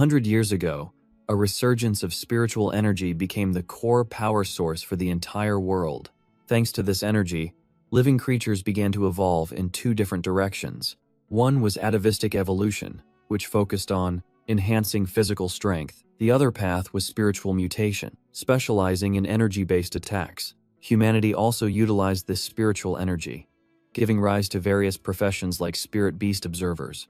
100 years ago, a resurgence of spiritual energy became the core power source for the entire world. Thanks to this energy, living creatures began to evolve in two different directions. One was atavistic evolution, which focused on enhancing physical strength. The other path was spiritual mutation, specializing in energy-based attacks. Humanity also utilized this spiritual energy, giving rise to various professions like spirit beast observers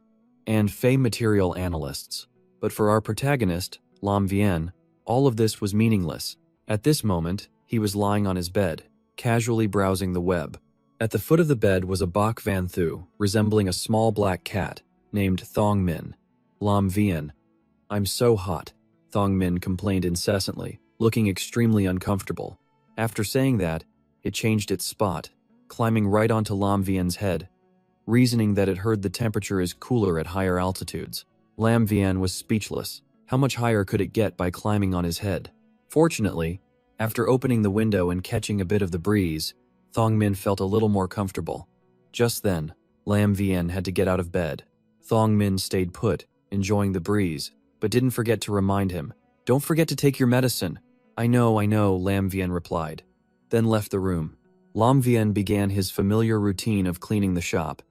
and fey material analysts. But for our protagonist, Lam Vien, all of this was meaningless. At this moment, he was lying on his bed, casually browsing the web. At the foot of the bed was a Bok Van Thu, resembling a small black cat, named Thong Min. Lam Vien. "I'm so hot," Thong Min complained incessantly, looking extremely uncomfortable. After saying that, it changed its spot, climbing right onto Lam Vien's head, reasoning that it heard the temperature is cooler at higher altitudes. Lam Vien was speechless. How much higher could it get by climbing on his head? Fortunately, after opening the window and catching a bit of the breeze, Thong Min felt a little more comfortable. Just then, Lam Vien had to get out of bed. Thong Min stayed put, enjoying the breeze, but didn't forget to remind him, "Don't forget to take your medicine." I know, Lam Vien replied, then left the room. Lam Vien began his familiar routine of cleaning the shop.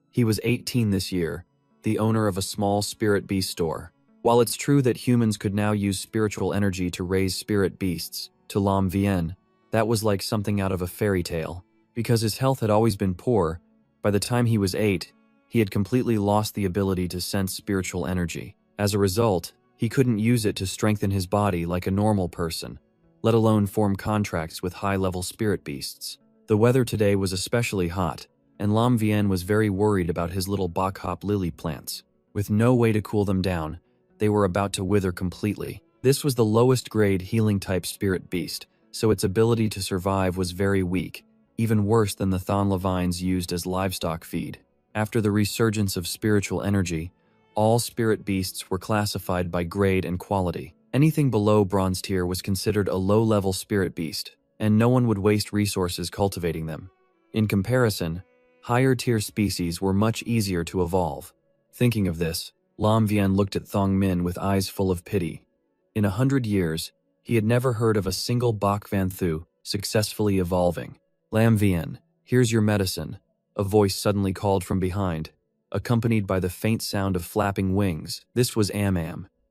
He was 18 this year, the owner of a small spirit beast store. While it's true that humans could now use spiritual energy to raise spirit beasts, to Lam Vien, that was like something out of a fairy tale. Because his health had always been poor, by the time he was 8, he had completely lost the ability to sense spiritual energy. As a result, he couldn't use it to strengthen his body like a normal person, let alone form contracts with high-level spirit beasts. The weather today was especially hot, and Lam Vien was very worried about his little Bakhop lily plants. With no way to cool them down, they were about to wither completely. This was the lowest grade healing type spirit beast, so its ability to survive was very weak, even worse than the Thonla vines used as livestock feed. After the resurgence of spiritual energy, all spirit beasts were classified by grade and quality. Anything below bronze tier was considered a low-level spirit beast, and no one would waste resources cultivating them. In comparison, higher tier species were much easier to evolve. Thinking of this, Lam Vien looked at Thong Min with eyes full of pity. In 100 years, he had never heard of a single Bok Van Thu successfully evolving. "Lam Vien, here's your medicine," a voice suddenly called from behind, accompanied by the faint sound of flapping wings. This was Am,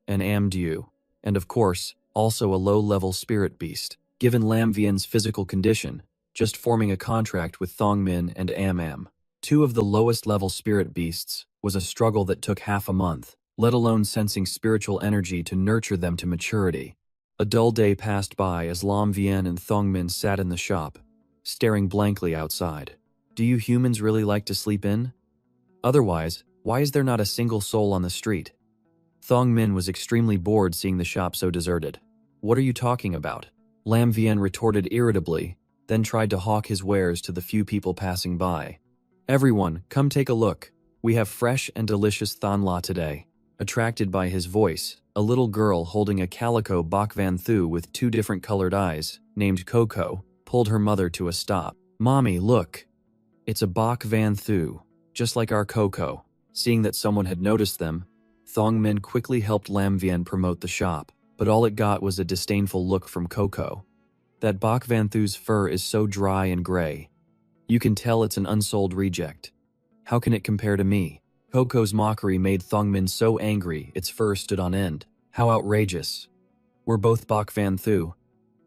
an Amdew, and of course, also a low-level spirit beast. Given Lam Vien's physical condition, just forming a contract with Thong Min and Am, two of the lowest-level spirit beasts, was a struggle that took half a month, let alone sensing spiritual energy to nurture them to maturity. A dull day passed by as Lam Vien and Thong Min sat in the shop, staring blankly outside. Do you humans really like to sleep in? Otherwise, why is there not a single soul on the street? Thong Min was extremely bored seeing the shop so deserted. What are you talking about? Lam Vien retorted irritably, then tried to hawk his wares to the few people passing by. Everyone, come take a look. We have fresh and delicious Thonla today. Attracted by his voice, a little girl holding a calico Bok Van Thu with two different colored eyes, named Coco, pulled her mother to a stop. Mommy, look. It's a Bok Van Thu, just like our Coco. Seeing that someone had noticed them, Thong Min quickly helped Lam Vien promote the shop, but all it got was a disdainful look from Coco. That Bok Van Thu's fur is so dry and gray. You can tell it's an unsold reject. How can it compare to me? Coco's mockery made Thong Min so angry its fur stood on end. How outrageous. We're both Bok Van Thu,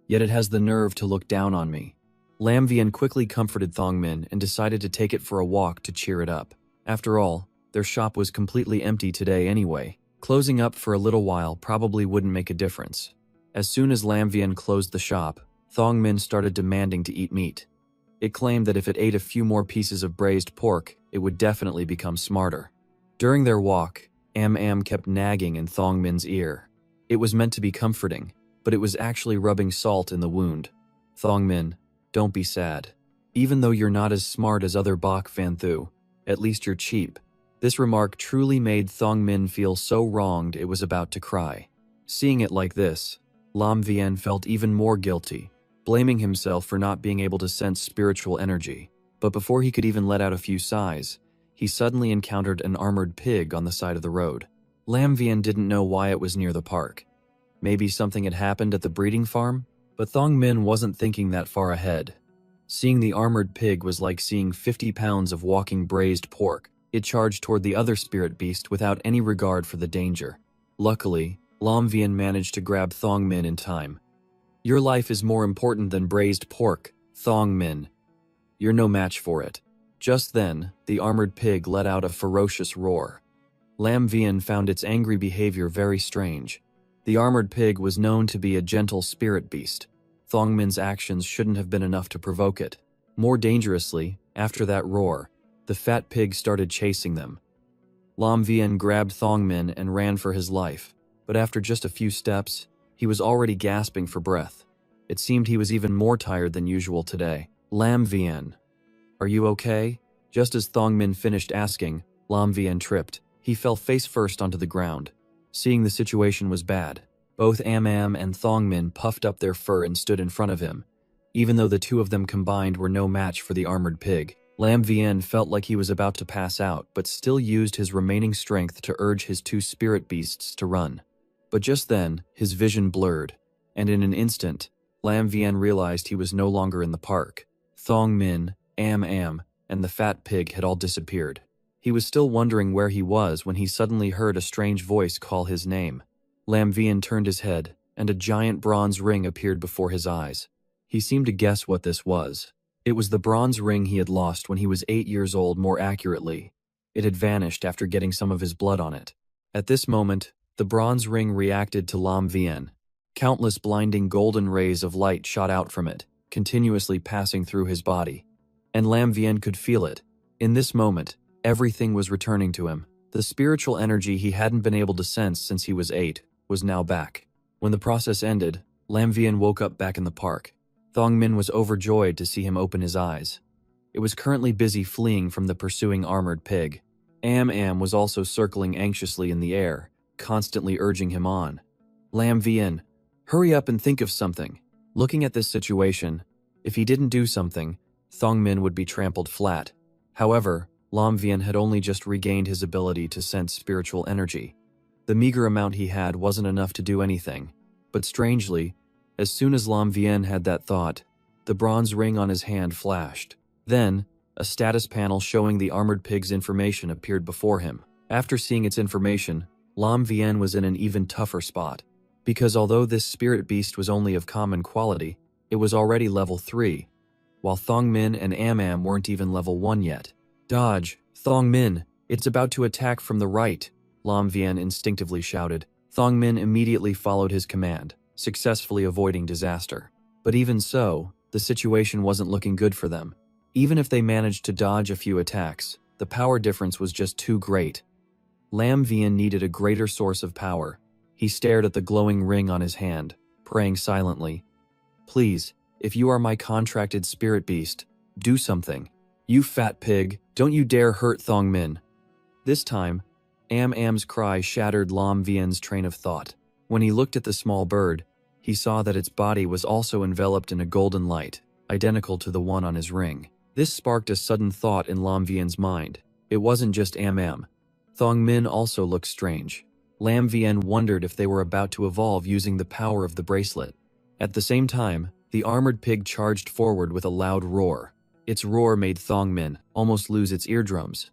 yet it has the nerve to look down on me. Lam Vien quickly comforted Thong Min and decided to take it for a walk to cheer it up. After all, their shop was completely empty today anyway. Closing up for a little while probably wouldn't make a difference. As soon as Lam Vien closed the shop, Thong Min started demanding to eat meat. It claimed that if it ate a few more pieces of braised pork, it would definitely become smarter. During their walk, Am kept nagging in Thong Min's ear. It was meant to be comforting, but it was actually rubbing salt in the wound. Thong Min, don't be sad. Even though you're not as smart as other Bok Van Thu, at least you're cheap. This remark truly made Thong Min feel so wronged it was about to cry. Seeing it like this, Lam Vien felt even more guilty, blaming himself for not being able to sense spiritual energy. But before he could even let out a few sighs, he suddenly encountered an armored pig on the side of the road. Lam Vian didn't know why it was near the park. Maybe something had happened at the breeding farm? But Thong Min wasn't thinking that far ahead. Seeing the armored pig was like seeing 50 pounds of walking braised pork. It charged toward the other spirit beast without any regard for the danger. Luckily, Lam Vian managed to grab Thong Min in time. "Your life is more important than braised pork, Thong Min. You're no match for it." Just then, the armored pig let out a ferocious roar. Lam Vian found its angry behavior very strange. The armored pig was known to be a gentle spirit beast. Thong Min's actions shouldn't have been enough to provoke it. More dangerously, after that roar, the fat pig started chasing them. Lam Vian grabbed Thong Min and ran for his life, but after just a few steps, he was already gasping for breath. It seemed he was even more tired than usual today. "Lam Vian, are you okay?" Just as Thong Min finished asking, Lam Vian tripped. He fell face first onto the ground. Seeing the situation was bad, both Am and Thong Min puffed up their fur and stood in front of him. Even though the two of them combined were no match for the armored pig, Lam Vian felt like he was about to pass out, but still used his remaining strength to urge his two spirit beasts to run. But just then, his vision blurred, and in an instant, Lam Vian realized he was no longer in the park. Thong Min, Am, and the fat pig had all disappeared. He was still wondering where he was when he suddenly heard a strange voice call his name. Lam Vian turned his head, and a giant bronze ring appeared before his eyes. He seemed to guess what this was. It was the bronze ring he had lost when he was 8 years old. More accurately, it had vanished after getting some of his blood on it. At this moment, the bronze ring reacted to Lam Vian. Countless blinding golden rays of light shot out from it, continuously passing through his body. And Lam Vian could feel it. In this moment, everything was returning to him. The spiritual energy he hadn't been able to sense since he was 8 was now back. When the process ended, Lam Vian woke up back in the park. Thong Min was overjoyed to see him open his eyes. It was currently busy fleeing from the pursuing armored pig. Am was also circling anxiously in the air, constantly urging him on. "Lam Vian, hurry up and think of something." Looking at this situation, if he didn't do something, Thong Min would be trampled flat. However, Lam Vian had only just regained his ability to sense spiritual energy. The meager amount he had wasn't enough to do anything. But strangely, as soon as Lam Vian had that thought, the bronze ring on his hand flashed. Then, a status panel showing the armored pig's information appeared before him. After seeing its information, Lam Vian was in an even tougher spot. Because although this spirit beast was only of common quality, it was already level 3, while Thong Min and Am weren't even level 1 yet. "Dodge, Thong Min, it's about to attack from the right," Lam Vian instinctively shouted. Thong Min immediately followed his command, successfully avoiding disaster. But even so, the situation wasn't looking good for them. Even if they managed to dodge a few attacks, the power difference was just too great. Lam Vian needed a greater source of power. He stared at the glowing ring on his hand, praying silently. "Please, if you are my contracted spirit beast, do something. You fat pig, don't you dare hurt Thong Min." This time, Am's cry shattered Lam Vian's train of thought. When he looked at the small bird, he saw that its body was also enveloped in a golden light, identical to the one on his ring. This sparked a sudden thought in Lam Vian's mind. It wasn't just Am. Thong Min also looked strange. Lam Vian wondered if they were about to evolve using the power of the bracelet. At the same time, the armored pig charged forward with a loud roar. Its roar made Thong Min almost lose its eardrums.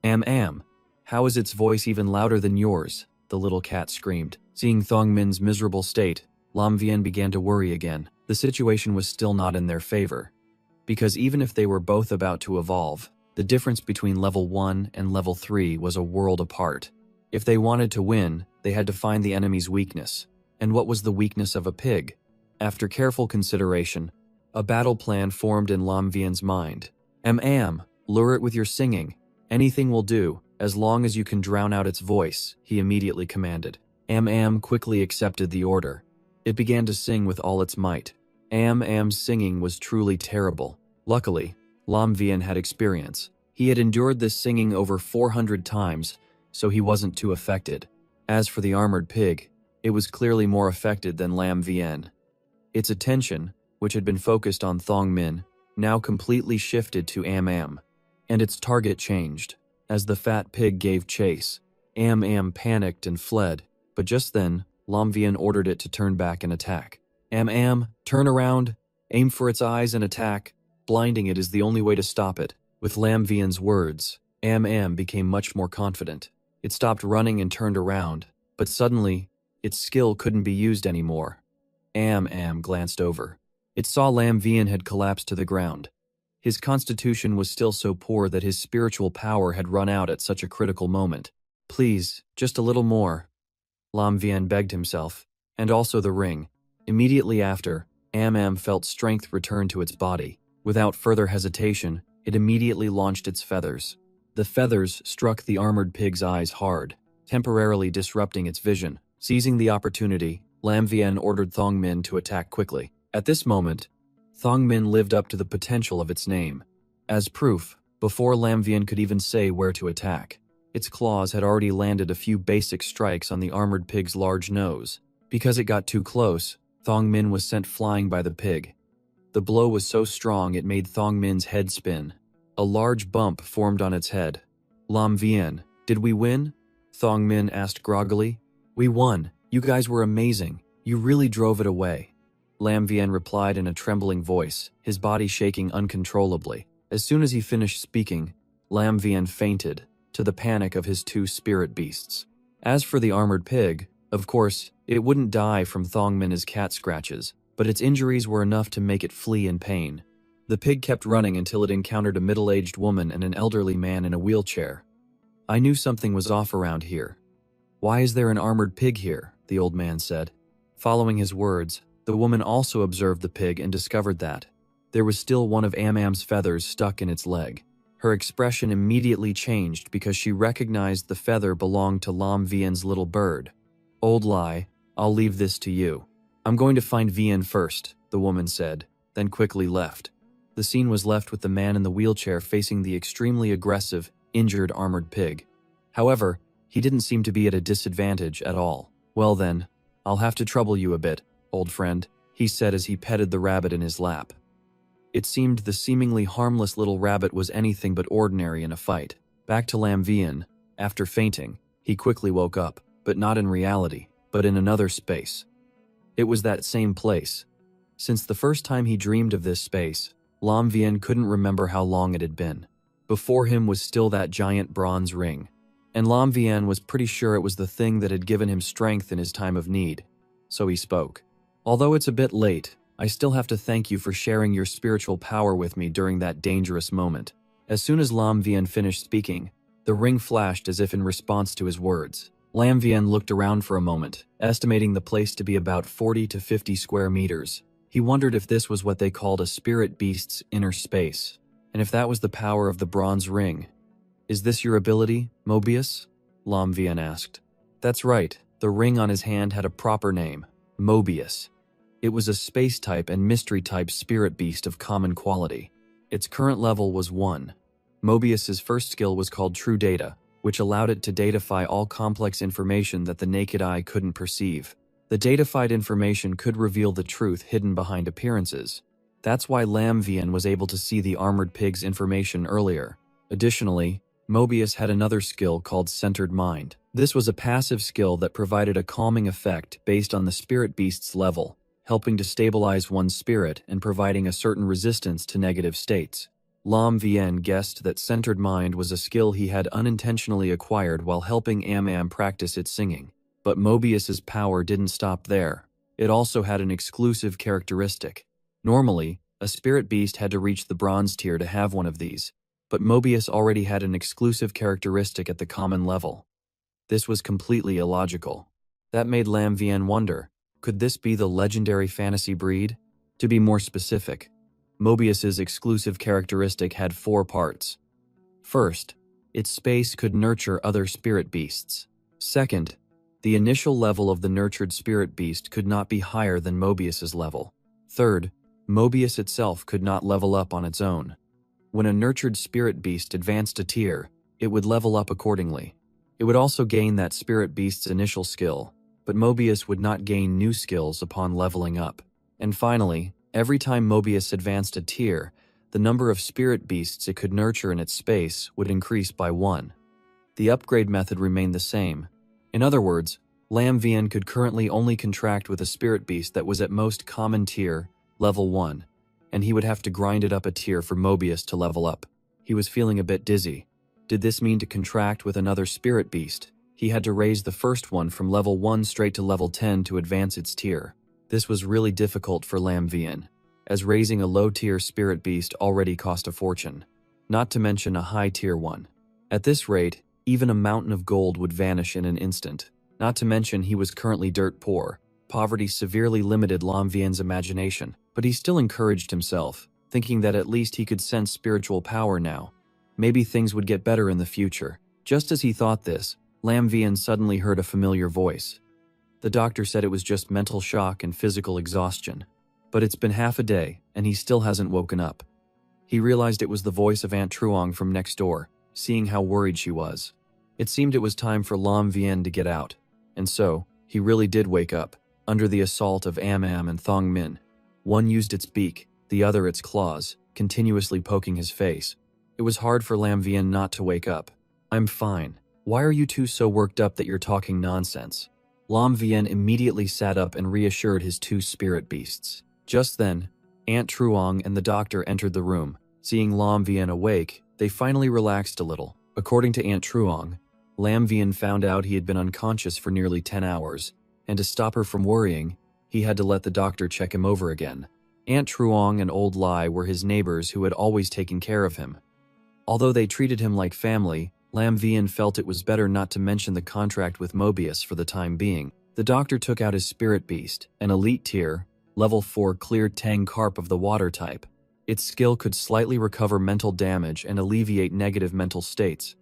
Am, how is its voice even louder than yours?" the little cat screamed. Seeing Thong Min's miserable state, Lam Vian began to worry again. The situation was still not in their favor. Because even if they were both about to evolve, the difference between level 1 and level 3 was a world apart. If they wanted to win, they had to find the enemy's weakness. And what was the weakness of a pig? After careful consideration, a battle plan formed in Lam Vian's mind. Am, lure it with your singing. Anything will do, as long as you can drown out its voice," he immediately commanded. Am quickly accepted the order. It began to sing with all its might. Am's singing was truly terrible. Luckily, Lam Vian had experience. He had endured this singing over 400 times, so he wasn't too affected. As for the armored pig, it was clearly more affected than Lam Vian. Its attention, which had been focused on Thong Min, now completely shifted to Am, and its target changed. As the fat pig gave chase, Am panicked and fled, but just then, Lam Vian ordered it to turn back and attack. Am, turn around, aim for its eyes and attack. Blinding it is the only way to stop it. With Lam Vian's words, Am became much more confident. It stopped running and turned around, but suddenly, its skill couldn't be used anymore. Am glanced over. It saw Lam Vian had collapsed to the ground. His constitution was still so poor that his spiritual power had run out at such a critical moment. Please, just a little more, Lam Vian begged himself, and also the ring. Immediately after, Am felt strength return to its body. Without further hesitation, it immediately launched its feathers. The feathers struck the armored pig's eyes hard, temporarily disrupting its vision. Seizing the opportunity, Lam Vian ordered Thong Min to attack quickly. At this moment, Thong Min lived up to the potential of its name. As proof, before Lam Vian could even say where to attack, its claws had already landed a few basic strikes on the armored pig's large nose. Because it got too close, Thong Min was sent flying by the pig. The blow was so strong it made Thong Min's head spin. A large bump formed on its head. Lam Vian, did we win? Thong Min asked groggily. We won. You guys were amazing. You really drove it away. Lam Vian replied in a trembling voice, his body shaking uncontrollably. As soon as he finished speaking, Lam Vian fainted, to the panic of his two spirit beasts. As for the armored pig, of course, it wouldn't die from Thong Min's cat scratches, but its injuries were enough to make it flee in pain. The pig kept running until it encountered a middle-aged woman and an elderly man in a wheelchair. I knew something was off around here. Why is there an armored pig here? The old man said. Following his words, the woman also observed the pig and discovered that there was still one of Am's feathers stuck in its leg. Her expression immediately changed because she recognized the feather belonged to Lam Vian's little bird. Old lie, I'll leave this to you. I'm going to find Vian first, the woman said, then quickly left. The scene was left with the man in the wheelchair facing the extremely aggressive, injured armored pig. However, he didn't seem to be at a disadvantage at all. Well then, I'll have to trouble you a bit, old friend, he said as he petted the rabbit in his lap. It seemed the seemingly harmless little rabbit was anything but ordinary in a fight. Back to Lam Vian, after fainting, he quickly woke up, but not in reality, but in another space. It was that same place. Since the first time he dreamed of this space, Lam Vian couldn't remember how long it had been. Before him was still that giant bronze ring, and Lam Vian was pretty sure it was the thing that had given him strength in his time of need. So he spoke. Although it's a bit late, I still have to thank you for sharing your spiritual power with me during that dangerous moment. As soon as Lam Vian finished speaking, the ring flashed as if in response to his words. Lam Vian looked around for a moment, estimating the place to be about 40 to 50 square meters. He wondered if this was what they called a spirit beast's inner space, and if that was the power of the bronze ring. Is this your ability, Mobius? Lam Vian asked. That's right, the ring on his hand had a proper name, Mobius. It was a space-type and mystery-type spirit beast of common quality. Its current level was 1. Mobius's first skill was called True Data, which allowed it to datify all complex information that the naked eye couldn't perceive. The datified information could reveal the truth hidden behind appearances. That's why Lam Vian was able to see the armored pig's information earlier. Additionally, Mobius had another skill called Centered Mind. This was a passive skill that provided a calming effect based on the spirit beast's level, helping to stabilize one's spirit and providing a certain resistance to negative states. Lam Vian guessed that Centered Mind was a skill he had unintentionally acquired while helping Am practice its singing. But Mobius's power didn't stop there. It also had an exclusive characteristic. Normally, a spirit beast had to reach the bronze tier to have one of these, but Mobius already had an exclusive characteristic at the common level. This was completely illogical. That made Lam Vian wonder, could this be the legendary fantasy breed? To be more specific, Mobius's exclusive characteristic had 4 parts. First, its space could nurture other spirit beasts. Second, the initial level of the nurtured spirit beast could not be higher than Mobius's level. Third, Mobius itself could not level up on its own. When a nurtured spirit beast advanced a tier, it would level up accordingly. It would also gain that spirit beast's initial skill, but Mobius would not gain new skills upon leveling up. And finally, every time Mobius advanced a tier, the number of spirit beasts it could nurture in its space would increase by 1. The upgrade method remained the same. In other words, Lam Vian could currently only contract with a spirit beast that was at most common tier, level 1, and he would have to grind it up a tier for Mobius to level up. He was feeling a bit dizzy. Did this mean to contract with another spirit beast? He had to raise the first one from level 1 straight to level 10 to advance its tier. This was really difficult for Lam Vian, as raising a low-tier spirit beast already cost a fortune, not to mention a high-tier one. At this rate, even a mountain of gold would vanish in an instant. Not to mention he was currently dirt poor. Poverty severely limited Lam Vian's imagination, but he still encouraged himself, thinking that at least he could sense spiritual power now. Maybe things would get better in the future. Just as he thought this, Lam Vian suddenly heard a familiar voice. The doctor said it was just mental shock and physical exhaustion. But it's been half a day, and he still hasn't woken up. He realized it was the voice of Aunt Truong from next door, seeing how worried she was. It seemed it was time for Lam Vian to get out. And so, he really did wake up, under the assault of Am Am and Thong Min. One used its beak, the other its claws, continuously poking his face. It was hard for Lam Vian not to wake up. "I'm fine. Why are you two so worked up that you're talking nonsense?" Lam Vian immediately sat up and reassured his two spirit beasts. Just then, Aunt Truong and the doctor entered the room. Seeing Lam Vian awake, they finally relaxed a little. According to Aunt Truong, Lam Vian found out he had been unconscious for nearly 10 hours, and to stop her from worrying, he had to let the doctor check him over again. Aunt Truong and Old Lai were his neighbors who had always taken care of him. Although they treated him like family, Lam Vian felt it was better not to mention the contract with Mobius for the time being. The doctor took out his spirit beast, an elite tier, level 4 clear Tang Carp of the water type. Its skill could slightly recover mental damage and alleviate negative mental states.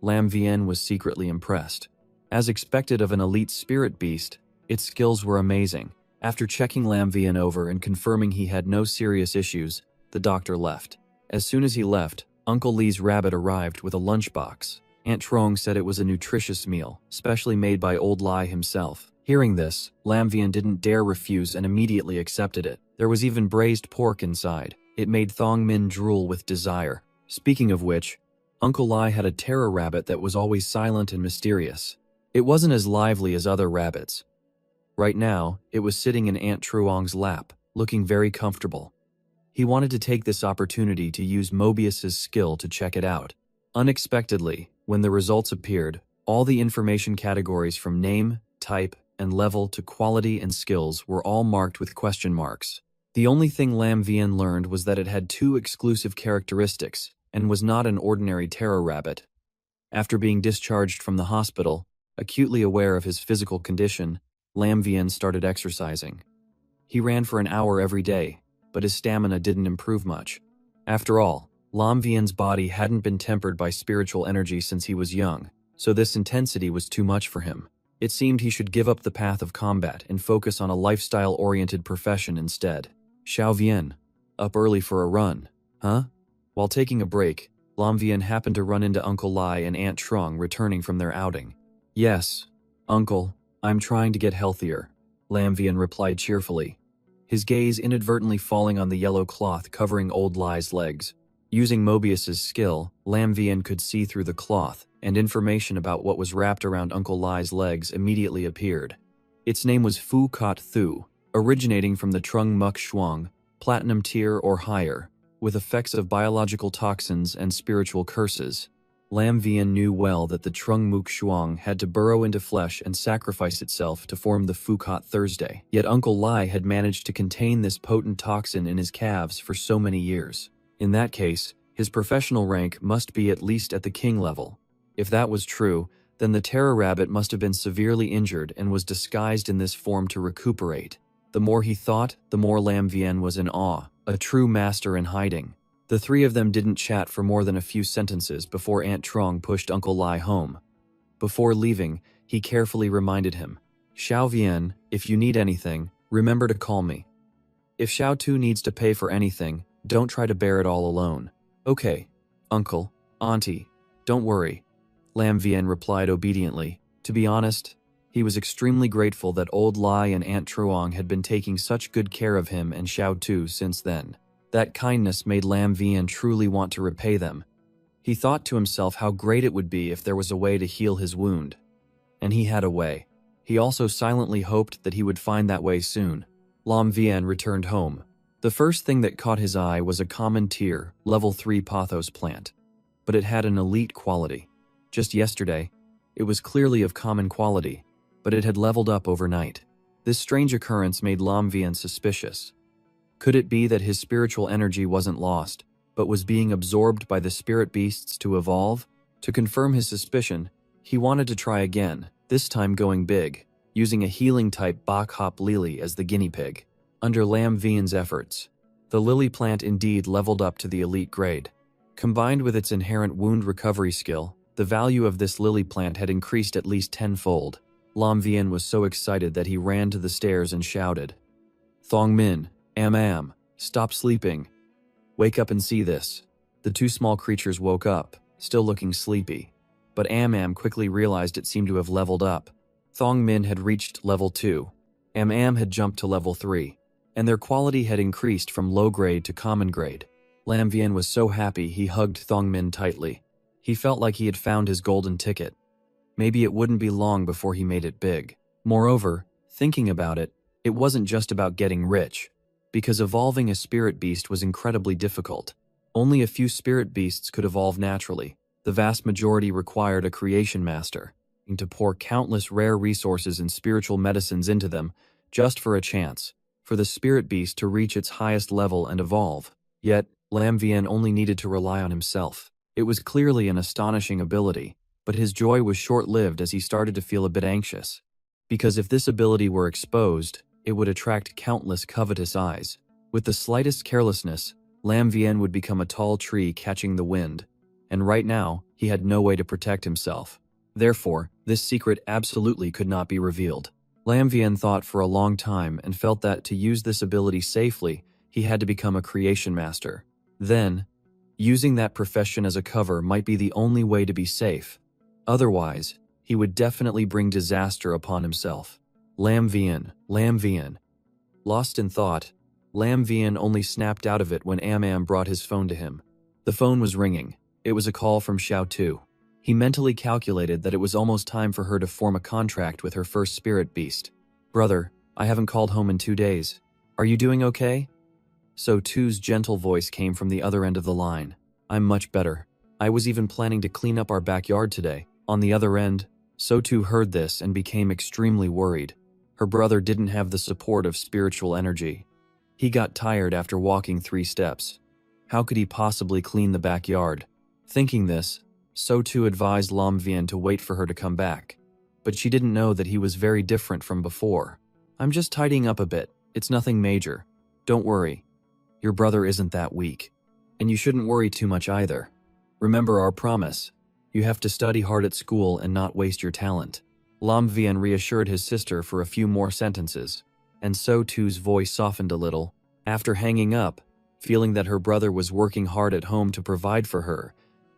Lam Vian was secretly impressed. As expected of an elite spirit beast, its skills were amazing. After checking Lam Vian over and confirming he had no serious issues, the doctor left. As soon as he left, Uncle Lee's rabbit arrived with a lunchbox. Aunt Trong said it was a nutritious meal, specially made by Old Lai himself. Hearing this, Lam Vian didn't dare refuse and immediately accepted it. There was even braised pork inside. It made Thong Min drool with desire. Speaking of which, Uncle Lai had a terror rabbit that was always silent and mysterious. It wasn't as lively as other rabbits. Right now, it was sitting in Aunt Truong's lap, looking very comfortable. He wanted to take this opportunity to use Mobius's skill to check it out. Unexpectedly, when the results appeared, all the information categories from name, type, and level to quality and skills were all marked with question marks. The only thing Lam Vian learned was that it had 2 exclusive characteristics and was not an ordinary terror rabbit. After being discharged from the hospital, acutely aware of his physical condition, Lam Vian started exercising. He ran for an hour every day, but his stamina didn't improve much. After all, Lam Vian's body hadn't been tempered by spiritual energy since he was young, so this intensity was too much for him. It seemed he should give up the path of combat and focus on a lifestyle-oriented profession instead. Xiao Vian, up early for a run, huh? While taking a break, Lam Vian happened to run into Uncle Lai and Aunt Trong returning from their outing. "Yes, Uncle, I'm trying to get healthier," Lam Vian replied cheerfully, his gaze inadvertently falling on the yellow cloth covering Old Lai's legs. Using Mobius's skill, Lam Vian could see through the cloth, and information about what was wrapped around Uncle Lai's legs immediately appeared. Its name was Fu Kot Thu, originating from the Trung Muk Shuang, platinum tier or higher, with effects of biological toxins and spiritual curses. Lam Vian knew well that the Trung Muk Shuang had to burrow into flesh and sacrifice itself to form the Fukot Thursday. Yet Uncle Lai had managed to contain this potent toxin in his calves for so many years. In that case, his professional rank must be at least at the king level. If that was true, then the terror rabbit must have been severely injured and was disguised in this form to recuperate. The more he thought, the more Lam Vian was in awe, a true master in hiding. The three of them didn't chat for more than a few sentences before Aunt Trong pushed Uncle Lai home. Before leaving, he carefully reminded him, "Xiao Vian, if you need anything, remember to call me. If Xiao Tu needs to pay for anything, don't try to bear it all alone." "Okay, Uncle, Auntie, don't worry," Lam Vian replied obediently. To be honest, he was extremely grateful that Old Lai and Aunt Truong had been taking such good care of him and Xiao Tu since then. That kindness made Lam Vian truly want to repay them. He thought to himself how great it would be if there was a way to heal his wound. And he had a way. He also silently hoped that he would find that way soon. Lam Vian returned home. The first thing that caught his eye was a common tier, level 3 pothos plant. But it had an elite quality. Just yesterday, it was clearly of common quality, but it had leveled up overnight. This strange occurrence made Lam Vian suspicious. Could it be that his spiritual energy wasn't lost, but was being absorbed by the spirit beasts to evolve? To confirm his suspicion, he wanted to try again, this time going big, using a healing-type Bach Hop Lily as the guinea pig. Under Lam Vian's efforts, the lily plant indeed leveled up to the elite grade. Combined with its inherent wound recovery skill, the value of this lily plant had increased at least tenfold. Lam Vian was so excited that he ran to the stairs and shouted, "Thong Min, Am, stop sleeping. Wake up and see this." The two small creatures woke up, still looking sleepy. But Am quickly realized it seemed to have leveled up. Thong Min had reached level 2. Am had jumped to level 3. And their quality had increased from low grade to common grade. Lam Vian was so happy he hugged Thong Min tightly. He felt like he had found his golden ticket. Maybe it wouldn't be long before he made it big. Moreover, thinking about it, it wasn't just about getting rich. Because evolving a spirit beast was incredibly difficult. Only a few spirit beasts could evolve naturally. The vast majority required a creation master, and to pour countless rare resources and spiritual medicines into them, just for a chance, for the spirit beast to reach its highest level and evolve. Yet, Lam Vian only needed to rely on himself. It was clearly an astonishing ability, but his joy was short-lived as he started to feel a bit anxious. Because if this ability were exposed, it would attract countless covetous eyes. With the slightest carelessness, Lam Vian would become a tall tree catching the wind. And right now, he had no way to protect himself. Therefore, this secret absolutely could not be revealed. Lam Vian thought for a long time and felt that to use this ability safely, he had to become a creation master. Then, using that profession as a cover might be the only way to be safe. Otherwise, he would definitely bring disaster upon himself. Lam Vian. Lost in thought, Lam Vian only snapped out of it when Am brought his phone to him. The phone was ringing. It was a call from Xiao Tu. He mentally calculated that it was almost time for her to form a contract with her first spirit beast. "Brother, I haven't called home in 2 days. Are you doing okay?" So Tu's gentle voice came from the other end of the line. "I'm much better. I was even planning to clean up our backyard today." On the other end, So Tu heard this and became extremely worried. Her brother didn't have the support of spiritual energy. He got tired after walking 3 steps. How could he possibly clean the backyard? Thinking this, So Tu advised Lam Vian to wait for her to come back. But she didn't know that he was very different from before. "I'm just tidying up a bit. It's nothing major. Don't worry. Your brother isn't that weak. And you shouldn't worry too much either. Remember our promise. You have to study hard at school and not waste your talent." Lam Vian reassured his sister for a few more sentences, and So Tu's voice softened a little. After hanging up, feeling that her brother was working hard at home to provide for her,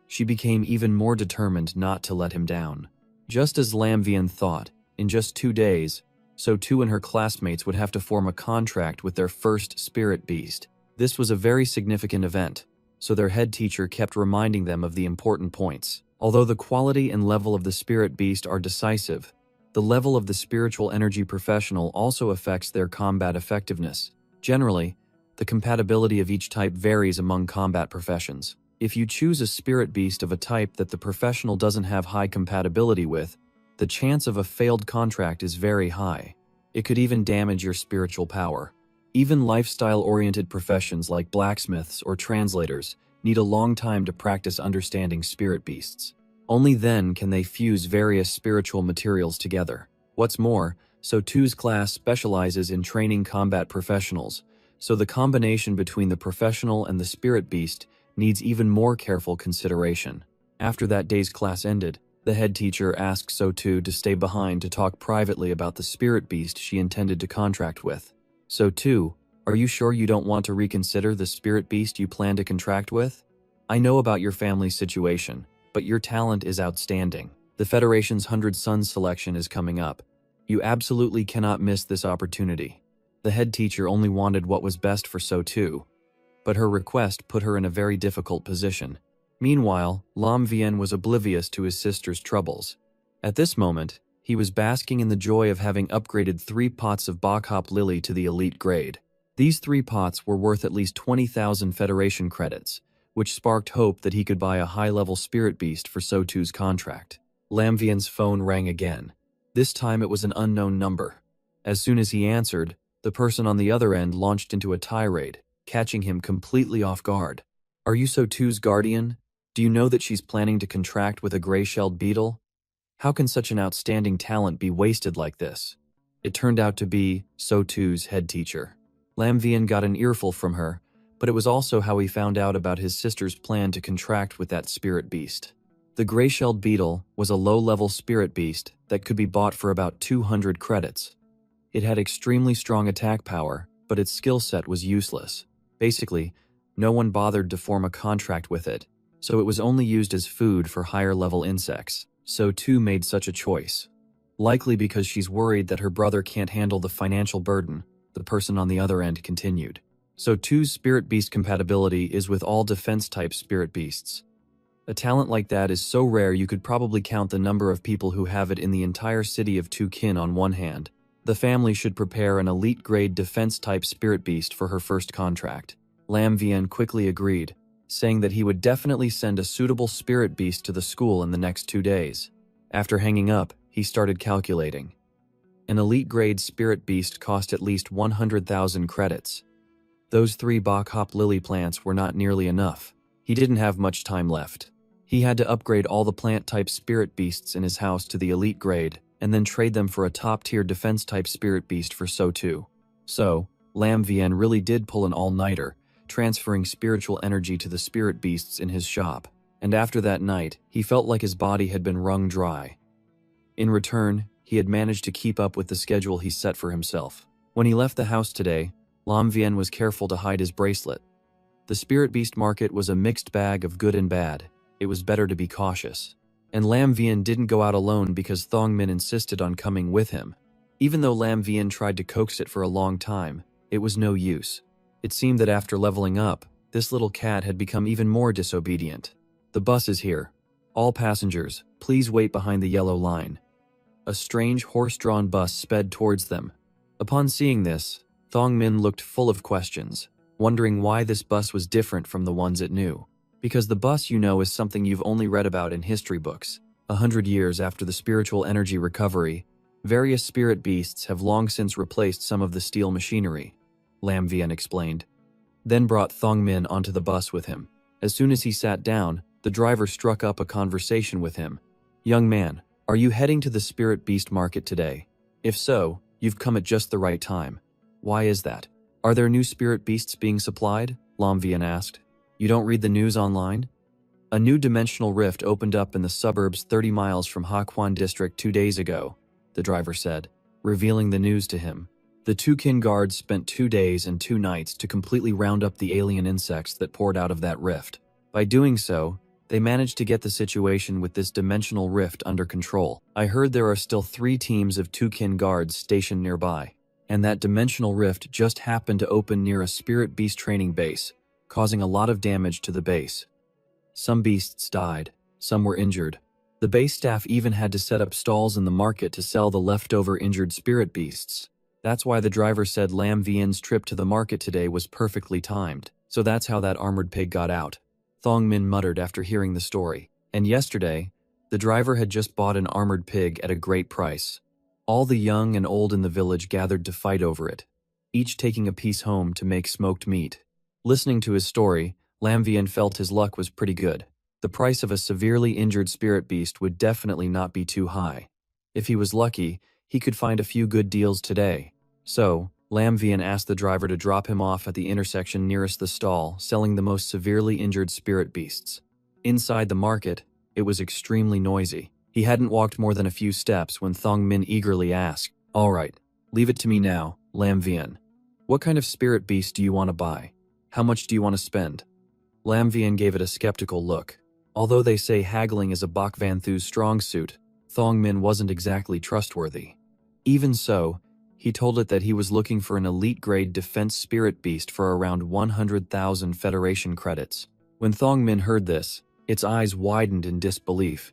she became even more determined not to let him down. Just as Lam Vian thought, in just 2 days, So Tu and her classmates would have to form a contract with their first spirit beast. This was a very significant event, so their head teacher kept reminding them of the important points. Although the quality and level of the spirit beast are decisive, the level of the spiritual energy professional also affects their combat effectiveness. Generally, the compatibility of each type varies among combat professions. If you choose a spirit beast of a type that the professional doesn't have high compatibility with, the chance of a failed contract is very high. It could even damage your spiritual power. Even lifestyle-oriented professions like blacksmiths or translators need a long time to practice understanding spirit beasts. Only then can they fuse various spiritual materials together. What's more, So Tu's class specializes in training combat professionals, so the combination between the professional and the spirit beast needs even more careful consideration. After that day's class ended, the head teacher asked So Tu to stay behind to talk privately about the spirit beast she intended to contract with. "So Tu, are you sure you don't want to reconsider the spirit beast you plan to contract with? I know about your family's situation, but your talent is outstanding. The Federation's 100 Sons selection is coming up. You absolutely cannot miss this opportunity." The head teacher only wanted what was best for So Tu, but her request put her in a very difficult position. Meanwhile, Lam Vien was oblivious to his sister's troubles. At this moment, he was basking in the joy of having upgraded 3 pots of Bakhop Lily to the elite grade. These 3 pots were worth at least 20,000 Federation credits, which sparked hope that he could buy a high-level spirit beast for Sotu's contract. Lam Vien's phone rang again. This time it was an unknown number. As soon as he answered, the person on the other end launched into a tirade, catching him completely off guard. "Are you Sotu's guardian? Do you know that she's planning to contract with a gray-shelled beetle? How can such an outstanding talent be wasted like this?" It turned out to be Sotu's head teacher. Lam Vien got an earful from her, but it was also how he found out about his sister's plan to contract with that spirit beast. The gray-shelled beetle was a low-level spirit beast that could be bought for about 200 credits. It had extremely strong attack power, but its skill set was useless. Basically, no one bothered to form a contract with it, so it was only used as food for higher-level insects. Sotu made such a choice. Likely because she's worried that her brother can't handle the financial burden, the person on the other end continued. Sotu's spirit beast compatibility is with all defense-type spirit beasts. A talent like that is so rare you could probably count the number of people who have it in the entire city of Tukin on one hand. The family should prepare an elite-grade defense-type spirit beast for her first contract. Lam Vien quickly agreed, saying that he would definitely send a suitable spirit beast to the school in the next 2 days. After hanging up, he started calculating. An elite-grade spirit beast cost at least 100,000 credits. Those 3 Bakhop Lily plants were not nearly enough. He didn't have much time left. He had to upgrade all the plant-type spirit beasts in his house to the elite grade, and then trade them for a top-tier defense-type spirit beast for Sotu. So, Lam Vien really did pull an all-nighter, transferring spiritual energy to the spirit beasts in his shop. And after that night, he felt like his body had been wrung dry. In return, he had managed to keep up with the schedule he set for himself. When he left the house today, Lam Vien was careful to hide his bracelet. The spirit beast market was a mixed bag of good and bad. It was better to be cautious. And Lam Vien didn't go out alone because Thong Min insisted on coming with him. Even though Lam Vien tried to coax it for a long time, it was no use. It seemed that after leveling up, this little cat had become even more disobedient. "The bus is here. All passengers, please wait behind the yellow line." A strange horse-drawn bus sped towards them. Upon seeing this, Thong Min looked full of questions, wondering why this bus was different from the ones it knew. Because the bus you know is something you've only read about in history books. 100 years after the spiritual energy recovery, various spirit beasts have long since replaced some of the steel machinery, Lam Vien explained, then brought Thong Min onto the bus with him. As soon as he sat down, the driver struck up a conversation with him. "Young man, are you heading to the spirit beast market today? If so, you've come at just the right time. Why is that? Are there new spirit beasts being supplied?" Lam Vien asked. "You don't read the news online?" "A new dimensional rift opened up in the suburbs 30 miles from Haquan district 2 days ago," the driver said, revealing the news to him. The Tukin guards spent 2 days and 2 nights to completely round up the alien insects that poured out of that rift. By doing so, they managed to get the situation with this dimensional rift under control. I heard there are still 3 teams of Tukin guards stationed nearby, and that dimensional rift just happened to open near a spirit beast training base, causing a lot of damage to the base. Some beasts died, some were injured. The base staff even had to set up stalls in the market to sell the leftover injured spirit beasts. That's why the driver said Lam Vien's trip to the market today was perfectly timed. So that's how that armored pig got out. Thong Min muttered after hearing the story. And yesterday, the driver had just bought an armored pig at a great price. All the young and old in the village gathered to fight over it, each taking a piece home to make smoked meat. Listening to his story, Lam Vien felt his luck was pretty good. The price of a severely injured spirit beast would definitely not be too high. If he was lucky, he could find a few good deals today. So, Lam Vien asked the driver to drop him off at the intersection nearest the stall selling the most severely injured spirit beasts. Inside the market, it was extremely noisy. He hadn't walked more than a few steps when Thong Min eagerly asked, "All right, leave it to me now, Lam Vien. What kind of spirit beast do you want to buy? How much do you want to spend?" Lam Vien gave it a skeptical look. Although they say haggling is a Bok Van Thu's strong suit, Thong Min wasn't exactly trustworthy. Even so, he told it that he was looking for an elite-grade defense spirit beast for around 100,000 Federation credits. When Thong Min heard this, Its eyes widened in disbelief.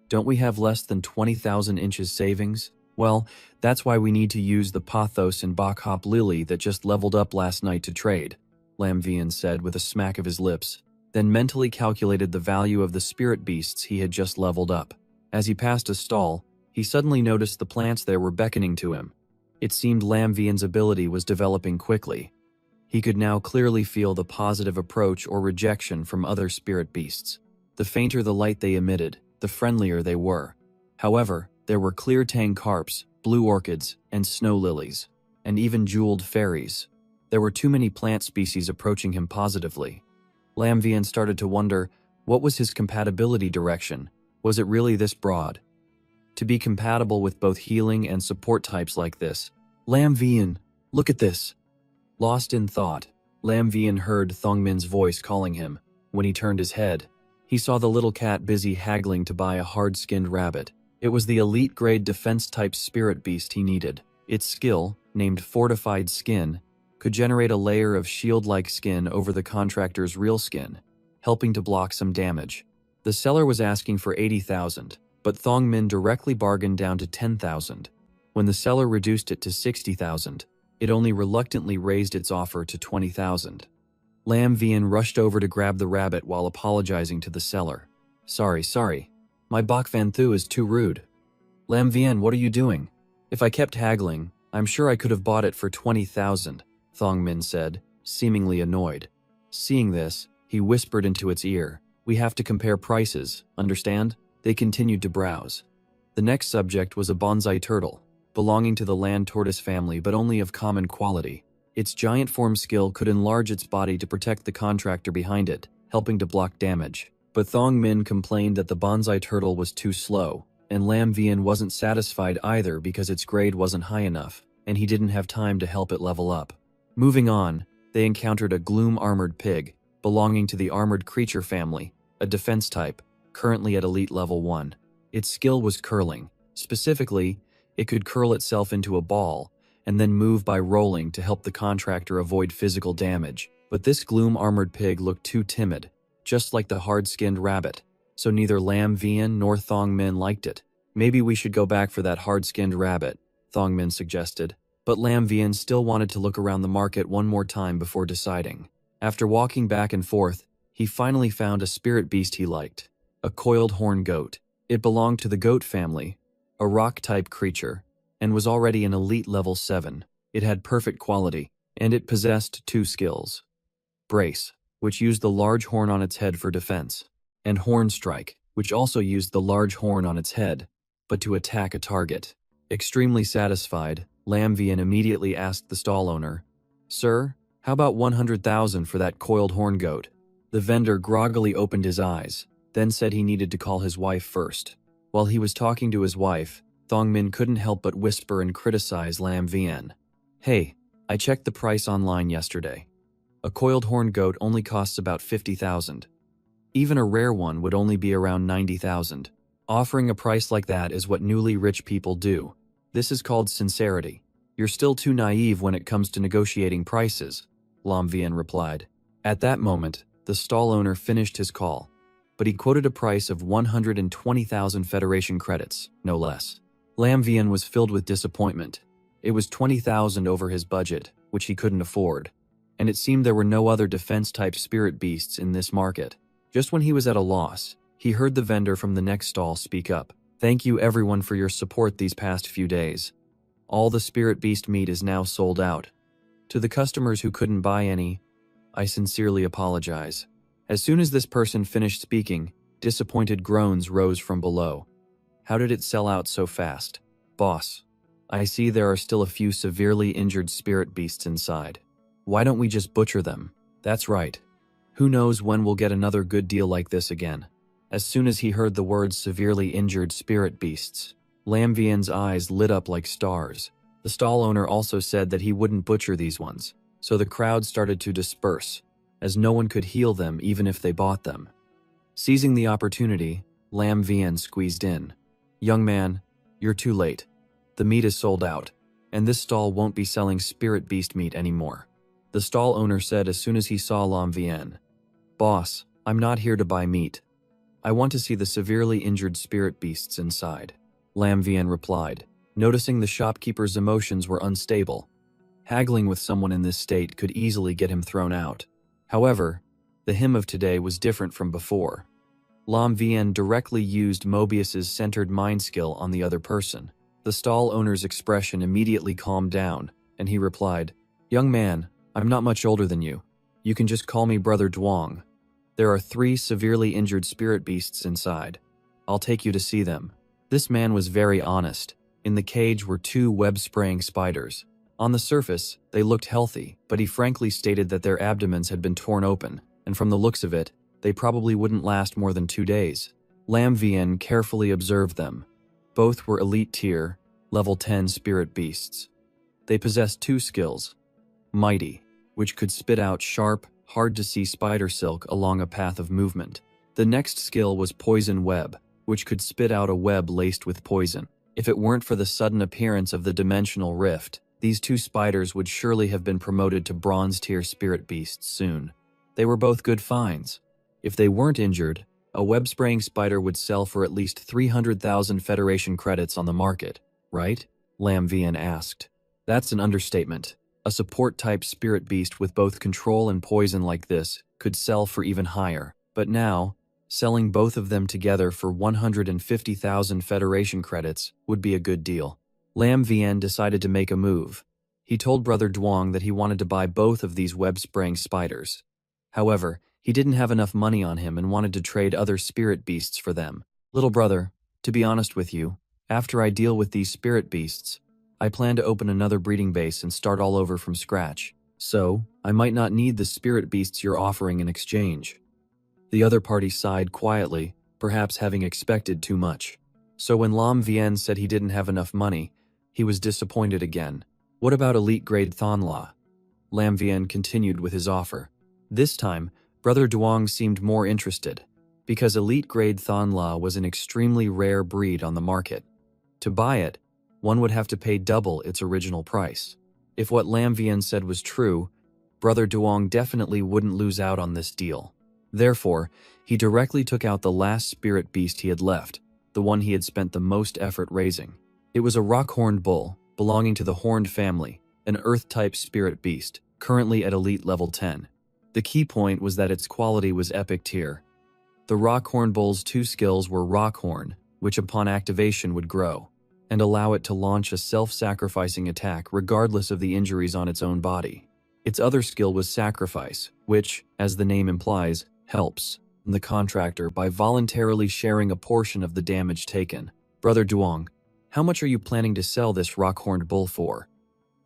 Don't we have less than 20,000 inches savings? Well, that's why we need to use the Pothos and Bakhop Lily that just leveled up last night to trade, Lam Vian said with a smack of his lips, then mentally calculated the value of the spirit beasts he had just leveled up. As he passed a stall, he suddenly noticed the plants there were beckoning to him. It seemed Lam Vian's ability was developing quickly. He could now clearly feel the positive approach or rejection from other spirit beasts. The fainter the light they emitted, the friendlier they were. However, there were clear tang carps, blue orchids, and snow lilies, and even jeweled fairies. There were too many plant species approaching him positively. Lam Vian started to wonder, what was his compatibility direction? Was it really this broad? To be compatible with both healing and support types like this. Lam Vian, look at this. Lost in thought, Lam Vian heard Thongmin's voice calling him. When he turned his head, he saw the little cat busy haggling to buy a hard-skinned rabbit. It was the elite-grade defense-type spirit beast he needed. Its skill, named Fortified Skin, could generate a layer of shield-like skin over the contractor's real skin, helping to block some damage. The seller was asking for 80,000, but Thongmin directly bargained down to 10,000. When the seller reduced it to 60,000, it only reluctantly raised its offer to 20,000. Lam Vian rushed over to grab the rabbit while apologizing to the seller. Sorry. My Bok Van Thu is too rude. Lam Vian, what are you doing? If I kept haggling, I'm sure I could have bought it for 20,000, Thongmin said, seemingly annoyed. Seeing this, he whispered into its ear, we have to compare prices, understand? They continued to browse. The next subject was a bonsai turtle, belonging to the land tortoise family but only of common quality. Its giant form skill could enlarge its body to protect the contractor behind it, helping to block damage. But Thongmin complained that the bonsai turtle was too slow, and Lam Vian wasn't satisfied either because its grade wasn't high enough, and he didn't have time to help it level up. Moving on, they encountered a gloom-armored pig, belonging to the armored creature family, a defense type, currently at elite level 1. Its skill was curling. Specifically, it could curl itself into a ball, and then move by rolling to help the contractor avoid physical damage. But this gloom-armored pig looked too timid, just like the hard-skinned rabbit, so neither Lam Vian nor Thongmin liked it. Maybe we should go back for that hard-skinned rabbit, Thongmin suggested, but Lam Vian still wanted to look around the market one more time before deciding. After walking back and forth, he finally found a spirit beast he liked, a coiled horn goat. It belonged to the goat family, a rock-type creature, and was already an elite level 7. It had perfect quality, and it possessed 2 skills. Brace, which used the large horn on its head for defense, and Horn Strike, which also used the large horn on its head, but to attack a target. Extremely satisfied, Lam Vian immediately asked the stall owner, Sir, how about 100,000 for that coiled horn goat? The vendor groggily opened his eyes, then said he needed to call his wife first. While he was talking to his wife, Thongmin couldn't help but whisper and criticize Lam Vian. Hey, I checked the price online yesterday. A coiled horn goat only costs about 50,000. Even a rare one would only be around 90,000. Offering a price like that is what newly rich people do. This is called sincerity. You're still too naive when it comes to negotiating prices, Lam Vian replied. At that moment, the stall owner finished his call, but he quoted a price of 120,000 Federation credits, no less. Lam Vian was filled with disappointment. It was 20,000 over his budget, which he couldn't afford, and it seemed there were no other defense-type spirit beasts in this market. Just when he was at a loss, he heard the vendor from the next stall speak up. Thank you everyone for your support these past few days. All the spirit beast meat is now sold out. To the customers who couldn't buy any, I sincerely apologize. As soon as this person finished speaking, disappointed groans rose from below. How did it sell out so fast? Boss, I see there are still a few severely injured spirit beasts inside. Why don't we just butcher them? That's right. Who knows when we'll get another good deal like this again. As soon as he heard the words severely injured spirit beasts, Lam Vian's eyes lit up like stars. The stall owner also said that he wouldn't butcher these ones, so the crowd started to disperse, as no one could heal them even if they bought them. Seizing the opportunity, Lam Vian squeezed in. Young man, you're too late. The meat is sold out, and this stall won't be selling spirit beast meat anymore. The stall owner said as soon as he saw Lam Vian. Boss, I'm not here to buy meat. I want to see the severely injured spirit beasts inside. Lam Vian replied, noticing the shopkeeper's emotions were unstable. Haggling with someone in this state could easily get him thrown out. However, the him of today was different from before. Lam Vian directly used Mobius's centered mind skill on the other person. The stall owner's expression immediately calmed down, and he replied, "Young man, I'm not much older than you. You can just call me Brother Duong. There are 3 severely injured spirit beasts inside. I'll take you to see them." This man was very honest. In the cage were 2 web-spraying spiders. On the surface, they looked healthy, but he frankly stated that their abdomens had been torn open, and from the looks of it, they probably wouldn't last more than 2 days. Lam Vian carefully observed them. Both were elite tier, level 10 spirit beasts. They possessed 2 skills. Mighty, which could spit out sharp, hard-to-see spider silk along a path of movement. The next skill was Poison Web, which could spit out a web laced with poison. If it weren't for the sudden appearance of the dimensional rift, these 2 spiders would surely have been promoted to bronze-tier spirit beasts soon. They were both good finds. If they weren't injured, a web-spraying spider would sell for at least 300,000 Federation credits on the market, right? Lam Vian asked. That's an understatement. A support-type spirit beast with both control and poison like this could sell for even higher. But now, selling both of them together for 150,000 Federation credits would be a good deal. Lam Vian decided to make a move. He told Brother Duong that he wanted to buy both of these web-spraying spiders. However, he didn't have enough money on him and wanted to trade other spirit beasts for them. Little brother, to be honest with you, after I deal with these spirit beasts, I plan to open another breeding base and start all over from scratch. So, I might not need the spirit beasts you're offering in exchange. The other party sighed quietly, perhaps having expected too much. So when Lam Vian said he didn't have enough money, he was disappointed again. What about elite-grade Thonla? Lam Vian continued with his offer. This time, Brother Duong seemed more interested, because elite-grade Thonla was an extremely rare breed on the market. To buy it, one would have to pay double its original price. If what Lam Vian said was true, Brother Duong definitely wouldn't lose out on this deal. Therefore, he directly took out the last spirit beast he had left, the one he had spent the most effort raising. It was a rock-horned bull, belonging to the horned family, an earth-type spirit beast, currently at elite level 10. The key point was that its quality was epic tier. The Rockhorn Bull's 2 skills were Rockhorn, which upon activation would grow, and allow it to launch a self-sacrificing attack regardless of the injuries on its own body. Its other skill was Sacrifice, which, as the name implies, helps the contractor by voluntarily sharing a portion of the damage taken. Brother Duong, how much are you planning to sell this Rockhorned Bull for?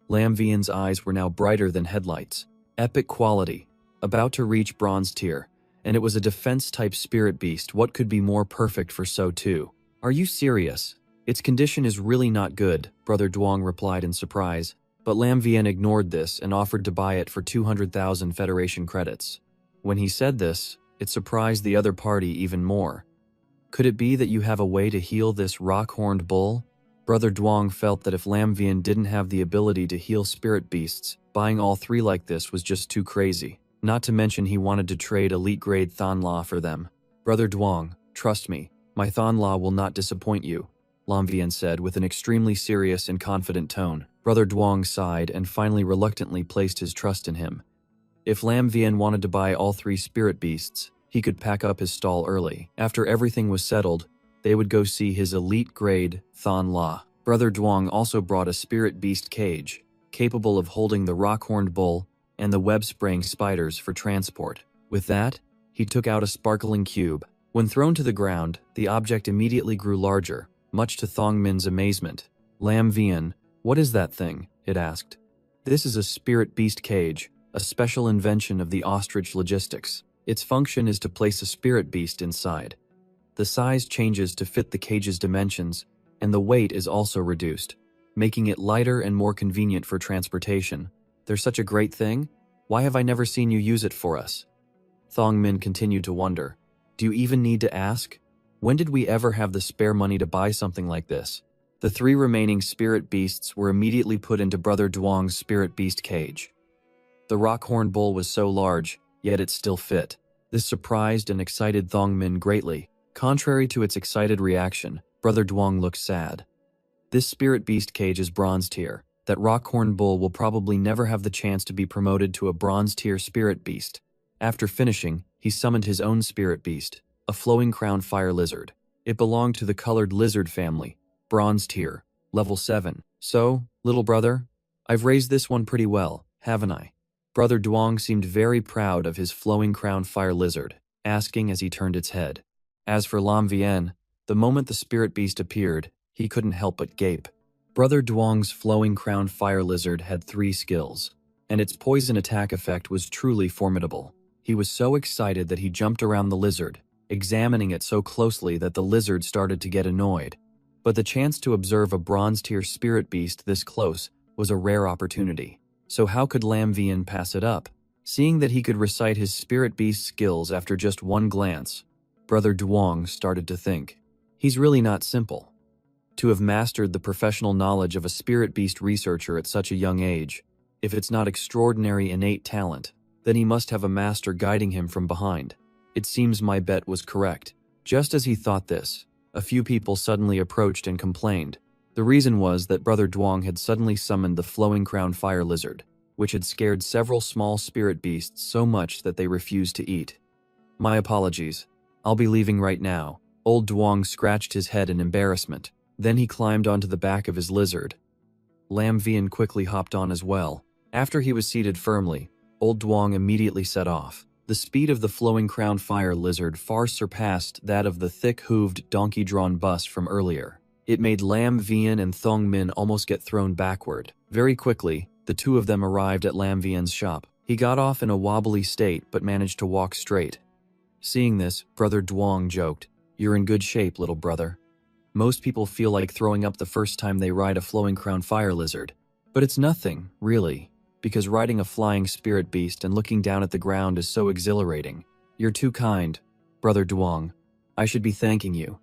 Lam Vian's eyes were now brighter than headlights. Epic quality, about to reach bronze tier, and it was a defense-type spirit beast. What could be more perfect for so too? Are you serious? Its condition is really not good, Brother Duong replied in surprise, but Lam Vian ignored this and offered to buy it for 200,000 Federation credits. When he said this, it surprised the other party even more. Could it be that you have a way to heal this rock-horned bull? Brother Duong felt that if Lam Vian didn't have the ability to heal spirit beasts, buying all 3 like this was just too crazy. Not to mention he wanted to trade elite-grade Thonla for them. Brother Duong, trust me, my Thonla will not disappoint you, Lam Vian said with an extremely serious and confident tone. Brother Duong sighed and finally reluctantly placed his trust in him. If Lam Vian wanted to buy all 3 spirit beasts, he could pack up his stall early. After everything was settled, they would go see his elite-grade Thonla. Brother Duong also brought a spirit beast cage, capable of holding the rock-horned bull and the web-spraying spiders for transport. With that, he took out a sparkling cube. When thrown to the ground, the object immediately grew larger, much to Thong Min's amazement. Lam Vian, what is that thing? It asked. This is a spirit beast cage, a special invention of the ostrich logistics. Its function is to place a spirit beast inside. The size changes to fit the cage's dimensions, and the weight is also reduced, making it lighter and more convenient for transportation. There's such a great thing? Why have I never seen you use it for us? Thong Min continued to wonder. Do you even need to ask? When did we ever have the spare money to buy something like this? The 3 remaining spirit beasts were immediately put into Brother Duong's spirit beast cage. The Rockhorn Bull was so large, yet it still fit. This surprised and excited Thong Min greatly. Contrary to its excited reaction, Brother Duong looked sad. This spirit beast cage is bronze tier. That Rockhorn Bull will probably never have the chance to be promoted to a bronze tier spirit beast. After finishing, he summoned his own spirit beast, a flowing crown fire lizard. It belonged to the colored lizard family, bronze tier, level 7. So, little brother, I've raised this one pretty well, haven't I? Brother Duong seemed very proud of his flowing crown fire lizard, asking as he turned its head. As for Lam Vien, the moment the spirit beast appeared, he couldn't help but gape. Brother Duong's flowing crown fire lizard had 3 skills, and its poison attack effect was truly formidable. He was so excited that he jumped around the lizard, examining it so closely that the lizard started to get annoyed. But the chance to observe a bronze-tier spirit beast this close was a rare opportunity. So how could Lam Vien pass it up? Seeing that he could recite his spirit beast skills after just one glance, Brother Duong started to think. He's really not simple. To have mastered the professional knowledge of a spirit beast researcher at such a young age, if it's not extraordinary innate talent, then he must have a master guiding him from behind. It seems my bet was correct. Just as he thought this, a few people suddenly approached and complained. The reason was that Brother Duong had suddenly summoned the flowing crown fire lizard, which had scared several small spirit beasts so much that they refused to eat. My apologies. I'll be leaving right now. Old Duong scratched his head in embarrassment. Then he climbed onto the back of his lizard. Lam Vien quickly hopped on as well. After he was seated firmly, Old Duong immediately set off. The speed of the flowing crown fire lizard far surpassed that of the thick-hooved donkey-drawn bus from earlier. It made Lam Vien and Thong Min almost get thrown backward. Very quickly, the two of them arrived at Lam Vien's shop. He got off in a wobbly state but managed to walk straight. Seeing this, Brother Duong joked, "You're in good shape, little brother." Most people feel like throwing up the first time they ride a flowing crown fire lizard. But it's nothing, really, because riding a flying spirit beast and looking down at the ground is so exhilarating. You're too kind, Brother Duong. I should be thanking you.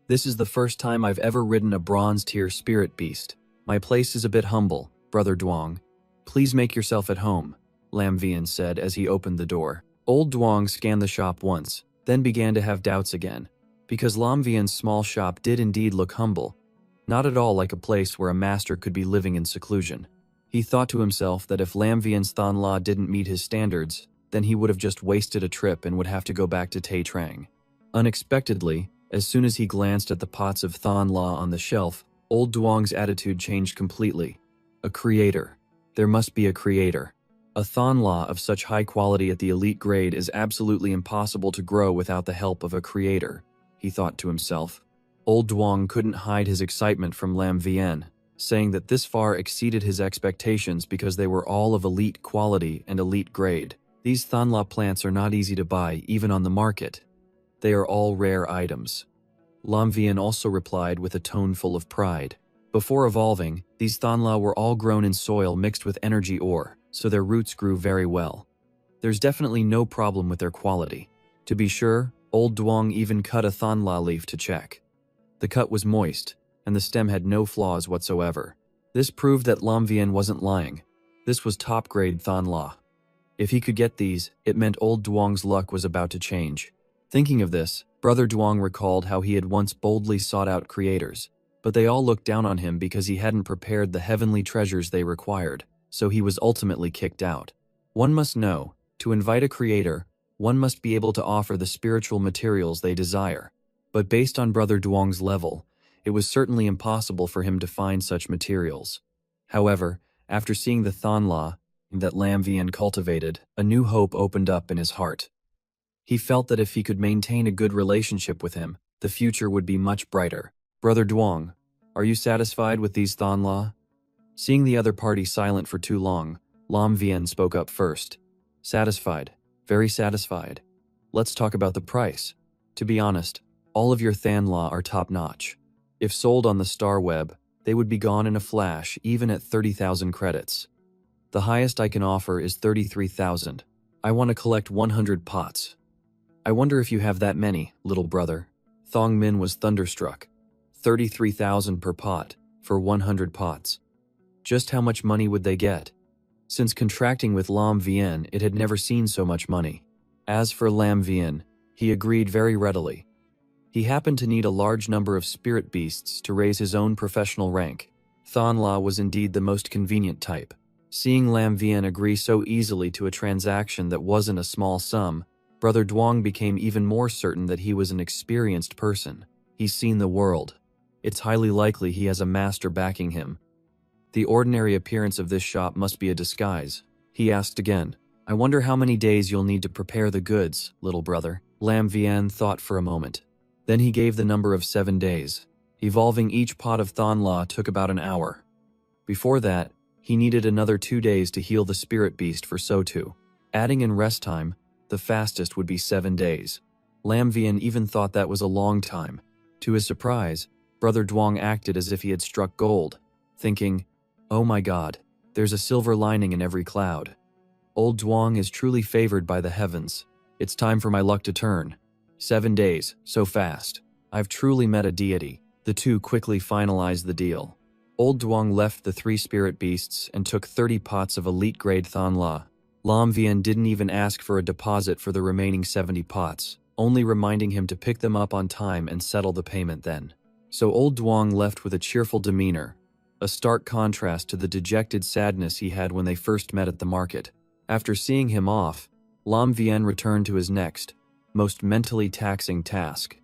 This is the first time I've ever ridden a bronze-tier spirit beast. My place is a bit humble, Brother Duong. Please make yourself at home, Lam Vien said as he opened the door. Old Duong scanned the shop once, then began to have doubts again. Because Lam Vien's small shop did indeed look humble, not at all like a place where a master could be living in seclusion. He thought to himself that if Lam Vien's Thon La didn't meet his standards, then he would have just wasted a trip and would have to go back to Tay Trang. Unexpectedly, as soon as he glanced at the pots of Thon La on the shelf, Old Duong's attitude changed completely. A creator. There must be a creator. A Thon La of such high quality at the elite grade is absolutely impossible to grow without the help of a creator, he thought to himself. Old Duong couldn't hide his excitement from Lam Vien, saying that this far exceeded his expectations because they were all of elite quality and elite grade. These Thon La plants are not easy to buy even on the market. They are all rare items. Lam Vien also replied with a tone full of pride. Before evolving, these Thon La were all grown in soil mixed with energy ore, so their roots grew very well. There's definitely no problem with their quality. To be sure, Old Duong even cut a Thon La leaf to check. The cut was moist, and the stem had no flaws whatsoever. This proved that Lam Vien wasn't lying. This was top-grade Thon La. If he could get these, it meant Old Duong's luck was about to change. Thinking of this, Brother Duong recalled how he had once boldly sought out creators, but they all looked down on him because he hadn't prepared the heavenly treasures they required, so he was ultimately kicked out. One must know, to invite a creator, one must be able to offer the spiritual materials they desire. But based on Brother Duong's level, it was certainly impossible for him to find such materials. However, after seeing the Thon La that Lam Vien cultivated, a new hope opened up in his heart. He felt that if he could maintain a good relationship with him, the future would be much brighter. Brother Duong, are you satisfied with these Thon La? Seeing the other party silent for too long, Lam Vien spoke up first. Satisfied. Very satisfied. Let's talk about the price. To be honest, all of your Thon La are top-notch. If sold on the Star Web, they would be gone in a flash even at 30,000 credits. The highest I can offer is 33,000. I want to collect 100 pots. I wonder if you have that many, little brother. Thong Min was thunderstruck. 33,000 per pot, for 100 pots. Just how much money would they get? Since contracting with Lam Vien, it had never seen so much money. As for Lam Vien, he agreed very readily. He happened to need a large number of spirit beasts to raise his own professional rank. Thonla was indeed the most convenient type. Seeing Lam Vian agree so easily to a transaction that wasn't a small sum, Brother Duong became even more certain that he was an experienced person. He's seen the world. It's highly likely he has a master backing him. The ordinary appearance of this shop must be a disguise. He asked again, I wonder how many days you'll need to prepare the goods, little brother. Lam Vian thought for a moment. Then he gave the number of 7 days. Evolving each pot of Thonla took about an hour. Before that, he needed another 2 days to heal the spirit beast for Sotu. Adding in rest time, the fastest would be 7 days. Lam Vian even thought that was a long time. To his surprise, Brother Duong acted as if he had struck gold, thinking, oh my god, there's a silver lining in every cloud. Old Duong is truly favored by the heavens. It's time for my luck to turn. 7 days, so fast. I've truly met a deity. The two quickly finalized the deal. Old Duong left the 3 spirit beasts and took 30 pots of elite-grade Thonla. Lam Vian didn't even ask for a deposit for the remaining 70 pots, only reminding him to pick them up on time and settle the payment then. So Old Duong left with a cheerful demeanor, a stark contrast to the dejected sadness he had when they first met at the market. After seeing him off, Lam Vian returned to his next, most mentally taxing task: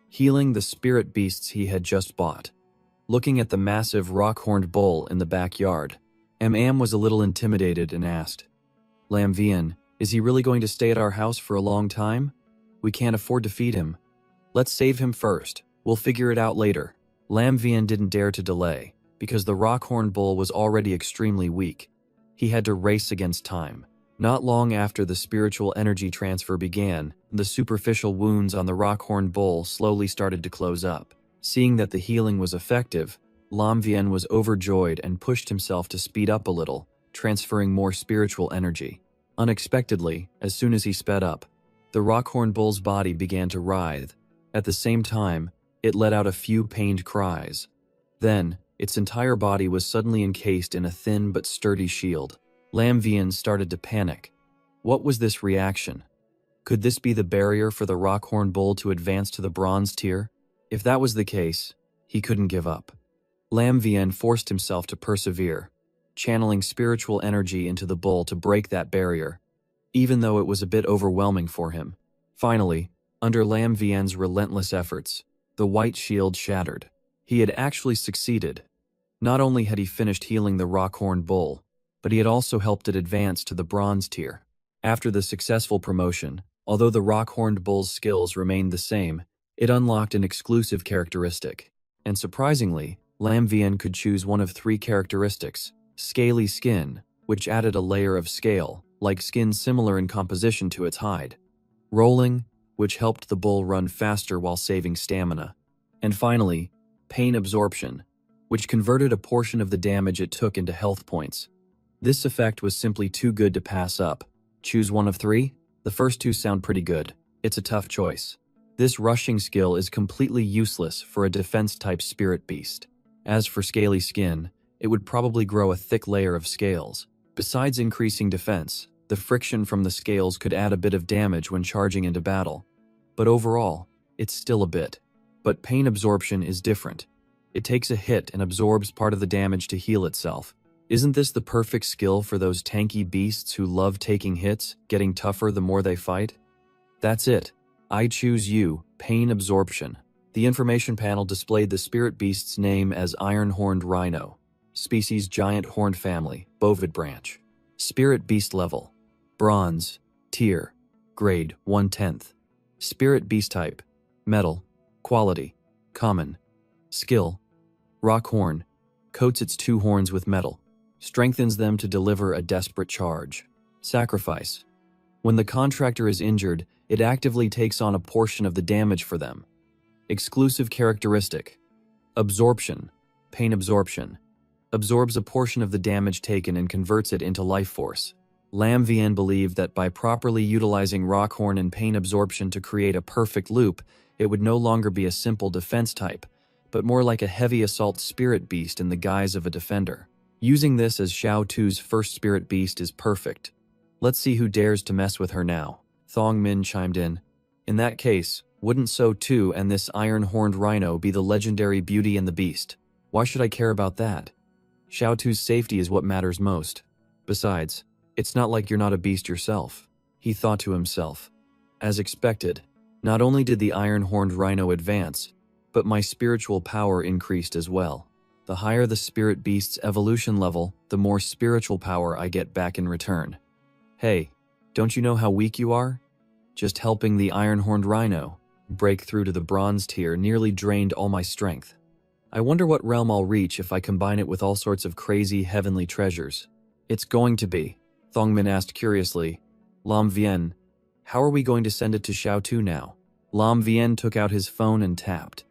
healing the spirit beasts he had just bought. Looking at the massive rock-horned bull in the backyard, Am was a little intimidated and asked, Lam Vian, is he really going to stay at our house for a long time? We can't afford to feed him. Let's save him first. We'll figure it out later. Lam Vian didn't dare to delay, because the rock-horned bull was already extremely weak. He had to race against time. Not long after the spiritual energy transfer began, the superficial wounds on the rock-horned bull slowly started to close up. Seeing that the healing was effective, Lam Vian was overjoyed and pushed himself to speed up a little, transferring more spiritual energy. Unexpectedly, as soon as he sped up, the rock-horned bull's body began to writhe. At the same time, it let out a few pained cries. Then, its entire body was suddenly encased in a thin but sturdy shield. Lam Vian started to panic. What was this reaction? Could this be the barrier for the rock-horned bull to advance to the bronze tier? If that was the case, he couldn't give up. Lam Vian forced himself to persevere, channeling spiritual energy into the bull to break that barrier, even though it was a bit overwhelming for him. Finally, under Lam Vian's relentless efforts, the white shield shattered. He had actually succeeded. Not only had he finished healing the rock-horned bull, but he had also helped it advance to the bronze tier. After the successful promotion, although the rock-horned bull's skills remained the same, it unlocked an exclusive characteristic. And surprisingly, Lam Vian could choose one of 3 characteristics: scaly skin, which added a layer of scale, like skin similar in composition to its hide; rolling, which helped the bull run faster while saving stamina; and finally, pain absorption, which converted a portion of the damage it took into health points. This effect was simply too good to pass up. Choose one of 3? The first 2 sound pretty good. It's a tough choice. This rushing skill is completely useless for a defense-type spirit beast. As for scaly skin, it would probably grow a thick layer of scales. Besides increasing defense, the friction from the scales could add a bit of damage when charging into battle. But overall, it's still a bit. But pain absorption is different. It takes a hit and absorbs part of the damage to heal itself. Isn't this the perfect skill for those tanky beasts who love taking hits, getting tougher the more they fight? That's it. I choose you, pain absorption. The information panel displayed the spirit beast's name as Iron-Horned Rhino. Species Giant Horned Family, Bovid Branch. Spirit Beast Level: Bronze. Tier: Grade 1/10. Spirit Beast Type: Metal. Quality: Common. Skill: Rock Horn. Coats its 2 horns with metal. Strengthens them to deliver a desperate charge. Sacrifice: when the contractor is injured, it actively takes on a portion of the damage for them. Exclusive characteristic: Absorption. Pain absorption. Absorbs a portion of the damage taken and converts it into life force. Lam Vian believed that by properly utilizing Rockhorn and pain absorption to create a perfect loop, it would no longer be a simple defense type, but more like a heavy assault spirit beast in the guise of a defender. Using this as Xiao Tu's first spirit beast is perfect. Let's see who dares to mess with her now. Thong Min chimed in. In that case, Wouldn't so too and this iron-horned rhino be the legendary Beauty and the Beast? Why should I care about that? Xiao Tu's safety is what matters most. Besides, it's not like you're not a beast yourself, he thought to himself. As expected, not only did the iron-horned rhino advance, but my spiritual power increased as well. The higher the spirit beast's evolution level, the more spiritual power I get back in return. Hey, don't you know how weak you are? Just helping the iron-horned rhino break through to the bronze tier nearly drained all my strength. I wonder what realm I'll reach if I combine it with all sorts of crazy heavenly treasures. It's going to be, Thongmin asked curiously, Lam Vien, how are we going to send it to Xiao Tu now? Lam Vien took out his phone and tapped.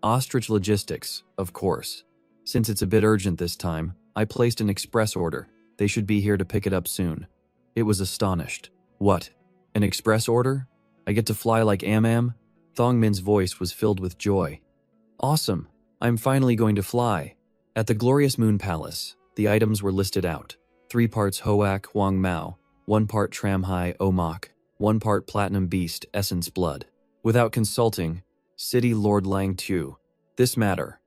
Ostrich Logistics, of course. Since it's a bit urgent this time, I placed an express order. They should be here to pick it up soon. It was astonished. What? An express order? I get to fly like Am? Thongmin's voice was filled with joy. Awesome. I'm finally going to fly. At the glorious Moon Palace, the items were listed out. 3 parts Hoak Huang Mao, 1 part Tramhai Omak, 1 part Platinum Beast Essence Blood. Without consulting, City Lord Lang Tu. This matter,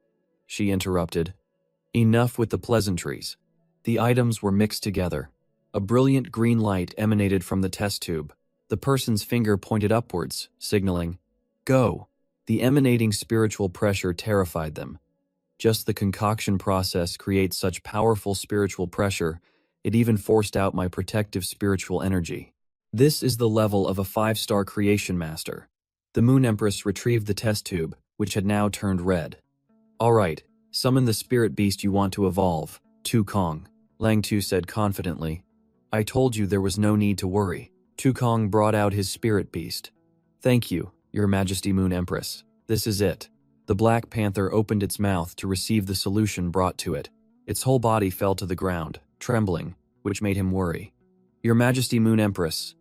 she interrupted. Enough with the pleasantries. The items were mixed together. A brilliant green light emanated from the test tube. The person's finger pointed upwards, signaling, "Go." The emanating spiritual pressure terrified them. Just the concoction process creates such powerful spiritual pressure, it even forced out my protective spiritual energy. This is the level of a 5-star creation master. The Moon Empress retrieved the test tube, which had now turned red. All right, summon the spirit beast you want to evolve, Tu Kong, Lang Tu said confidently. I told you there was no need to worry. Tu Kong brought out his spirit beast. Thank you, Your Majesty Moon Empress. This is it. The Black Panther opened its mouth to receive the solution brought to it. Its whole body fell to the ground, trembling, which made him worry. Your Majesty Moon Empress,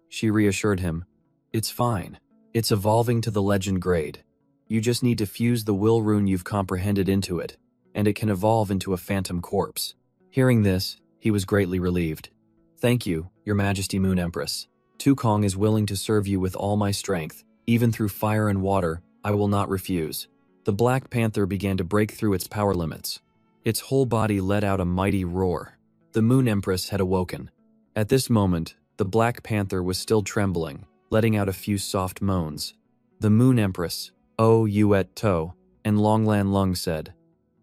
she reassured him. It's fine. It's evolving to the legend grade. You just need to fuse the will rune you've comprehended into it, and it can evolve into a phantom corpse. Hearing this, he was greatly relieved. Thank you, Your Majesty Moon Empress. Tu Kong is willing to serve you with all my strength. Even through fire and water, I will not refuse. The Black Panther began to break through its power limits. Its whole body let out a mighty roar. The Moon Empress had awoken. At this moment, the Black Panther was still trembling, letting out a few soft moans. The Moon Empress, O Yuet To, and Longlan Lung said,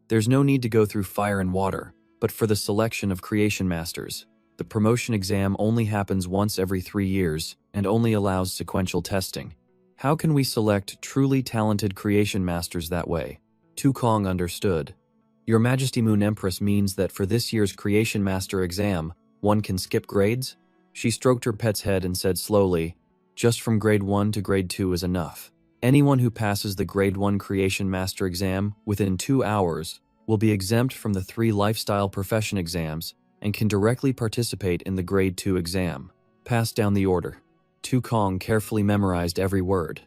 There's no need to go through fire and water, but for the selection of creation masters, the promotion exam only happens once every 3 years and only allows sequential testing. How can we select truly talented creation masters that way? Tu Kong understood. Your Majesty Moon Empress means that for this year's creation master exam, one can skip grades? She stroked her pet's head and said slowly, Just from grade 1 to grade 2 is enough. Anyone who passes the grade 1 creation master exam within 2 hours will be exempt from the 3 lifestyle profession exams and can directly participate in the grade 2 exam. Pass down the order. Tu Kong carefully memorized every word.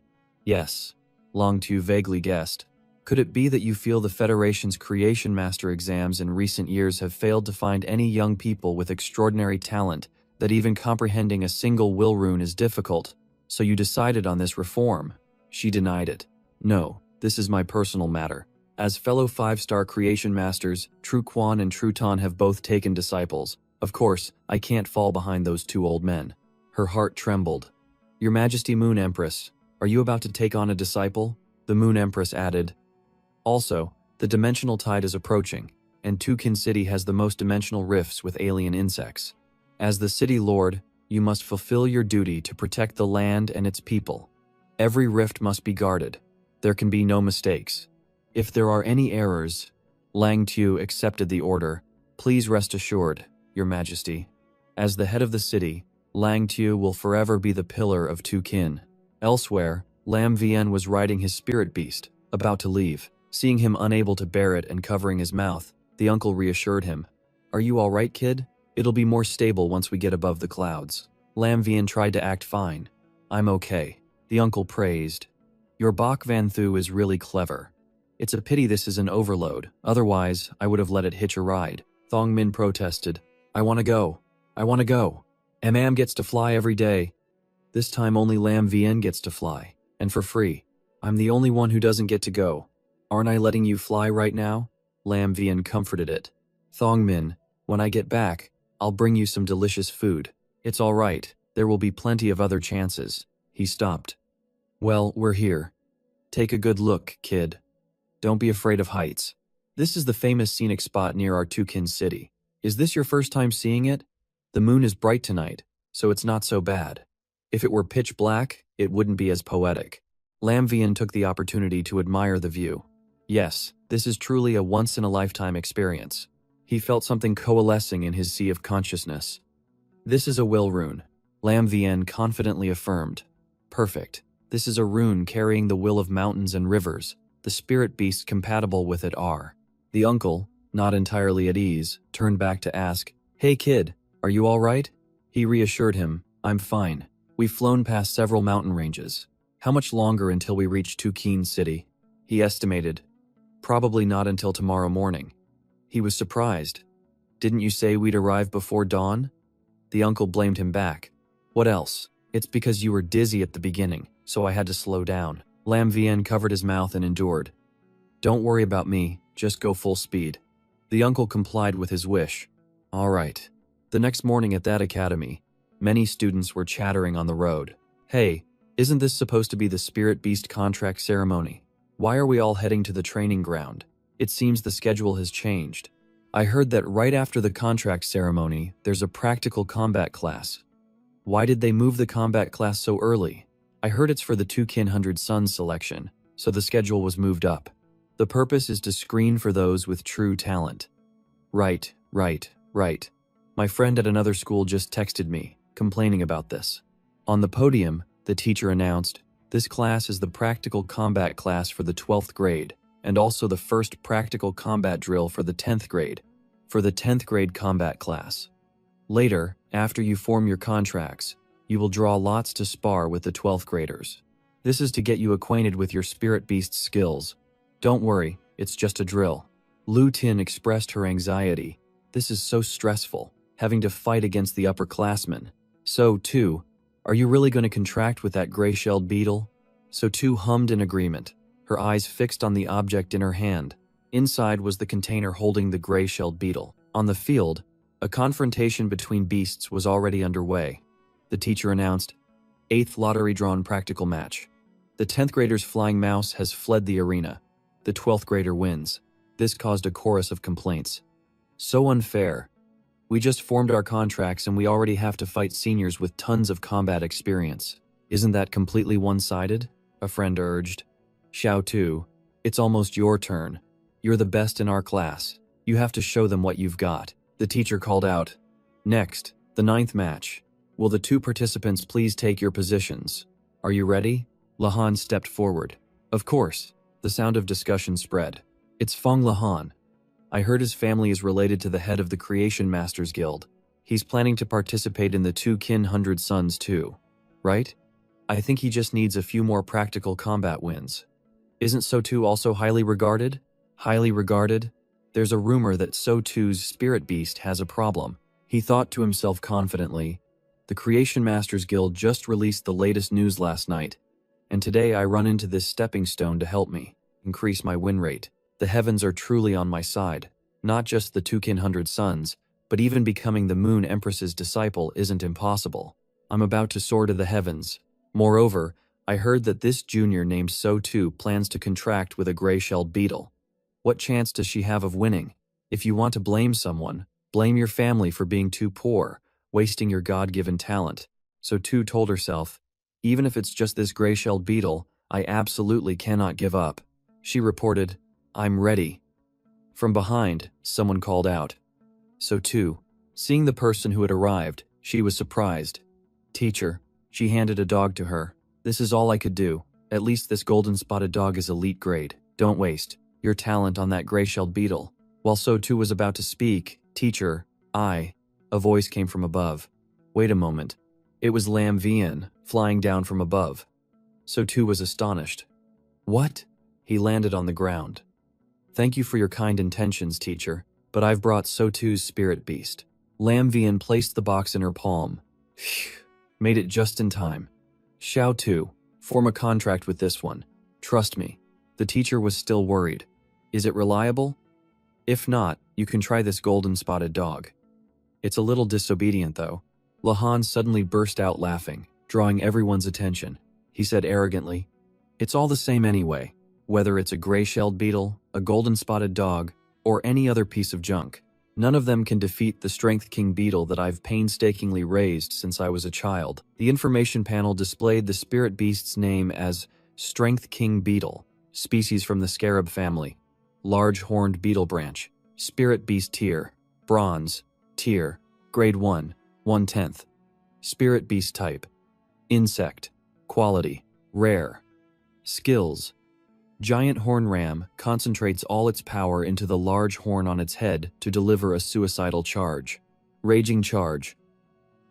Yes, Long Tu vaguely guessed. Could it be that you feel the Federation's creation master exams in recent years have failed to find any young people with extraordinary talent, that even comprehending a single will rune is difficult, so you decided on this reform? She denied it. No, this is my personal matter. As fellow 5-star creation masters, Tru Quan and Tru Tan have both taken disciples. Of course, I can't fall behind those 2 old men. Her heart trembled. Your Majesty Moon Empress, are you about to take on a disciple? The Moon Empress added. Also, the dimensional tide is approaching, and Tukin City has the most dimensional rifts with alien insects. As the city lord, you must fulfill your duty to protect the land and its people. Every rift must be guarded. There can be no mistakes. If there are any errors, Lang Tu accepted the order. Please rest assured, Your Majesty. As the head of the city, Lang Tu will forever be the pillar of Tukin. Elsewhere, Lam Vien was riding his spirit beast, about to leave. Seeing him unable to bear it and covering his mouth, the uncle reassured him. Are you all right, kid? It'll be more stable once we get above the clouds. Lam Vien tried to act fine. I'm okay, the uncle praised. Your Bok Van Thu is really clever. It's a pity this is an overload, otherwise I would have let it hitch a ride. Thong Min protested. I want to go. I want to go. Am gets to fly every day. This time only Lam Vien gets to fly. And for free. I'm the only one who doesn't get to go. Aren't I letting you fly right now? Lam Vian comforted it. Thongmin, when I get back, I'll bring you some delicious food. It's all right, there will be plenty of other chances. He stopped. Well, we're here. Take a good look, kid. Don't be afraid of heights. This is the famous scenic spot near our Tukin city. Is this your first time seeing it? The moon is bright tonight, so it's not so bad. If it were pitch black, it wouldn't be as poetic. Lam Vian took the opportunity to admire the view. Yes, this is truly a once-in-a-lifetime experience. He felt something coalescing in his sea of consciousness. This is a will rune, Lam Vian confidently affirmed. Perfect. This is a rune carrying the will of mountains and rivers. The spirit beasts compatible with it are. The uncle, not entirely at ease, turned back to ask, Hey kid, are you all right? He reassured him, I'm fine. We've flown past several mountain ranges. How much longer until we reach Tukin City? He estimated. Probably not until tomorrow morning. He was surprised. Didn't you say we'd arrive before dawn? The uncle blamed him back. What else? It's because you were dizzy at the beginning, so I had to slow down. Lam Vian covered his mouth and endured. Don't worry about me, just go full speed. The uncle complied with his wish. All right. The next morning at that academy, many students were chattering on the road. Hey, isn't this supposed to be the spirit beast contract ceremony? Why are we all heading to the training ground? It seems the schedule has changed. I heard that right after the contract ceremony, there's a practical combat class. Why did they move the combat class so early? I heard it's for the Tukin 100 Suns selection, so the schedule was moved up. The purpose is to screen for those with true talent. Right. My friend at another school just texted me, complaining about this. On the podium, the teacher announced, this class is the practical combat class for the 12th grade, and also the first practical combat drill for the 10th grade, for the 10th grade combat class. Later, after you form your contracts, you will draw lots to spar with the 12th graders. This is to get you acquainted with your spirit beast skills. Don't worry, it's just a drill. Lu Tin expressed her anxiety. This is so stressful, having to fight against the upperclassmen. So, too, are you really going to contract with that gray-shelled beetle? So too hummed in agreement, her eyes fixed on the object in her hand. Inside was the container holding the gray-shelled beetle. On the field, a confrontation between beasts was already underway. The teacher announced, 8th lottery-drawn practical match. The 10th grader's flying mouse has fled the arena. The 12th grader wins. This caused a chorus of complaints. So unfair. We just formed our contracts and we already have to fight seniors with tons of combat experience. Isn't that completely one-sided? A friend urged. Xiao Tu, it's almost your turn. You're the best in our class. You have to show them what you've got. The teacher called out. Next, the 9th match. Will the 2 participants please take your positions? Are you ready? Lahan stepped forward. Of course. The sound of discussion spread. It's Feng Lahan. I heard his family is related to the head of the Creation Masters Guild. He's planning to participate in the Tukin 100 Suns too. Right? I think he just needs a few more practical combat wins. Isn't So-Tu also highly regarded? Highly regarded? There's a rumor that So-Tu's spirit beast has a problem. He thought to himself confidently, the Creation Masters Guild just released the latest news last night, and today I run into this stepping stone to help me increase my win rate. The heavens are truly on my side. Not just the Tukin 100 Suns, but even becoming the Moon Empress's disciple isn't impossible. I'm about to soar to the heavens. Moreover, I heard that this junior named So-Tu plans to contract with a gray-shelled beetle. What chance does she have of winning? If you want to blame someone, blame your family for being too poor, wasting your God-given talent. So-Tu told herself, even if it's just this gray-shelled beetle, I absolutely cannot give up. She reported, I'm ready. From behind, someone called out. So-Tu, seeing the person who had arrived, she was surprised. Teacher, she handed a dog to her. This is all I could do. At least this golden-spotted dog is elite grade. Don't waste your talent on that gray-shelled beetle. While So-Tu was about to speak, Teacher, a voice came from above. Wait a moment. It was Lam Vian, flying down from above. So-Tu was astonished. What? He landed on the ground. Thank you for your kind intentions, teacher, but I've brought So-Tu's spirit beast. Lam Vian placed the box in her palm. Phew, made it just in time. Xiao Tu, Form a contract with this one. Trust me. The teacher was still worried. Is it reliable? If not, you can try this golden spotted dog. It's a little disobedient though. Lahan suddenly burst out laughing, drawing everyone's attention. He said arrogantly, "It's all the same anyway, whether it's a gray-shelled beetle, a golden-spotted dog, or any other piece of junk. None of them can defeat the Strength King beetle that I've painstakingly raised since I was a child." The information panel displayed the spirit beast's name as Strength King beetle, species from the scarab family, large horned beetle branch, spirit beast tier, bronze, tier, grade 1, 1/10. Spirit beast type, insect, quality, rare. Skills: giant horn ram concentrates all its power into the large horn on its head to deliver a suicidal charge. Raging charge: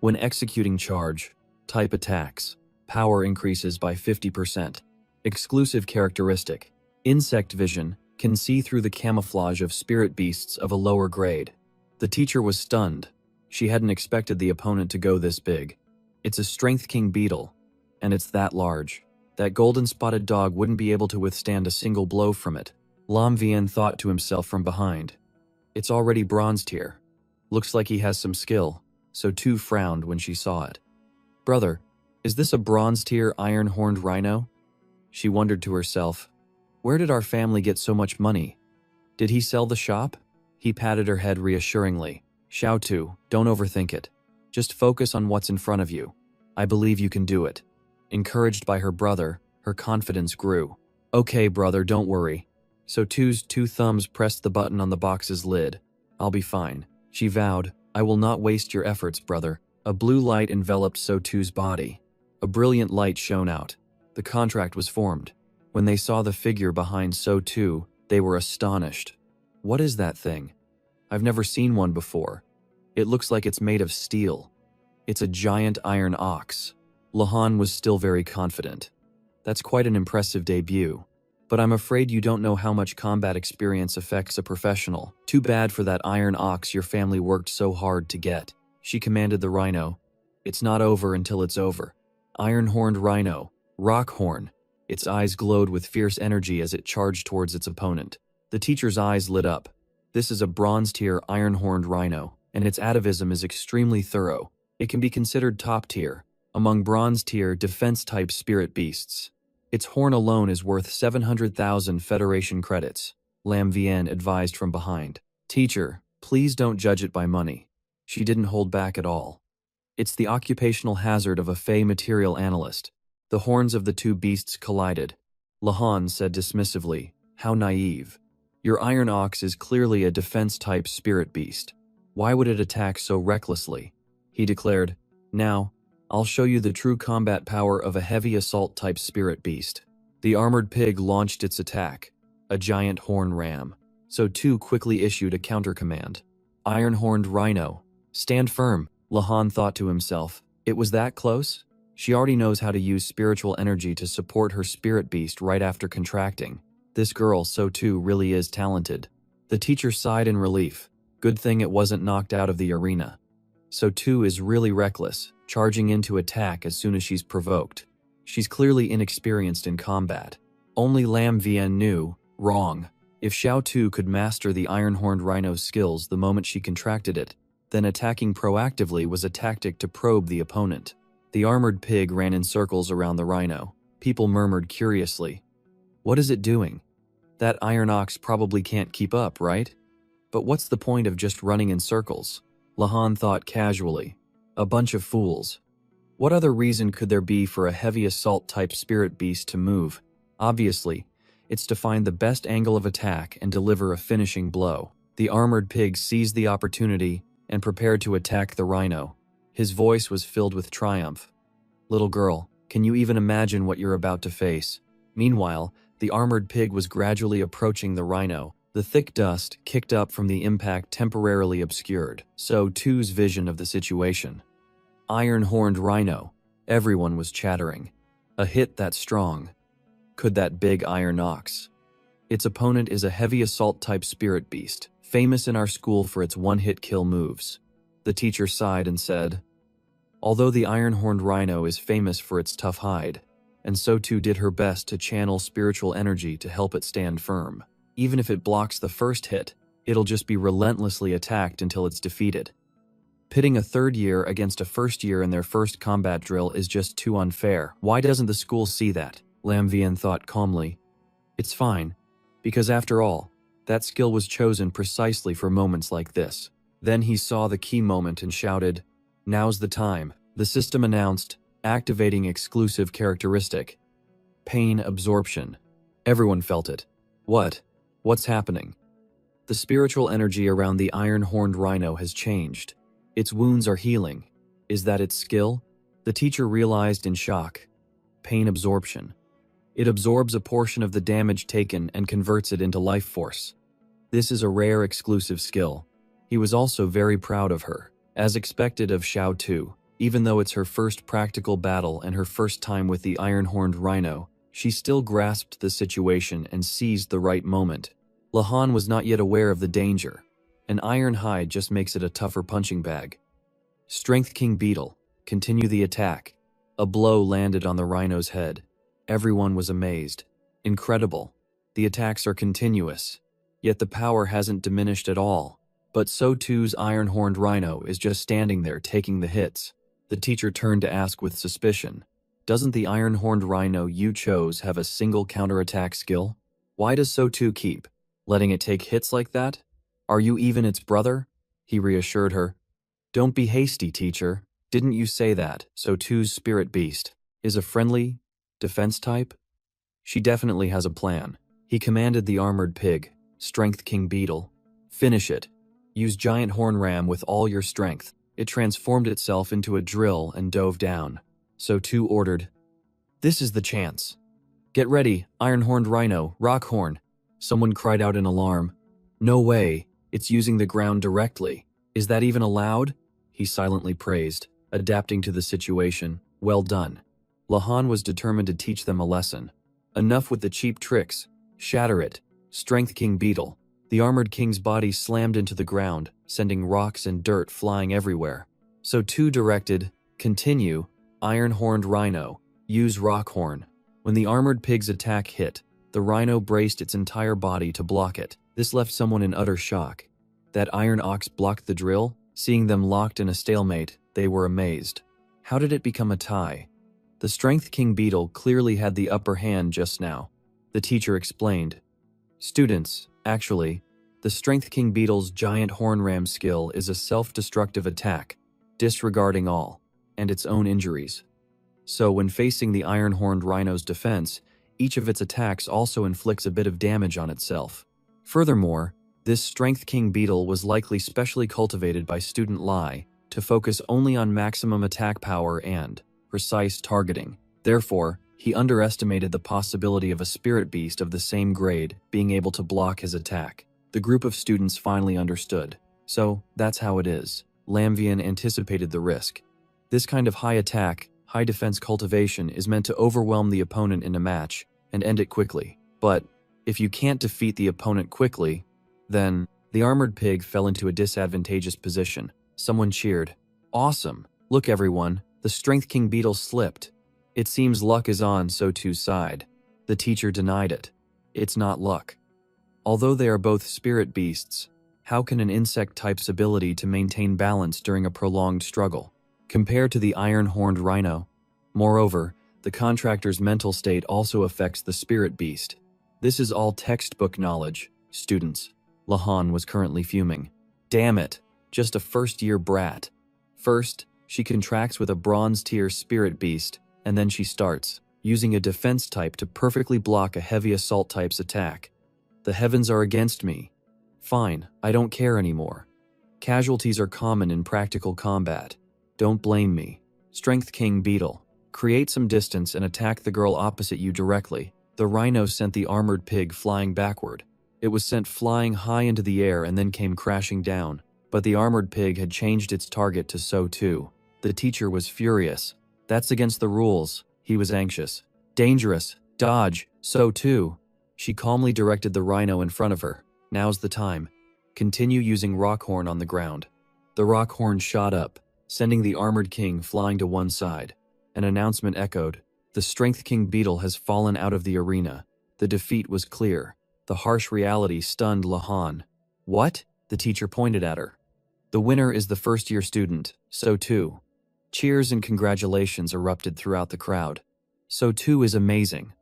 when executing charge, type attacks, power increases by 50%. Exclusive characteristic: insect vision, can see through the camouflage of spirit beasts of a lower grade. The teacher was stunned. She hadn't expected the opponent to go this big. It's a Strength King beetle, and it's that large. That golden-spotted dog wouldn't be able to withstand a single blow from it. Lam Vien thought to himself from behind. It's already bronze tier. Looks like he has some skill, so Tu frowned when she saw it. Brother, is this a bronze tier iron-horned rhino? She wondered to herself. Where did our family get so much money? Did he sell the shop? He patted her head reassuringly. Xiao Tu, don't overthink it. Just focus on what's in front of you. I believe you can do it. Encouraged by her brother, her confidence grew. Okay, brother, don't worry. So Tu's two thumbs pressed the button on the box's lid. I'll be fine. She vowed, I will not waste your efforts, brother. A blue light enveloped So Tu's body. A brilliant light shone out. The contract was formed. When they saw the figure behind So Tu, they were astonished. What is that thing? I've never seen one before. It looks like it's made of steel. It's a giant iron ox. Lahan was still very confident. That's quite an impressive debut. But I'm afraid you don't know how much combat experience affects a professional. Too bad for that iron ox your family worked so hard to get. She commanded the rhino. It's not over until it's over. Iron-horned rhino, Rockhorn. Its eyes glowed with fierce energy as it charged towards its opponent. The teacher's eyes lit up. This is a bronze-tier iron-horned rhino, and its atavism is extremely thorough. It can be considered top-tier among bronze-tier defense-type spirit beasts. Its horn alone is worth 700,000 Federation credits, Lam Vien advised from behind. Teacher, please don't judge it by money. She didn't hold back at all. It's the occupational hazard of a Fey material analyst. The horns of the two beasts collided. Lahan said dismissively, how naive. Your iron ox is clearly a defense-type spirit beast. Why would it attack so recklessly? He declared, now, I'll show you the true combat power of a heavy assault-type spirit beast. The armored pig launched its attack, a giant horn ram. So Tu quickly issued a counter-command. Iron-horned rhino. Stand firm, Lahan thought to himself. It was that close? She already knows how to use spiritual energy to support her spirit beast right after contracting. This girl, So Tu, really is talented. The teacher sighed in relief. Good thing it wasn't knocked out of the arena. So Tu is really reckless, charging in to attack as soon as she's provoked. She's clearly inexperienced in combat. Only Lam Vien knew, wrong. If Xiao Tu could master the iron-horned rhino's skills the moment she contracted it, then attacking proactively was a tactic to probe the opponent. The armored pig ran in circles around the rhino. People murmured curiously. What is it doing? That iron ox probably can't keep up, right? But what's the point of just running in circles? Lahan thought casually. A bunch of fools. What other reason could there be for a heavy assault-type spirit beast to move? Obviously, it's to find the best angle of attack and deliver a finishing blow. The armored pig seized the opportunity and prepared to attack the rhino. His voice was filled with triumph. Little girl, can you even imagine what you're about to face? Meanwhile, the armored pig was gradually approaching the rhino. The thick dust kicked up from the impact temporarily obscured So Tu's vision of the situation. Iron-horned rhino. Everyone was chattering. A hit that strong. Could that big iron ox? Its opponent is a heavy assault-type spirit beast, famous in our school for its one-hit kill moves. The teacher sighed and said, although the iron-horned rhino is famous for its tough hide, and so too did her best to channel spiritual energy to help it stand firm. Even if it blocks the first hit, it'll just be relentlessly attacked until it's defeated. Pitting a third year against a first year in their first combat drill is just too unfair. Why doesn't the school see that? Lam Vian thought calmly. It's fine, because after all, that skill was chosen precisely for moments like this. Then he saw the key moment and shouted, "Now's the time." The system announced, activating exclusive characteristic. Pain absorption. Everyone felt it. What's happening? The spiritual energy around the iron-horned rhino has changed. Its wounds are healing. Is that its skill? The teacher realized in shock. Pain absorption. It absorbs a portion of the damage taken and converts it into life force. This is a rare exclusive skill. He was also very proud of her. As expected of Xiao Tu, even though it's her first practical battle and her first time with the iron-horned rhino, she still grasped the situation and seized the right moment. Lahan was not yet aware of the danger. An iron hide just makes it a tougher punching bag. Strength King Beetle, continue the attack. A blow landed on the rhino's head. Everyone was amazed. Incredible. The attacks are continuous. Yet the power hasn't diminished at all. But so too's iron-horned rhino is just standing there taking the hits. The teacher turned to ask with suspicion. Doesn't the iron-horned rhino you chose have a single counterattack skill? Why does so too keep letting it take hits like that? Are you even its brother? He reassured her. Don't be hasty, teacher. Didn't you say that so too's spirit beast is a friendly defense type? She definitely has a plan. He commanded the armored pig, Strength King Beetle. Finish it. Use giant horn ram with all your strength. It transformed itself into a drill and dove down. So too ordered. This is the chance. Get ready, iron-horned rhino, rock horn. Someone cried out in alarm. No way, it's using the ground directly. Is that even allowed? He silently praised, adapting to the situation. Well done. Lahan was determined to teach them a lesson. Enough with the cheap tricks. Shatter it. Strength King Beetle. The armored king's body slammed into the ground, sending rocks and dirt flying everywhere. So too directed, continue, iron-horned rhino, use rock horn. When the armored pig's attack hit, the rhino braced its entire body to block it. This left someone in utter shock. That iron ox blocked the drill? Seeing them locked in a stalemate, they were amazed. How did it become a tie? The Strength King Beetle clearly had the upper hand just now. The teacher explained. Students, actually, the Strength King Beetle's giant horn ram skill is a self-destructive attack, disregarding all, and its own injuries. So when facing the iron-horned rhino's defense, each of its attacks also inflicts a bit of damage on itself. Furthermore, this Strength King Beetle was likely specially cultivated by student Lai to focus only on maximum attack power and precise targeting. Therefore, he underestimated the possibility of a spirit beast of the same grade being able to block his attack. The group of students finally understood. So, that's how it is. Lam Vian anticipated the risk. This kind of high attack, high defense cultivation is meant to overwhelm the opponent in a match and end it quickly. But, if you can't defeat the opponent quickly, then the armored pig fell into a disadvantageous position. Someone cheered. Awesome! Look everyone, the Strength King Beetle slipped. It seems luck is on so too's side. The teacher denied it. It's not luck. Although they are both spirit beasts, how can an insect type's ability to maintain balance during a prolonged struggle compare to the iron-horned rhino? Moreover, the contractor's mental state also affects the spirit beast. This is all textbook knowledge, students. Lahan was currently fuming. Damn it, just a first-year brat. First, she contracts with a bronze-tier spirit beast, and then she starts using a defense type to perfectly block a heavy assault type's attack. The heavens are against me. Fine, I don't care anymore. Casualties are common in practical combat. Don't blame me. Strength King Beetle, create some distance and attack the girl opposite you directly. The rhino sent the armored pig flying backward. It was sent flying high into the air and then came crashing down. But the armored pig had changed its target to so too. The teacher was furious. That's against the rules. He was anxious. Dangerous. Dodge. So too. She calmly directed the rhino in front of her. Now's the time. Continue using Rockhorn on the ground. The Rockhorn shot up, sending the armored king flying to one side. An announcement echoed. The Strength King beetle has fallen out of the arena. The defeat was clear. The harsh reality stunned Lahan. What? The teacher pointed at her. The winner is the first-year student, So too. Cheers and congratulations erupted throughout the crowd. So too is amazing.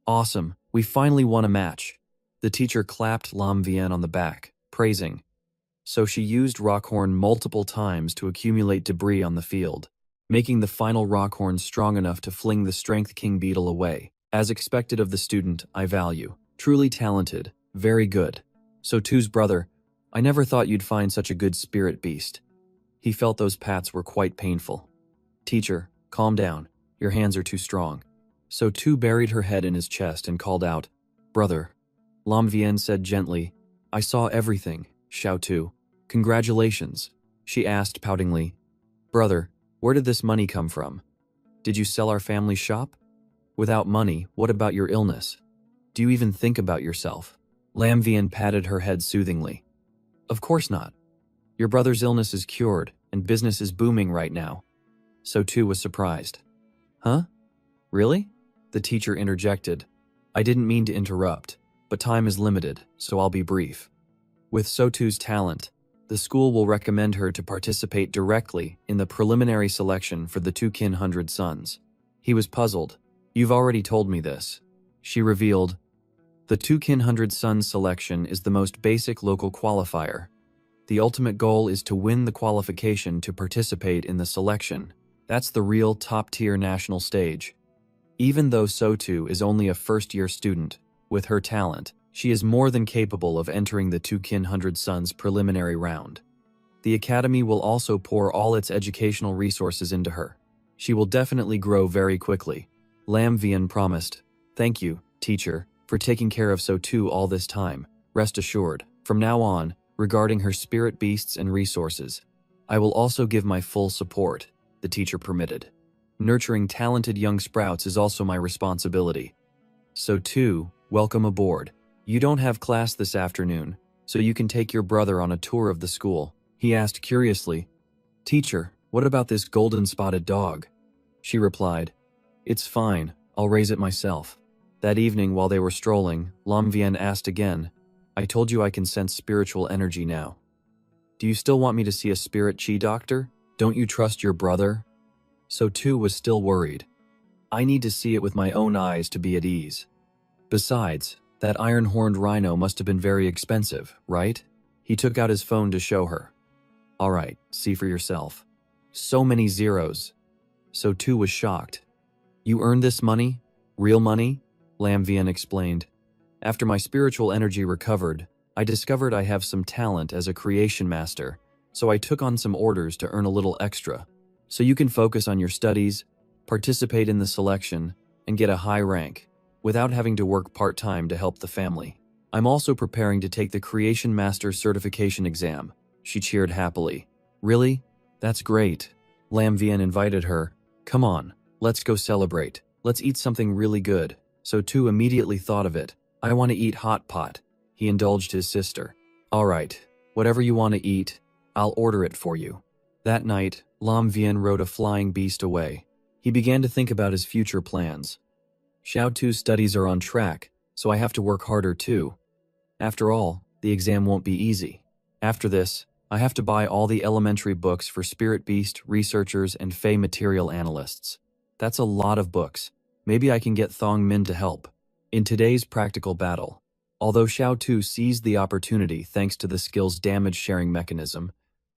Awesome, we finally won a match. The teacher clapped Lam Vien on the back, praising. So she used Rockhorn multiple times to accumulate debris on the field, making the final Rockhorn strong enough to fling the Strength King beetle away. As expected of the student, I value. Truly talented, very good. So too's brother, I never thought you'd find such a good spirit beast. He felt those pats were quite painful. Teacher, calm down, your hands are too strong. So too buried her head in his chest and called out, Brother. Lam Vien said gently, I saw everything, Xiao Tu. Congratulations, she asked poutingly. Brother, where did this money come from? Did you sell our family shop? Without money, what about your illness? Do you even think about yourself? Lam Vien patted her head soothingly. Of course not. Your brother's illness is cured, and business is booming right now. So too was surprised. Huh? Really? The teacher interjected. I didn't mean to interrupt, but time is limited, so I'll be brief. With Sotu's talent, the school will recommend her to participate directly in the preliminary selection for the two Kin 100 Sons. He was puzzled. You've already told me this. She revealed, the two Kin 100 Sons selection is the most basic local qualifier. The ultimate goal is to win the qualification to participate in the selection. That's the real top-tier national stage. Even though Sotu is only a first-year student, with her talent, she is more than capable of entering the two Kin 100 Sons preliminary round. The academy will also pour all its educational resources into her. She will definitely grow very quickly. Lam Vien promised, Thank you, teacher, for taking care of Sotu all this time. Rest assured, from now on, regarding her spirit beasts and resources, I will also give my full support, the teacher permitted. Nurturing talented young sprouts is also my responsibility. Sotu, welcome aboard. You don't have class this afternoon, so you can take your brother on a tour of the school. He asked curiously, Teacher, what about this golden spotted dog? She replied, It's fine, I'll raise it myself. That evening while they were strolling, Lam Vien asked again, I told you I can sense spiritual energy now. Do you still want me to see a spirit chi doctor? Don't you trust your brother? So too was still worried. I need to see it with my own eyes to be at ease. Besides, that iron-horned rhino must have been very expensive, right? He took out his phone to show her. All right, see for yourself. So many zeros. So too was shocked. You earned this money? Real money? Lam Vien explained. After my spiritual energy recovered, I discovered I have some talent as a creation master, so I took on some orders to earn a little extra. So you can focus on your studies, participate in the selection, and get a high rank, without having to work part-time to help the family. I'm also preparing to take the Creation Master Certification exam. She cheered happily. Really? That's great. Lam Vien invited her. Come on, let's go celebrate. Let's eat something really good. So Tu immediately thought of it. I want to eat hot pot. He indulged his sister. All right, whatever you want to eat, I'll order it for you. That night, Lam Vien rode a flying beast away. He began to think about his future plans. Xiao Tu's studies are on track, so I have to work harder too. After all, the exam won't be easy. After this, I have to buy all the elementary books for spirit beast researchers and fey material analysts. That's a lot of books. Maybe I can get Thong Min to help. In today's practical battle, although Xiao Tu seized the opportunity thanks to the skill's damage-sharing mechanism,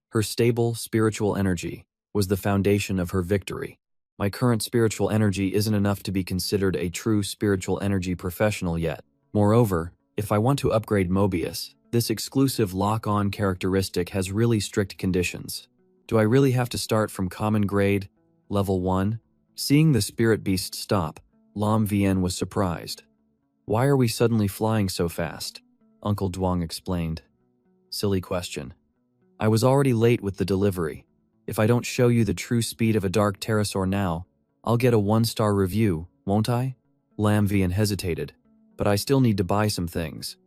her stable spiritual energy was the foundation of her victory. My current spiritual energy isn't enough to be considered a true spiritual energy professional yet. Moreover, if I want to upgrade Mobius, this exclusive lock-on characteristic has really strict conditions. Do I really have to start from common grade, level 1? Seeing the spirit beast stop, Lam Vien was surprised. Why are we suddenly flying so fast? Uncle Duong explained. Silly question. I was already late with the delivery. If I don't show you the true speed of a dark pterosaur now, I'll get a 1-star review, won't I? Lam Vien hesitated. But I still need to buy some things.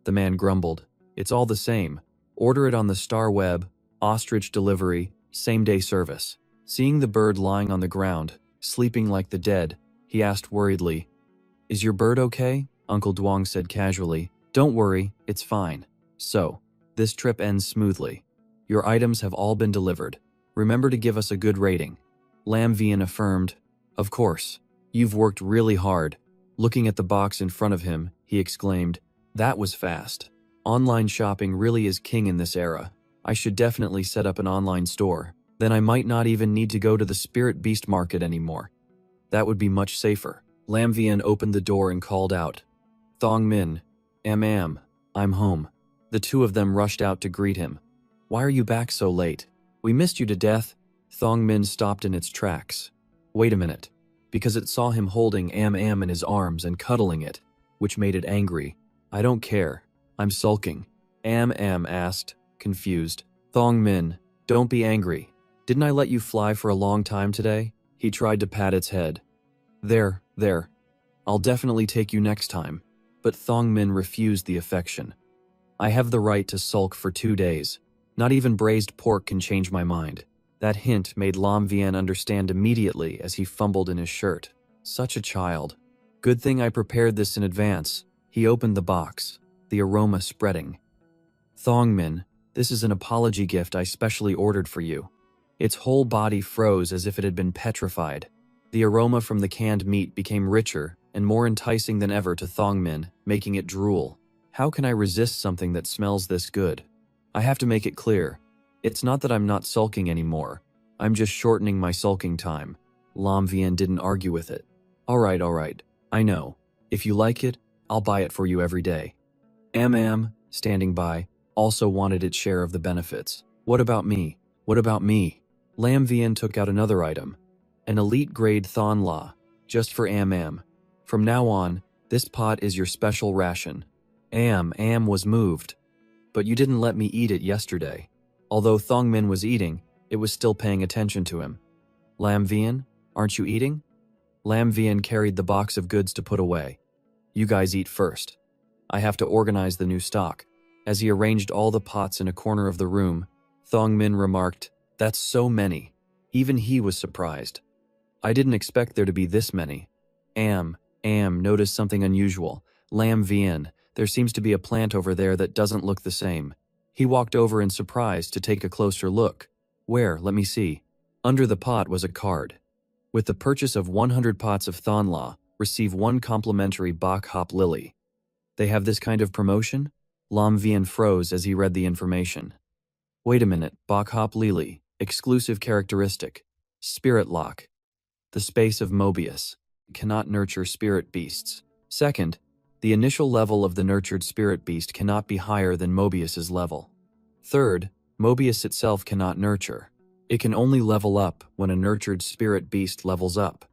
The man grumbled. It's all the same. Order it on the Star Web, ostrich delivery, same-day service. Seeing the bird lying on the ground, sleeping like the dead, He asked worriedly. Is your bird okay? Uncle Duong said casually. Don't worry, it's fine. So, this trip ends smoothly. Your items have all been delivered. Remember to give us a good rating. Lam Vian affirmed. Of course. You've worked really hard. Looking at the box in front of him, he exclaimed, that was fast. Online shopping really is king in this era. I should definitely set up an online store. Then I might not even need to go to the spirit beast market anymore. That would be much safer. Lam Vian opened the door and called out, Thong Min, I'm home. The two of them rushed out to greet him. Why are you back so late? We missed you to death. Thong Min stopped in its tracks. Wait a minute. Because it saw him holding in his arms and cuddling it, which made it angry. I don't care. I'm sulking. Asked, confused. Thong Min, don't be angry. Didn't I let you fly for a long time today? He tried to pat its head. There. I'll definitely take you next time. But Thong Min refused the affection. I have the right to sulk for 2 days. Not even braised pork can change my mind. That hint made Lam Vian understand immediately as he fumbled in his shirt. Such a child. Good thing I prepared this in advance. He opened the box, the aroma spreading. Thong Min, this is an apology gift I specially ordered for you. Its whole body froze as if it had been petrified. The aroma from the canned meat became richer and more enticing than ever to Thong Min, making it drool. How can I resist something that smells this good? I have to make it clear. It's not that I'm not sulking anymore. I'm just shortening my sulking time. Lam Vian didn't argue with it. All right. I know. If you like it, I'll buy it for you every day. Standing by, also wanted its share of the benefits. What about me? Lam Vian took out another item. An elite-grade Thon La, just for Am. From now on, this pot is your special ration. Am was moved. But you didn't let me eat it yesterday. Although Thong Min was eating, it was still paying attention to him. Lam Vian, aren't you eating? Lam Vian carried the box of goods to put away. You guys eat first. I have to organize the new stock. As he arranged all the pots in a corner of the room, Thong Min remarked, That's so many. Even he was surprised. I didn't expect there to be this many. Am noticed something unusual. Lam Vian, there seems to be a plant over there that doesn't look the same. He walked over in surprise to take a closer look. Where? Let me see. Under the pot was a card. With the purchase of 100 pots of Thon La, receive 1 complimentary Bok Hop Lily. They have this kind of promotion? Lam Vian froze as he read the information. Wait a minute, Bok Hop Lily, exclusive characteristic. Spirit Lock. The space of Mobius. Cannot nurture spirit beasts. Second, the initial level of the nurtured spirit beast cannot be higher than Mobius's level. Third, Mobius itself cannot nurture. It can only level up when a nurtured spirit beast levels up,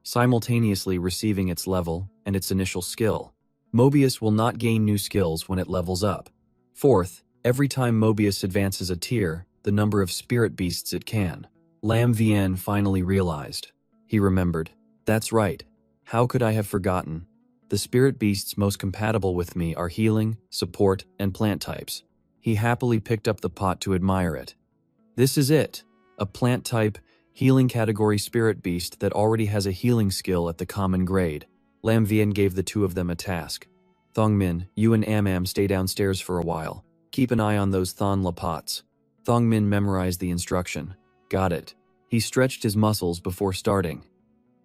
simultaneously receiving its level and its initial skill. Mobius will not gain new skills when it levels up. Fourth, every time Mobius advances a tier, the number of spirit beasts it can. Lam Vian finally realized. He remembered. That's right. How could I have forgotten? The spirit beasts most compatible with me are healing, support, and plant types. He happily picked up the pot to admire it. This is it. A plant type, healing category spirit beast that already has a healing skill at the common grade. Lam Vian gave the two of them a task. Thong Min, you and Am stay downstairs for a while. Keep an eye on those Thon La pots. Thong Min memorized the instruction. Got it. He stretched his muscles before starting.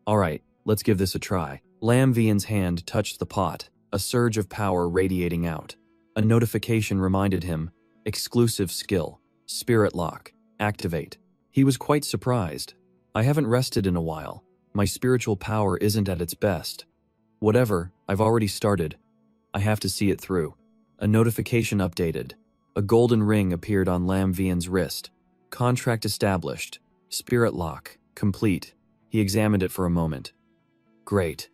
All right, let's give this a try. Lam Vian's hand touched the pot, a surge of power radiating out. A notification reminded him, exclusive skill, Spirit Lock, activate. He was quite surprised. I haven't rested in a while. My spiritual power isn't at its best. Whatever, I've already started. I have to see it through. A notification updated. A golden ring appeared on Lam Vian's wrist. Contract established. Spirit Lock, complete. He examined it for a moment. Great.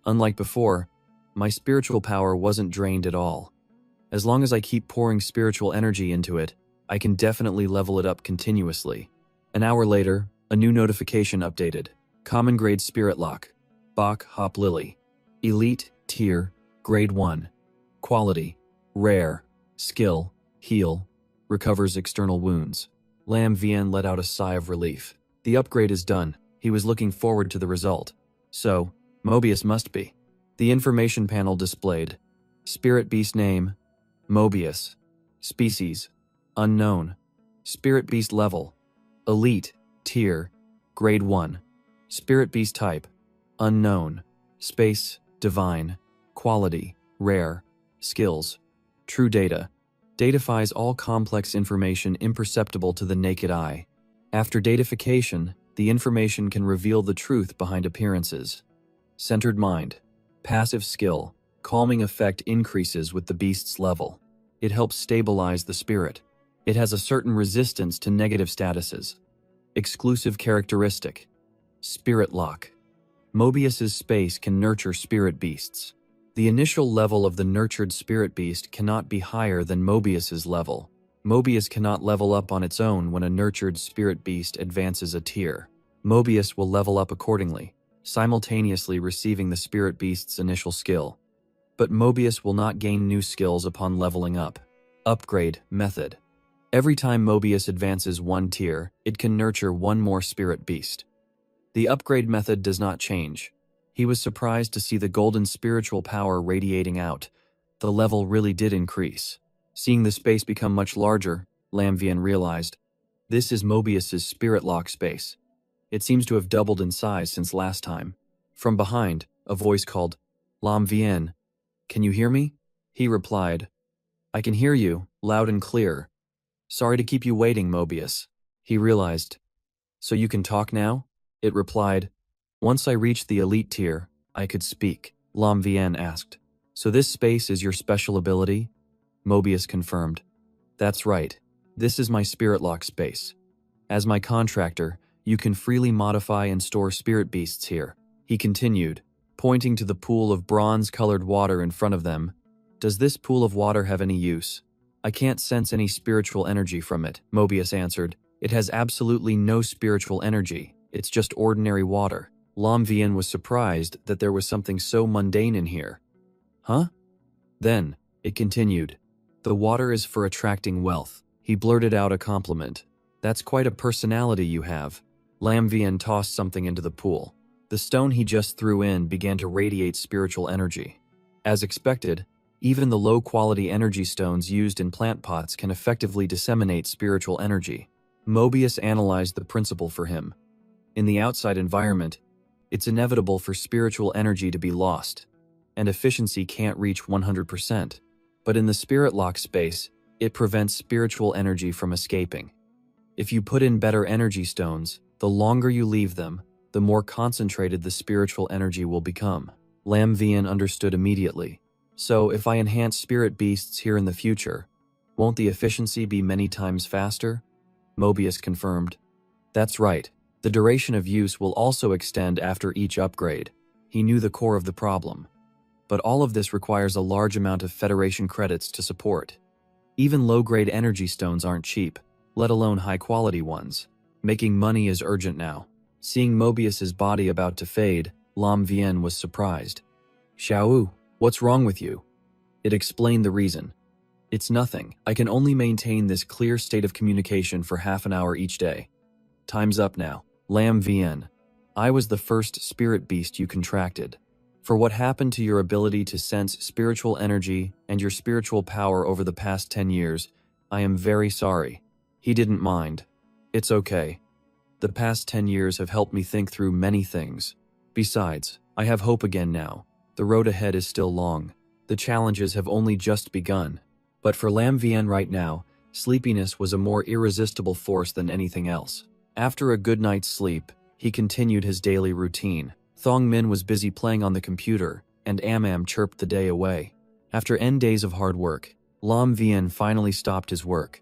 Unlike before, my spiritual power wasn't drained at all. As long as I keep pouring spiritual energy into it, I can definitely level it up continuously. An hour later, a new notification updated. Common grade Spirit Lock. Bok Hop Lily. Elite, tier, grade 1. Quality, rare. Skill, heal. Recovers external wounds. Lam Vian let out a sigh of relief. The upgrade is done. He was looking forward to the result. So, Mobius must be. The information panel displayed. Spirit beast name, Mobius. Species, unknown. Spirit beast level, elite, tier, grade 1. Spirit beast type, unknown. Space, divine. Quality, rare. Skills, true data. Datafies all complex information imperceptible to the naked eye. After datafication, the information can reveal the truth behind appearances. Centered mind. Passive skill. Calming effect increases with the beast's level. It helps stabilize the spirit. It has a certain resistance to negative statuses. Exclusive characteristic. Spirit lock. Mobius's space can nurture spirit beasts. The initial level of the nurtured spirit beast cannot be higher than Mobius's level. Mobius cannot level up on its own when a nurtured spirit beast advances a tier. Mobius will level up accordingly, simultaneously receiving the spirit beast's initial skill. But Mobius will not gain new skills upon leveling up. Upgrade method. Every time Mobius advances one tier, it can nurture one more spirit beast. The upgrade method does not change. He was surprised to see the golden spiritual power radiating out. The level really did increase. Seeing the space become much larger, Lam Vian realized. This is Mobius's spirit lock space. It seems to have doubled in size since last time. From behind, a voice called, Lam Vian, can you hear me? He replied, I can hear you, loud and clear. Sorry to keep you waiting, Mobius. He realized. So you can talk now? It replied, once I reached the elite tier, I could speak. Lam Vian asked, so this space is your special ability? Mobius confirmed. That's right. This is my spirit lock space. As my contractor, you can freely modify and store spirit beasts here. He continued, pointing to the pool of bronze-colored water in front of them. Does this pool of water have any use? I can't sense any spiritual energy from it, Mobius answered. It has absolutely no spiritual energy. It's just ordinary water. Lam Vian was surprised that there was something so mundane in here. Huh? Then, it continued. The water is for attracting wealth. He blurted out a compliment. That's quite a personality you have. Lam Vian tossed something into the pool. The stone he just threw in began to radiate spiritual energy. As expected, even the low-quality energy stones used in plant pots can effectively disseminate spiritual energy. Mobius analyzed the principle for him. In the outside environment, it's inevitable for spiritual energy to be lost, and efficiency can't reach 100%. But in the spirit lock space, it prevents spiritual energy from escaping. If you put in better energy stones, the longer you leave them, the more concentrated the spiritual energy will become. Lam Vian understood immediately. So if I enhance spirit beasts here in the future, won't the efficiency be many times faster? Mobius confirmed. That's right. The duration of use will also extend after each upgrade. He knew the core of the problem. But all of this requires a large amount of Federation credits to support. Even low-grade energy stones aren't cheap, let alone high-quality ones. Making money is urgent now. Seeing Mobius's body about to fade, Lam Vian was surprised. Xiao, what's wrong with you? It explained the reason. It's nothing. I can only maintain this clear state of communication for half an hour each day. Time's up now. Lam Vian, I was the first spirit beast you contracted. For what happened to your ability to sense spiritual energy and your spiritual power over the past 10 years, I am very sorry. He didn't mind. It's okay. The past 10 years have helped me think through many things. Besides, I have hope again now. The road ahead is still long. The challenges have only just begun. But for Lam Vian right now, sleepiness was a more irresistible force than anything else. After a good night's sleep, he continued his daily routine. Thong Min was busy playing on the computer, and Am chirped the day away. After N days of hard work, Lam Vian finally stopped his work.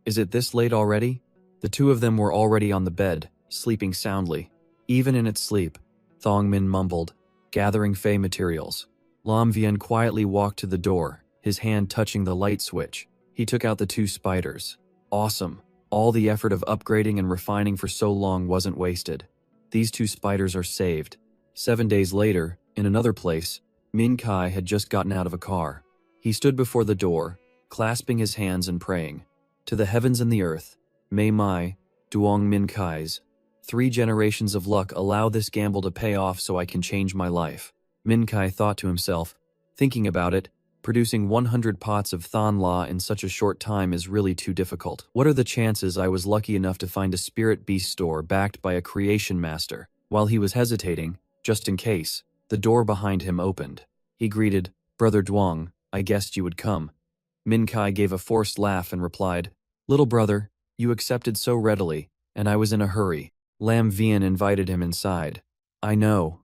Is it this late already? The two of them were already on the bed, sleeping soundly. Even in its sleep, Thong Min mumbled, gathering Fey materials. Lam Vian quietly walked to the door, his hand touching the light switch. He took out the two spiders. Awesome. All the effort of upgrading and refining for so long wasn't wasted. These two spiders are saved. 7 days later, in another place, Min Kai had just gotten out of a car. He stood before the door, clasping his hands and praying. To the heavens and the earth, Mei Mai, Duong Min Kai's. 3 generations of luck allow this gamble to pay off so I can change my life. Minkai thought to himself. Thinking about it, producing 100 pots of Thon La in such a short time is really too difficult. What are the chances I was lucky enough to find a spirit beast store backed by a creation master? While he was hesitating, just in case, the door behind him opened. He greeted, "Brother Duong, I guessed you would come." Minkai gave a forced laugh and replied, "Little brother, you accepted so readily, and I was in a hurry." Lam Vian invited him inside. I know,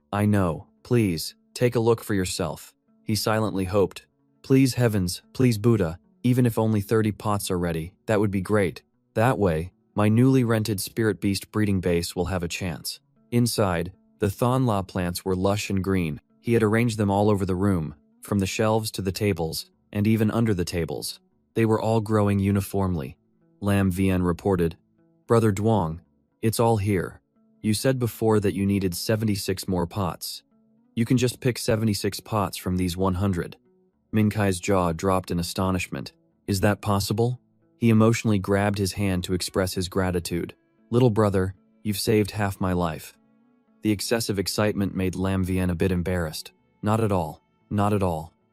please, take a look for yourself." He silently hoped. "Please heavens, please Buddha, even if only 30 pots are ready, that would be great. That way, my newly rented spirit beast breeding base will have a chance." Inside, the Thon La plants were lush and green. He had arranged them all over the room, from the shelves to the tables, and even under the tables. They were all growing uniformly. Lam Vian reported, "Brother Duong, it's all here. You said before that you needed 76 more pots. You can just pick 76 pots from these 100. Minkai's jaw dropped in astonishment. Is that possible? He emotionally grabbed his hand to express his gratitude. "Little brother, you've saved half my life." The excessive excitement made Lam Vian a bit embarrassed. Not at all.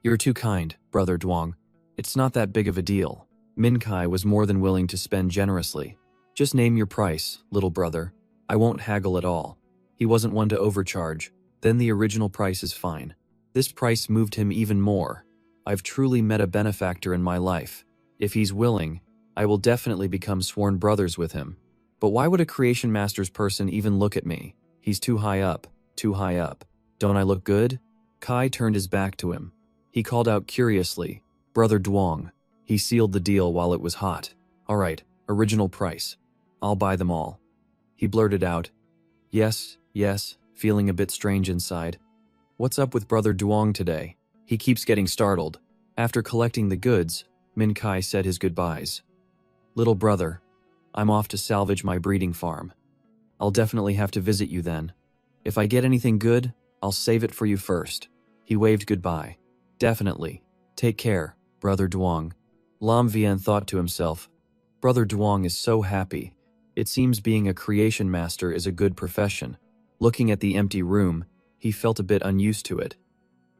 You're too kind, Brother Duong. It's not that big of a deal." Minkai was more than willing to spend generously. "Just name your price, little brother. I won't haggle at all." He wasn't one to overcharge. Then the original price is fine. This price moved him even more. I've truly met a benefactor in my life. If he's willing, I will definitely become sworn brothers with him. But why would a creation master's person even look at me? He's too high up. Don't I look good? Kai turned his back to him. He called out curiously, "Brother Duong." He sealed the deal while it was hot. "All right, original price. I'll buy them all." He blurted out, Yes, feeling a bit strange inside. What's up with Brother Duong today? He keeps getting startled. After collecting the goods, Minkai said his goodbyes. "Little brother, I'm off to salvage my breeding farm. I'll definitely have to visit you then. If I get anything good, I'll save it for you first." He waved goodbye. "Definitely. Take care, Brother Duong." Lam Vian thought to himself, "Brother Duong is so happy. It seems being a creation master is a good profession." Looking at the empty room, he felt a bit unused to it.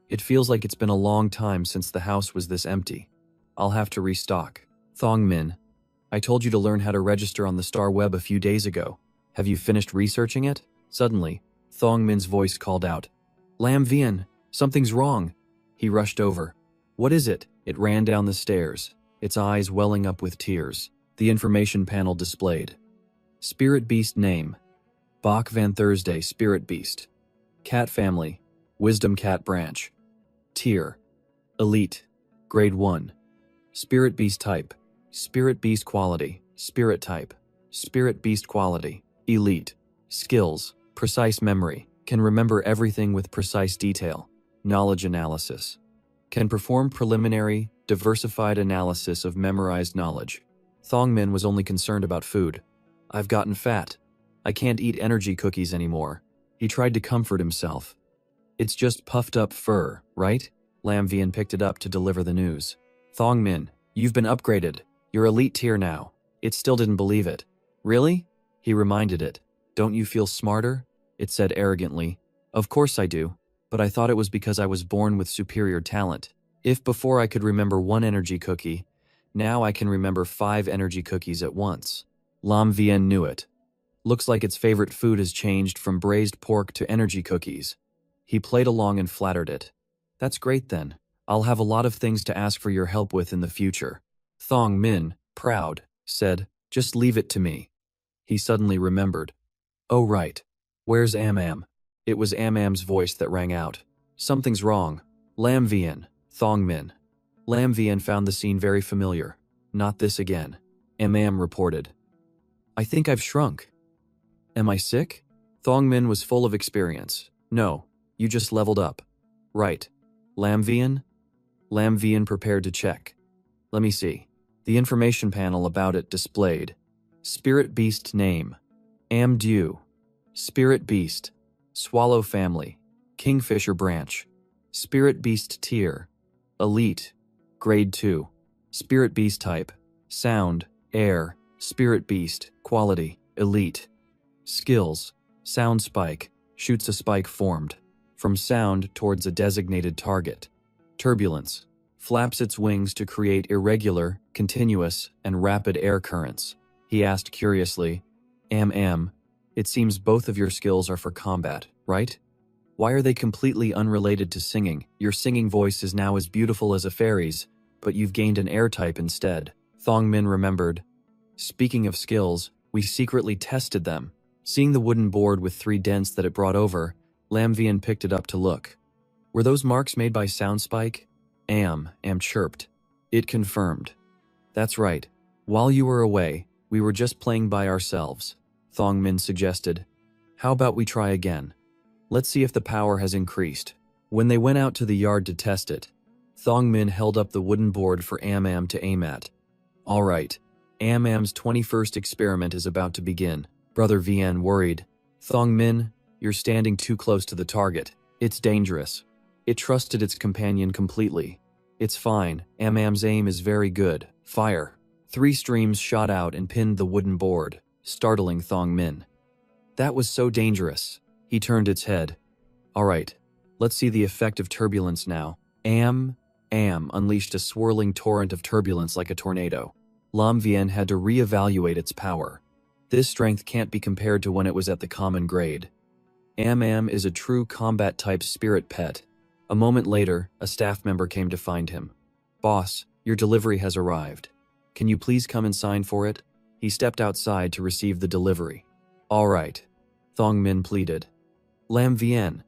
It feels like it's been a long time since the house was this empty. I'll have to restock. "Thong Min, I told you to learn how to register on the Star Web a few days ago. Have you finished researching it?" Suddenly, Thong Min's voice called out, "Lam Vian, something's wrong." He rushed over. "What is it?" It ran down the stairs, its eyes welling up with tears. The information panel displayed. Spirit Beast name, Bach Van Thursday Spirit Beast. Cat family, Wisdom Cat branch. Tier, Elite, Grade 1. Spirit Beast type, Spirit Beast quality, Spirit type, Spirit Beast quality, Elite. Skills, precise memory, can remember everything with precise detail. Knowledge analysis, can perform preliminary, diversified analysis of memorized knowledge. Thong Min was only concerned about food. "I've gotten fat. I can't eat energy cookies anymore." He tried to comfort himself. "It's just puffed up fur, right?" Lam Vian picked it up to deliver the news. "Thong Min, you've been upgraded. You're elite tier now." It still didn't believe it. "Really?" He reminded it. "Don't you feel smarter?" It said arrogantly. "Of course I do, but I thought it was because I was born with superior talent. If before I could remember one energy cookie, now I can remember 5 energy cookies at once." Lam Vian knew it. Looks like its favorite food has changed from braised pork to energy cookies. He played along and flattered it. "That's great then. I'll have a lot of things to ask for your help with in the future." Thong Min, proud, said, "Just leave it to me." He suddenly remembered. "Oh right. Where's Am? It was Am's voice that rang out. "Something's wrong. Lam Vian, Thong Min." Lam Vian found the scene very familiar. "Not this again." Am reported. "I think I've shrunk." "Am I sick?" Thong Min was full of experience. "No, you just leveled up." "Right. Lam Vian?" Lam Vian prepared to check. "Let me see." The information panel about it displayed. Spirit Beast name, Am Dew. Spirit Beast, Swallow family, Kingfisher branch. Spirit Beast tier, Elite, Grade 2. Spirit Beast type, Sound, Air. Spirit Beast, quality, Elite. Skills. Sound spike. Shoots a spike formed from sound towards a designated target. Turbulence. Flaps its wings to create irregular, continuous, and rapid air currents. He asked curiously, it seems both of your skills are for combat, right? Why are they completely unrelated to singing? Your singing voice is now as beautiful as a fairy's, but you've gained an air type instead. Thong Min remembered. Speaking of skills, we secretly tested them. Seeing the wooden board with 3 dents that it brought over, Lam Vian picked it up to look. Were those marks made by Sound Spike? Am chirped. It confirmed. That's right. While you were away, we were just playing by ourselves, Thong Min suggested. How about we try again? Let's see if the power has increased. When they went out to the yard to test it, Thong Min held up the wooden board for Am to aim at. All right, Am's 21st experiment is about to begin. Brother Vian worried. Thong Min, you're standing too close to the target. It's dangerous. It trusted its companion completely. It's fine. Am's aim is very good. Fire. 3 streams shot out and pinned the wooden board, startling Thong Min. That was so dangerous. He turned its head. All right, let's see the effect of turbulence now. Am unleashed a swirling torrent of turbulence like a tornado. Lam Vian had to re-evaluate its power. This strength can't be compared to when it was at the common grade. Am is a true combat-type spirit pet. A moment later, a staff member came to find him. Boss, your delivery has arrived. Can you please come and sign for it? He stepped outside to receive the delivery. All right, Thong Min pleaded. Lam Vian,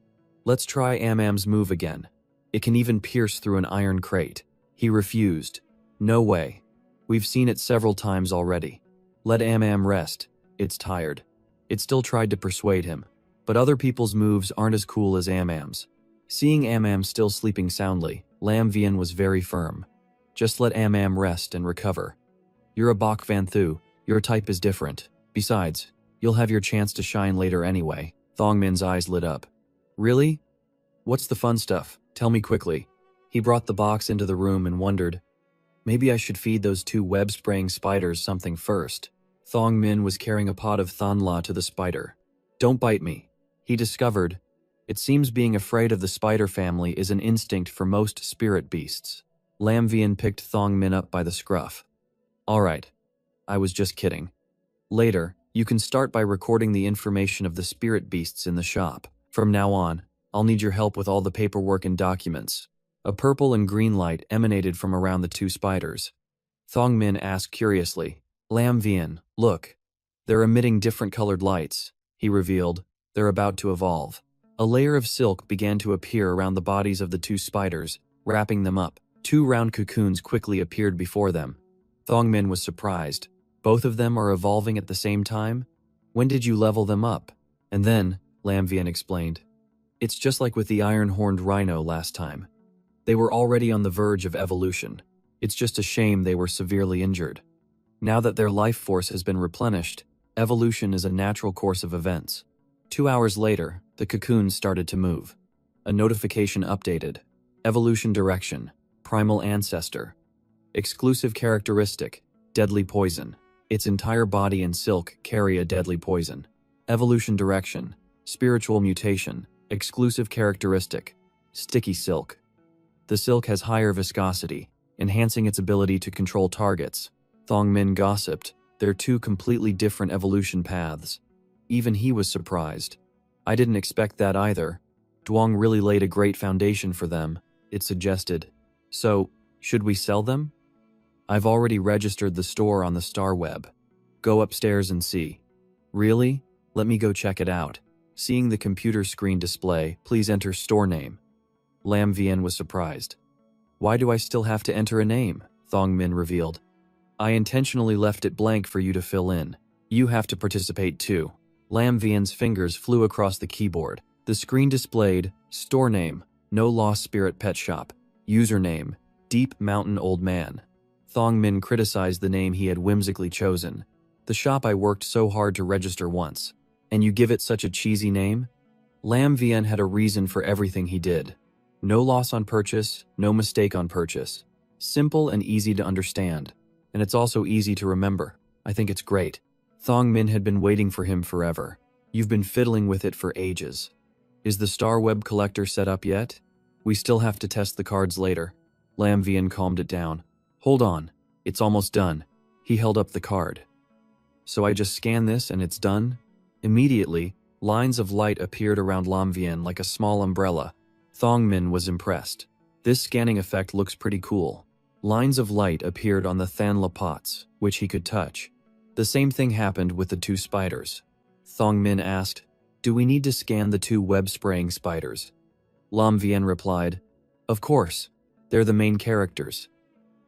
let's try Am's move again. It can even pierce through an iron crate. He refused. No way. We've seen it several times already. Let Am rest. It's tired. It still tried to persuade him, but other people's moves aren't as cool as Am's. Seeing Am still sleeping soundly, Lam Vian was very firm. Just let Am rest and recover. You're a Bok Van Thu. Your type is different. Besides, you'll have your chance to shine later anyway. Thong Min's eyes lit up. Really? What's the fun stuff? Tell me quickly. He brought the box into the room and wondered, maybe I should feed those 2 web-spraying spiders something first. Thong Min was carrying a pot of Thanla to the spider. Don't bite me. He discovered, it seems being afraid of the spider family is an instinct for most spirit beasts. Lam Vian picked Thong Min up by the scruff. All right. I was just kidding. Later, you can start by recording the information of the spirit beasts in the shop. From now on, I'll need your help with all the paperwork and documents. A purple and green light emanated from around the 2 spiders. Thong Min asked curiously, Lam Vian, look. They're emitting different colored lights. He revealed, they're about to evolve. A layer of silk began to appear around the bodies of the 2 spiders, wrapping them up. 2 round cocoons quickly appeared before them. Thong Min was surprised. Both of them are evolving at the same time? When did you level them up? And then, Lam Vian explained, it's just like with the iron-horned rhino last time. They were already on the verge of evolution. It's just a shame they were severely injured. Now that their life force has been replenished, evolution is a natural course of events. 2 hours later, the cocoons started to move. A notification updated. Evolution direction. Primal ancestor. Exclusive characteristic. Deadly poison. Its entire body and silk carry a deadly poison. Evolution direction. Spiritual mutation. Exclusive characteristic. Sticky silk. The silk has higher viscosity, enhancing its ability to control targets. Thong Min gossiped, they're 2 completely different evolution paths. Even he was surprised. I didn't expect that either. Duong really laid a great foundation for them, it suggested. So, should we sell them? I've already registered the store on the Star Web. Go upstairs and see. Really? Let me go check it out. Seeing the computer screen display, please enter store name. Lam Vian was surprised. Why do I still have to enter a name? Thong Min revealed. I intentionally left it blank for you to fill in. You have to participate too. Lam Vian's fingers flew across the keyboard. The screen displayed, store name, No Lost Spirit Pet Shop. Username, Deep Mountain Old Man. Thong Min criticized the name he had whimsically chosen. The shop I worked so hard to register once. And you give it such a cheesy name? Lam Vian had a reason for everything he did. No loss on purchase, no mistake on purchase. Simple and easy to understand. And it's also easy to remember. I think it's great. Thong Min had been waiting for him forever. You've been fiddling with it for ages. Is the star web collector set up yet? We still have to test the cards later. Lam Vian calmed it down. Hold on, it's almost done. He held up the card. So I just scan this and it's done? Immediately, lines of light appeared around Lam Vian like a small umbrella. Thong Min was impressed. This scanning effect looks pretty cool. Lines of light appeared on the Than La pots, which he could touch. The same thing happened with the two spiders. Thong Min asked, do we need to scan the two web-spraying spiders? Lam Vian replied, of course, they're the main characters.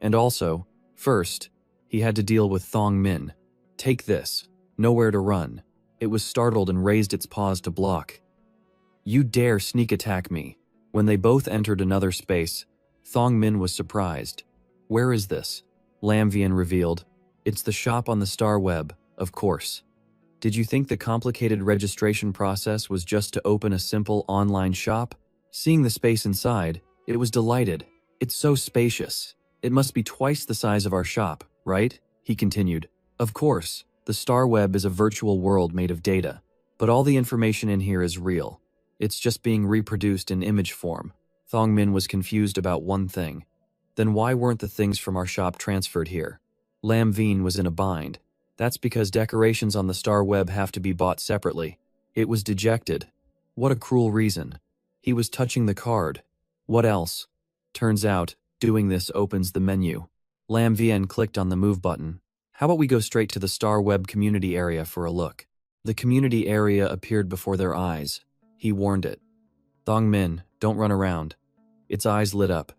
And also, first, he had to deal with Thong Min. Take this, nowhere to run. It was startled and raised its paws to block. You dare sneak attack me. When they both entered another space, Thong Min was surprised. Where is this? Lam Vian revealed. It's the shop on the star web, of course. Did you think the complicated registration process was just to open a simple online shop? Seeing the space inside, it was delighted. It's so spacious. It must be twice the size of our shop, right? He continued. Of course, the star web is a virtual world made of data, but all the information in here is real. It's just being reproduced in image form. Thong Min was confused about one thing. Then why weren't the things from our shop transferred here? Lam Vian was in a bind. That's because decorations on the star web have to be bought separately. It was dejected. What a cruel reason. He was touching the card. What else? Turns out, doing this opens the menu. Lam Vian clicked on the move button. How about we go straight to the star web community area for a look? The community area appeared before their eyes. He warned it. Thong Min, don't run around. Its eyes lit up.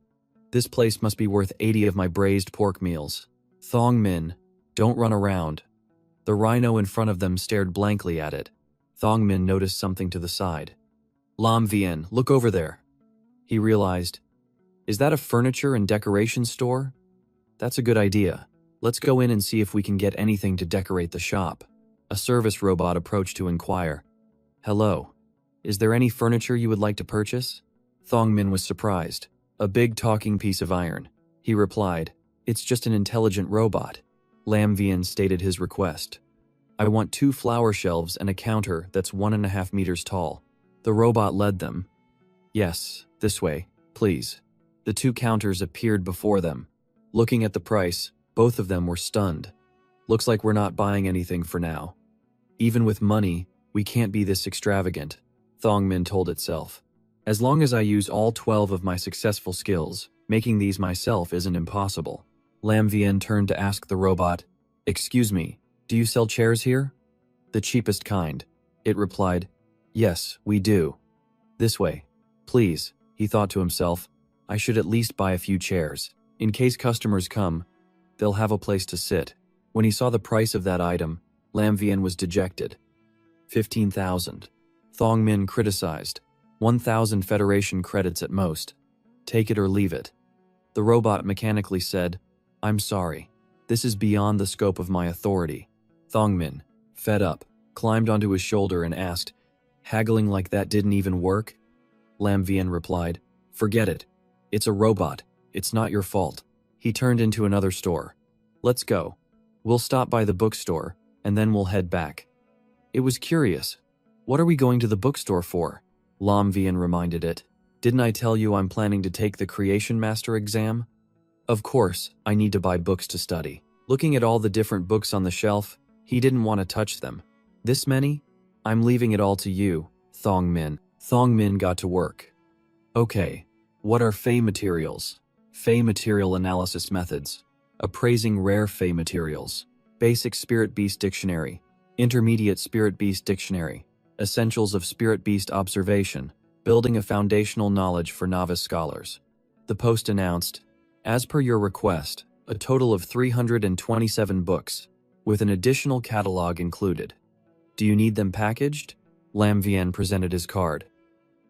This place must be worth 80 of my braised pork meals. Thong Min, don't run around. The rhino in front of them stared blankly at it. Thong Min noticed something to the side. Lam Vian, look over there. He realized, is that a furniture and decoration store? That's a good idea. Let's go in and see if we can get anything to decorate the shop. A service robot approached to inquire. Hello. Is there any furniture you would like to purchase? Thong Min was surprised. A big talking piece of iron. He replied, it's just an intelligent robot. Lam Vian stated his request. I want 2 flower shelves and a counter that's 1.5 meters tall. The robot led them. Yes, this way, please. The 2 counters appeared before them. Looking at the price, both of them were stunned. Looks like we're not buying anything for now. Even with money, we can't be this extravagant, Thong Min told itself. As long as I use all 12 of my successful skills, making these myself isn't impossible. Lam Vian turned to ask the robot, excuse me, do you sell chairs here? The cheapest kind. It replied, yes, we do. This way. Please, he thought to himself, I should at least buy a few chairs. In case customers come, they'll have a place to sit. When he saw the price of that item, Lam Vian was dejected. 15,000. Thong Min criticized. 1,000 Federation credits at most. Take it or leave it. The robot mechanically said, I'm sorry. This is beyond the scope of my authority. Thong Min, fed up, climbed onto his shoulder and asked, haggling like that didn't even work? Lam Vian replied, forget it. It's a robot. It's not your fault. He turned into another store. Let's go. We'll stop by the bookstore, and then we'll head back. It was curious. What are we going to the bookstore for? Lam Vian reminded it. Didn't I tell you I'm planning to take the Creation Master exam? Of course, I need to buy books to study. Looking at all the different books on the shelf, he didn't want to touch them. This many? I'm leaving it all to you, Thong Min. Thong Min got to work. Okay, what are Fey materials? Fey material analysis methods. Appraising rare Fey materials. Basic Spirit Beast Dictionary. Intermediate Spirit Beast Dictionary. Essentials of Spirit Beast Observation. Building a foundational knowledge for novice scholars. The post announced, as per your request, a total of 327 books, with an additional catalog included. Do you need them packaged? Lam Vian presented his card.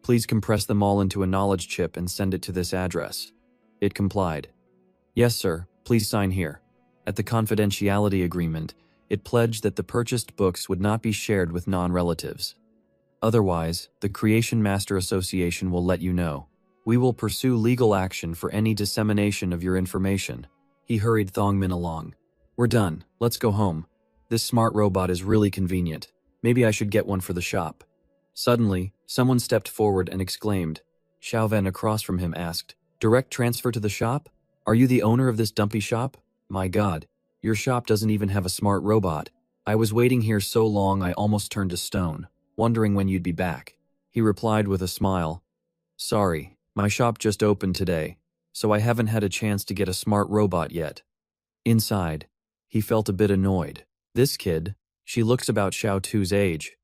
Please compress them all into a knowledge chip and send it to this address. It complied. Yes, sir, please sign here. At the confidentiality agreement, it pledged that the purchased books would not be shared with non-relatives. Otherwise, the Creation Master Association will let you know. We will pursue legal action for any dissemination of your information. He hurried Thong Min along. We're done. Let's go home. This smart robot is really convenient. Maybe I should get one for the shop. Suddenly, someone stepped forward and exclaimed. Xiaovan across from him asked, Direct transfer to the shop? Are you the owner of this dumpy shop? My god, your shop doesn't even have a smart robot. I was waiting here so long I almost turned to stone, wondering when you'd be back. He replied with a smile. Sorry, my shop just opened today, so I haven't had a chance to get a smart robot yet. Inside, he felt a bit annoyed. This kid, she looks about Xiao Tu's age.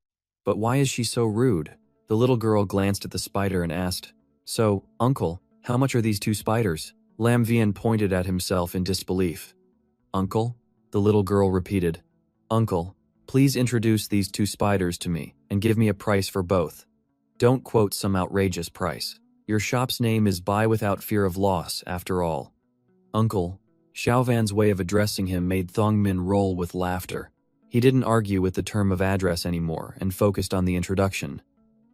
But why is she so rude? The little girl glanced at the spider and asked, So, uncle, how much are these 2 spiders? Lam Vian pointed at himself in disbelief. Uncle? The little girl repeated. Uncle, please introduce these 2 spiders to me and give me a price for both. Don't quote some outrageous price. Your shop's name is Buy Without Fear of Loss, after all. Uncle, Xiaovan's way of addressing him made Thongmin roll with laughter. He didn't argue with the term of address anymore and focused on the introduction.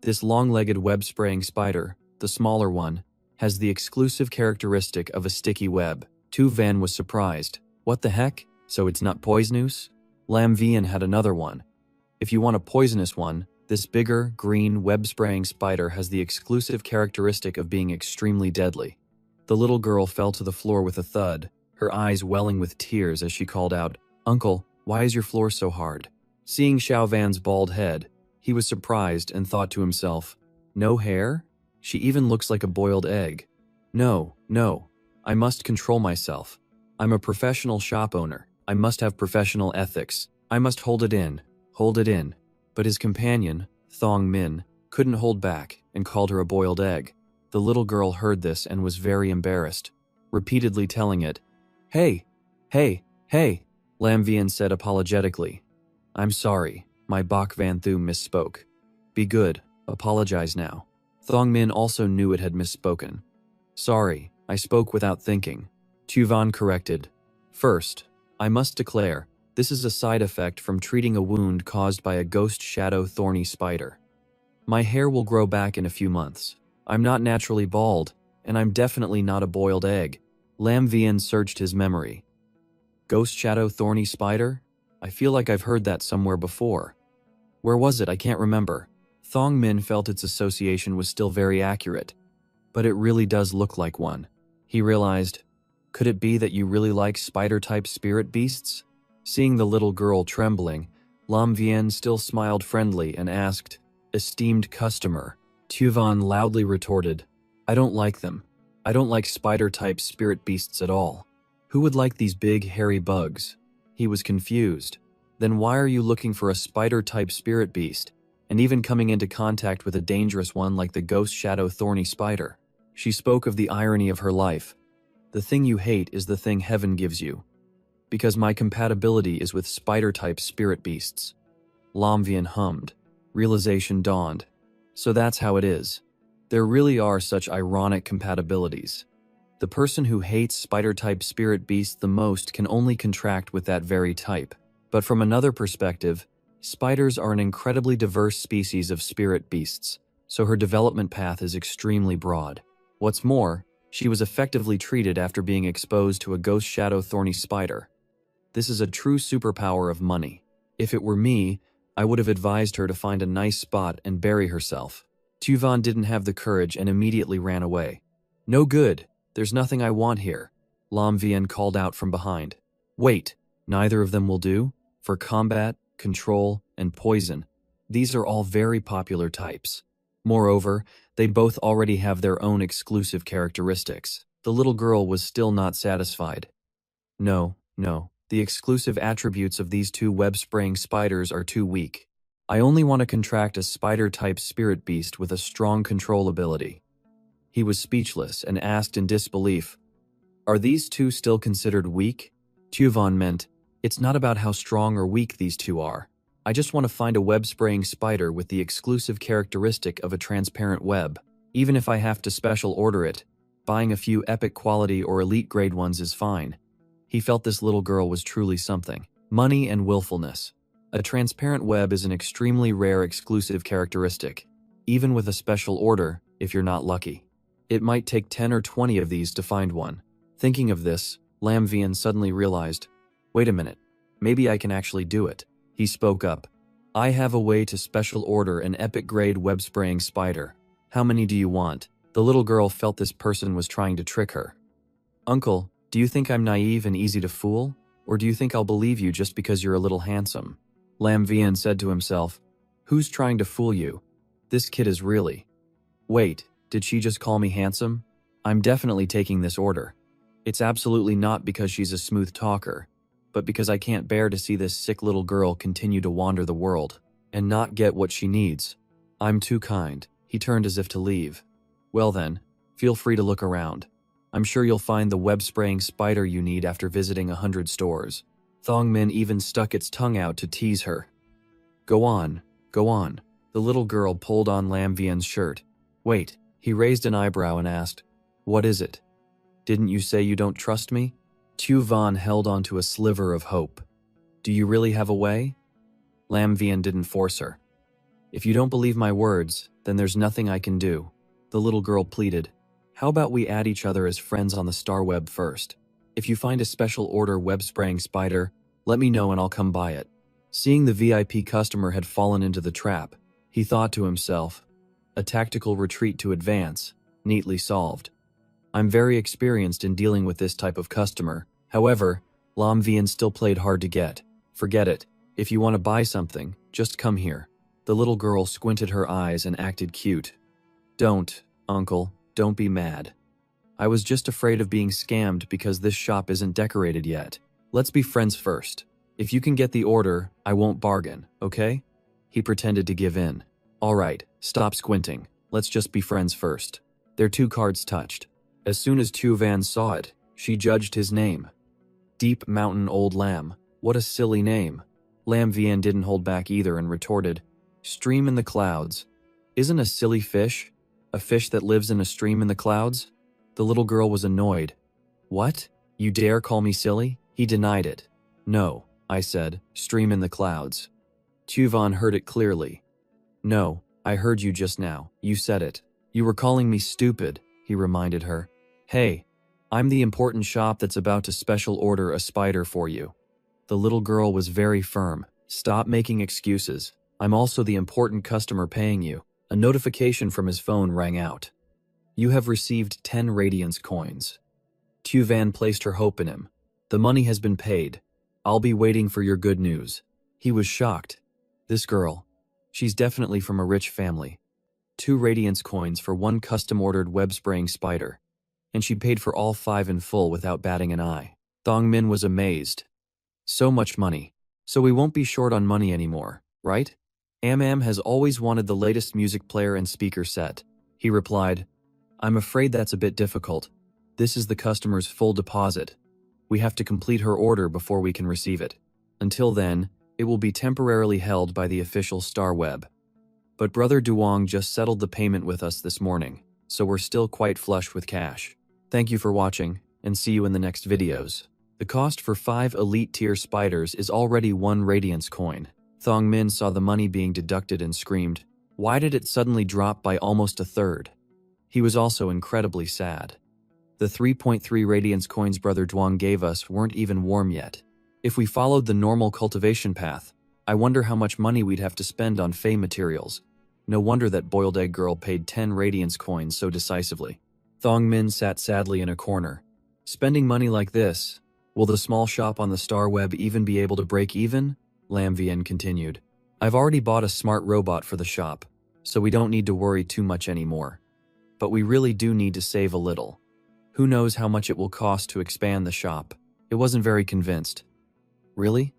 This long-legged web-spraying spider, the smaller one, has the exclusive characteristic of a sticky web. Tu Van was surprised. What the heck? So it's not poisonous? Lam Vian had another one. If you want a poisonous one, this bigger, green, web-spraying spider has the exclusive characteristic of being extremely deadly. The little girl fell to the floor with a thud, her eyes welling with tears as she called out, Uncle, why is your floor so hard? Seeing Xiaovan's bald head, he was surprised and thought to himself, No hair? She even looks like a boiled egg. No, I must control myself. I'm a professional shop owner. I must have professional ethics. I must hold it in. But his companion, Thong Min, couldn't hold back and called her a boiled egg. The little girl heard this and was very embarrassed, repeatedly telling it, Hey! Lam Vian said apologetically. I'm sorry, my Bok Van Thu misspoke. Be good, apologize now. Thong Min also knew it had misspoken. Sorry, I spoke without thinking. Tu Van corrected. First, I must declare, this is a side effect from treating a wound caused by a ghost shadow thorny spider. My hair will grow back in a few months. I'm not naturally bald, and I'm definitely not a boiled egg. Lam Vian searched his memory. Ghost shadow thorny spider? I feel like I've heard that somewhere before. Where was it? I can't remember. Thong Min felt its association was still very accurate, but it really does look like one. He realized, could it be that you really like spider-type spirit beasts? Seeing the little girl trembling, Lam Vian still smiled friendly and asked, Esteemed customer. Tu Van loudly retorted, I don't like them. I don't like spider-type spirit beasts at all. Who would like these big, hairy bugs? He was confused. Then why are you looking for a spider-type spirit beast, and even coming into contact with a dangerous one like the ghost shadow thorny spider? She spoke of the irony of her life. The thing you hate is the thing heaven gives you. Because my compatibility is with spider-type spirit beasts. Lam Vian hummed. Realization dawned. So that's how it is. There really are such ironic compatibilities. The person who hates spider-type spirit beasts the most can only contract with that very type. But from another perspective, spiders are an incredibly diverse species of spirit beasts, so her development path is extremely broad. What's more, she was effectively treated after being exposed to a ghost shadow thorny spider. This is a true superpower of money. If it were me, I would have advised her to find a nice spot and bury herself. Tu Van didn't have the courage and immediately ran away. No good. There's nothing I want here. Lam Vian called out from behind. Wait, neither of them will do? For combat, control, and poison, these are all very popular types. Moreover, they both already have their own exclusive characteristics. The little girl was still not satisfied. No, the exclusive attributes of these 2 web-spraying spiders are too weak. I only want to contract a spider-type spirit beast with a strong control ability. He was speechless and asked in disbelief, Are these 2 still considered weak? Tu Van meant, it's not about how strong or weak these 2 are. I just want to find a web-spraying spider with the exclusive characteristic of a transparent web. Even if I have to special order it, buying a few epic quality or elite grade ones is fine. He felt this little girl was truly something. Money and willfulness. A transparent web is an extremely rare exclusive characteristic, even with a special order, if you're not lucky. It might take 10 or 20 of these to find one. Thinking of this, Lam Vian suddenly realized, wait a minute, maybe I can actually do it. He spoke up. I have a way to special order an epic-grade web-spraying spider. How many do you want? The little girl felt this person was trying to trick her. Uncle, do you think I'm naive and easy to fool? Or do you think I'll believe you just because you're a little handsome? Lam Vian said to himself, who's trying to fool you? This kid is really… Wait, did she just call me handsome? I'm definitely taking this order. It's absolutely not because she's a smooth talker, but because I can't bear to see this sick little girl continue to wander the world and not get what she needs. I'm too kind. He turned as if to leave. Well then, feel free to look around. I'm sure you'll find the web-spraying spider you need after visiting 100 stores. Thong Min even stuck its tongue out to tease her. Go on, go on. The little girl pulled on Lam Vian's shirt. Wait, he raised an eyebrow and asked, what is it? Didn't you say you don't trust me? Tu Van held onto a sliver of hope. Do you really have a way? Lam Vian didn't force her. If you don't believe my words, then there's nothing I can do. The little girl pleaded. How about we add each other as friends on the star web first? If you find a special order web-spraying spider, let me know and I'll come buy it. Seeing the VIP customer had fallen into the trap, he thought to himself, a tactical retreat to advance, neatly solved. I'm very experienced in dealing with this type of customer. However, Lam Vian still played hard to get. Forget it. If you want to buy something, just come here. The little girl squinted her eyes and acted cute. Don't, uncle, don't be mad. I was just afraid of being scammed because this shop isn't decorated yet. Let's be friends first. If you can get the order, I won't bargain, okay? He pretended to give in. All right, stop squinting. Let's just be friends first. Their two cards touched. As soon as Tu Van saw it, she judged his name. Deep Mountain Old Lamb. What a silly name. Lam Vian didn't hold back either and retorted, Stream in the clouds. Isn't a silly fish? A fish that lives in a stream in the clouds? The little girl was annoyed. What? You dare call me silly? He denied it. No, I said, stream in the clouds. Tu Van heard it clearly. No, I heard you just now. You said it. You were calling me stupid, he reminded her. Hey, I'm the important shop that's about to special order a spider for you. The little girl was very firm. Stop making excuses. I'm also the important customer paying you. A notification from his phone rang out. You have received 10 Radiance coins. Tu Van placed her hope in him. The money has been paid. I'll be waiting for your good news. He was shocked. This girl, she's definitely from a rich family. 2 Radiance coins for 1 custom-ordered web-spraying spider. And she paid for all 5 in full without batting an eye. Thong Min was amazed. So much money. So we won't be short on money anymore, right? Am has always wanted the latest music player and speaker set. He replied, I'm afraid that's a bit difficult. This is the customer's full deposit. We have to complete her order before we can receive it. Until then, it will be temporarily held by the official Star Web. But Brother Duong just settled the payment with us this morning, so we're still quite flush with cash. Thank you for watching, and see you in the next videos. The cost for 5 elite tier spiders is already 1 Radiance coin. Thong Min saw the money being deducted and screamed, why did it suddenly drop by almost a third? He was also incredibly sad. The 3.3 Radiance coins Brother Duong gave us weren't even warm yet. If we followed the normal cultivation path, I wonder how much money we'd have to spend on Fey materials. No wonder that boiled egg girl paid 10 Radiance coins so decisively. Thong Min sat sadly in a corner. Spending money like this, will the small shop on the Star Web even be able to break even? Lam Vian continued. I've already bought a smart robot for the shop, so we don't need to worry too much anymore. But we really do need to save a little. Who knows how much it will cost to expand the shop? It wasn't very convinced. Really?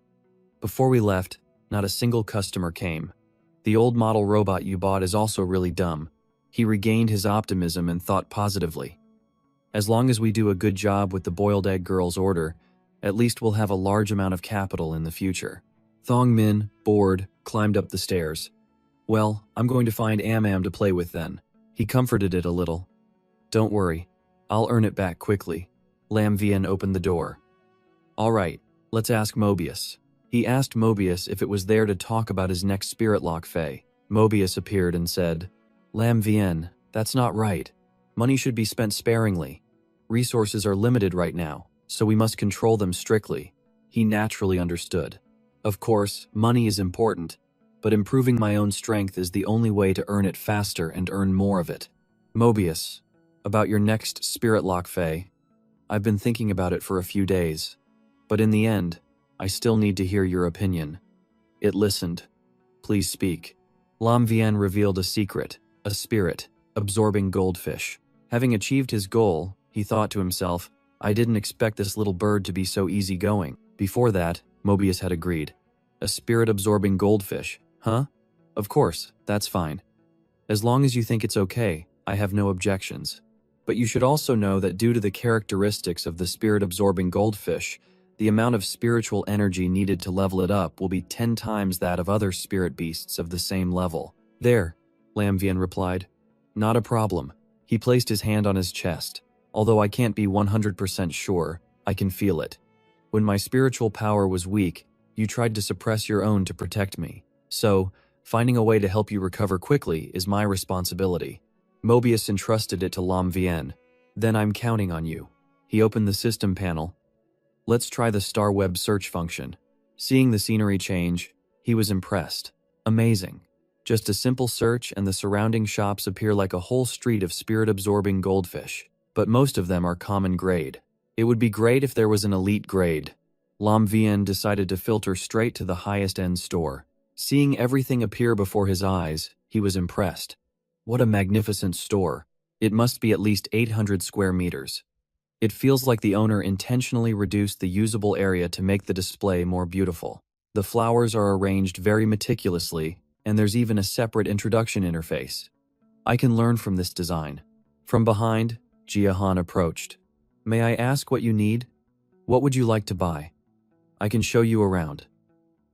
Before we left, not a single customer came. The old model robot you bought is also really dumb. He regained his optimism and thought positively. As long as we do a good job with the boiled egg girl's order, at least we'll have a large amount of capital in the future. Thong Min, bored, climbed up the stairs. Well, I'm going to find Am to play with then. He comforted it a little. Don't worry, I'll earn it back quickly. Lam Vian opened the door. All right, let's ask Mobius. He asked Mobius if it was there to talk about his next Spirit Lock Fey. Mobius appeared and said, Lam Vian, that's not right. Money should be spent sparingly. Resources are limited right now, so we must control them strictly. He naturally understood. Of course, money is important, but improving my own strength is the only way to earn it faster and earn more of it. Mobius, about your next spirit lock, Faye. I've been thinking about it for a few days, but in the end, I still need to hear your opinion. It listened. Please speak. Lam Vien revealed a secret, a spirit-absorbing goldfish. Having achieved his goal, he thought to himself, I didn't expect this little bird to be so easygoing. Before that, Mobius had agreed. A spirit-absorbing goldfish, huh? Of course, that's fine. As long as you think it's okay, I have no objections. But you should also know that due to the characteristics of the spirit-absorbing goldfish, the amount of spiritual energy needed to level it up will be 10 times that of other spirit beasts of the same level. There, Lam Vien replied. Not a problem. He placed his hand on his chest. Although I can't be 100% sure, I can feel it. When my spiritual power was weak, you tried to suppress your own to protect me. So, finding a way to help you recover quickly is my responsibility. Mobius entrusted it to Lam Vien. Then I'm counting on you. He opened the system panel. Let's try the star web search function. Seeing the scenery change, he was impressed. Amazing. Just a simple search and the surrounding shops appear like a whole street of spirit-absorbing goldfish. But most of them are common grade. It would be great if there was an elite grade. Lam Vien decided to filter straight to the highest-end store. Seeing everything appear before his eyes, he was impressed. What a magnificent store. It must be at least 800 square meters. It feels like the owner intentionally reduced the usable area to make the display more beautiful. The flowers are arranged very meticulously, and there's even a separate introduction interface. I can learn from this design. From behind, Jiahan approached. May I ask what you need? What would you like to buy? I can show you around.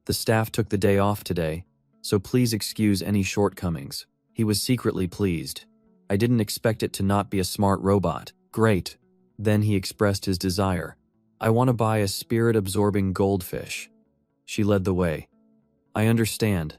The staff took the day off today, so please excuse any shortcomings. He was secretly pleased. I didn't expect it to not be a smart robot. Great. Then he expressed his desire. I want to buy a spirit-absorbing goldfish. She led the way. I understand.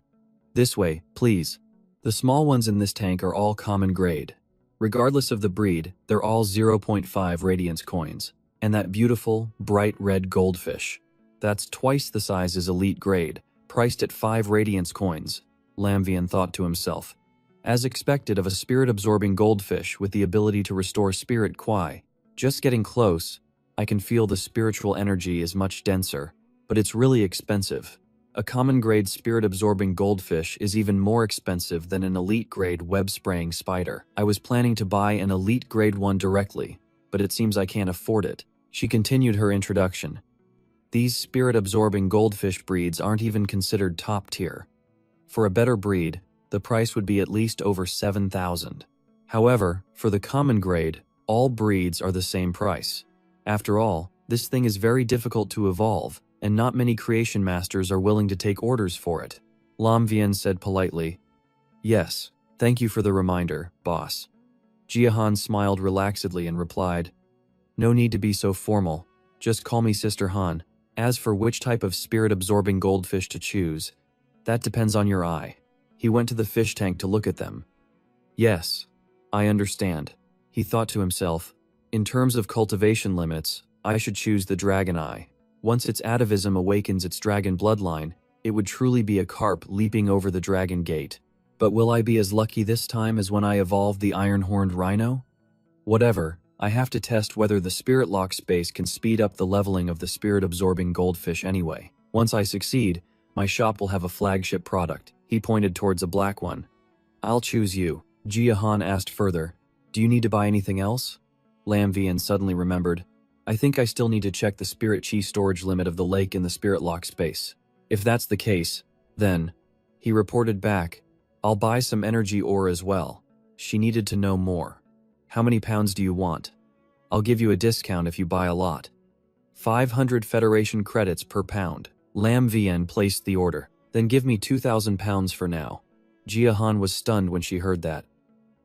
This way, please. The small ones in this tank are all common grade. Regardless of the breed, they're all 0.5 radiance coins. And that beautiful, bright red goldfish. That's twice the size as elite grade, priced at 5 radiance coins, Lam Vien thought to himself. As expected of a spirit-absorbing goldfish with the ability to restore spirit Kwai. Just getting close, I can feel the spiritual energy is much denser, but it's really expensive. A common-grade spirit-absorbing goldfish is even more expensive than an elite-grade web-spraying spider. I was planning to buy an elite-grade one directly, but it seems I can't afford it. She continued her introduction. These spirit-absorbing goldfish breeds aren't even considered top-tier. For a better breed, the price would be at least over 7,000. However, for the common grade, all breeds are the same price. After all, this thing is very difficult to evolve, and not many creation masters are willing to take orders for it. Lam Vien said politely, Yes, thank you for the reminder, boss. Jiahan smiled relaxedly and replied, No need to be so formal, just call me Sister Han. As for which type of spirit-absorbing goldfish to choose, that depends on your eye. He went to the fish tank to look at them. Yes, I understand. He thought to himself, in terms of cultivation limits, I should choose the dragon eye. Once its atavism awakens its dragon bloodline, it would truly be a carp leaping over the dragon gate. But will I be as lucky this time as when I evolved the iron-horned rhino? Whatever, I have to test whether the spirit lock space can speed up the leveling of the spirit-absorbing goldfish anyway. Once I succeed, my shop will have a flagship product. He pointed towards a black one. I'll choose you. Jiahan asked further, Do you need to buy anything else? Lam Vien suddenly remembered. I think I still need to check the spirit chi storage limit of the lake in the spirit lock space. If that's the case, then, he reported back, I'll buy some energy ore as well. She needed to know more. How many pounds do you want? I'll give you a discount if you buy a lot. 500 Federation credits per pound. Lam Vien placed the order. Then give me 2,000 pounds for now. Jiahan was stunned when she heard that.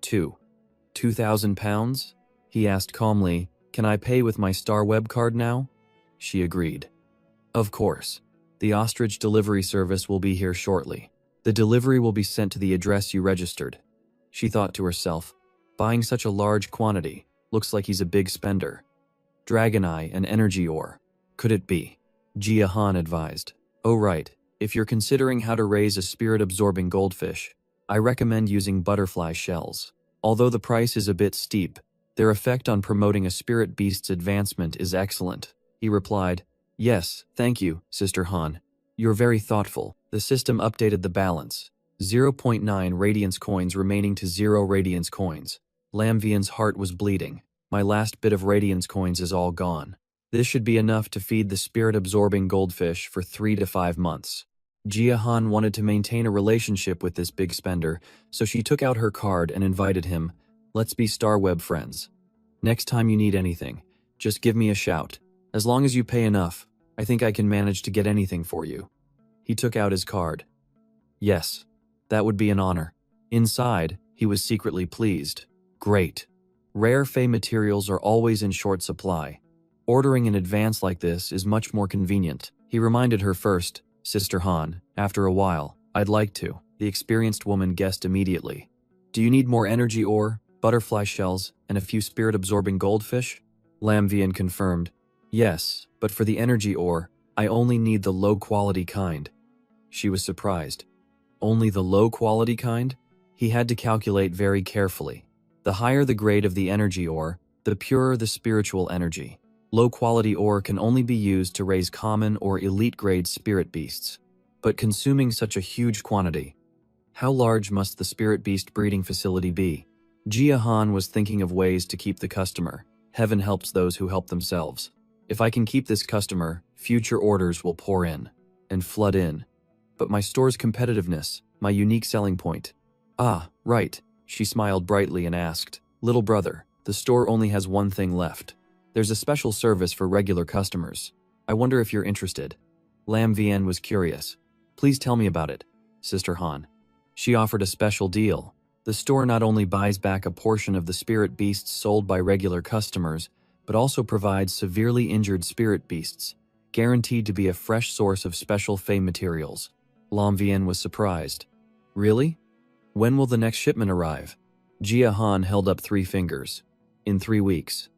2,000 pounds? He asked calmly, Can I pay with my Star Web card now? She agreed. Of course. The ostrich delivery service will be here shortly. The delivery will be sent to the address you registered. She thought to herself, buying such a large quantity, looks like he's a big spender. Dragon Eye and energy ore. Could it be? Jiahan advised. Oh right, If you're considering how to raise a spirit-absorbing goldfish, I recommend using butterfly shells. Although the price is a bit steep, their effect on promoting a spirit beast's advancement is excellent. He replied, "Yes, thank you, Sister Han. You're very thoughtful." The system updated the balance. 0.9 Radiance coins remaining to 0 Radiance coins. Lam Vien's heart was bleeding. My last bit of Radiance coins is all gone. This should be enough to feed the spirit-absorbing goldfish for 3 to 5 months. Jia Han wanted to maintain a relationship with this big spender, so she took out her card and invited him. "Let's be Starweb friends. Next time you need anything, just give me a shout. As long as you pay enough, I think I can manage to get anything for you." He took out his card. Yes, that would be an honor. Inside, he was secretly pleased. Great. Rare Fey materials are always in short supply. Ordering in advance like this is much more convenient. He reminded her first, "Sister Han, after a while, I'd like to." The experienced woman guessed immediately. "Do you need more energy ore, butterfly shells, and a few spirit-absorbing goldfish?" Lam Vien confirmed, "Yes, but for the energy ore, I only need the low-quality kind." She was surprised. Only the low-quality kind? He had to calculate very carefully. The higher the grade of the energy ore, the purer the spiritual energy. Low-quality ore can only be used to raise common or elite-grade spirit beasts. But consuming such a huge quantity, how large must the spirit beast breeding facility be? Jia Han was thinking of ways to keep the customer. Heaven helps those who help themselves. If I can keep this customer, future orders will pour in and flood in. But my store's competitiveness, my unique selling point. Ah, right. She smiled brightly and asked, "Little brother, the store only has one thing left. There's a special service for regular customers. I wonder if you're interested." Lam Vien was curious. "Please tell me about it, Sister Han." She offered a special deal. The store not only buys back a portion of the spirit beasts sold by regular customers, but also provides severely injured spirit beasts, guaranteed to be a fresh source of special Fey materials. Lam Vien was surprised. "Really? When will the next shipment arrive?" Jia Han held up 3 fingers. "In 3 weeks.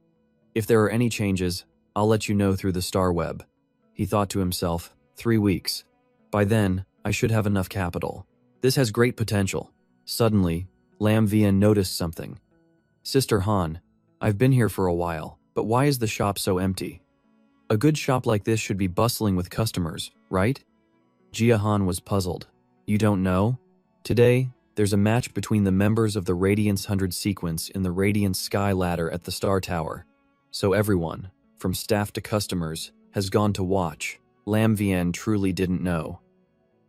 If there are any changes, I'll let you know through the star web." He thought to himself, 3 weeks. By then, I should have enough capital. This has great potential. Suddenly, Lam Vien noticed something. "Sister Han, I've been here for a while, but why is the shop so empty? A good shop like this should be bustling with customers, right?" Jia Han was puzzled. "You don't know? Today, there's a match between the members of the Radiance 100 sequence in the Radiance Sky Ladder at the Star Tower. So everyone, from staff to customers, has gone to watch." Lam Vien truly didn't know.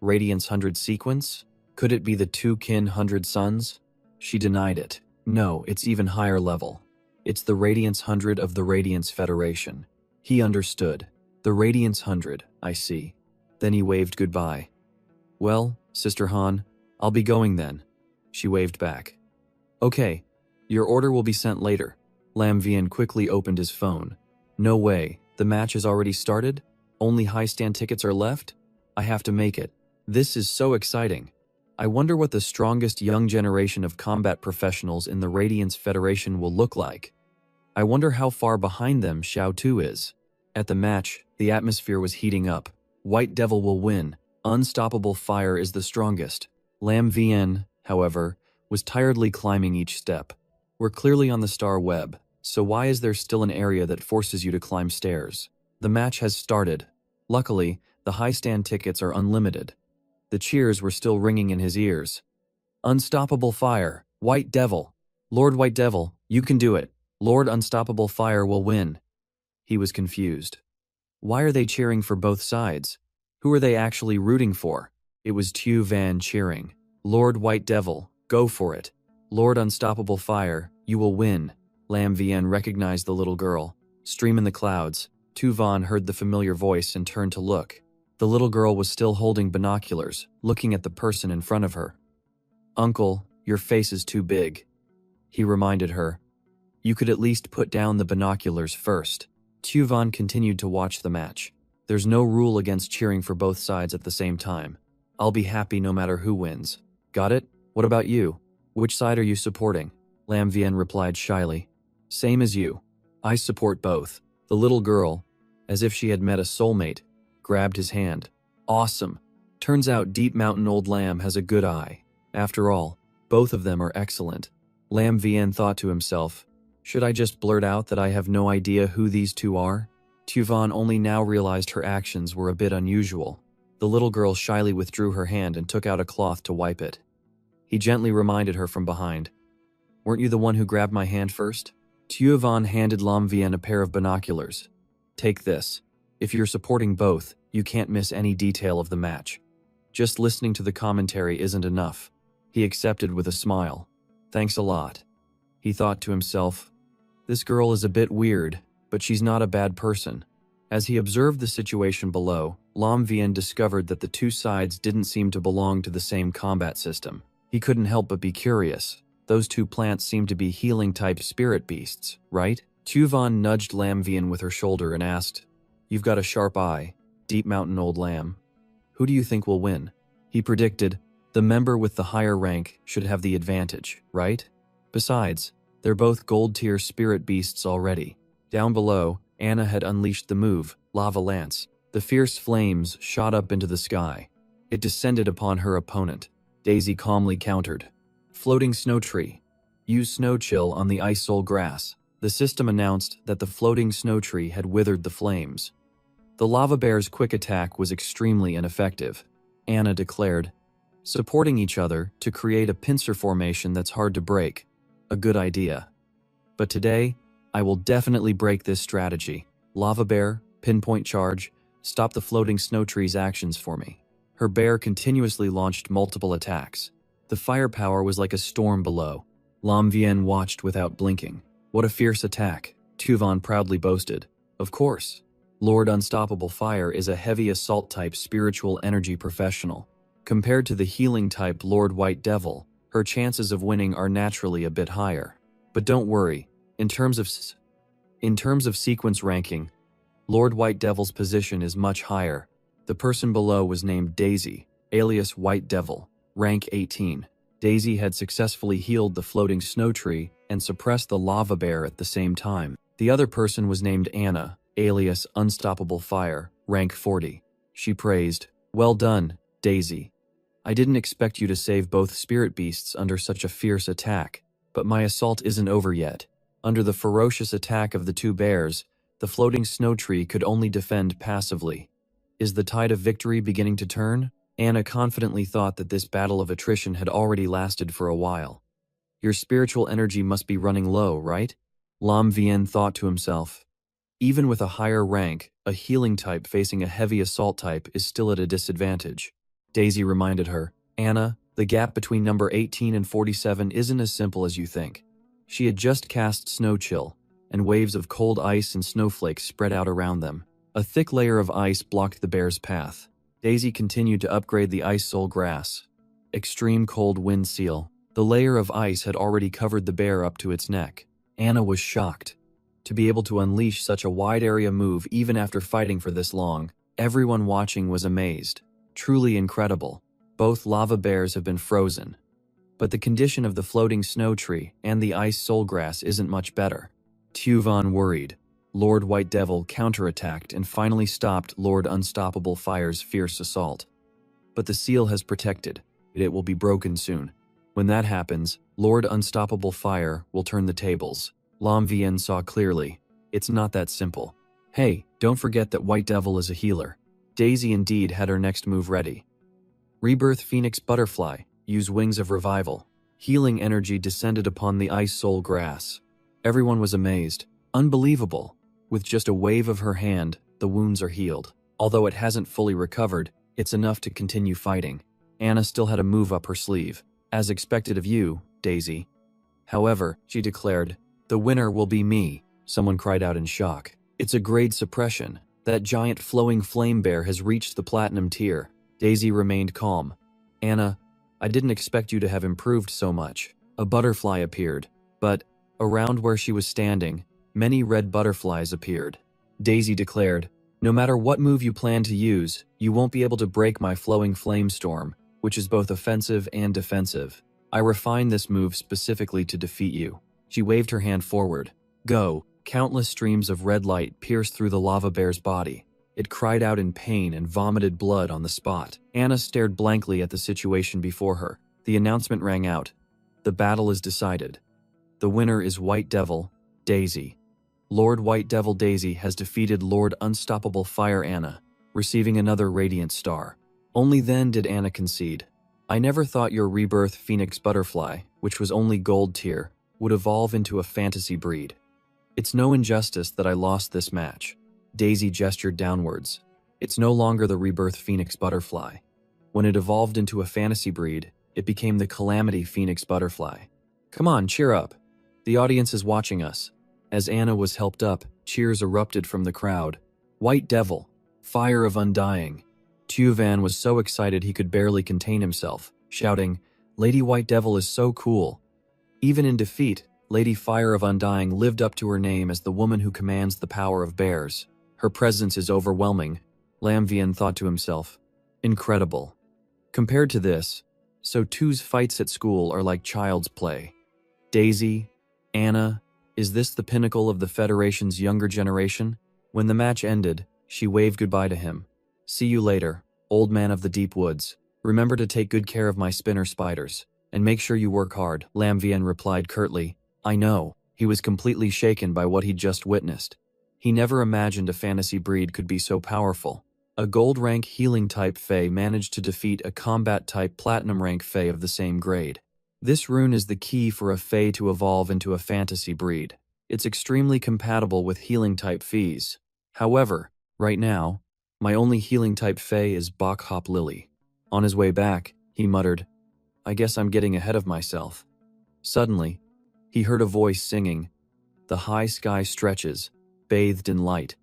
Radiance 100 sequence? Could it be the Two Kin 100 Suns? She denied it. No, it's even higher level. It's the Radiance 100 of the Radiance Federation. He understood. The Radiance 100, I see. Then he waved goodbye. "Well, Sister Han, I'll be going then." She waved back. "Okay, your order will be sent later." Lam Vien quickly opened his phone. "No way, the match has already started? Only high-stand tickets are left? I have to make it. This is so exciting. I wonder what the strongest young generation of combat professionals in the Radiance Federation will look like. I wonder how far behind them Xiao Tu is." At the match, the atmosphere was heating up. White Devil will win. Unstoppable fire is the strongest. Lam Vien, however, was tiredly climbing each step. "We're clearly on the star web, so why is there still an area that forces you to climb stairs?" The match has started. Luckily, the high-stand tickets are unlimited. The cheers were still ringing in his ears. "Unstoppable fire, White Devil. Lord White Devil, you can do it. Lord Unstoppable Fire will win." He was confused. Why are they cheering for both sides? Who are they actually rooting for? It was Tu Van cheering. "Lord White Devil, go for it. Lord Unstoppable Fire, you will win." Lam Vien recognized the little girl. Stream in the clouds. Tu Van heard the familiar voice and turned to look. The little girl was still holding binoculars, looking at the person in front of her. "Uncle, your face is too big," he reminded her. "You could at least put down the binoculars first." Tu Van continued to watch the match. "There's no rule against cheering for both sides at the same time. I'll be happy no matter who wins. Got it? What about you? Which side are you supporting?" Lam Vien replied shyly. "Same as you. I support both." The little girl, as if she had met a soulmate, grabbed his hand. "Awesome. Turns out Deep Mountain Old Lamb has a good eye. After all, both of them are excellent. Lam Vien thought to himself, should I just blurt out that I have no idea who these two are? Tuvan only now realized her actions were a bit unusual. The little girl shyly withdrew her hand and took out a cloth to wipe it. He gently reminded her from behind, weren't you the one who grabbed my hand first? Tuvan handed Lam Vien a pair of binoculars. Take this. If you're supporting both, you can't miss any detail of the match. Just listening to the commentary isn't enough. He accepted with a smile. Thanks a lot. He thought to himself, this girl is a bit weird, but she's not a bad person. As he observed the situation below, Lam Vien discovered that the two sides didn't seem to belong to the same combat system. He couldn't help but be curious. Those two plants seem to be healing-type spirit beasts, right? Tuvan nudged Lam Vien with her shoulder and asked, you've got a sharp eye, Deep Mountain Old Lamb. Who do you think will win? He predicted, the member with the higher rank should have the advantage, right? Besides, they're both gold-tier spirit beasts already. Down below, Anna had unleashed the move, Lava Lance. The fierce flames shot up into the sky. It descended upon her opponent. Daisy calmly countered. Floating Snow Tree. Use Snow Chill on the Ice Soul Grass. The system announced that the floating snow tree had withered the flames. The lava bear's quick attack was extremely ineffective, Anna declared. Supporting each other to create a pincer formation that's hard to break. A good idea. But today, I will definitely break this strategy. Lava bear, pinpoint charge, stop the floating snow tree's actions for me. Her bear continuously launched multiple attacks. The firepower was like a storm below. Lam Vien watched without blinking. What a fierce attack, Tuvan proudly boasted. Of course. Lord Unstoppable Fire is a heavy assault-type spiritual energy professional. Compared to the healing-type Lord White Devil, her chances of winning are naturally a bit higher. But don't worry, in terms of sequence ranking, Lord White Devil's position is much higher. The person below was named Daisy, alias White Devil, rank 18. Daisy had successfully healed the floating snow tree and suppressed the lava bear at the same time. The other person was named Anna, alias Unstoppable Fire, rank 40. She praised, well done, Daisy. I didn't expect you to save both spirit beasts under such a fierce attack, but my assault isn't over yet. Under the ferocious attack of the two bears, the floating snow tree could only defend passively. Is the tide of victory beginning to turn? Anna confidently thought that this battle of attrition had already lasted for a while. Your spiritual energy must be running low, right? Lam Vien thought to himself. Even with a higher rank, a healing type facing a heavy assault type is still at a disadvantage. Daisy reminded her, Anna, the gap between number 18 and 47 isn't as simple as you think. She had just cast Snow Chill, and waves of cold ice and snowflakes spread out around them. A thick layer of ice blocked the bear's path. Daisy continued to upgrade the Ice Soul Grass. Extreme Cold Wind Seal. The layer of ice had already covered the bear up to its neck. Anna was shocked. To be able to unleash such a wide area move even after fighting for this long, everyone watching was amazed. Truly incredible. Both lava bears have been frozen. But the condition of the floating snow tree and the Ice Soul Grass isn't much better. Tuvan worried. Lord White Devil counterattacked and finally stopped Lord Unstoppable Fire's fierce assault. But the seal has protected. It will be broken soon. When that happens, Lord Unstoppable Fire will turn the tables. Lam Vien saw clearly. It's not that simple. Hey, don't forget that White Devil is a healer. Daisy indeed had her next move ready. Rebirth Phoenix Butterfly. Use Wings of Revival. Healing energy descended upon the Ice Soul Grass. Everyone was amazed. Unbelievable. With just a wave of her hand, the wounds are healed. Although it hasn't fully recovered, it's enough to continue fighting. Anna still had a move up her sleeve. As expected of you, Daisy. However, she declared, the winner will be me. Someone cried out in shock. It's a grade suppression. That giant flowing flame bear has reached the platinum tier. Daisy remained calm. Anna, I didn't expect you to have improved so much. A butterfly appeared, but around where she was standing, many red butterflies appeared. Daisy declared, no matter what move you plan to use, you won't be able to break my flowing flame storm, which is both offensive and defensive. I refined this move specifically to defeat you. She waved her hand forward. Go. Countless streams of red light pierced through the lava bear's body. It cried out in pain and vomited blood on the spot. Anna stared blankly at the situation before her. The announcement rang out. The battle is decided. The winner is White Devil, Daisy. Lord White Devil Daisy has defeated Lord Unstoppable Fire Anna, receiving another radiant star. Only then did Anna concede. I never thought your rebirth Phoenix Butterfly, which was only gold tier, would evolve into a fantasy breed. It's no injustice that I lost this match. Daisy gestured downwards. It's no longer the rebirth Phoenix Butterfly. When it evolved into a fantasy breed, it became the Calamity Phoenix Butterfly. Come on, cheer up. The audience is watching us. As Anna was helped up, cheers erupted from the crowd. White Devil, Fire of Undying. Tuvan was so excited he could barely contain himself, shouting, Lady White Devil is so cool. Even in defeat, Lady Fire of Undying lived up to her name as the woman who commands the power of bears. Her presence is overwhelming, Lamvian thought to himself. Incredible. Compared to this, so two's fights at school are like child's play. Daisy, Anna, is this the pinnacle of the Federation's younger generation? When the match ended, she waved goodbye to him. See you later, old man of the deep woods. Remember to take good care of my spinner spiders, and make sure you work hard, Lamvian replied curtly. I know. He was completely shaken by what he'd just witnessed. He never imagined a fantasy breed could be so powerful. A gold rank healing type Fae managed to defeat a combat type platinum rank Fae of the same grade. This rune is the key for a Fae to evolve into a fantasy breed. It's extremely compatible with healing type Fees. However, right now, my only healing type Fae is Bok Hop Lily. On his way back, he muttered, I guess I'm getting ahead of myself. Suddenly, he heard a voice singing, The high sky stretches, bathed in light.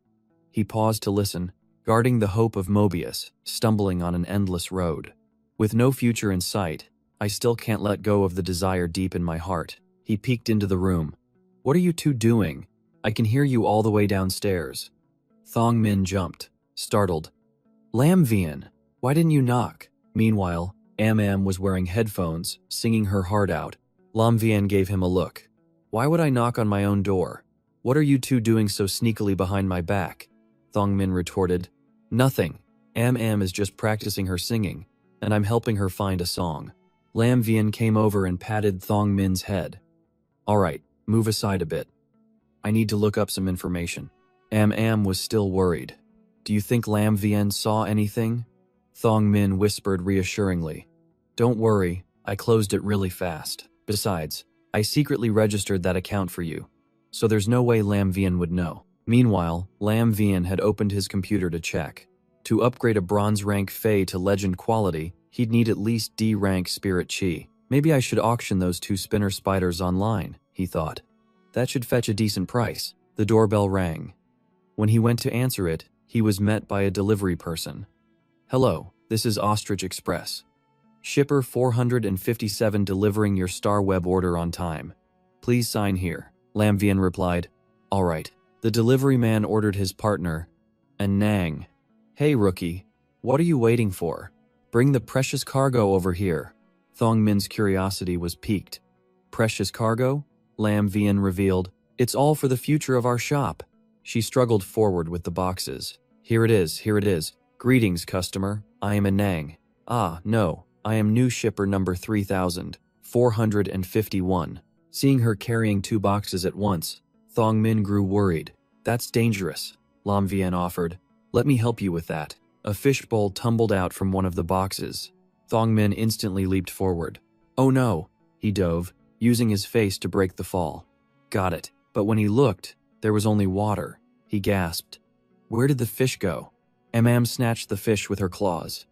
He paused to listen, guarding the hope of Mobius, stumbling on an endless road. With no future in sight, I still can't let go of the desire deep in my heart. He peeked into the room. What are you two doing? I can hear you all the way downstairs. Thong Min jumped, startled. Lamvian, why didn't you knock? Meanwhile, Am was wearing headphones, singing her heart out. Lamvian gave him a look. Why would I knock on my own door? What are you two doing so sneakily behind my back? Thong Min retorted. Nothing. Am is just practicing her singing, and I'm helping her find a song. Lamvian came over and patted Thong Min's head. All right, move aside a bit. I need to look up some information. Am was still worried. Do you think Lamvian saw anything? Thong Min whispered reassuringly. Don't worry, I closed it really fast. Besides, I secretly registered that account for you, so there's no way Lamvian would know. Meanwhile, Lamvian had opened his computer to check. To upgrade a bronze rank Fae to legend quality, he'd need at least D rank Spirit Chi. Maybe I should auction those two spinner spiders online, he thought. That should fetch a decent price. The doorbell rang. When he went to answer it, he was met by a delivery person. Hello, this is Ostrich Express. Shipper 457 delivering your Star Web order on time. Please sign here. Lamvian replied. All right. The delivery man ordered his partner, and Nang. Hey rookie, what are you waiting for? Bring the precious cargo over here. Thong Min's curiosity was piqued. Precious cargo? Lamvian revealed. It's all for the future of our shop. She struggled forward with the boxes. Here it is, here it is. Greetings, customer. I am Nang. Ah, no. I am new shipper number 3451. Seeing her carrying two boxes at once, Thong Min grew worried. That's dangerous, Lamvian offered. Let me help you with that. A fishbowl tumbled out from one of the boxes. Thong Min instantly leaped forward. Oh no, he dove, using his face to break the fall. Got it. But when he looked, there was only water. He gasped. Where did the fish go? Am snatched the fish with her claws.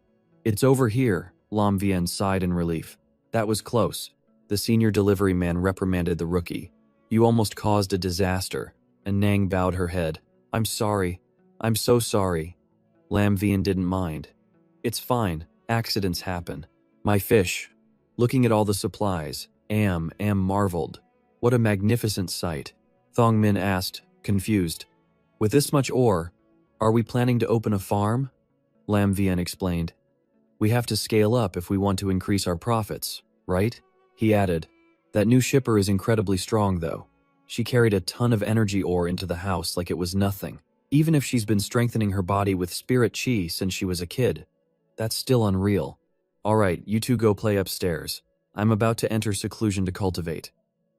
It's over here, Lamvian sighed in relief. That was close. The senior delivery man reprimanded the rookie. You almost caused a disaster. And Nang bowed her head. I'm sorry. I'm so sorry. Lamvian didn't mind. It's fine. Accidents happen. My fish. Looking at all the supplies, Am marveled. What a magnificent sight. Thong Min asked, confused. With this much ore, are we planning to open a farm? Lamvian explained. We have to scale up if we want to increase our profits, right? He added. That new shipper is incredibly strong though. She carried a ton of energy ore into the house like it was nothing. Even if she's been strengthening her body with spirit chi since she was a kid. That's still unreal. Alright, you two go play upstairs. I'm about to enter seclusion to cultivate.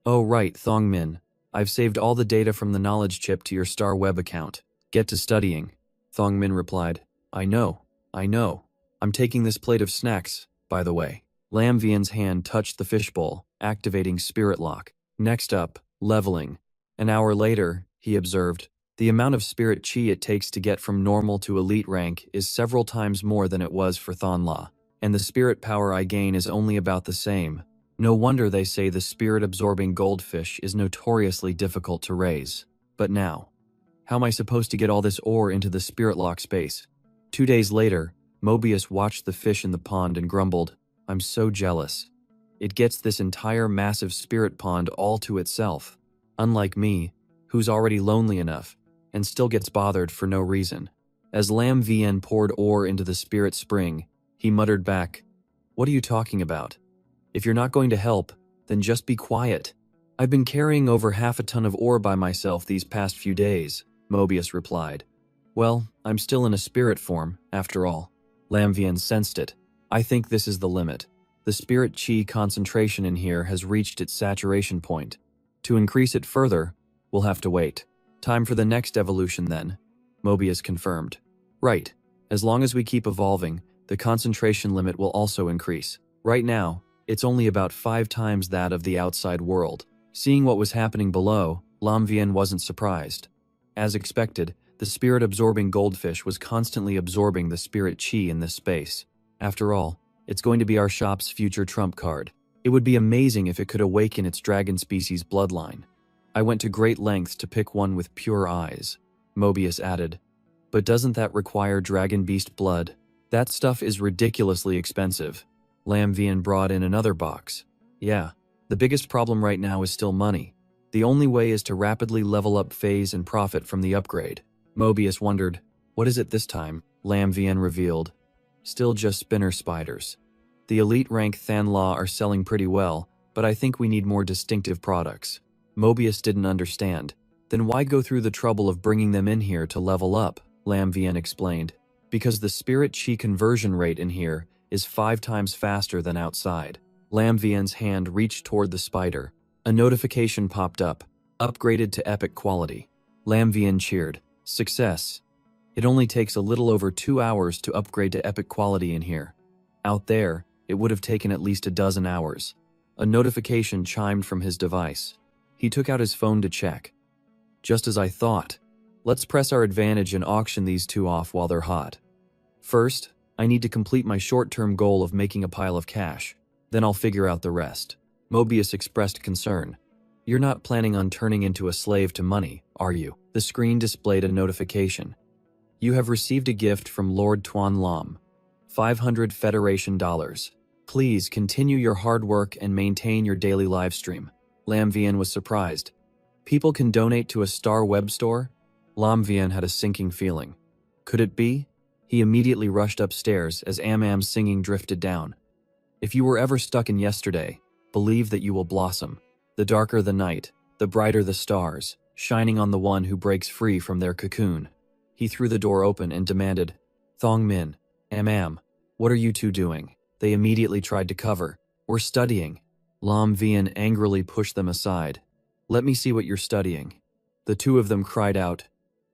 Oh right, Thongmin. I've saved all the data from the knowledge chip to your Star Web account. Get to studying. Thongmin replied. I know. I'm taking this plate of snacks, by the way. Lam Vien's hand touched the fishbowl, activating Spirit Lock. Next up, leveling. An hour later, he observed, the amount of spirit chi it takes to get from normal to elite rank is several times more than it was for Thonla, and the spirit power I gain is only about the same. No wonder they say the spirit-absorbing goldfish is notoriously difficult to raise. But now, how am I supposed to get all this ore into the spirit lock space? 2 days later, Mobius watched the fish in the pond and grumbled, I'm so jealous. It gets this entire massive spirit pond all to itself. Unlike me, who's already lonely enough, and still gets bothered for no reason. As Lam Vien poured ore into the spirit spring, he muttered back, What are you talking about? If you're not going to help, then just be quiet. I've been carrying over half a ton of ore by myself these past few days, Mobius replied. Well, I'm still in a spirit form, after all. Lam Vien sensed it. I think this is the limit. The spirit chi concentration in here has reached its saturation point. To increase it further, we'll have to wait. Time for the next evolution then, Mobius confirmed. Right. As long as we keep evolving, the concentration limit will also increase. Right now, it's only about 5 times that of the outside world. Seeing what was happening below, Lam Vien wasn't surprised. As expected, the spirit-absorbing goldfish was constantly absorbing the spirit chi in this space. After all, it's going to be our shop's future trump card. It would be amazing if it could awaken its dragon species bloodline. I went to great lengths to pick one with pure eyes, Mobius added. But doesn't that require dragon beast blood? That stuff is ridiculously expensive. Lam Vien brought in another box. Yeah, the biggest problem right now is still money. The only way is to rapidly level up phase and profit from the upgrade. Mobius wondered, what is it this time? Lam Vien revealed. Still just spinner spiders. The elite rank Thanla are selling pretty well, but I think we need more distinctive products. Mobius didn't understand. Then why go through the trouble of bringing them in here to level up? Lam Vien explained. Because the spirit chi conversion rate in here is 5 times faster than outside. Lam Vien's hand reached toward the spider. A notification popped up. Upgraded to epic quality. Lam Vien cheered. Success. It only takes a little over 2 hours to upgrade to epic quality in here. Out there, it would have taken at least a dozen hours. A notification chimed from his device. He took out his phone to check. Just as I thought. Let's press our advantage and auction these two off while they're hot. First, I need to complete my short-term goal of making a pile of cash. Then I'll figure out the rest. Mobius expressed concern. You're not planning on turning into a slave to money, are you? The screen displayed a notification. You have received a gift from Lord Tuan Lam. 500 Federation dollars. Please continue your hard work and maintain your daily live stream. Lam Vien was surprised. People can donate to a Star Web store? Lam Vien had a sinking feeling. Could it be? He immediately rushed upstairs as Am-Am's singing drifted down. If you were ever stuck in yesterday, believe that you will blossom. The darker the night, the brighter the stars, shining on the one who breaks free from their cocoon. He threw the door open and demanded, Thong Min, Am, what are you two doing? They immediately tried to cover. We're studying. Lam Vien angrily pushed them aside. Let me see what you're studying. The two of them cried out,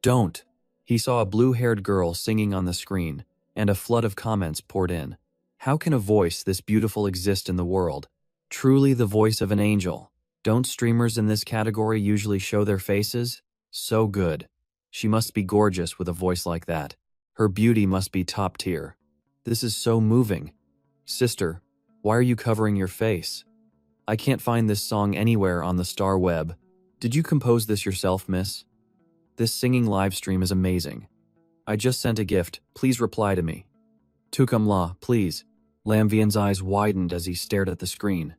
Don't! He saw a blue-haired girl singing on the screen, and a flood of comments poured in. How can a voice this beautiful exist in the world? Truly the voice of an angel. Don't streamers in this category usually show their faces? So good. She must be gorgeous with a voice like that. Her beauty must be top tier. This is so moving. Sister, why are you covering your face? I can't find this song anywhere on the Star Web. Did you compose this yourself, miss? This singing live stream is amazing. I just sent a gift. Please reply to me. Tukam La, please. Lam Vien's eyes widened as he stared at the screen.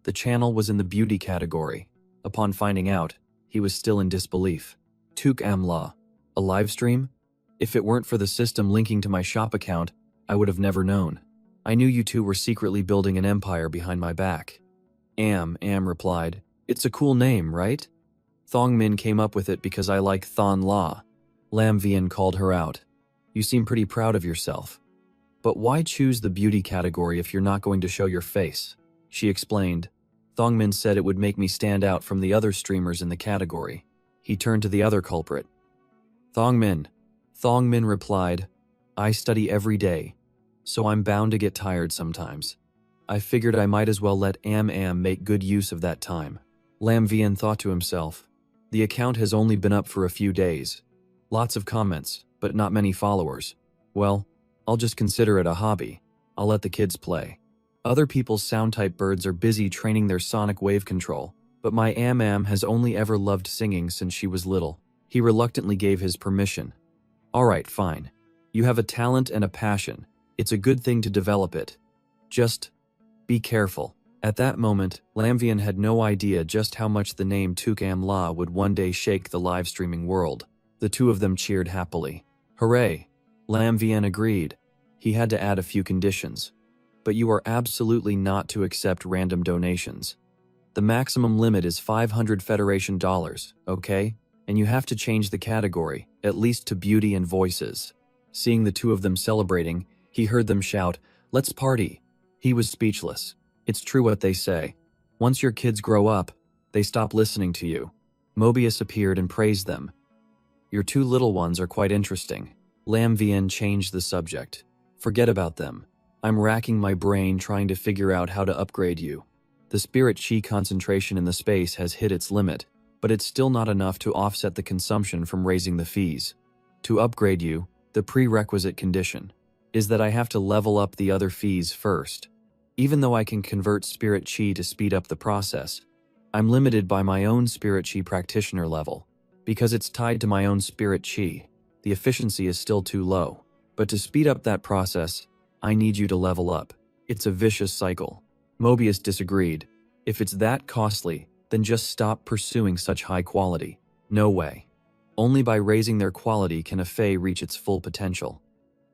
The channel was in the beauty category. Upon finding out, he was still in disbelief. Tuk Am La. A live stream? If it weren't for the system linking to my shop account, I would have never known. I knew you two were secretly building an empire behind my back. Am replied. It's a cool name, right? Thong Min came up with it because I like Thon La. Lam Vian called her out. You seem pretty proud of yourself. But why choose the beauty category if you're not going to show your face? She explained. Thongmin said it would make me stand out from the other streamers in the category. He turned to the other culprit. Thongmin. Thongmin replied, I study every day, so I'm bound to get tired sometimes. I figured I might as well let Am make good use of that time. Lam Vian thought to himself. The account has only been up for a few days. Lots of comments, but not many followers. Well, I'll just consider it a hobby. I'll let the kids play. Other people's sound-type birds are busy training their sonic wave control, but my Am has only ever loved singing since she was little. He reluctantly gave his permission. Alright, fine. You have a talent and a passion. It's a good thing to develop it. Just be careful. At that moment, Lamvian had no idea just how much the name Tukam La would one day shake the live streaming world. The two of them cheered happily. Hooray! Lamvian agreed. He had to add a few conditions. But you are absolutely not to accept random donations. The maximum limit is 500 Federation dollars, okay? And you have to change the category, at least to beauty and voices. Seeing the two of them celebrating, he heard them shout, Let's party! He was speechless. It's true what they say. Once your kids grow up, they stop listening to you. Mobius appeared and praised them. Your two little ones are quite interesting. Lam Vian changed the subject. Forget about them. I'm racking my brain trying to figure out how to upgrade you. The spirit chi concentration in the space has hit its limit, but it's still not enough to offset the consumption from raising the fees. To upgrade you, the prerequisite condition is that I have to level up the other fees first. Even though I can convert spirit chi to speed up the process, I'm limited by my own spirit chi practitioner level. Because it's tied to my own spirit chi, the efficiency is still too low. But to speed up that process, I need you to level up. It's a vicious cycle. Mobius disagreed. If it's that costly, then just stop pursuing such high quality. No way. Only by raising their quality can a Fae reach its full potential.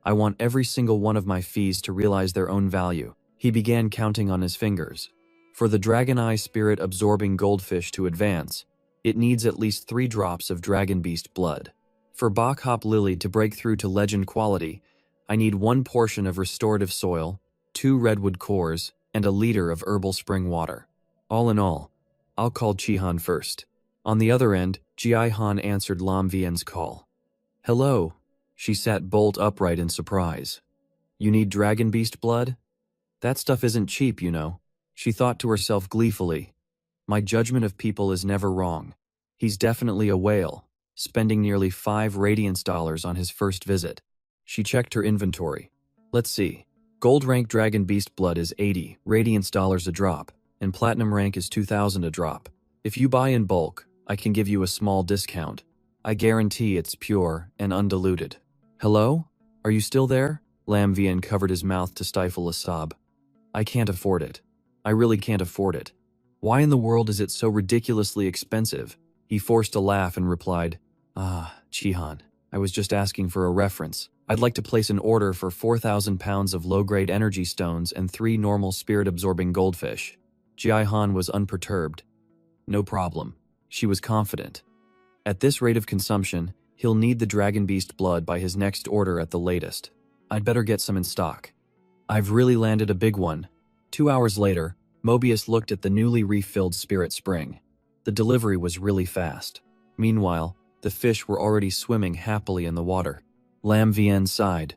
I want every single one of my fees to realize their own value. He began counting on his fingers. For the Dragon Eye Spirit absorbing goldfish to advance, it needs at least 3 drops of Dragon Beast blood. For Bach Hop Lily to break through to legend quality, I need 1 portion of restorative soil, 2 redwood cores, and a liter of herbal spring water. All in all, I'll call Chihan first. On the other end, Jiaihan answered Lam Vian's call. Hello. She sat bolt upright in surprise. You need Dragon Beast blood? That stuff isn't cheap, you know. She thought to herself gleefully. My judgment of people is never wrong. He's definitely a whale, spending nearly 5 radiance dollars on his first visit. She checked her inventory. Let's see. Gold rank Dragon Beast blood is 80 radiance dollars a drop, and platinum rank is 2,000 a drop. If you buy in bulk, I can give you a small discount. I guarantee it's pure and undiluted. Hello? Are you still there? Lam Vian covered his mouth to stifle a sob. I can't afford it. I really can't afford it. Why in the world is it so ridiculously expensive? He forced a laugh and replied, Chihan, I was just asking for a reference. I'd like to place an order for 4,000 pounds of low-grade energy stones and 3 normal spirit-absorbing goldfish. Jiaihan was unperturbed. No problem. She was confident. At this rate of consumption, he'll need the Dragon Beast blood by his next order at the latest. I'd better get some in stock. I've really landed a big one. 2 hours later, Mobius looked at the newly refilled spirit spring. The delivery was really fast. Meanwhile, the fish were already swimming happily in the water. Lam Vian sighed.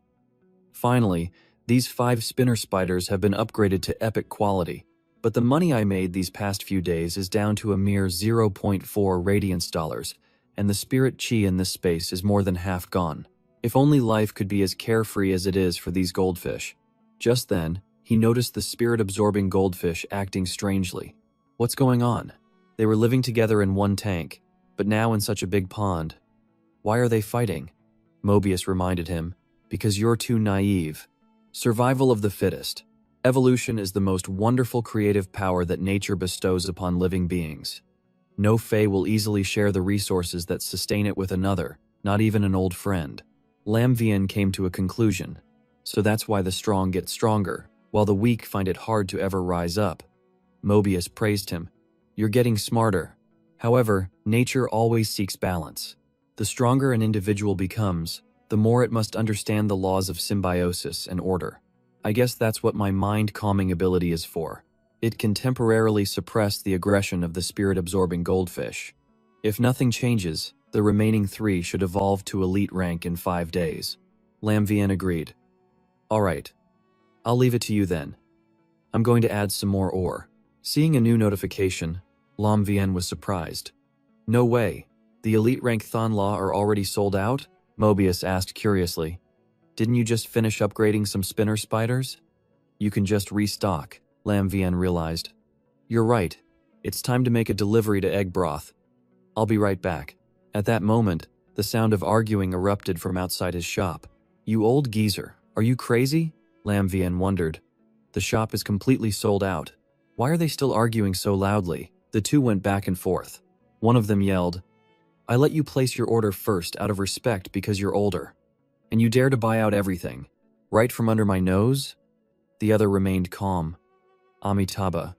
Finally, these 5 spinner spiders have been upgraded to epic quality, but the money I made these past few days is down to a mere 0.4 radiance dollars, and the spirit chi in this space is more than half gone. If only life could be as carefree as it is for these goldfish. Just then, he noticed the spirit-absorbing goldfish acting strangely. What's going on? They were living together in one tank, but now in such a big pond. Why are they fighting? Mobius reminded him, because you're too naive. Survival of the fittest. Evolution is the most wonderful creative power that nature bestows upon living beings. No Fae will easily share the resources that sustain it with another, not even an old friend. Lam Vian came to a conclusion. So that's why the strong get stronger, while the weak find it hard to ever rise up. Mobius praised him. You're getting smarter. However, nature always seeks balance. The stronger an individual becomes, the more it must understand the laws of symbiosis and order. I guess that's what my mind-calming ability is for. It can temporarily suppress the aggression of the spirit-absorbing goldfish. If nothing changes, the remaining 3 should evolve to elite rank in 5 days. Lam Vien agreed. Alright. I'll leave it to you then. I'm going to add some more ore. Seeing a new notification, Lam Vien was surprised. No way. The elite rank Thonla are already sold out? Mobius asked curiously. Didn't you just finish upgrading some spinner spiders? You can just restock, Lam Vien realized. You're right. It's time to make a delivery to Egg Broth. I'll be right back. At that moment, the sound of arguing erupted from outside his shop. You old geezer, are you crazy? Lam Vien wondered. The shop is completely sold out. Why are they still arguing so loudly? The two went back and forth. One of them yelled, I let you place your order first out of respect because you're older. And you dare to buy out everything. Right from under my nose? The other remained calm. Amitabha.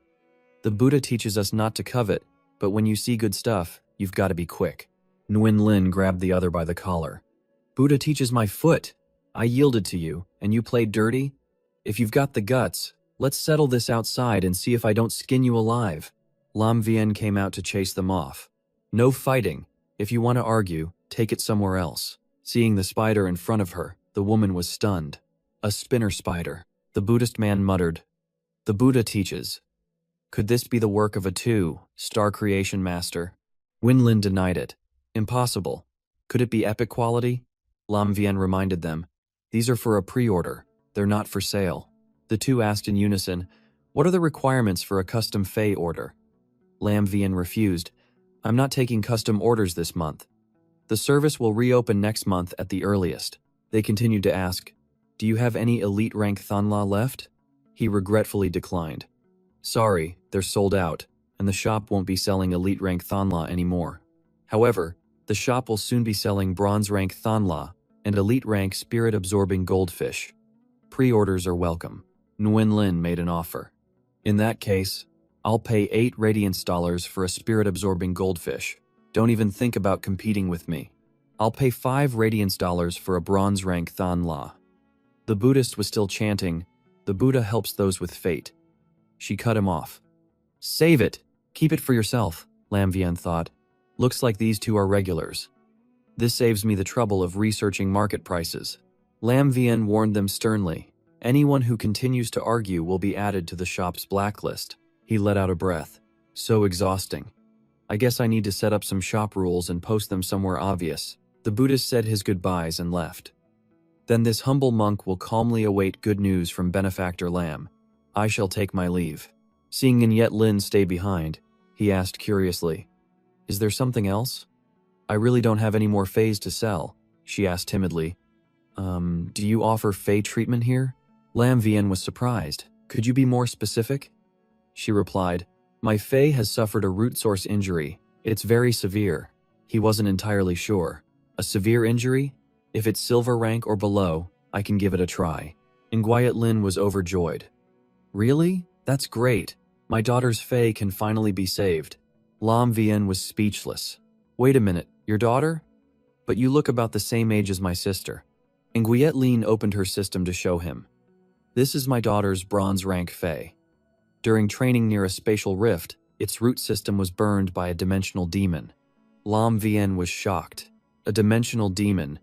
The Buddha teaches us not to covet, but when you see good stuff, you've got to be quick. Nguyen Lin grabbed the other by the collar. Buddha teaches my foot. I yielded to you, and you played dirty? If you've got the guts, let's settle this outside and see if I don't skin you alive. Lam Vien came out to chase them off. No fighting. If you want to argue, take it somewhere else. Seeing the spider in front of her, the woman was stunned. A spinner spider. The Buddhist man muttered. The Buddha teaches. Could this be the work of a 2-star creation master? Winlin denied it. Impossible. Could it be epic quality? Lam Vien reminded them. These are for a pre-order. They're not for sale. The two asked in unison, what are the requirements for a custom Fey order? Lam Vien refused. I'm not taking custom orders this month. The service will reopen next month at the earliest. They continued to ask, do you have any elite rank Thonla left? He regretfully declined. Sorry, they're sold out, and the shop won't be selling elite rank Thonla anymore. However, the shop will soon be selling bronze rank Thonla and elite rank spirit absorbing goldfish. Pre-orders are welcome. Nguyen Lin made an offer. In that case, I'll pay 8 radiance dollars for a spirit-absorbing goldfish. Don't even think about competing with me. I'll pay 5 radiance dollars for a bronze rank Thonla. The Buddhist was still chanting, the Buddha helps those with fate. She cut him off. Save it! Keep it for yourself, Lam Vien thought. Looks like these two are regulars. This saves me the trouble of researching market prices. Lam Vien warned them sternly. Anyone who continues to argue will be added to the shop's blacklist. He let out a breath. So exhausting. I guess I need to set up some shop rules and post them somewhere obvious. The Buddhist said his goodbyes and left. Then this humble monk will calmly await good news from benefactor Lam. I shall take my leave. Seeing Nguyen Lin stay behind, he asked curiously, is there something else? I really don't have any more Fays to sell, she asked timidly. Do you offer Fey treatment here? Lam Vien was surprised. Could you be more specific? She replied, my Fey has suffered a root source injury. It's very severe. He wasn't entirely sure. A severe injury? If it's silver rank or below, I can give it a try. Nguyen Lin was overjoyed. Really? That's great. My daughter's Fey can finally be saved. Lam Vien was speechless. Wait a minute, your daughter? But you look about the same age as my sister. Nguyen Lin opened her system to show him. This is my daughter's bronze rank Fey. During training near a spatial rift, its root system was burned by a dimensional demon. Lam Vien was shocked. A dimensional demon,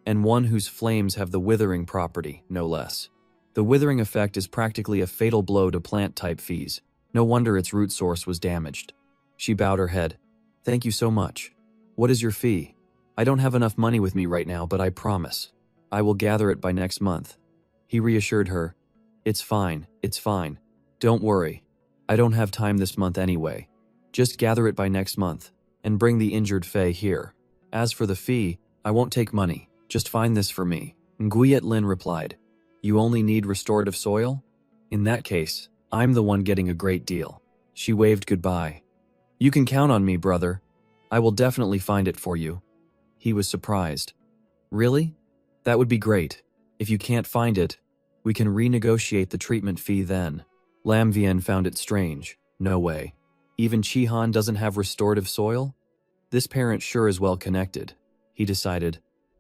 and one whose flames have the withering property, no less. The withering effect is practically a fatal blow to plant-type Fees. No wonder its root source was damaged. She bowed her head. Thank you so much. What is your fee? I don't have enough money with me right now, but I promise. I will gather it by next month. He reassured her. It's fine, it's fine. Don't worry. I don't have time this month anyway. Just gather it by next month, and bring the injured Fey here. As for the fee, I won't take money. Just find this for me. Nguyen Lin replied. You only need restorative soil? In that case, I'm the one getting a great deal. She waved goodbye. You can count on me, brother. I will definitely find it for you. He was surprised. Really? That would be great. If you can't find it, we can renegotiate the treatment fee then. Lam Vien found it strange. No way. Even Chihan doesn't have restorative soil? This parent sure is well connected. he decided.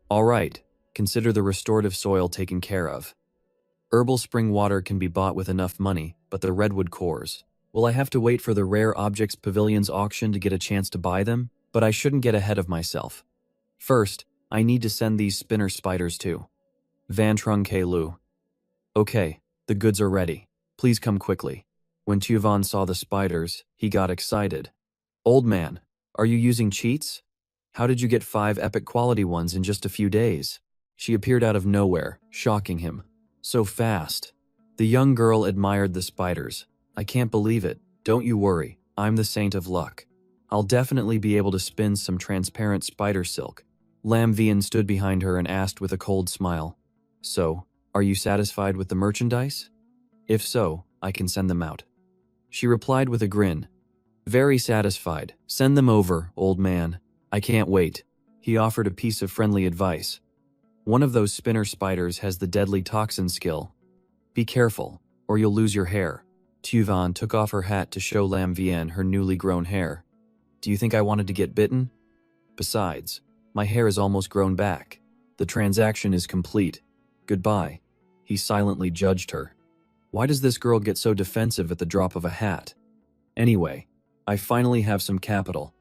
All right, consider the restorative soil taken care of. Herbal spring water can be bought with enough money, but the redwood cores. Will I have to wait for the Rare Objects Pavilion's auction to get a chance to buy them? But I shouldn't get ahead of myself. First, I need to send these spinner spiders to Van Trung K. Lu. Okay, the goods are ready. Please come quickly. When Tuvan saw the spiders, he got excited. Old man, are you using cheats? How did you get 5 epic quality ones in just a few days? She appeared out of nowhere, shocking him. So fast. The young girl admired the spiders. I can't believe it. Don't you worry, I'm the saint of luck. I'll definitely be able to spin some transparent spider silk. Lam Vian stood behind her and asked with a cold smile. So, are you satisfied with the merchandise? If so, I can send them out. She replied with a grin. Very satisfied. Send them over, old man. I can't wait. He offered a piece of friendly advice. One of those spinner spiders has the deadly toxin skill. Be careful, or you'll lose your hair. Tuvan took off her hat to show Lam Vian her newly grown hair. Do you think I wanted to get bitten? Besides, my hair is almost grown back. The transaction is complete. Goodbye. He silently judged her. Why does this girl get so defensive at the drop of a hat? Anyway, I finally have some capital.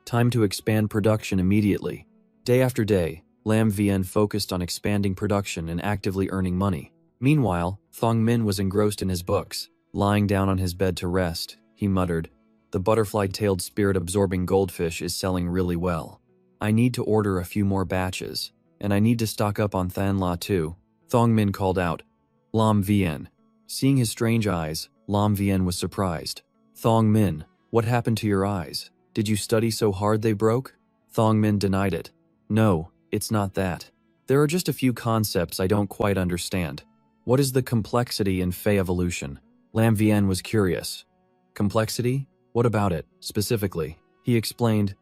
Time to expand production immediately. Day after day, Lam Vian focused on expanding production and actively earning money. Meanwhile, Thong Min was engrossed in his books. Lying down on his bed to rest, he muttered, the butterfly-tailed spirit-absorbing goldfish is selling really well. I need to order a few more batches, and I need to stock up on Than La too. Thong Min called out. Lam Vian. Seeing his strange eyes, Lam Vian was surprised. Thong Min, what happened to your eyes? Did you study so hard they broke? Thong Min denied it. No, it's not that. There are just a few concepts I don't quite understand. What is the complexity in Fey evolution? Lam Vian was curious. Complexity? What about it, specifically? He explained,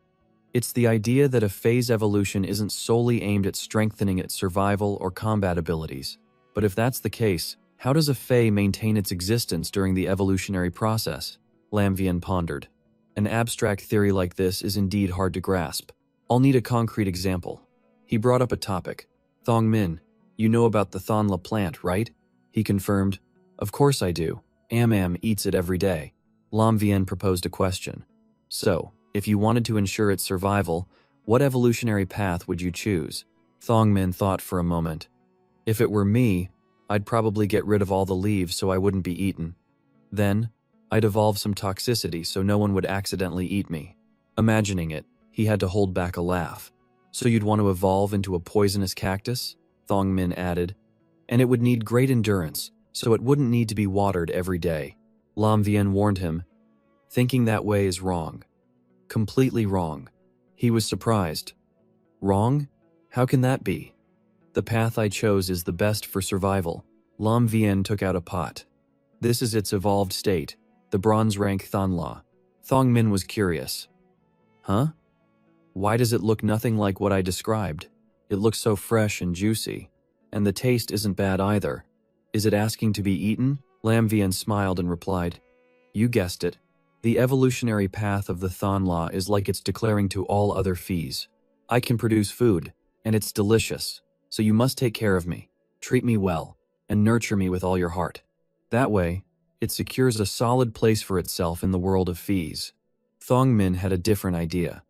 it's the idea that a Fey's evolution isn't solely aimed at strengthening its survival or combat abilities. But if that's the case, how does a Fey maintain its existence during the evolutionary process? Lam Vian pondered. An abstract theory like this is indeed hard to grasp. I'll need a concrete example. He brought up a topic. Thong Min, you know about the Than La plant, right? He confirmed. Of course I do. Am eats it every day. Lam Vian proposed a question. So, if you wanted to ensure its survival, what evolutionary path would you choose? Thong Min thought for a moment. If it were me, I'd probably get rid of all the leaves so I wouldn't be eaten. Then, I'd evolve some toxicity so no one would accidentally eat me. Imagining it, he had to hold back a laugh. So you'd want to evolve into a poisonous cactus? Thong Min added. And it would need great endurance, so it wouldn't need to be watered every day. Lam Vian warned him. Thinking that way is wrong. Completely wrong. He was surprised. Wrong? How can that be? The path I chose is the best for survival. Lam Vian took out a pot. This is its evolved state, the bronze rank Than La. Thong Min was curious. Huh? Why does it look nothing like what I described? It looks so fresh and juicy. And the taste isn't bad either. Is it asking to be eaten? Lam Vian smiled and replied, you guessed it. The evolutionary path of the Than La is like it's declaring to all other Fees. I can produce food, and it's delicious, so you must take care of me, treat me well, and nurture me with all your heart. That way, it secures a solid place for itself in the world of Fees. Thong Min had a different idea.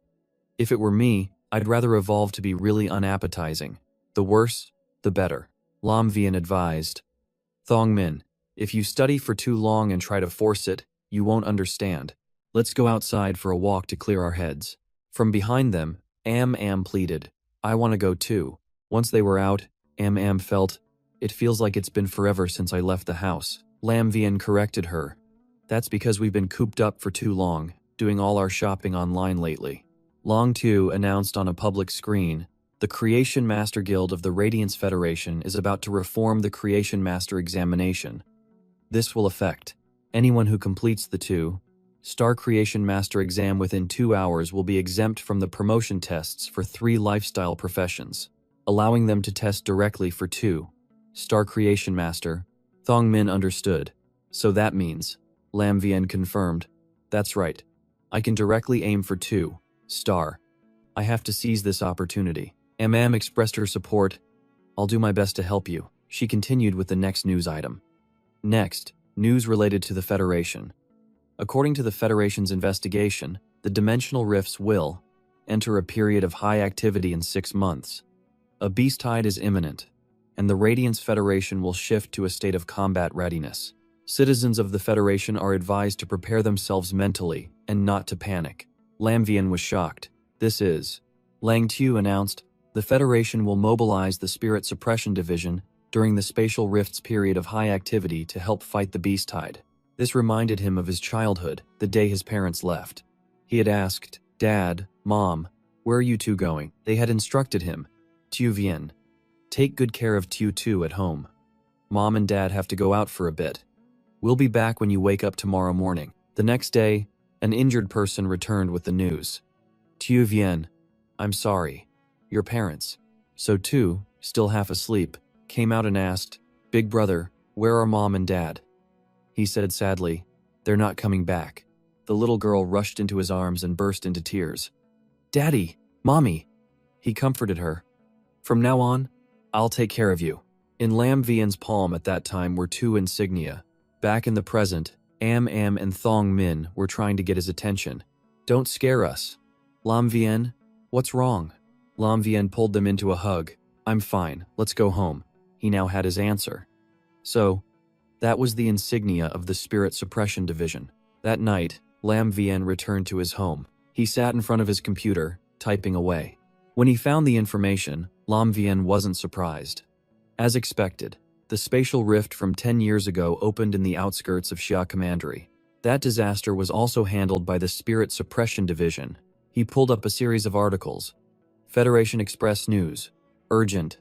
If it were me, I'd rather evolve to be really unappetizing. The worse, the better. Lam Vian advised. Thong Min, if you study for too long and try to force it, you won't understand. Let's go outside for a walk to clear our heads. From behind them, Am pleaded. I want to go too. Once they were out, Am felt, it feels like it's been forever since I left the house. Lam Vian corrected her. That's because we've been cooped up for too long, doing all our shopping online lately. Long Tu announced on a public screen, the Creation Master Guild of the Radiance Federation is about to reform the Creation Master examination. This will affect anyone who completes the 2-star Creation Master exam within 2 hours will be exempt from the promotion tests for 3 lifestyle professions, allowing them to test directly for 2-star Creation Master. Thong Min understood. So that means, Lam Vian confirmed, that's right. I can directly aim for 2-star. I have to seize this opportunity. Am expressed her support. I'll do my best to help you. She continued with the next news item. Next, news related to the Federation. According to the Federation's investigation, the dimensional rifts will enter a period of high activity in 6 months. A beast tide is imminent, and the Radiance Federation will shift to a state of combat readiness. Citizens of the Federation are advised to prepare themselves mentally and not to panic. Lam Vian was shocked. This is, Lang Tu announced, the Federation will mobilize the Spirit Suppression Division during the Spatial Rift's period of high activity to help fight the beast tide. This reminded him of his childhood, the day his parents left. He had asked, Dad, Mom, where are you two going? They had instructed him, Tu Vien, take good care of Tu Tu at home. Mom and Dad have to go out for a bit. We'll be back when you wake up tomorrow morning. The next day, an injured person returned with the news. Tu Vien, I'm sorry. Your parents. So Tu, still half asleep, came out and asked, Big brother, where are Mom and Dad? He said sadly, they're not coming back. The little girl rushed into his arms and burst into tears. Daddy, Mommy. He comforted her. From now on, I'll take care of you. In Lam Vian's palm at that time were 2 insignia. Back in the present, Am and Thong Min were trying to get his attention. Don't scare us. Lam Vian, what's wrong? Lam Vian pulled them into a hug. I'm fine, let's go home. He now had his answer. So, that was the insignia of the Spirit Suppression Division. That night, Lam Vian returned to his home. He sat in front of his computer, typing away. When he found the information, Lam Vian wasn't surprised. As expected, the spatial rift from 10 years ago opened in the outskirts of Xia Commandery. That disaster was also handled by the Spirit Suppression Division. He pulled up a series of articles. Federation Express News. Urgent.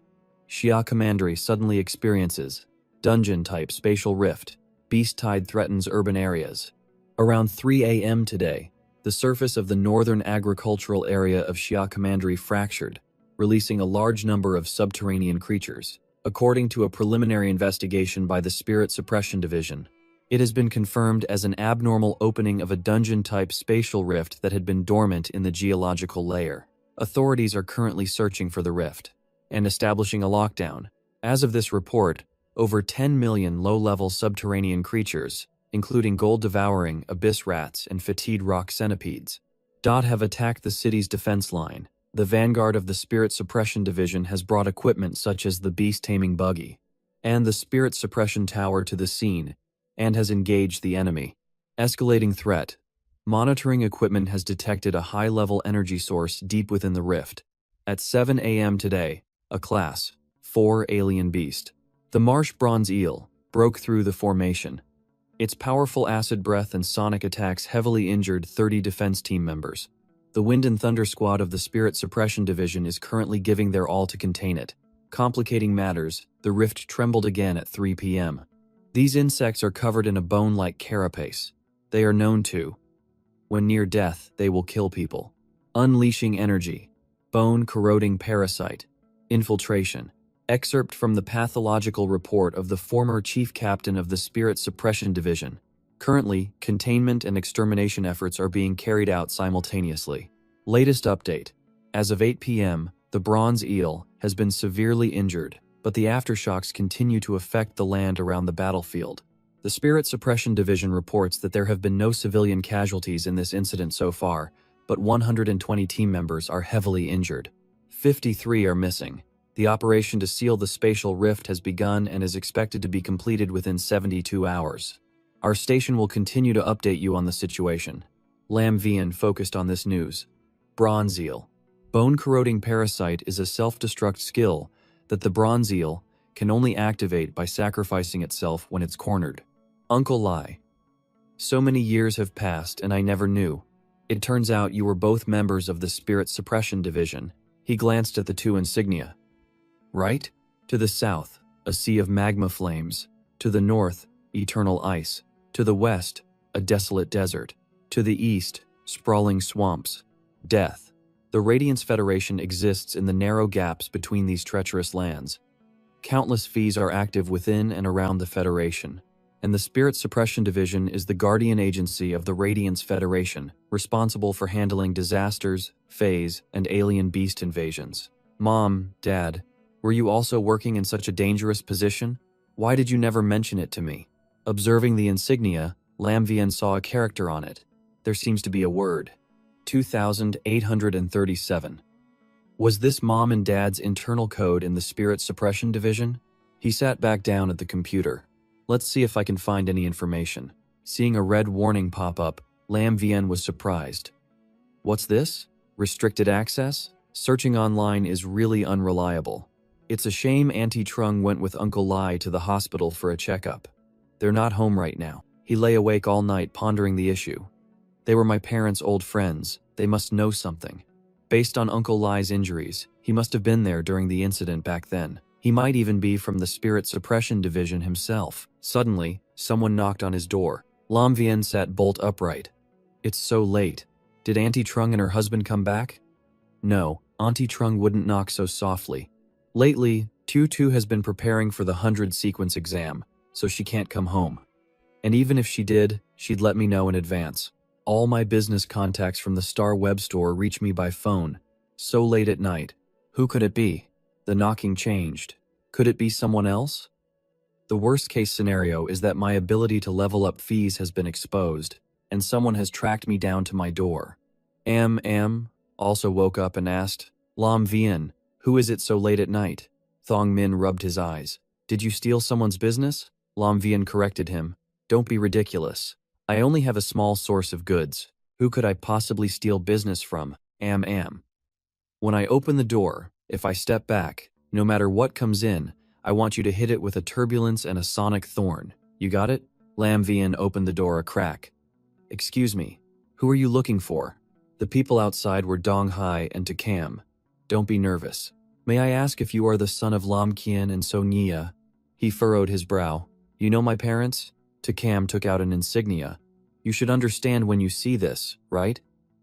Xia Commandery suddenly experiences dungeon-type spatial rift. Beast tide threatens urban areas. Around 3 a.m. today, the surface of the northern agricultural area of Xia Commandery fractured, releasing a large number of subterranean creatures. According to a preliminary investigation by the Spirit Suppression Division, it has been confirmed as an abnormal opening of a dungeon-type spatial rift that had been dormant in the geological layer. Authorities are currently searching for the rift and establishing a lockdown. As of this report, over 10 million low-level subterranean creatures, including gold-devouring abyss rats and fatigued rock centipedes, have attacked the city's defense line. The vanguard of the Spirit Suppression Division has brought equipment such as the beast-taming buggy and the Spirit Suppression Tower to the scene and has engaged the enemy. Escalating threat. Monitoring equipment has detected a high-level energy source deep within the rift. At 7 a.m. today, a Class 4 alien beast, the marsh bronze eel, broke through the formation. Its powerful acid breath and sonic attacks heavily injured 30 defense team members. The Wind and Thunder Squad of the Spirit Suppression Division is currently giving their all to contain it. Complicating matters, the rift trembled again at 3 p.m. These insects are covered in a bone-like carapace. They are known to, when near death, they will kill people. Unleashing energy. Bone-corroding parasite. Infiltration. Excerpt from the pathological report of the former chief captain of the Spirit Suppression Division. Currently, containment and extermination efforts are being carried out simultaneously. Latest update. As of 8 p.m., the bronze eel has been severely injured, but the aftershocks continue to affect the land around the battlefield. The Spirit Suppression Division reports that there have been no civilian casualties in this incident so far, but 120 team members are heavily injured. 53 are missing. The operation to seal the spatial rift has begun and is expected to be completed within 72 hours. Our station will continue to update you on the situation. Lam Vian focused on this news. Bronze eel. Bone-corroding parasite is a self-destruct skill that the bronze eel can only activate by sacrificing itself when it's cornered. Uncle Lai. So many years have passed and I never knew. It turns out you were both members of the Spirit Suppression Division. He glanced at the 2 insignia. Right? To the south, a sea of magma flames. To the north, eternal ice. To the west, a desolate desert. To the east, sprawling swamps. Death. The Radiance Federation exists in the narrow gaps between these treacherous lands. Countless fees are active within and around the Federation, and the Spirit Suppression Division is the guardian agency of the Radiance Federation, responsible for handling disasters, phase, and alien beast invasions. Mom, Dad, were you also working in such a dangerous position? Why did you never mention it to me? Observing the insignia, Lam Vian saw a character on it. There seems to be a word. 2837. Was this Mom and Dad's internal code in the Spirit Suppression Division? He sat back down at the computer. Let's see if I can find any information. Seeing a red warning pop up, Lam Vian was surprised. What's this? Restricted access? Searching online is really unreliable. It's a shame Auntie Trung went with Uncle Lai to the hospital for a checkup. They're not home right now. He lay awake all night pondering the issue. They were my parents' old friends. They must know something. Based on Uncle Lai's injuries, he must have been there during the incident back then. He might even be from the Spirit Suppression Division himself. Suddenly, someone knocked on his door. Lam Vian sat bolt upright. It's so late. Did Auntie Trung and her husband come back? No, Auntie Trung wouldn't knock so softly. Lately, Tutu has been preparing for the 100 sequence exam, so she can't come home. And even if she did, she'd let me know in advance. All my business contacts from the Star Web Store reach me by phone. So late at night. Who could it be? The knocking changed. Could it be someone else? The worst-case scenario is that my ability to level up fees has been exposed, and someone has tracked me down to my door. Also woke up and asked, Lam Vian, who is it so late at night? Thong Min rubbed his eyes. Did you steal someone's business? Lam Vian corrected him. Don't be ridiculous. I only have a small source of goods. Who could I possibly steal business from? When I open the door, if I step back, no matter what comes in, I want you to hit it with a turbulence and a sonic thorn. You got it? Lam Vian opened the door a crack. Excuse me, who are you looking for? The people outside were Dong Hai and Takam. Don't be nervous. May I ask if you are the son of Lam Qian and So Nia? He furrowed his brow. You know my parents? Takam took out an insignia. You should understand when you see this, right?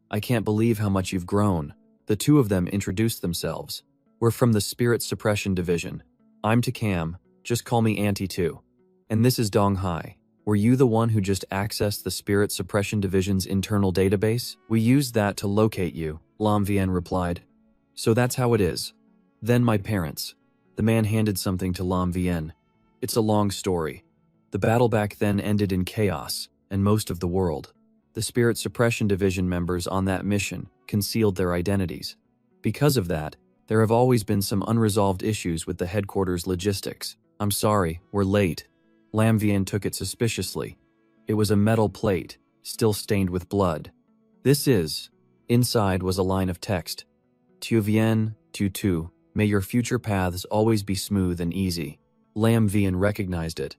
I can't believe how much you've grown. The two of them introduced themselves. We're from the Spirit Suppression Division. I'm Takam, just call me Auntie too. And this is Dong Hai. Were you the one who just accessed the Spirit Suppression Division's internal database? We used that to locate you, Lam Vian replied. So that's how it is. Then my parents. The man handed something to Lam Vian. It's a long story. The battle back then ended in chaos, and most of the world. The Spirit Suppression Division members on that mission concealed their identities. Because of that, there have always been some unresolved issues with the headquarters logistics. I'm sorry, we're late. Lam Vian took it suspiciously. It was a metal plate, still stained with blood. This is. Inside was a line of text. Tu Vien, Tu Tu, may your future paths always be smooth and easy. Lam Vian recognized it.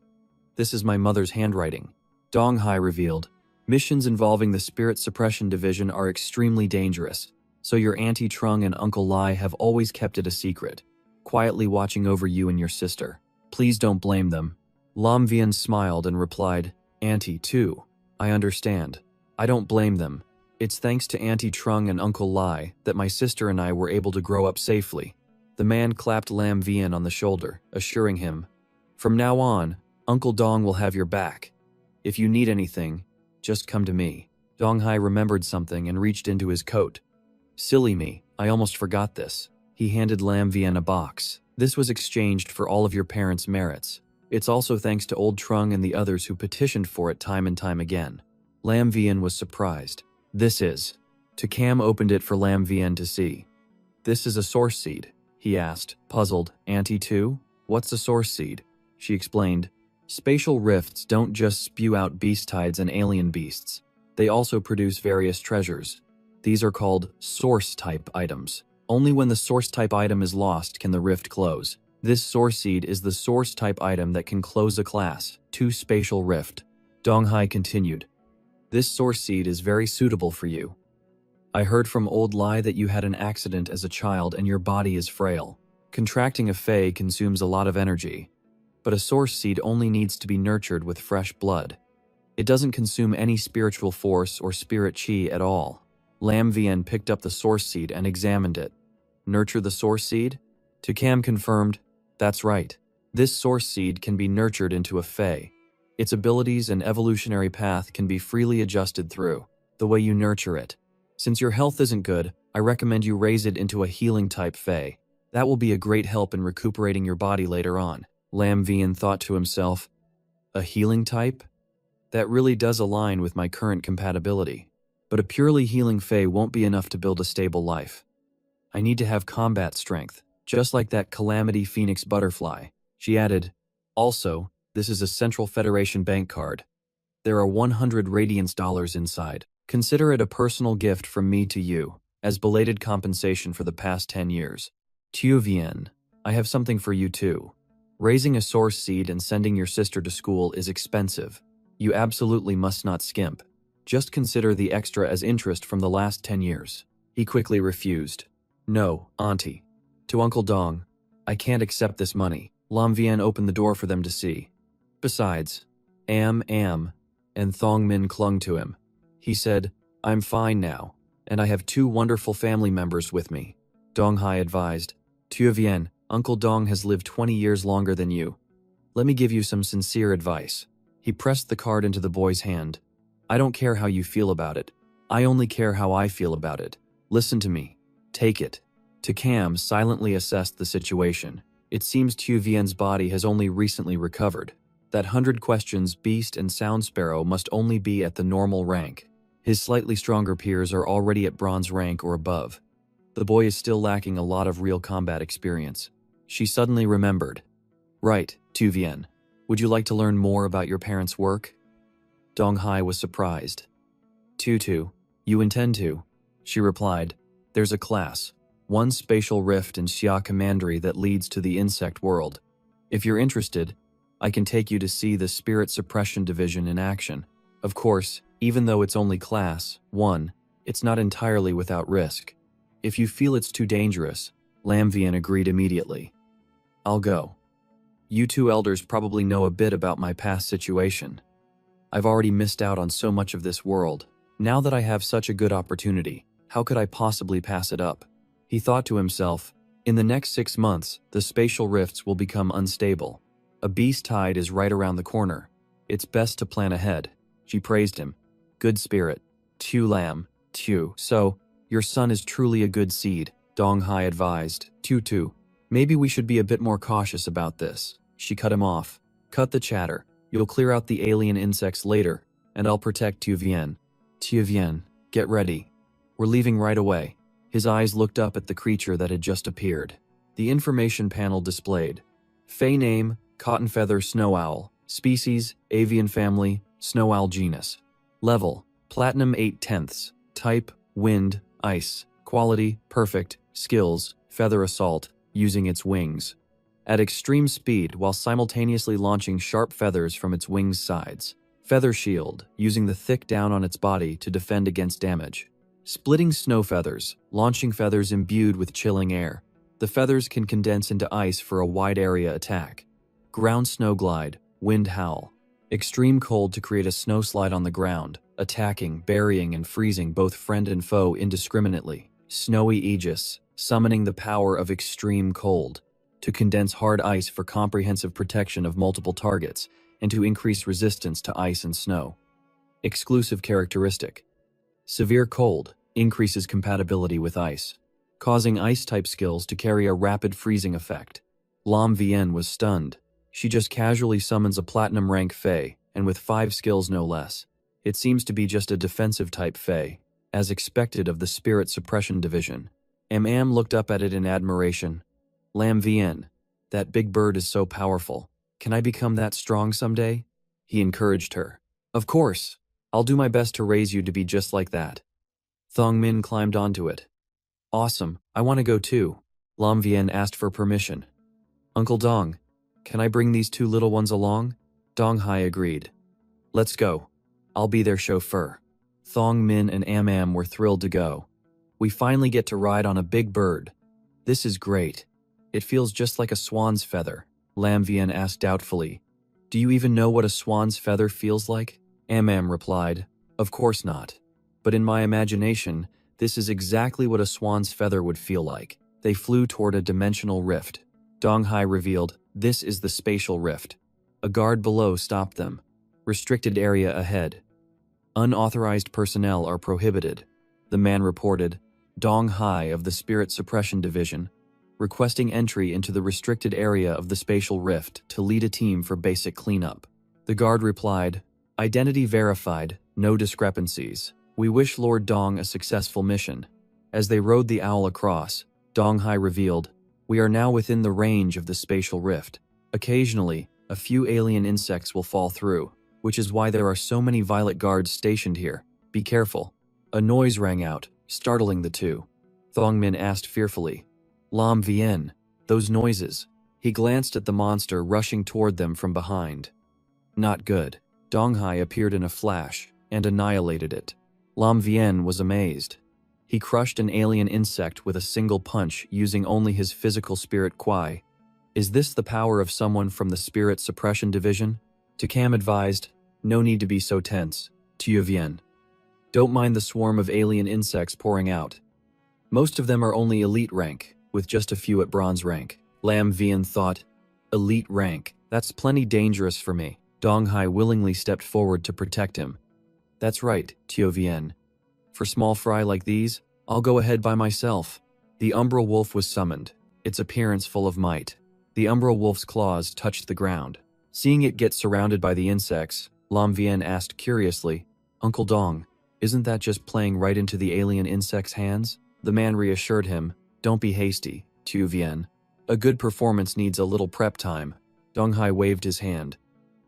This is my mother's handwriting. Dong Hai revealed. Missions involving the Spirit Suppression Division are extremely dangerous, so your Auntie Trung and Uncle Lai have always kept it a secret, quietly watching over you and your sister. Please don't blame them. Lam Vian smiled and replied, Auntie too. I understand. I don't blame them. It's thanks to Auntie Trung and Uncle Lai that my sister and I were able to grow up safely. The man clapped Lam Vian on the shoulder, assuring him, from now on, Uncle Dong will have your back. If you need anything, just come to me. Dong Hai remembered something and reached into his coat. Silly me, I almost forgot this. He handed Lam Vian a box. This was exchanged for all of your parents' merits. It's also thanks to old Trung and the others who petitioned for it time and time again. Lam Vian was surprised. This is. Takam opened it for Lam Vian to see. This is a source seed, he asked, puzzled. Auntie too? What's a source seed? She explained. Spatial rifts don't just spew out beast tides and alien beasts. They also produce various treasures. These are called source-type items. Only when the source-type item is lost can the rift close. This source seed is the source-type item that can close a class, 2 spatial rift. Dong Hai continued. This source seed is very suitable for you. I heard from old Lai that you had an accident as a child and your body is frail. Contracting a Fae consumes a lot of energy, but a source seed only needs to be nurtured with fresh blood. It doesn't consume any spiritual force or spirit chi at all. Lam Vian picked up the source seed and examined it. Nurture the source seed? Takam confirmed. That's right. This source seed can be nurtured into a Fae. Its abilities and evolutionary path can be freely adjusted through the way you nurture it. Since your health isn't good, I recommend you raise it into a healing type Fae. That will be a great help in recuperating your body later on. Lam Vian thought to himself. A healing type? That really does align with my current compatibility. But a purely healing Fae won't be enough to build a stable life. I need to have combat strength, just like that Calamity Phoenix butterfly. She added, also, this is a Central Federation bank card. There are 100 Radiance dollars inside. Consider it a personal gift from me to you, as belated compensation for the past 10 years. Tu Vien, I have something for you too. Raising a source seed and sending your sister to school is expensive. You absolutely must not skimp. Just consider the extra as interest from the last 10 years. He quickly refused. No, Auntie. To Uncle Dong, I can't accept this money. Lam Vian opened the door for them to see. Besides, and Thong Min clung to him. He said, I'm fine now, and I have 2 wonderful family members with me. Dong Hai advised, Tu Vien, Uncle Dong has lived 20 years longer than you. Let me give you some sincere advice. He pressed the card into the boy's hand. I don't care how you feel about it. I only care how I feel about it. Listen to me. Take it. Takam silently assessed the situation. It seems Tu Vien's body has only recently recovered. That 100 questions Beast and Sound Sparrow must only be at the normal rank. His slightly stronger peers are already at bronze rank or above. The boy is still lacking a lot of real combat experience. She suddenly remembered. Right, Tu Vien. Would you like to learn more about your parents' work? Dong Hai was surprised. Tutu, you intend to? She replied. There's a class, one spatial rift in Xia Commandery that leads to the insect world. If you're interested, I can take you to see the Spirit Suppression Division in action. Of course, even though it's only Class 1, it's not entirely without risk. If you feel it's too dangerous, Lam Vian agreed immediately. I'll go. You 2 elders probably know a bit about my past situation. I've already missed out on so much of this world. Now that I have such a good opportunity, how could I possibly pass it up? He thought to himself, in the next 6 months, the spatial rifts will become unstable. A beast tide is right around the corner. It's best to plan ahead. She praised him. Good spirit. Tu Lam, Tu. So, your son is truly a good seed, Dong Hai advised. Tu, maybe we should be a bit more cautious about this. She cut him off. Cut the chatter. You'll clear out the alien insects later, and I'll protect Tu Vien. Tu Vien, get ready. We're leaving right away. His eyes looked up at the creature that had just appeared. The information panel displayed. Fey name, Cotton Feather Snow Owl. Species, Avian family, Snow Owl genus. Level, Platinum 8/10. Type, Wind, Ice. Quality, Perfect. Skills, Feather Assault, using its wings. At extreme speed while simultaneously launching sharp feathers from its wings' sides. Feather Shield, using the thick down on its body to defend against damage. Splitting snow feathers, launching feathers imbued with chilling air. The feathers can condense into ice for a wide area attack. Ground Snow Glide, Wind Howl. Extreme cold to create a snowslide on the ground, attacking, burying, and freezing both friend and foe indiscriminately. Snowy Aegis, summoning the power of extreme cold. To condense hard ice for comprehensive protection of multiple targets, and to increase resistance to ice and snow. Exclusive characteristic. Severe cold increases compatibility with ice, causing ice-type skills to carry a rapid freezing effect. Lam Vian was stunned. She just casually summons a platinum rank Fae, and with 5 skills no less. It seems to be just a defensive type Fae, as expected of the Spirit Suppression Division. Am looked up at it in admiration. Lam Vian, that big bird is so powerful. Can I become that strong someday? He encouraged her. Of course. I'll do my best to raise you to be just like that. Thong Min climbed onto it. Awesome, I want to go too. Lam Vian asked for permission. Uncle Dong, can I bring these 2 little ones along? Dong Hai agreed. Let's go. I'll be their chauffeur. Thong Min and Am were thrilled to go. We finally get to ride on a big bird. This is great. It feels just like a swan's feather. Lam Vian asked doubtfully. Do you even know what a swan's feather feels like? Am replied, of course not. But in my imagination, this is exactly what a swan's feather would feel like. They flew toward a dimensional rift. Dong Hai revealed, this is the spatial rift. A guard below stopped them. Restricted area ahead. Unauthorized personnel are prohibited. The man reported, Dong Hai of the Spirit Suppression Division. requesting entry into the restricted area of the spatial rift to lead a team for basic cleanup. The guard replied, "Identity verified, no discrepancies. We wish Lord Dong a successful mission." As they rode the owl across, Dong Hai revealed, "We are now within the range of the spatial rift. Occasionally, a few alien insects will fall through, which is why there are so many violet guards stationed here. Be careful." A noise rang out, startling the two. Thong Min asked fearfully, "Lam Vien, those noises." He glanced at the monster rushing toward them from behind. Not good. Dong Hai appeared in a flash and annihilated it. Lam Vien was amazed. He crushed an alien insect with a single punch using only his physical spirit Kwai. Is this the power of someone from the Spirit Suppression Division? Takam advised, "No need to be so tense, Tue Vien. Don't mind the swarm of alien insects pouring out. Most of them are only elite rank, with just a few at bronze rank." Lam Vien thought, "Elite rank, that's plenty dangerous for me." Dong Hai willingly stepped forward to protect him. "That's right, Tue Vien. For small fry like these, I'll go ahead by myself." The umbral wolf was summoned, its appearance full of might. The umbral wolf's claws touched the ground. Seeing it get surrounded by the insects, Lam Vien asked curiously, "Uncle Dong, isn't that just playing right into the alien insect's hands?" The man reassured him, "Don't be hasty, Tue Vien. A good performance needs a little prep time." Dong Hai waved his hand.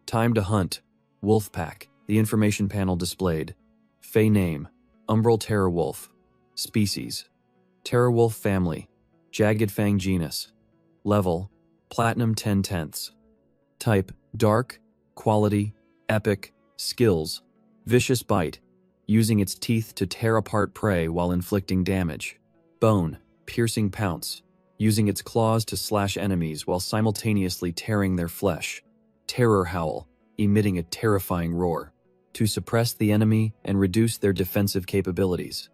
"Time to hunt. Wolf pack." The information panel displayed. Fey name, Umbral Terror Wolf. Species, Terror Wolf family. Jagged Fang genus. Level, Platinum 10/10. Type, Dark. Quality, Epic. Skills, Vicious Bite, using its teeth to tear apart prey while inflicting damage. Bone, Piercing Pounce, using its claws to slash enemies while simultaneously tearing their flesh. Terror Howl, emitting a terrifying roar, to suppress the enemy and reduce their defensive capabilities.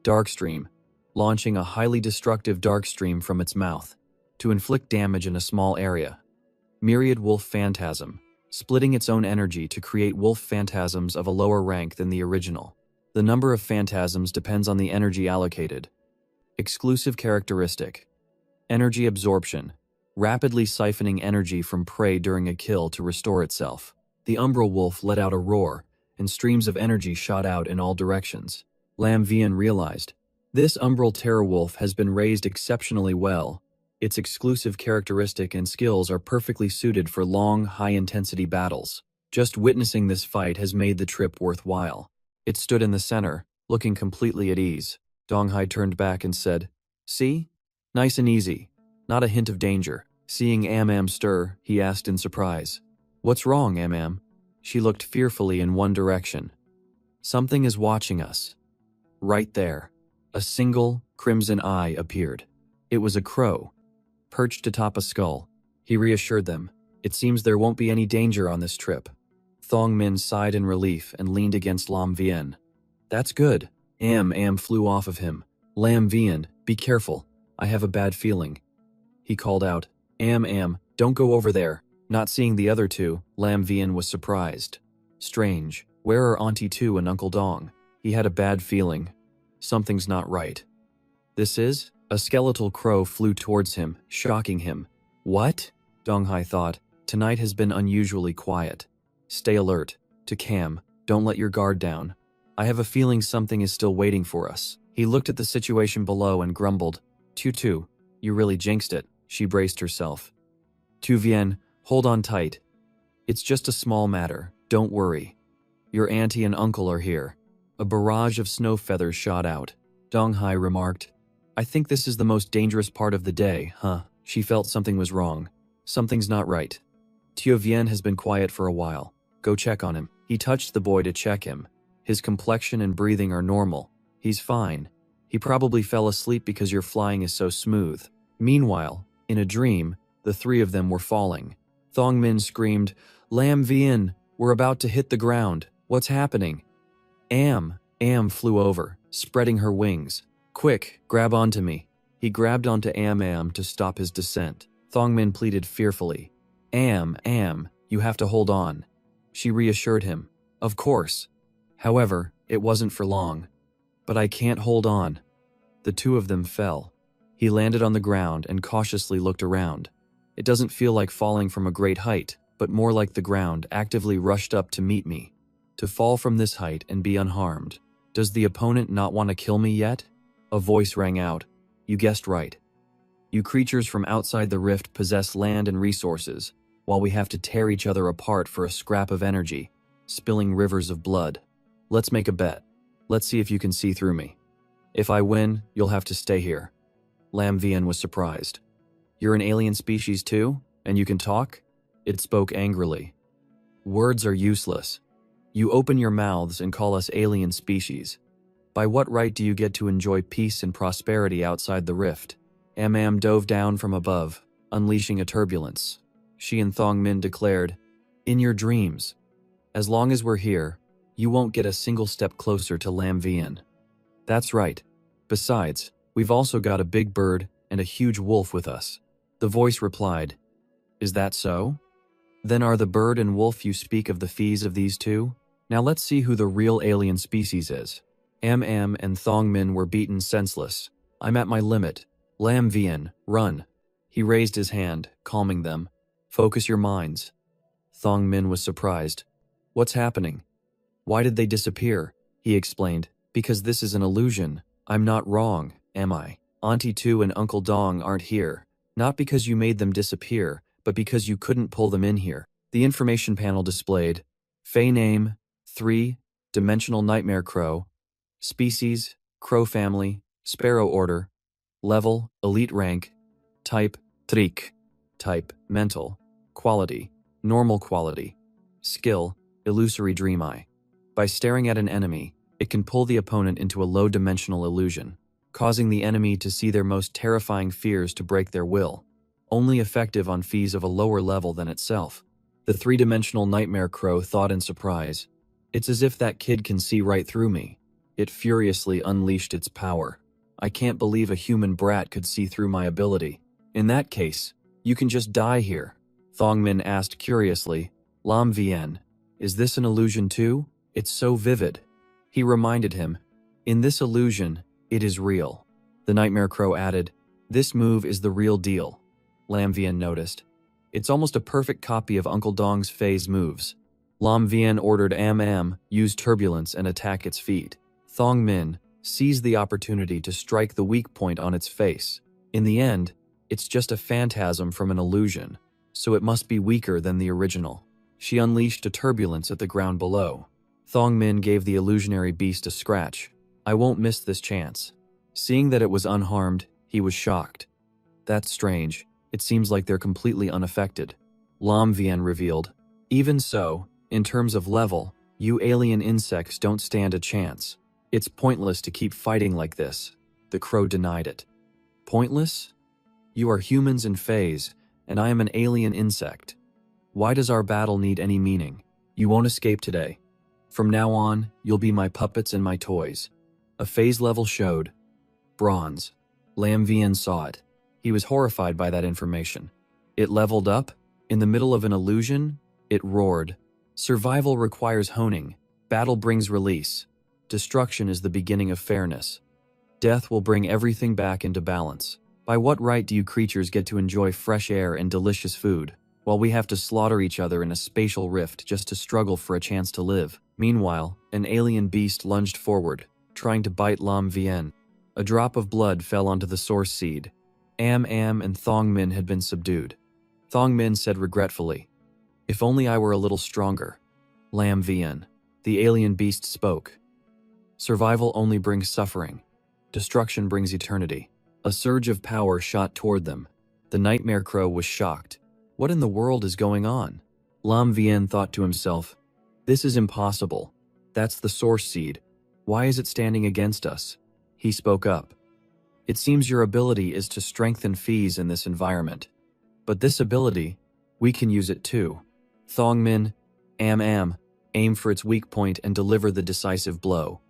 Darkstream, launching a highly destructive dark stream from its mouth, to inflict damage in a small area. Myriad Wolf Phantasm, splitting its own energy to create wolf phantasms of a lower rank than the original. The number of phantasms depends on the energy allocated. Exclusive characteristic, Energy Absorption, rapidly siphoning energy from prey during a kill to restore itself. The umbral wolf let out a roar, and streams of energy shot out in all directions. Lam Vien realized, this umbral terror wolf has been raised exceptionally well. Its exclusive characteristic and skills are perfectly suited for long, high-intensity battles. Just witnessing this fight has made the trip worthwhile. It stood in the center, looking completely at ease. Dong Hai turned back and said, "See? Nice and easy. Not a hint of danger." Seeing Am stir, he asked in surprise, "What's wrong, Am?" She looked fearfully in one direction. "Something is watching us." Right there, a single, crimson eye appeared. It was a crow, perched atop a skull. He reassured them, "It seems there won't be any danger on this trip." Thong Min sighed in relief and leaned against Lam Vien. "That's good." Am flew off of him. "Lam Vien, be careful. I have a bad feeling." He called out, Am, don't go over there." Not seeing the other two, Lam Vien was surprised. Strange, where are Auntie Tu and Uncle Dong? He had a bad feeling. Something's not right. This is? A skeletal crow flew towards him, shocking him. What? Dong Hai thought. Tonight has been unusually quiet. Stay alert. To Cam, don't let your guard down. I have a feeling something is still waiting for us. He looked at the situation below and grumbled. Tu, you really jinxed it. She braced herself. Tu Vien, hold on tight. It's just a small matter. Don't worry. Your auntie and uncle are here. A barrage of snow feathers shot out. Dong Hai remarked, I think this is the most dangerous part of the day, huh? She felt something was wrong. Something's not right. Tu Vien has been quiet for a while. Go check on him. He touched the boy to check him. His complexion and breathing are normal. He's fine. He probably fell asleep because your flying is so smooth. Meanwhile, in a dream, the three of them were falling. Thong Min screamed, Lam Vien, we're about to hit the ground. What's happening? Am flew over, spreading her wings. Quick, grab onto me. He grabbed onto Am to stop his descent. Thong Min pleaded fearfully. Am, you have to hold on. She reassured him. Of course. However, it wasn't for long. But I can't hold on. The two of them fell. He landed on the ground and cautiously looked around. It doesn't feel like falling from a great height, but more like the ground actively rushed up to meet me. To fall from this height and be unharmed. Does the opponent not want to kill me yet? A voice rang out. You guessed right. You creatures from outside the rift possess land and resources, while we have to tear each other apart for a scrap of energy, spilling rivers of blood. Let's make a bet. Let's see if you can see through me. If I win, you'll have to stay here. Lam Vian was surprised. You're an alien species too? And you can talk? It spoke angrily. Words are useless. You open your mouths and call us alien species. By what right do you get to enjoy peace and prosperity outside the rift? Am dove down from above, unleashing a turbulence. She and Thong Min declared, in your dreams. As long as we're here, you won't get a single step closer to Lam Vian. That's right. Besides, we've also got a big bird and a huge wolf with us. The voice replied, is that so? Then are the bird and wolf you speak of the fees of these two? Now let's see who the real alien species is. Am and Thong Min were beaten senseless. I'm at my limit. Lam Vian, run. He raised his hand, calming them. Focus your minds. Thong Min was surprised. What's happening? Why did they disappear? He explained. Because this is an illusion. I'm not wrong, am I? Auntie Tu and Uncle Dong aren't here. Not because you made them disappear, but because you couldn't pull them in here. The information panel displayed Fey name, 3, dimensional nightmare crow, species, crow family, sparrow order, level, elite rank, type, trick, type, mental, quality, normal quality, skill, illusory dream eye. By staring at an enemy, it can pull the opponent into a low-dimensional illusion, causing the enemy to see their most terrifying fears to break their will, only effective on fees of a lower level than itself. The three-dimensional nightmare crow thought in surprise, it's as if that kid can see right through me. It furiously unleashed its power. I can't believe a human brat could see through my ability. In that case, you can just die here. Thong Min asked curiously, Lam Vian, is this an illusion too? It's so vivid. He reminded him, in this illusion, it is real. The nightmare crow added, this move is the real deal. Lam Vian noticed. It's almost a perfect copy of Uncle Dong's phase moves. Lam Vian ordered Am use turbulence and attack its feet. Thong Min seized the opportunity to strike the weak point on its face. In the end, it's just a phantasm from an illusion, so it must be weaker than the original. She unleashed a turbulence at the ground below. Thong Min gave the illusionary beast a scratch. I won't miss this chance. Seeing that it was unharmed, he was shocked. That's strange. It seems like they're completely unaffected. Lam Vian revealed. Even so, in terms of level, you alien insects don't stand a chance. It's pointless to keep fighting like this. The crow denied it. Pointless? You are humans in phase, and I am an alien insect. Why does our battle need any meaning? You won't escape today. From now on, you'll be my puppets and my toys. A phase level showed. Bronze. Lam Vian saw it. He was horrified by that information. It leveled up. In the middle of an illusion, it roared. Survival requires honing. Battle brings release. Destruction is the beginning of fairness. Death will bring everything back into balance. By what right do you creatures get to enjoy fresh air and delicious food, while we have to slaughter each other in a spatial rift just to struggle for a chance to live? Meanwhile, an alien beast lunged forward, trying to bite Lam Vian. A drop of blood fell onto the source seed. Am and Thong Min had been subdued. Thong Min said regretfully, if only I were a little stronger. Lam Vian. The alien beast spoke. Survival only brings suffering. Destruction brings eternity. A surge of power shot toward them. The nightmare crow was shocked. What in the world is going on? Lam Vian thought to himself, this is impossible. That's the source seed. Why is it standing against us? He spoke up. It seems your ability is to strengthen fees in this environment. But this ability, we can use it too. Thong Min, aim for its weak point and deliver the decisive blow.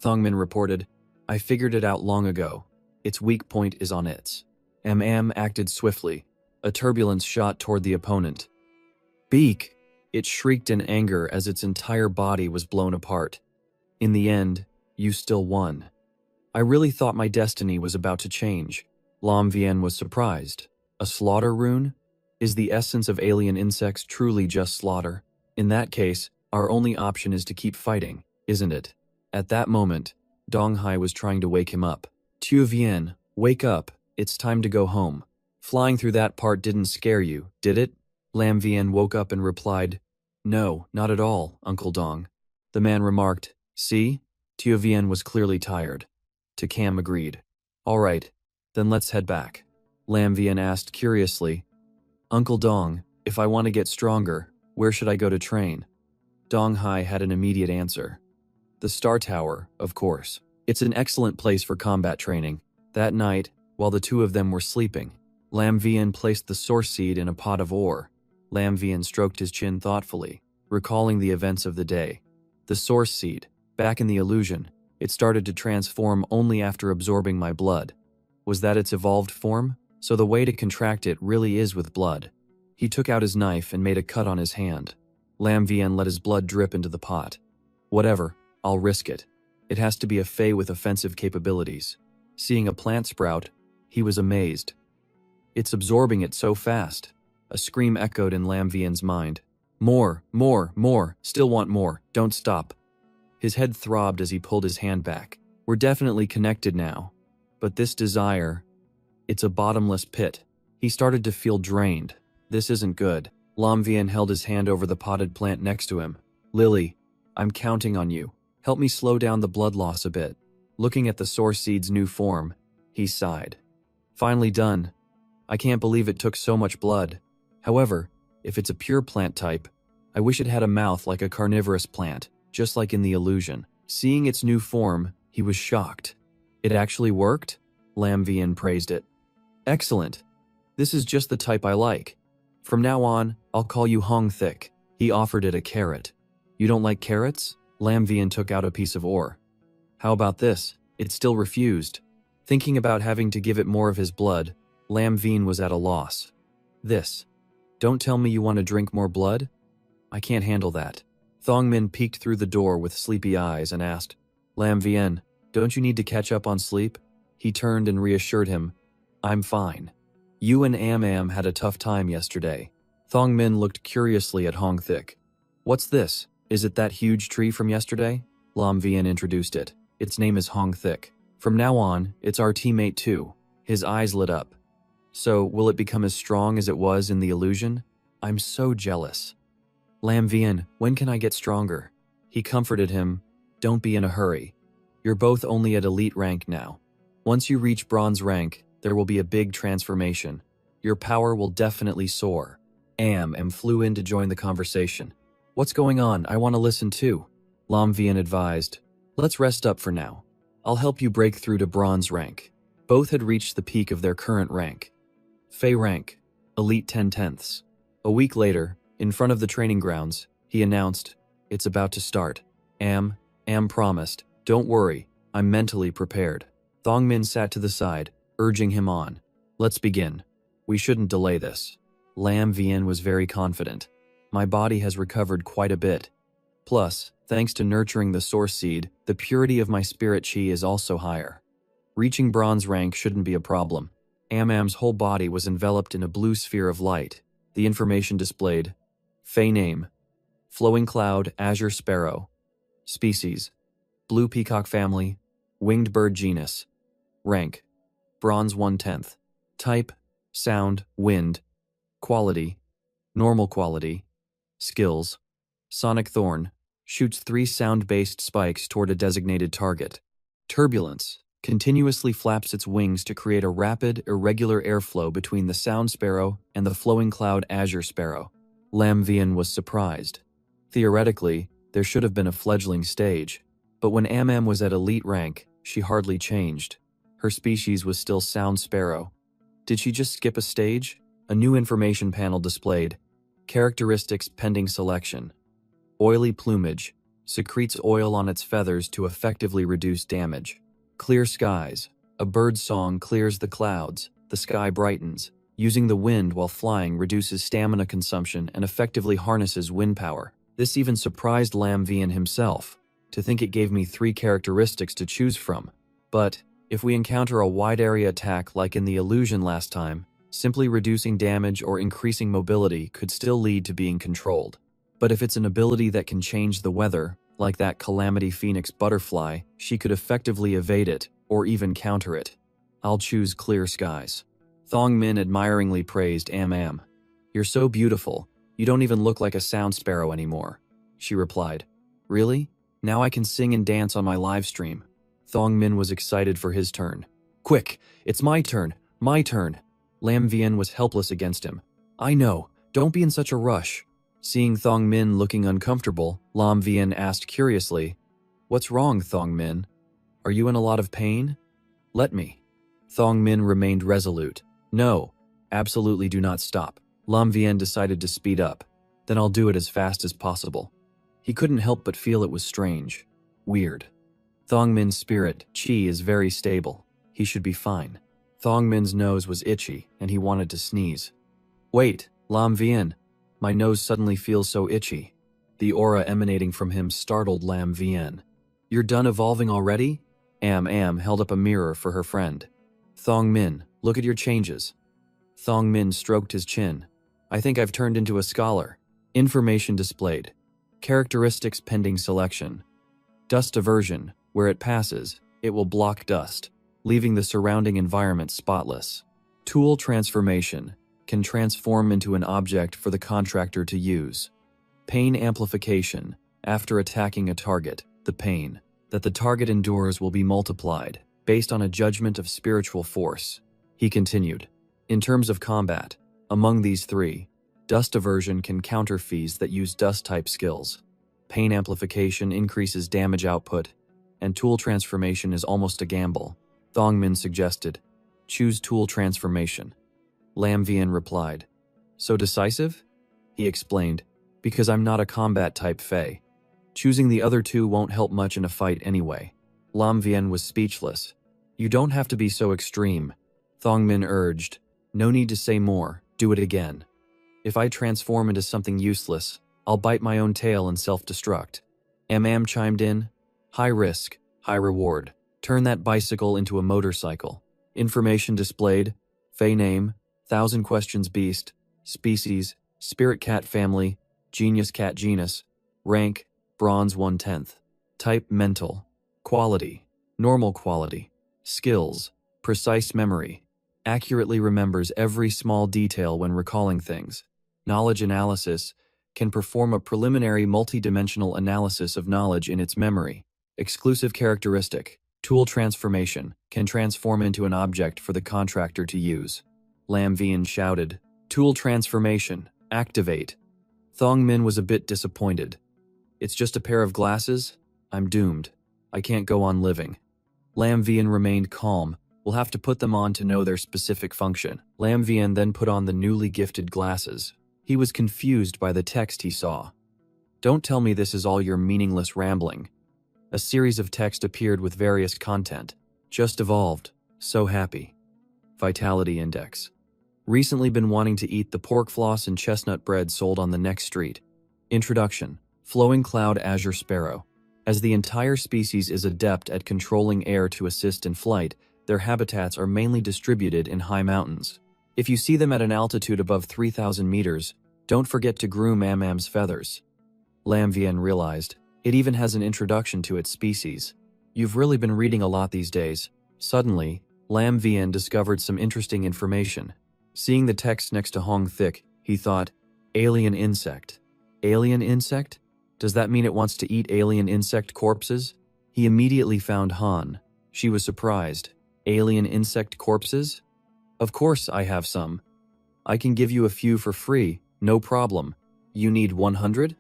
Thong Min reported, I figured it out long ago. Its weak point is on its. Am acted swiftly. A turbulence shot toward the opponent. Beak! It shrieked in anger as its entire body was blown apart. In the end, you still won. I really thought my destiny was about to change. Lam Vien was surprised. A slaughter rune? Is the essence of alien insects truly just slaughter? In that case, our only option is to keep fighting, isn't it? At that moment, Dong Hai was trying to wake him up. Tu Vien, wake up, it's time to go home. Flying through that part didn't scare you, did it? Lam Vien woke up and replied, No, not at all, Uncle Dong. The man remarked, See? Tu Vien was clearly tired. To Cam agreed. All right, then let's head back. Lam Vien asked curiously, Uncle Dong, if I want to get stronger, where should I go to train? Dong Hai had an immediate answer. The Star Tower, of course. It's an excellent place for combat training. That night, while the two of them were sleeping, Lam Vien placed the source seed in a pot of ore. Lam Vien stroked his chin thoughtfully, recalling the events of the day. The source seed, back in the illusion, it started to transform only after absorbing my blood. Was that its evolved form? So the way to contract it really is with blood. He took out his knife and made a cut on his hand. Lam Vien let his blood drip into the pot. Whatever, I'll risk it. It has to be a fae with offensive capabilities. Seeing a plant sprout, he was amazed. It's absorbing it so fast. A scream echoed in Lam Vien's mind. More, more, more, still want more, don't stop. His head throbbed as he pulled his hand back. We're definitely connected now. But this desire, it's a bottomless pit. He started to feel drained. This isn't good. Lam Vien held his hand over the potted plant next to him. Lily, I'm counting on you. Help me slow down the blood loss a bit. Looking at the source seed's new form, he sighed. Finally done. I can't believe it took so much blood. However, if it's a pure plant type, I wish it had a mouth like a carnivorous plant, just like in the illusion. Seeing its new form, he was shocked. It actually worked? Lam Vien praised it. Excellent. This is just the type I like. From now on, I'll call you Hong Thick. He offered it a carrot. You don't like carrots? Lam Vien took out a piece of ore. How about this? It still refused. Thinking about having to give it more of his blood, Lam Vien was at a loss. This. Don't tell me you want to drink more blood? I can't handle that. Thong Min peeked through the door with sleepy eyes and asked, Lam Vien, don't you need to catch up on sleep? He turned and reassured him, I'm fine. You and Am had a tough time yesterday. Thong Min looked curiously at Hong Thick. What's this? Is it that huge tree from yesterday? Lam Vien introduced it. Its name is Hong Thick. From now on, it's our teammate too. His eyes lit up. So, will it become as strong as it was in the illusion? I'm so jealous. Lam Vien, when can I get stronger? He comforted him. Don't be in a hurry. You're both only at elite rank now. Once you reach bronze rank, there will be a big transformation. Your power will definitely soar. Am flew in to join the conversation. What's going on? I want to listen too. Lam Vien advised. Let's rest up for now. I'll help you break through to bronze rank. Both had reached the peak of their current rank. Fey rank, elite 10/10ths. A week later, in front of the training grounds, he announced, It's about to start. Am promised. Don't worry, I'm mentally prepared. Thong Min sat to the side, urging him on. Let's begin. We shouldn't delay this. Lam Vien was very confident. My body has recovered quite a bit. Plus, thanks to nurturing the source seed, the purity of my spirit chi is also higher. Reaching bronze rank shouldn't be a problem. Am's whole body was enveloped in a blue sphere of light. The information displayed. Fey name. Flowing Cloud Azure Sparrow. Species. Blue Peacock family. Winged bird genus. Rank. Bronze 1/10. Type. Sound. Wind. Quality. Normal quality. Skills. Sonic Thorn. Shoots 3 sound-based spikes toward a designated target. Turbulence. Continuously flaps its wings to create a rapid, irregular airflow between the Sound Sparrow and the Flowing Cloud Azure Sparrow. Lam Vien was surprised. Theoretically, there should have been a fledgling stage, but when Am was at elite rank, she hardly changed. Her species was still Sound Sparrow. Did she just skip a stage? A new information panel displayed. Characteristics pending selection. Oily plumage. Secretes oil on its feathers to effectively reduce damage. Clear skies. A bird's song clears the clouds. The sky brightens. Using the wind while flying reduces stamina consumption and effectively harnesses wind power. This even surprised Lam Vien himself, to think it gave me 3 characteristics to choose from. But If we encounter a wide area attack like in the illusion last time, simply reducing damage or increasing mobility could still lead to being controlled. But if it's an ability that can change the weather, like that Calamity Phoenix butterfly, she could effectively evade it, or even counter it. I'll choose clear skies. Thong Min admiringly praised Am. You're so beautiful, you don't even look like a sound sparrow anymore. She replied. Really? Now I can sing and dance on my live stream. Thong Min was excited for his turn. Quick, it's my turn, my turn. Lam Vien was helpless against him. I know, don't be in such a rush. Seeing Thong Min looking uncomfortable, Lam Vien asked curiously, What's wrong, Thong Min? Are you in a lot of pain? Let me. Thong Min remained resolute. No, absolutely do not stop. Lam Vien decided to speed up. Then I'll do it as fast as possible. He couldn't help but feel it was strange. Weird. Thong Min's spirit, Qi, is very stable. He should be fine. Thong Min's nose was itchy, and he wanted to sneeze. Wait, Lam Vien. My nose suddenly feels so itchy. The aura emanating from him startled Lam Vien. You're done evolving already? Am held up a mirror for her friend. Thong Min, look at your changes. Thong Min stroked his chin. I think I've turned into a scholar. Information displayed. Characteristics pending selection. Dust aversion. Where it passes, it will block dust, leaving the surrounding environment spotless. Tool transformation. Can transform into an object for the contractor to use. Pain amplification. After attacking a target, the pain that the target endures will be multiplied, based on a judgment of spiritual force. He continued. In terms of combat, among these three, dust aversion can counter fees that use dust-type skills. Pain amplification increases damage output, and tool transformation is almost a gamble. Thong Min suggested, choose tool transformation. Lam Vien replied, so decisive? He explained, because I'm not a combat-type fae. Choosing the other two won't help much in a fight anyway. Lam Vien was speechless. You don't have to be so extreme. Thong Min urged, no need to say more, do it again. If I transform into something useless, I'll bite my own tail and self-destruct. Am chimed in, high risk, high reward. Turn that bicycle into a motorcycle. Information displayed, fae name, 1000 questions beast, species, spirit cat family, genius cat genus, rank, bronze 1/10. Type mental, quality, normal quality, skills, precise memory, accurately remembers every small detail when recalling things. Knowledge analysis, can perform a preliminary multidimensional analysis of knowledge in its memory. Exclusive characteristic, tool transformation, can transform into an object for the contractor to use. Lam Vien shouted, tool transformation, activate. Thong Min was a bit disappointed. It's just a pair of glasses? I'm doomed. I can't go on living. Lam Vien remained calm. We'll have to put them on to know their specific function. Lam Vien then put on the newly gifted glasses. He was confused by the text he saw. Don't tell me this is all your meaningless rambling. A series of text appeared with various content. Just evolved. So happy. Vitality index. Recently been wanting to eat the pork floss and chestnut bread sold on the next street. Introduction. Flowing cloud azure sparrow. As the entire species is adept at controlling air to assist in flight, their habitats are mainly distributed in high mountains. If you see them at an altitude above 3,000 meters, don't forget to groom Am's feathers. Lam Vien realized, it even has an introduction to its species. You've really been reading a lot these days. Suddenly, Lam Vien discovered some interesting information. Seeing the text next to Hong Thik, he thought, alien insect. Alien insect? Does that mean it wants to eat alien insect corpses? He immediately found Han. She was surprised. Alien insect corpses? Of course I have some. I can give you a few for free, no problem. You need 100?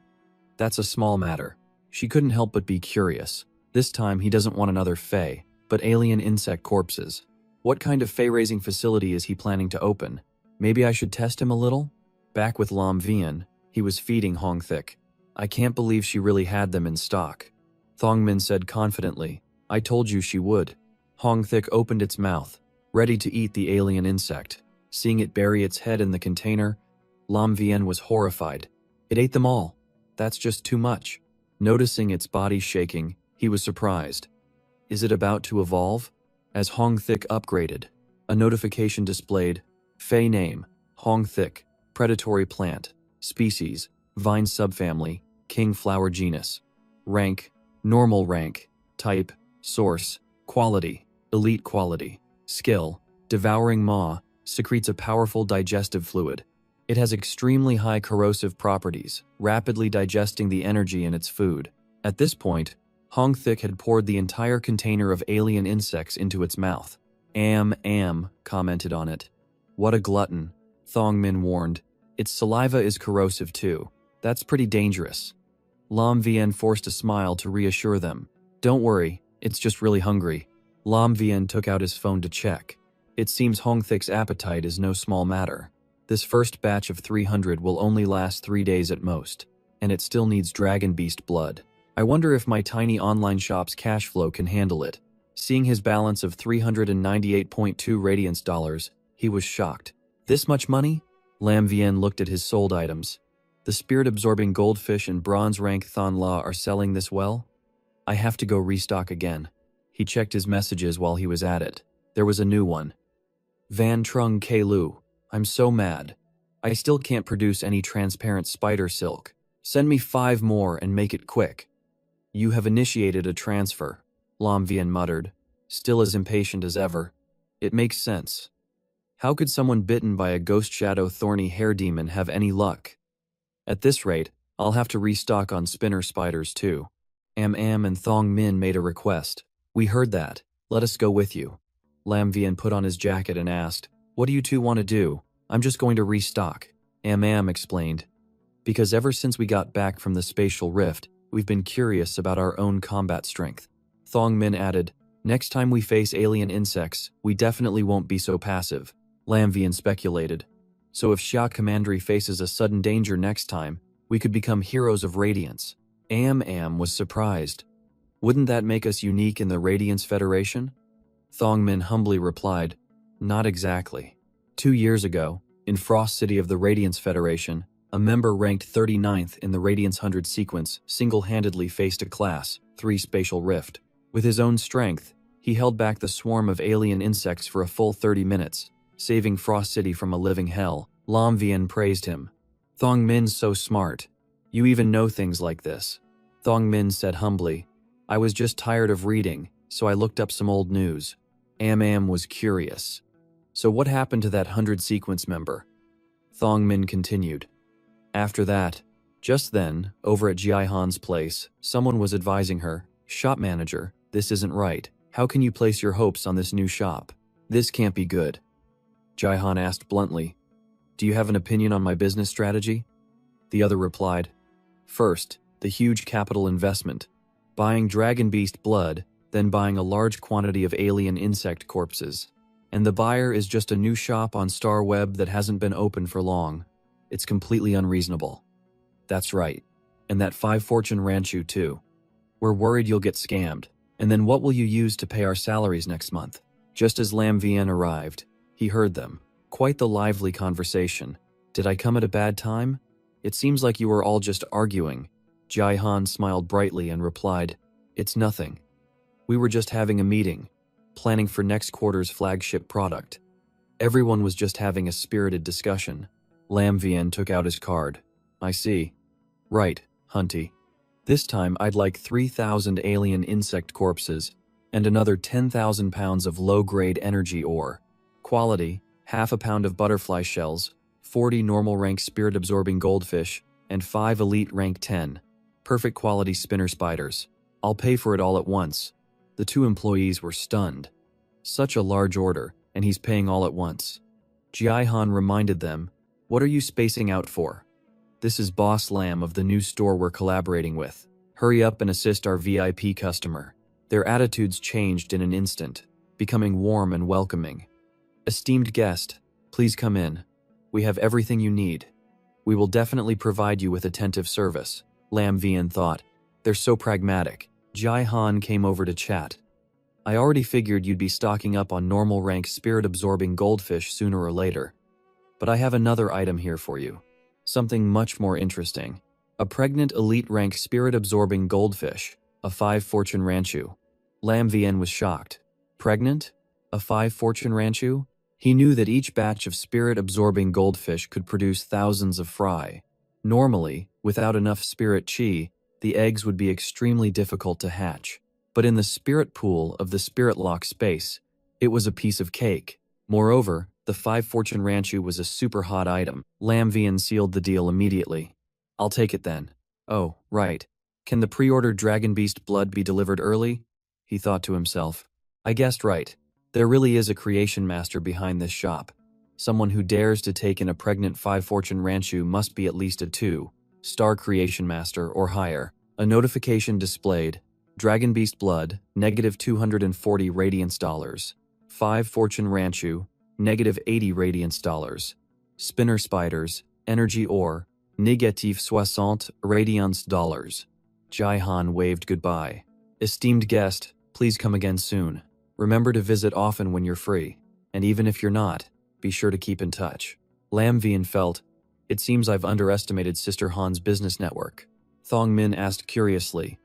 That's a small matter. She couldn't help but be curious. This time he doesn't want another fae, but alien insect corpses. What kind of fae-raising facility is he planning to open? Maybe I should test him a little? Back with Lam Vien, he was feeding Hong Thik. I can't believe she really had them in stock. Thong Min said confidently, I told you she would. Hong Thik opened its mouth, ready to eat the alien insect. Seeing it bury its head in the container, Lam Vien was horrified. It ate them all. That's just too much. Noticing its body shaking, he was surprised. Is it about to evolve? As Hong Thik upgraded, a notification displayed, Fei name, Hong Thik, predatory plant, species, vine subfamily, king flower genus, rank, normal rank, type, source, quality, elite quality, skill, devouring maw, secretes a powerful digestive fluid. It has extremely high corrosive properties, rapidly digesting the energy in its food. At this point, Hong Thik had poured the entire container of alien insects into its mouth. Am, commented on it. What a glutton, Thong Min warned. Its saliva is corrosive too. That's pretty dangerous. Lam Vien forced a smile to reassure them. Don't worry, it's just really hungry. Lam Vien took out his phone to check. It seems Hong Thik's appetite is no small matter. This first batch of 300 will only last 3 days at most, and it still needs dragon beast blood. I wonder if my tiny online shop's cash flow can handle it. Seeing his balance of 398.2 radiance dollars, he was shocked. This much money? Lam Vien looked at his sold items. The spirit-absorbing goldfish and bronze rank Thon La are selling this well? I have to go restock again. He checked his messages while he was at it. There was a new one. Van Trung K. Lu. I'm so mad. I still can't produce any transparent spider silk. Send me 5 more and make it quick. You have initiated a transfer, Lam Vien muttered, still as impatient as ever. It makes sense. How could someone bitten by a ghost shadow thorny hair demon have any luck? At this rate, I'll have to restock on spinner spiders too. Am and Thong Min made a request. We heard that. Let us go with you. Lam Vien put on his jacket and asked, What do you two want to do? I'm just going to restock. Am explained. Because ever since we got back from the spatial rift, we've been curious about our own combat strength. Thong Min added, Next time we face alien insects, we definitely won't be so passive. Lam Vien speculated. So if Xia Commandery faces a sudden danger next time, we could become heroes of Radiance. Am was surprised. Wouldn't that make us unique in the Radiance Federation? Thong Min humbly replied, Not exactly. 2 years ago, in Frost City of the Radiance Federation, a member ranked 39th in the Radiance 100 sequence single-handedly faced a Class 3 spatial rift. With his own strength, he held back the swarm of alien insects for a full 30 minutes, saving Frost City from a living hell. Lam Vien praised him. Thong Min's so smart. You even know things like this. Thong Min said humbly, I was just tired of reading, so I looked up some old news. Am was curious. So what happened to that 100 sequence member? Thong Min continued. After that, just then, over at Jiaihan's place, someone was advising her, Shop manager, this isn't right. How can you place your hopes on this new shop? This can't be good. Jiaihan asked bluntly, Do you have an opinion on my business strategy? The other replied, First, the huge capital investment. Buying dragon beast blood, then buying a large quantity of alien insect corpses. And the buyer is just a new shop on Star Web that hasn't been open for long. It's completely unreasonable. That's right. And that 5 fortune ranchu too. We're worried you'll get scammed. And then what will you use to pay our salaries next month? Just as Lam Vien arrived, he heard them. Quite the lively conversation. Did I come at a bad time? It seems like you were all just arguing. Jiaihan smiled brightly and replied, It's nothing. We were just having a meeting, planning for next quarter's flagship product. Everyone was just having a spirited discussion. Lam Vien took out his card. I see. Right, Hunty. This time I'd like 3,000 alien insect corpses and another 10,000 pounds of low-grade energy ore. Quality, half a pound of butterfly shells, 40 normal rank spirit-absorbing goldfish, and 5 elite rank 10. Perfect quality spinner spiders. I'll pay for it all at once. The 2 employees were stunned. Such a large order, and he's paying all at once. Jiaihan reminded them, What are you spacing out for? This is Boss Lam of the new store we're collaborating with. Hurry up and assist our VIP customer. Their attitudes changed in an instant, becoming warm and welcoming. Esteemed guest, please come in. We have everything you need. We will definitely provide you with attentive service. Lam Vien thought. They're so pragmatic. Jiaihan came over to chat. I already figured you'd be stocking up on normal rank spirit-absorbing goldfish sooner or later. But I have another item here for you. Something much more interesting. A pregnant elite rank spirit-absorbing goldfish, a 5 fortune ranchu. Lam Vien was shocked. Pregnant? A 5 fortune ranchu? He knew that each batch of spirit-absorbing goldfish could produce thousands of fry. Normally, without enough spirit chi, the eggs would be extremely difficult to hatch. But in the spirit pool of the spirit lock space, it was a piece of cake. Moreover, the 5 fortune ranchu was a super hot item. Lam Vian sealed the deal immediately. I'll take it then. Oh, right. Can the pre-ordered dragon beast blood be delivered early? He thought to himself. I guessed right. There really is a creation master behind this shop. Someone who dares to take in a pregnant 5 fortune ranchu must be at least a 2-star creation master or higher. A notification displayed. Dragon beast blood, negative 240 radiance dollars. 5 fortune ranchu, negative 80 radiance dollars. Spinner spiders, energy ore, negative 60 radiance dollars. Jaihan waved goodbye. Esteemed guest, please come again soon. Remember to visit often when you're free, and even if you're not, be sure to keep in touch. Lam Vian felt, it seems I've underestimated Sister Han's business network. Thong Min asked curiously,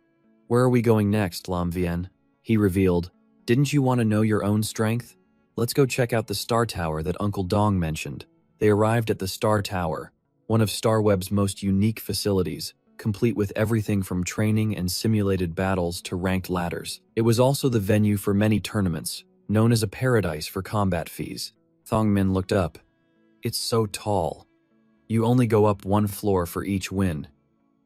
where are we going next, Lam Vian? He revealed, didn't you want to know your own strength? Let's go check out the Star Tower that Uncle Dong mentioned. They arrived at the Star Tower, one of StarWeb's most unique facilities, complete with everything from training and simulated battles to ranked ladders. It was also the venue for many tournaments, known as a paradise for combat fees. Thong Min looked up. It's so tall. You only go up one floor for each win.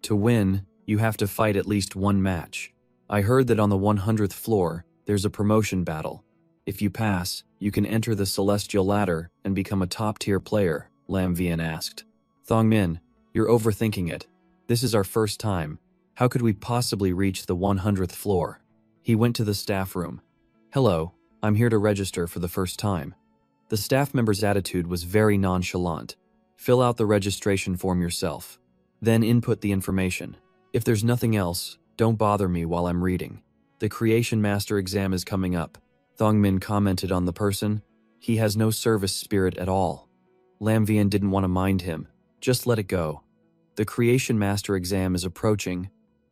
To win, you have to fight at least one match. I heard that on the 100th floor, there's a promotion battle. If you pass, you can enter the Celestial Ladder and become a top-tier player, Lam Vian asked. Thong Min, you're overthinking it. This is our first time. How could we possibly reach the 100th floor? He went to the staff room. Hello, I'm here to register for the first time. The staff member's attitude was very nonchalant. Fill out the registration form yourself. Then input the information. If there's nothing else, don't bother me while I'm reading. The Creation Master exam is coming up. Thong Min commented on the person. He has no service spirit at all. Lam Vian didn't want to mind him. Just let it go. The Creation Master exam is approaching.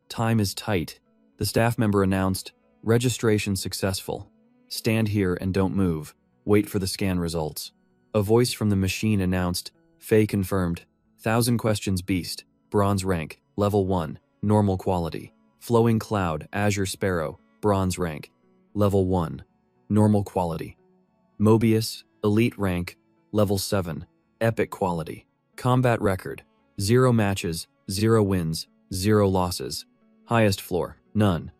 Time is tight. The staff member announced, registration successful. Stand here and don't move. Wait for the scan results. A voice from the machine announced, Faye confirmed. 1000 questions beast. Bronze rank. Level 1. Normal quality. Flowing Cloud. Azure Sparrow. Bronze rank. Level 1. Normal quality. Mobius. Elite rank. Level 7. Epic quality. Combat record. 0 matches, 0 wins, 0 losses. Highest floor, none.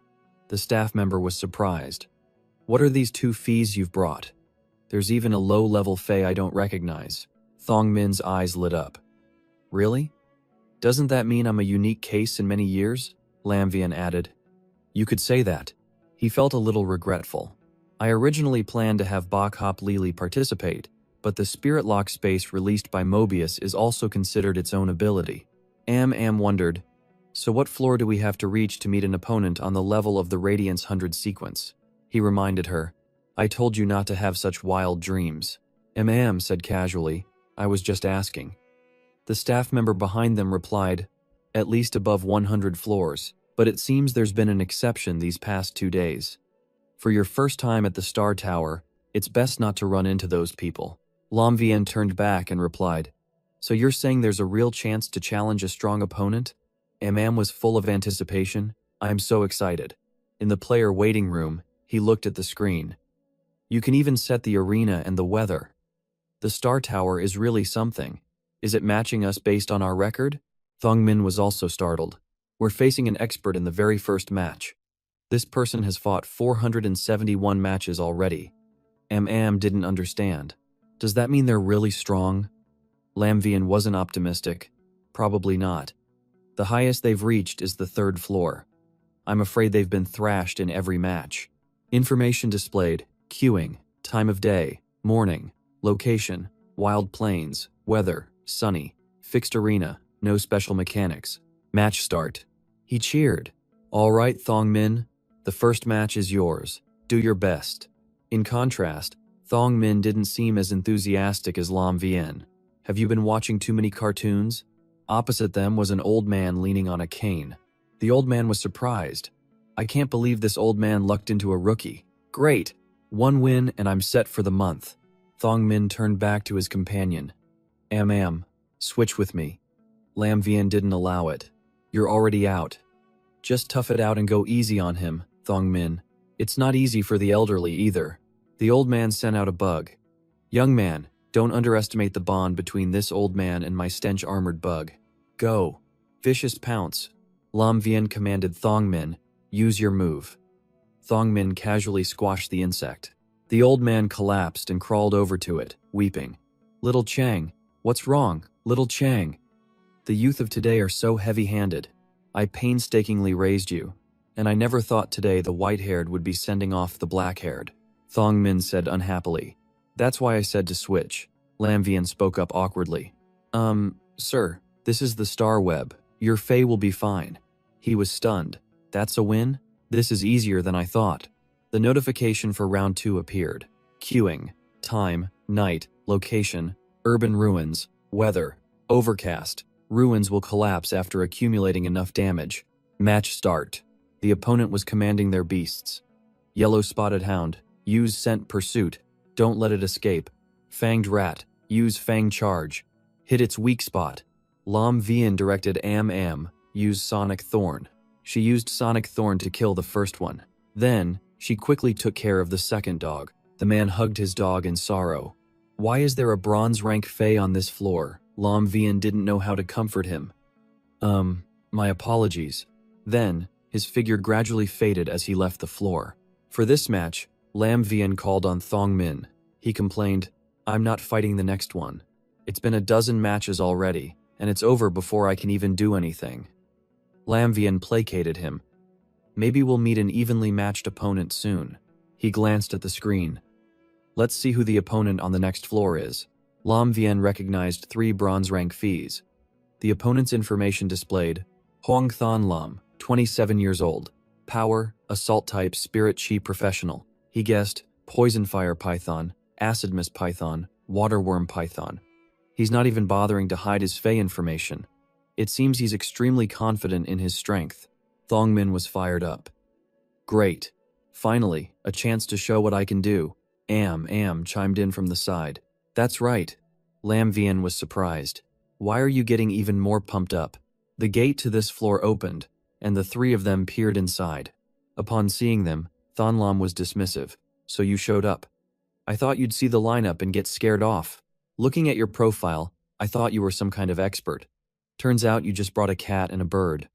The staff member was surprised. What are these 2 fees you've brought? There's even a low-level Fae I don't recognize. Thong Min's eyes lit up. Really? Doesn't that mean I'm a unique case in many years? Lam Vian added. You could say that. He felt a little regretful. I originally planned to have Bok Hop Lili participate, but the Spirit Lock space released by Mobius is also considered its own ability. Am wondered, so what floor do we have to reach to meet an opponent on the level of the Radiance 100 sequence? He reminded her, I told you not to have such wild dreams. Said casually, I was just asking. The staff member behind them replied, at least above 100 floors, but it seems there's been an exception these past 2 days. For your first time at the Star Tower, it's best not to run into those people. Lam Vian turned back and replied, so you're saying there's a real chance to challenge a strong opponent? Am was full of anticipation. I'm so excited. In the player waiting room, he looked at the screen. You can even set the arena and the weather. The Star Tower is really something. Is it matching us based on our record? Thong Min was also startled. We're facing an expert in the very first match. This person has fought 471 matches already. Am didn't understand. Does that mean they're really strong? Lam Vian wasn't optimistic. Probably not. The highest they've reached is the 3rd floor. I'm afraid they've been thrashed in every match. Information displayed, queuing, time of day, morning, location, wild plains, weather, sunny, fixed arena, no special mechanics. Match start. He cheered. All right, Thong Min, the first match is yours. Do your best. In contrast, Thong Min didn't seem as enthusiastic as Lam Vian. Have you been watching too many cartoons? Opposite them was an old man leaning on a cane. The old man was surprised. I can't believe this old man lucked into a rookie. Great! 1 win and I'm set for the month. Thong Min turned back to his companion. Switch with me. Lam Vien didn't allow it. You're already out. Just tough it out and go easy on him, Thong Min. It's not easy for the elderly either. The old man sent out a bug. Young man, don't underestimate the bond between this old man and my stench-armored bug. Go. Vicious pounce. Lam Vien commanded Thong Min, use your move. Thong Min casually squashed the insect. The old man collapsed and crawled over to it, weeping. Little Chang, what's wrong, little Chang? The youth of today are so heavy-handed. I painstakingly raised you, and I never thought today the white-haired would be sending off the black-haired, Thong Min said unhappily. That's why I said to switch. Lam Vien spoke up awkwardly. Sir, this is the star web. Your Fae will be fine. He was stunned. That's a win? This is easier than I thought. The notification for round 2 appeared. Queuing. Time, night, location, urban ruins, weather, overcast. Ruins will collapse after accumulating enough damage. Match start. The opponent was commanding their beasts. Yellow spotted hound, use scent pursuit. Don't let it escape. Fanged rat, use fang charge. Hit its weak spot. Lam Vien directed use sonic thorn. She used sonic thorn to kill the first one. Then, she quickly took care of the second dog. The man hugged his dog in sorrow. Why is there a bronze rank Fae on this floor? Lam Vien didn't know how to comfort him. My apologies. Then, his figure gradually faded as he left the floor. For this match, Lam Vien called on Thong Min. He complained, I'm not fighting the next one. It's been a dozen matches already, and it's over before I can even do anything. Lam Vien placated him. Maybe we'll meet an evenly matched opponent soon. He glanced at the screen. Let's see who the opponent on the next floor is. Lam Vien recognized 3 bronze rank fees. The opponent's information displayed, Hoang Thon Lam, 27 years old. Power, Assault type, Spirit Chi professional. He guessed, Poison Fire Python, Acid Mist Python, Water Worm Python. He's not even bothering to hide his Fae information. It seems he's extremely confident in his strength. Thong Min was fired up. Great. Finally, a chance to show what I can do. Chimed in from the side. That's right. Lam Vien was surprised. Why are you getting even more pumped up? The gate to this floor opened, and the 3 of them peered inside. Upon seeing them, Thon Lam was dismissive. So you showed up. I thought you'd see the lineup and get scared off. Looking at your profile, I thought you were some kind of expert. Turns out you just brought a cat and a bird.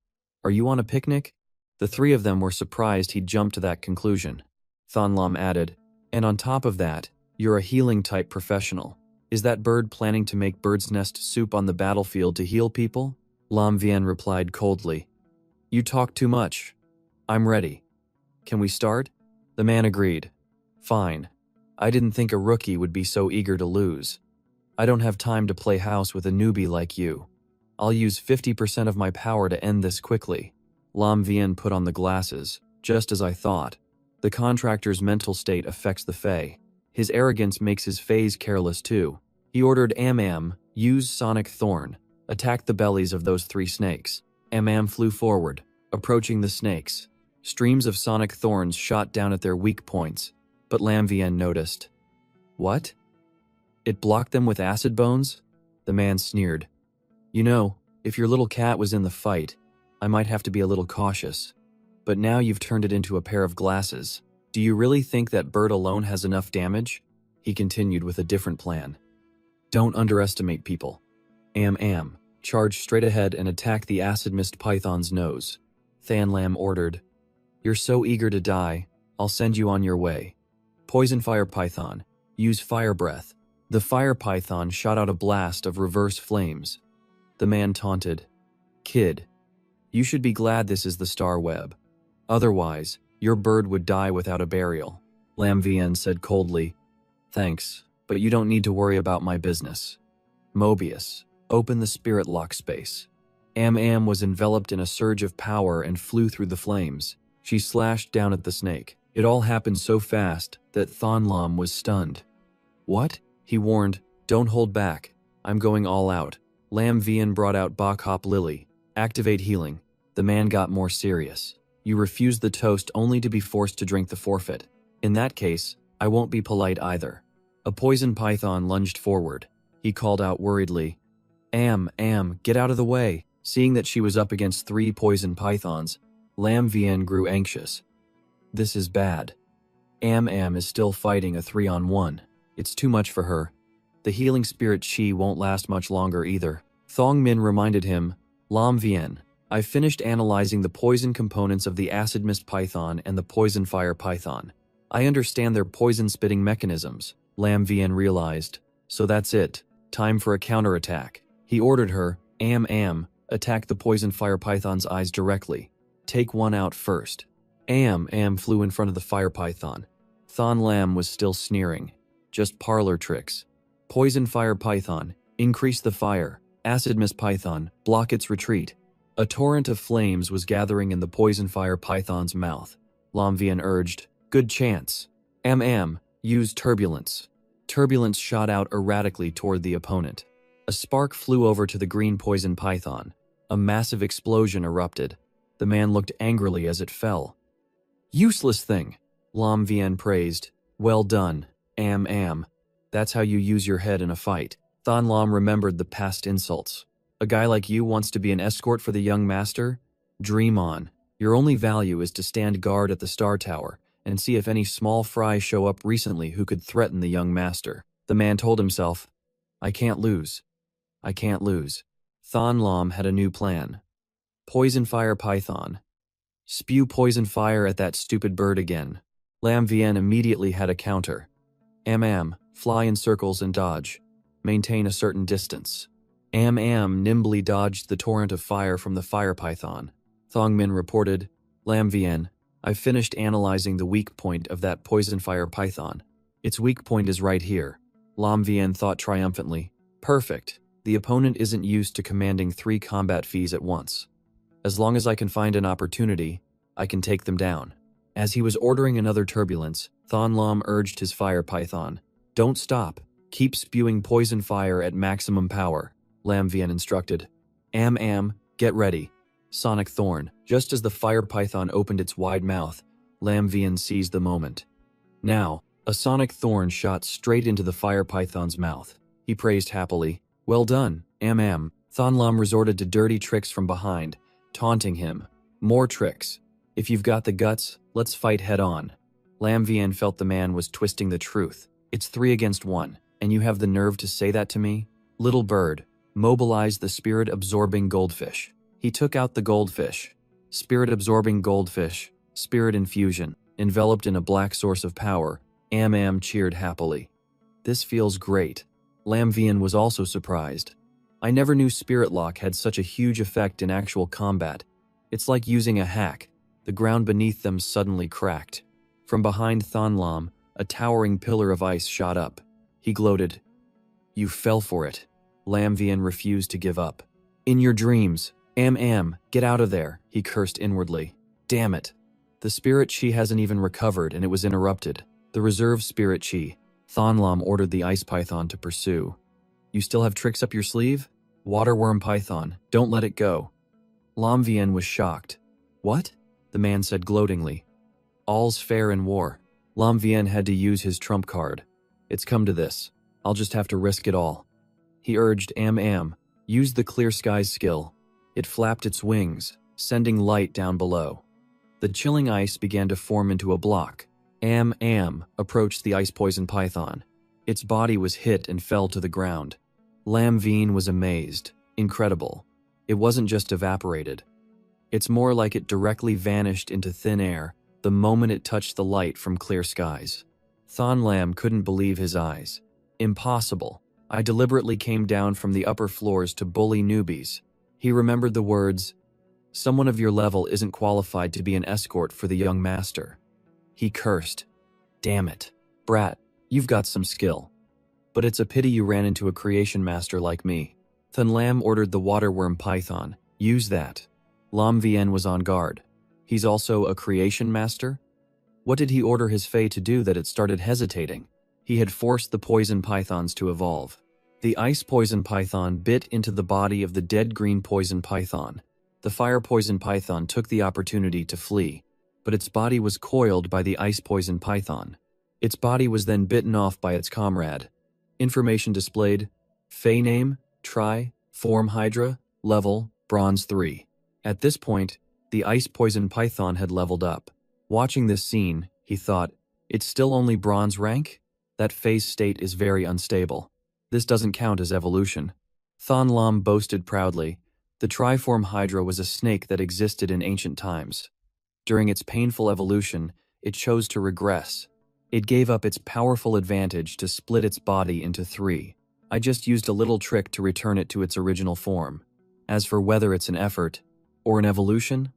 Are you on a picnic? The 3 of them were surprised he'd jumped to that conclusion. Thon Lam added, and on top of that, you're a healing type professional. Is that bird planning to make bird's nest soup on the battlefield to heal people? Lam Vien replied coldly. You talk too much. I'm ready. Can we start? The man agreed. Fine. I didn't think a rookie would be so eager to lose. I don't have time to play house with a newbie like you. I'll use 50% of my power to end this quickly. Lam Vien put on the glasses, just as I thought. The contractor's mental state affects the Fae. His arrogance makes his Faes careless too. He ordered use Sonic Thorn. Attack the bellies of those 3 snakes. Flew forward, approaching the snakes. Streams of sonic thorns shot down at their weak points, but Lam Vien noticed. What? It blocked them with acid bones? The man sneered. You know, if your little cat was in the fight, I might have to be a little cautious. But now you've turned it into a pair of glasses. Do you really think that bird alone has enough damage? He continued with a different plan. Don't underestimate people. Charge straight ahead and attack the acid mist python's nose. Than Lam ordered. You're so eager to die, I'll send you on your way. Poison Fire Python, use Fire Breath. The fire python shot out a blast of reverse flames. The man taunted, Kid, you should be glad this is the star web. Otherwise, your bird would die without a burial. Lam Vien said coldly, Thanks, but you don't need to worry about my business. Mobius, open the spirit lock space. Was enveloped in a surge of power and flew through the flames. She slashed down at the snake. It all happened so fast that Thon Lam was stunned. What? He warned, Don't hold back. I'm going all out. Lam Vien brought out Bok Hop Lily. Activate healing. The man got more serious. You refused the toast only to be forced to drink the forfeit. In that case, I won't be polite either. A poison python lunged forward. He called out worriedly, get out of the way. Seeing that she was up against 3 poison pythons, Lam Vien grew anxious. This is bad. Am is still fighting a 3-on-1. It's too much for her. The healing spirit chi won't last much longer either. Thong Min reminded him, Lam Vien, I've finished analyzing the poison components of the acid mist python and the poison fire python. I understand their poison-spitting mechanisms, Lam Vien realized. So that's it. Time for a counterattack. He ordered her, attack the poison fire python's eyes directly. Take one out first. Am flew in front of the fire python. Thon Lam was still sneering. Just parlor tricks. Poison fire python, increase the fire. Acid mist python, block its retreat. A torrent of flames was gathering in the poison fire python's mouth. Lam Vien urged, good chance. Use turbulence. Turbulence shot out erratically toward the opponent. A spark flew over to the green poison python. A massive explosion erupted. The man looked angrily as it fell. Useless thing, Lam Vien praised. Well done, Am. That's how you use your head in a fight. Thon Lam remembered the past insults. A guy like you wants to be an escort for the young master? Dream on. Your only value is to stand guard at the Star Tower and see if any small fry show up recently who could threaten the young master. The man told himself, I can't lose. I can't lose. Thon Lam had a new plan. Poison fire python. Spew poison fire at that stupid bird again. Lam Vien immediately had a counter. Fly in circles and dodge. Maintain a certain distance. Am nimbly dodged the torrent of fire from the fire python. Thong Min reported, Lam Vien, I've finished analyzing the weak point of that poison fire python. Its weak point is right here. Lam Vien thought triumphantly. Perfect. The opponent isn't used to commanding 3 combat fees at once. As long as I can find an opportunity, I can take them down. As he was ordering another turbulence, Thon Lam urged his fire python. Don't stop. Keep spewing poison fire at maximum power, Lam Vien instructed. Get ready. Sonic Thorn. Just as the fire python opened its wide mouth, Lam Vien seized the moment. Now, a sonic thorn shot straight into the fire python's mouth. He praised happily. Well done, Thon Lam resorted to dirty tricks from behind, taunting him. More tricks. If you've got the guts, let's fight head on. Lam Vien felt the man was twisting the truth. It's 3 against 1, and you have the nerve to say that to me? Little bird, mobilize the spirit-absorbing goldfish. He took out the goldfish. Spirit-absorbing goldfish, spirit infusion, enveloped in a black source of power. Am cheered happily. This feels great. Lam Vien was also surprised. I never knew Spirit Lock had such a huge effect in actual combat. It's like using a hack. The ground beneath them suddenly cracked. From behind Thon Lam, a towering pillar of ice shot up. He gloated. You fell for it. Lam Vien refused to give up. In your dreams. Get out of there, he cursed inwardly. Damn it. The spirit chi hasn't even recovered and it was interrupted. The reserve spirit chi. Thon Lam ordered the ice python to pursue. You still have tricks up your sleeve? Waterworm python, don't let it go. Lam Vien was shocked. What? The man said gloatingly. All's fair in war. Lam Vien had to use his trump card. It's come to this. I'll just have to risk it all. He urged use the clear skies skill. It flapped its wings, sending light down below. The chilling ice began to form into a block. Approached the ice poison python. Its body was hit and fell to the ground. Lam Vien was amazed. Incredible. It wasn't just evaporated. It's more like it directly vanished into thin air the moment it touched the light from clear skies. Thon Lam couldn't believe his eyes. Impossible. I deliberately came down from the upper floors to bully newbies. He remembered the words, someone of your level isn't qualified to be an escort for the young master. He cursed. Damn it. Brat, you've got some skill. But it's a pity you ran into a creation master like me. Thon Lam ordered the waterworm python. Use that. Lam Vien was on guard. He's also a creation master? What did he order his fae to do that it started hesitating? He had forced the poison pythons to evolve. The ice poison python bit into the body of the dead green poison python. The fire poison python took the opportunity to flee, but its body was coiled by the ice poison python. Its body was then bitten off by its comrade. Information displayed: Fey name, Tri, Form Hydra, level, Bronze 3. At this point, the ice poison python had leveled up. Watching this scene, he thought, it's still only bronze rank? That phase state is very unstable. This doesn't count as evolution. Thon Lam boasted proudly. The Triform Hydra was a snake that existed in ancient times. During its painful evolution, it chose to regress. It gave up its powerful advantage to split its body into 3. I just used a little trick to return it to its original form. As for whether it's an effort or an evolution,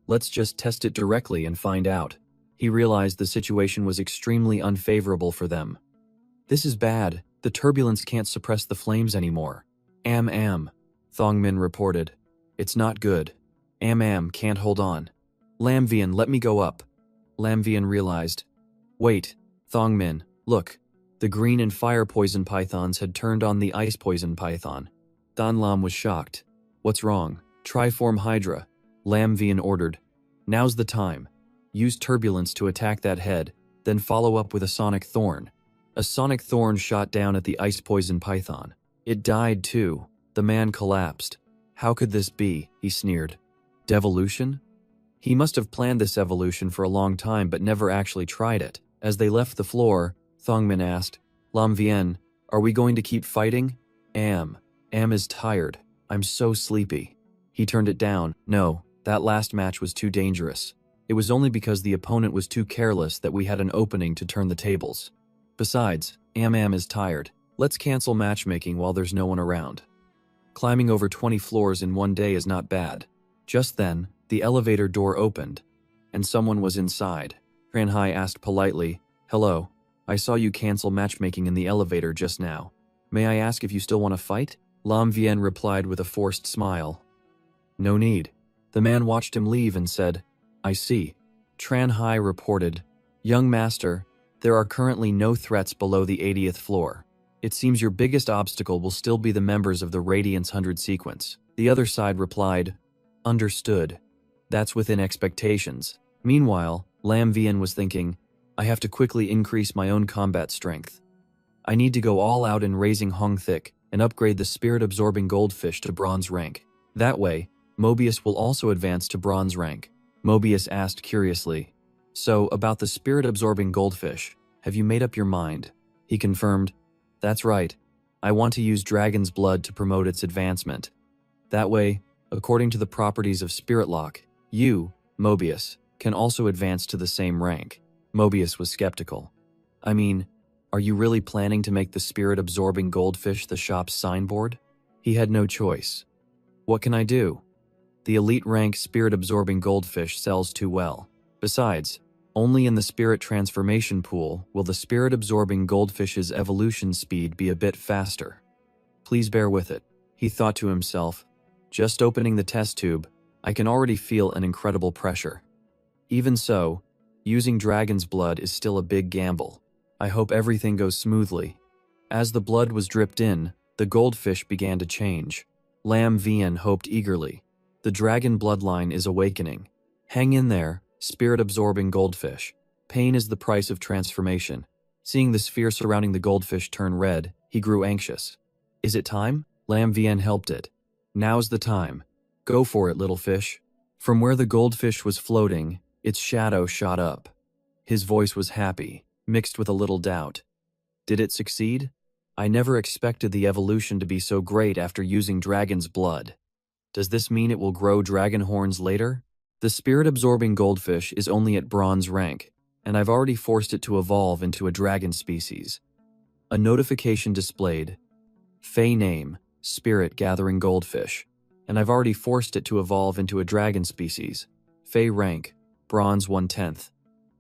let's just test it directly and find out. He realized the situation was extremely unfavorable for them. This is bad. The turbulence can't suppress the flames anymore. Thongmin reported. It's not good. Can't hold on. Lamvian, let me go up. Lamvian realized. Wait, Thongmin, look. The green and fire poison pythons had turned on the ice poison python. Danlam was shocked. What's wrong? Triform Hydra. Lamvian ordered. Now's the time. Use turbulence to attack that head, then follow up with a sonic thorn. A sonic thorn shot down at the ice poison python. It died too. The man collapsed. How could this be? He sneered. Devolution? He must have planned this evolution for a long time but never actually tried it. As they left the floor, Thongmin asked, Lamvian, are we going to keep fighting? Am is tired. I'm so sleepy. He turned it down. No, that last match was too dangerous. It was only because the opponent was too careless that we had an opening to turn the tables. Besides, Am is tired. Let's cancel matchmaking while there's no one around. Climbing over 20 floors in one day is not bad. Just then, the elevator door opened, and someone was inside. Tranhai asked politely, Hello, I saw you cancel matchmaking in the elevator just now. May I ask if you still want to fight? Lam Vien replied with a forced smile. No need. The man watched him leave and said, I see. Tranhai reported, Young master, there are currently no threats below the 80th floor. It seems your biggest obstacle will still be the members of the Radiance 100 sequence. The other side replied, Understood. That's within expectations. Meanwhile, Lam Vien was thinking, I have to quickly increase my own combat strength. I need to go all out in raising Hong Thick and upgrade the spirit-absorbing goldfish to bronze rank. That way, Mobius will also advance to bronze rank. Mobius asked curiously, So, about the spirit-absorbing goldfish, have you made up your mind? He confirmed, That's right. I want to use dragon's blood to promote its advancement. That way, according to the properties of Spirit Lock, you, Mobius, can also advance to the same rank. Mobius was skeptical. I mean, are you really planning to make the spirit-absorbing goldfish the shop's signboard? He had no choice. What can I do? The elite rank spirit-absorbing goldfish sells too well. Besides, only in the spirit transformation pool will the spirit-absorbing goldfish's evolution speed be a bit faster. Please bear with it, he thought to himself. Just opening the test tube, I can already feel an incredible pressure. Even so, using dragon's blood is still a big gamble. I hope everything goes smoothly. As the blood was dripped in, the goldfish began to change. Lam Vien hoped eagerly. The dragon bloodline is awakening. Hang in there, spirit-absorbing goldfish. Pain is the price of transformation. Seeing the sphere surrounding the goldfish turn red, he grew anxious. Is it time? Lam Vien helped it. Now's the time. Go for it, little fish. From where the goldfish was floating, its shadow shot up. His voice was happy, mixed with a little doubt. Did it succeed? I never expected the evolution to be so great after using dragon's blood. Does this mean it will grow dragon horns later? The spirit-absorbing goldfish is only at bronze rank, and I've already forced it to evolve into a dragon species. A notification displayed. Fey name, spirit-gathering goldfish, and I've already forced it to evolve into a dragon species. Fey rank, bronze 1/10.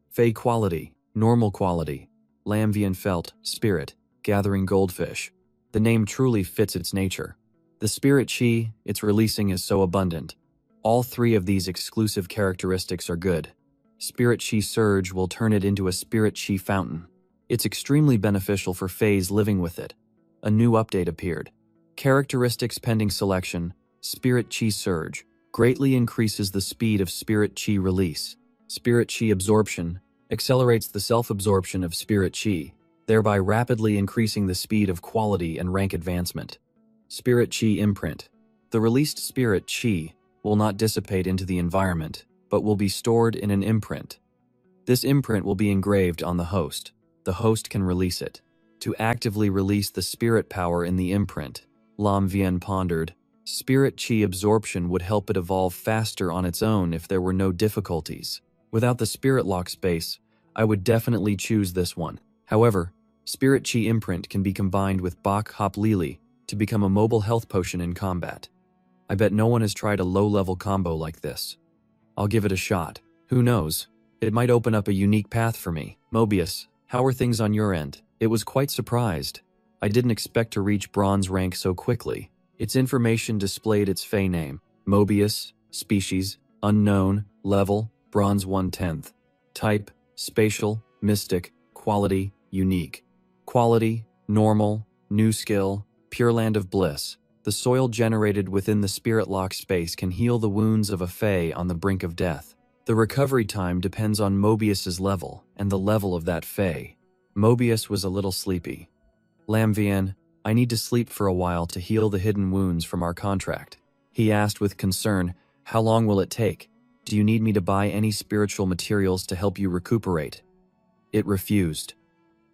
Fey quality, normal quality. Lam Vien felt, spirit, gathering goldfish. The name truly fits its nature. The spirit chi it's releasing is so abundant. All 3 of these exclusive characteristics are good. Spirit chi surge will turn it into a spirit chi fountain. It's extremely beneficial for Feys living with it. A new update appeared. Characteristics pending selection, Spirit Chi Surge, greatly increases the speed of Spirit Chi release. Spirit Chi absorption, accelerates the self-absorption of spirit chi, thereby rapidly increasing the speed of quality and rank advancement. Spirit chi imprint. The released spirit chi will not dissipate into the environment, but will be stored in an imprint. This imprint will be engraved on the host. The host can release it. To actively release the spirit power in the imprint, Lam Vien pondered, spirit chi absorption would help it evolve faster on its own if there were no difficulties. Without the spirit lock space, I would definitely choose this one. However, spirit chi imprint can be combined with Bok Hop Lili to become a mobile health potion in combat. I bet no one has tried a low-level combo like this. I'll give it a shot. Who knows? It might open up a unique path for me. Mobius, how are things on your end? It was quite surprised. I didn't expect to reach bronze rank so quickly. Its information displayed its Fey name, Mobius, species, unknown, level, bronze 1/10. Type, spatial, mystic, quality, unique. Quality, normal, new skill, pure land of bliss. The soil generated within the spirit lock space can heal the wounds of a Fey on the brink of death. The recovery time depends on Mobius's level and the level of that Fey. Mobius was a little sleepy. Lam Vien, I need to sleep for a while to heal the hidden wounds from our contract. He asked with concern, how long will it take? Do you need me to buy any spiritual materials to help you recuperate? It refused.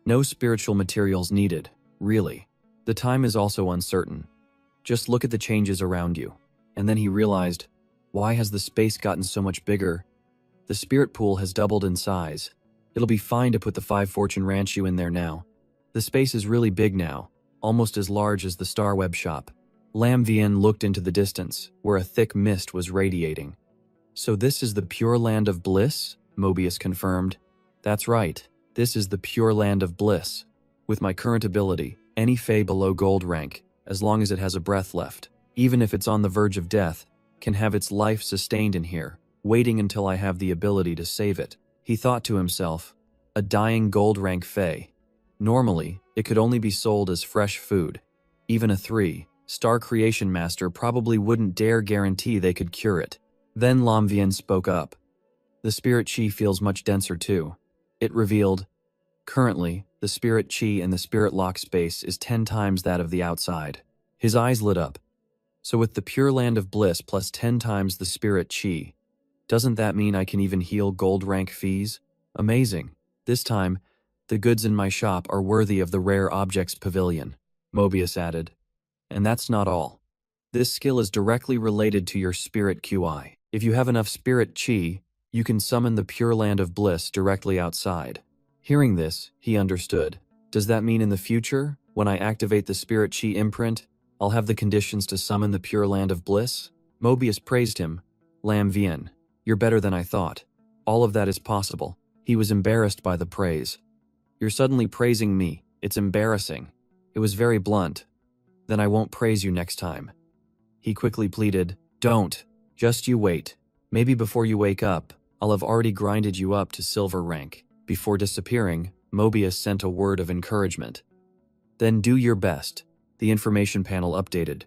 No spiritual materials needed, really. The time is also uncertain. Just look at the changes around you. And then he realized, why has the space gotten so much bigger? The spirit pool has doubled in size. It'll be fine to put the 5 Fortune Ranchu in there now. The space is really big now, almost as large as the Star Web shop. Lam Vien looked into the distance, where a thick mist was radiating. So this is the pure land of bliss? Mobius confirmed. That's right, this is the pure land of bliss. With my current ability, any Fey below gold rank, as long as it has a breath left, even if it's on the verge of death, can have its life sustained in here, waiting until I have the ability to save it. He thought to himself, a dying gold rank Fey. Normally, it could only be sold as fresh food. Even a 3-star creation master probably wouldn't dare guarantee they could cure it. Then Lam Vien spoke up. The spirit chi feels much denser too. It revealed, currently, the spirit chi in the spirit lock space is 10 times that of the outside. His eyes lit up. So with the pure land of bliss plus 10 times the spirit chi, doesn't that mean I can even heal gold rank fees? Amazing. This time, the goods in my shop are worthy of the rare objects pavilion, Mobius added. And that's not all. This skill is directly related to your spirit QI. If you have enough spirit chi, you can summon the pure land of bliss directly outside. Hearing this, he understood. Does that mean in the future, when I activate the spirit chi imprint, I'll have the conditions to summon the pure land of bliss? Mobius praised him. Lam Vien, you're better than I thought. All of that is possible. He was embarrassed by the praise. You're suddenly praising me. It's embarrassing. It was very blunt. Then I won't praise you next time. He quickly pleaded, don't. Just you wait. Maybe before you wake up, I'll have already grinded you up to silver rank. Before disappearing, Mobius sent a word of encouragement. Then do your best. The information panel updated.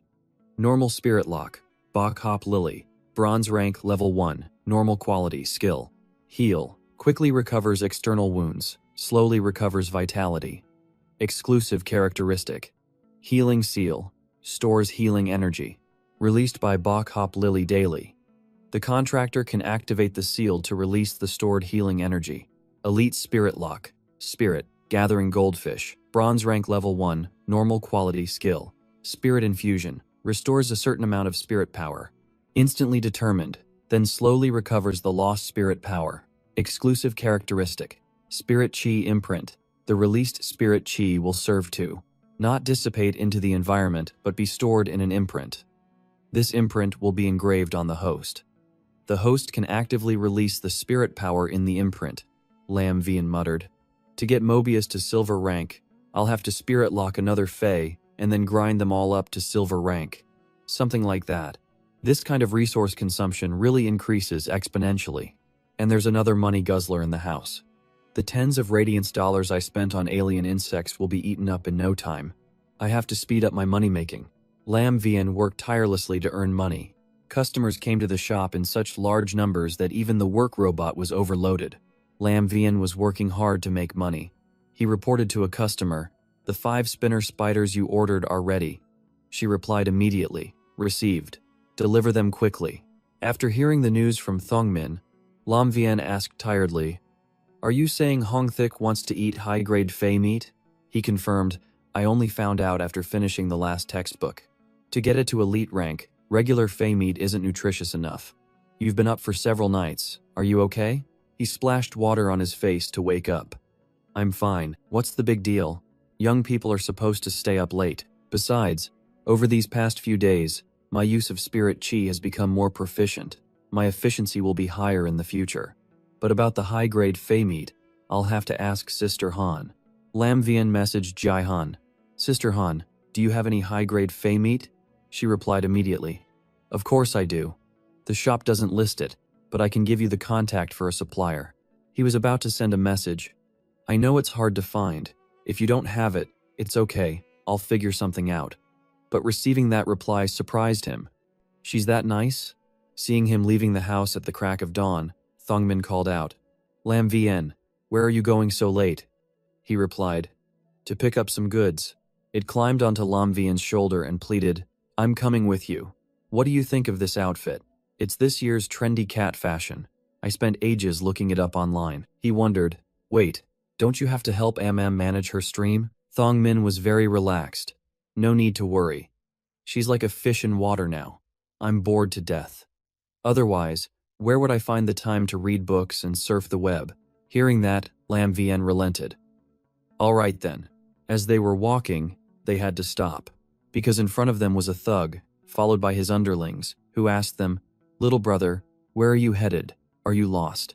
Normal spirit lock. Bok Hop Lily. Bronze rank level 1. Normal quality skill. Heal. Quickly recovers external wounds. Slowly recovers vitality. Exclusive characteristic. Healing seal. Stores healing energy. Released by Bok Hop Lily daily. The contractor can activate the seal to release the stored healing energy. Elite Spirit Lock. Spirit. Gathering Goldfish. Bronze rank level 1. Normal quality skill. Spirit Infusion. Restores a certain amount of spirit power. Instantly determined. Then slowly recovers the lost spirit power. Exclusive characteristic. Spirit Chi Imprint. The released spirit chi will serve to not dissipate into the environment but be stored in an imprint. This imprint will be engraved on the host. The host can actively release the spirit power in the imprint, Lam Vien muttered. To get Mobius to silver rank, I'll have to spirit lock another Fey and then grind them all up to silver rank. Something like that. This kind of resource consumption really increases exponentially. And there's another money guzzler in the house. The tens of radiance dollars I spent on alien insects will be eaten up in no time. I have to speed up my money making. Lam Vien worked tirelessly to earn money. Customers came to the shop in such large numbers that even the work robot was overloaded. Lam Vian was working hard to make money. He reported to a customer, "The 5-spinner spiders you ordered are ready." She replied immediately, "Received. Deliver them quickly." After hearing the news from Thongmin, Lam Vian asked tiredly, "Are you saying Hong Thik wants to eat high-grade fey meat?" He confirmed, "I only found out after finishing the last textbook. To get it to elite rank, regular fey meat isn't nutritious enough. You've been up for several nights. Are you okay?" He splashed water on his face to wake up. "I'm fine. What's the big deal? Young people are supposed to stay up late. Besides, over these past few days, my use of spirit chi has become more proficient. My efficiency will be higher in the future. But about the high-grade fey meat, I'll have to ask Sister Han." Lam Vian messaged Jai Han. "Sister Han, do you have any high-grade fey meat?" She replied immediately, "Of course I do. The shop doesn't list it, but I can give you the contact for a supplier." He was about to send a message. "I know it's hard to find. If you don't have it, it's okay. I'll figure something out." But receiving that reply surprised him. "She's that nice?" Seeing him leaving the house at the crack of dawn, Thongmin called out, "Lam Vien, where are you going so late?" He replied, "To pick up some goods." It climbed onto Lam Vien's shoulder and pleaded, "I'm coming with you. What do you think of this outfit? It's this year's trendy cat fashion. I spent ages looking it up online." He wondered, "Wait, don't you have to help MM manage her stream?" Thongmin was very relaxed. "No need to worry. She's like a fish in water now. I'm bored to death. Otherwise, where would I find the time to read books and surf the web?" Hearing that, Lam Vien relented. "All right then." As they were walking, they had to stop, because in front of them was a thug, followed by his underlings, who asked them, "Little brother, where are you headed? Are you lost?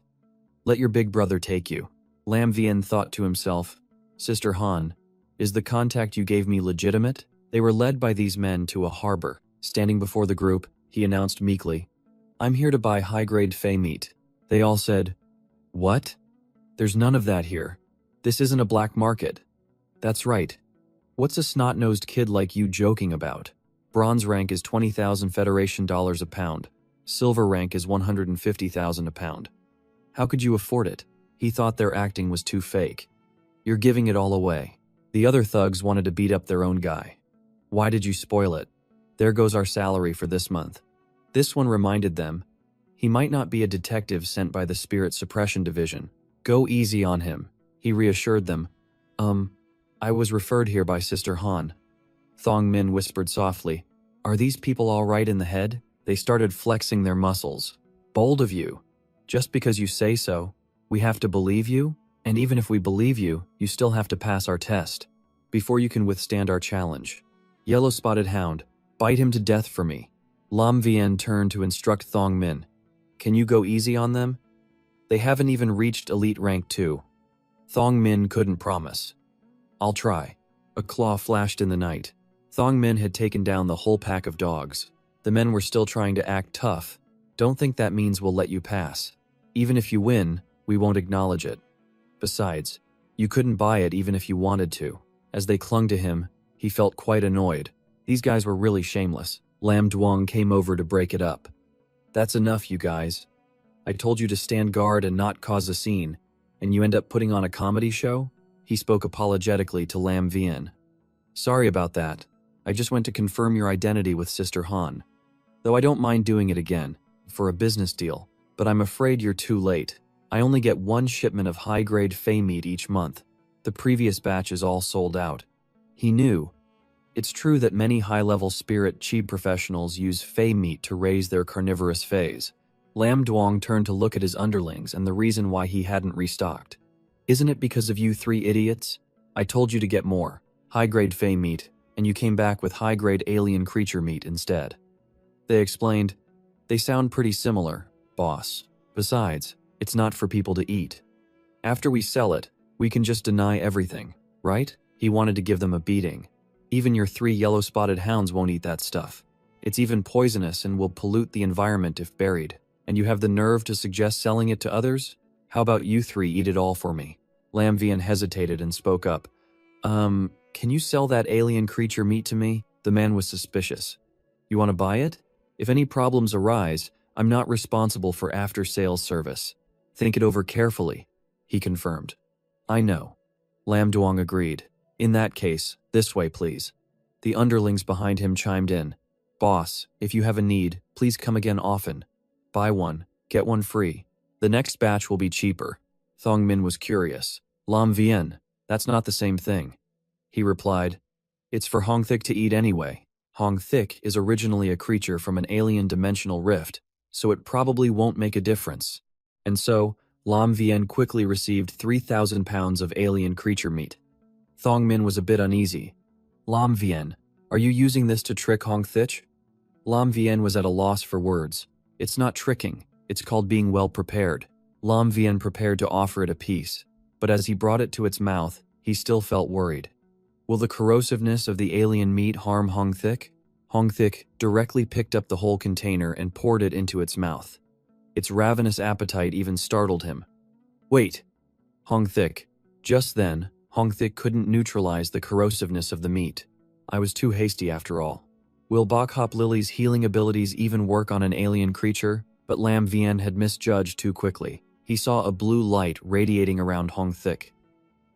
Let your big brother take you." Lam Vien thought to himself, "Sister Han, is the contact you gave me legitimate?" They were led by these men to a harbor. Standing before the group, he announced meekly, "I'm here to buy high-grade fey meat." They all said, "What? There's none of that here. This isn't a black market." "That's right. What's a snot-nosed kid like you joking about? Bronze rank is 20,000 Federation dollars a pound. Silver rank is 150,000 a pound. How could you afford it?" He thought their acting was too fake. "You're giving it all away." The other thugs wanted to beat up their own guy. "Why did you spoil it? There goes our salary for this month." This one reminded them, he might not be a detective sent by the Spirit Suppression Division. "Go easy on him," he reassured them. I was referred here by Sister Han." Thong Min whispered softly, "Are these people all right in the head?" They started flexing their muscles. "Bold of you. Just because you say so, we have to believe you? And even if we believe you, you still have to pass our test before you can withstand our challenge. Yellow-spotted hound, bite him to death for me." Lam Vien turned to instruct Thong Min. "Can you go easy on them? They haven't even reached elite rank 2. Thong Min couldn't promise. "I'll try." A claw flashed in the night. Thong Min had taken down the whole pack of dogs. The men were still trying to act tough. "Don't think that means we'll let you pass. Even if you win, we won't acknowledge it. Besides, you couldn't buy it even if you wanted to." As they clung to him, he felt quite annoyed. These guys were really shameless. Lam Duong came over to break it up. "That's enough, you guys. I told you to stand guard and not cause a scene, and you end up putting on a comedy show?" He spoke apologetically to Lam Vien. "Sorry about that. I just went to confirm your identity with Sister Han. Though I don't mind doing it again, for a business deal. But I'm afraid you're too late. I only get one shipment of high-grade fey meat each month. The previous batch is all sold out." He knew. It's true that many high-level spirit chi professionals use fey meat to raise their carnivorous fays. Lam Duong turned to look at his underlings and the reason why he hadn't restocked. "Isn't it because of you 3 idiots? I told you to get more high-grade fey meat, and you came back with high-grade alien creature meat instead." They explained, "They sound pretty similar, boss. Besides, it's not for people to eat. After we sell it, we can just deny everything, right?" He wanted to give them a beating. "Even your 3 yellow-spotted hounds won't eat that stuff. It's even poisonous and will pollute the environment if buried. And you have the nerve to suggest selling it to others? How about you 3 eat it all for me?" Lam Vien hesitated and spoke up. Can you sell that alien creature meat to me?" The man was suspicious. "You want to buy it? If any problems arise, I'm not responsible for after-sales service. Think it over carefully." he confirmed. I know. Lam Duong agreed. In that case, this way please. The underlings behind him chimed in. Boss, if you have a need, please come again often. Buy one, get one free. The next batch will be cheaper. Thong Min was curious. Lam Vien, that's not the same thing. He replied, it's for Hong Thik to eat anyway. Hong Thik is originally a creature from an alien dimensional rift, so it probably won't make a difference. And so, Lam Vien quickly received 3,000 pounds of alien creature meat. Thong Min was a bit uneasy. Lam Vien, are you using this to trick Hong Thich? Lam Vien was at a loss for words. It's not tricking, it's called being well prepared. Lam Vien prepared to offer it a piece, but as he brought it to its mouth, he still felt worried. Will the corrosiveness of the alien meat harm Hong Thik? Hong Thik directly picked up the whole container and poured it into its mouth. Its ravenous appetite even startled him. Wait! Hong Thik. Just then, Hong Thik couldn't neutralize the corrosiveness of the meat. I was too hasty after all. Will Bok Hop Lily's healing abilities even work on an alien creature? But Lam Vien had misjudged too quickly. He saw a blue light radiating around Hong Thik.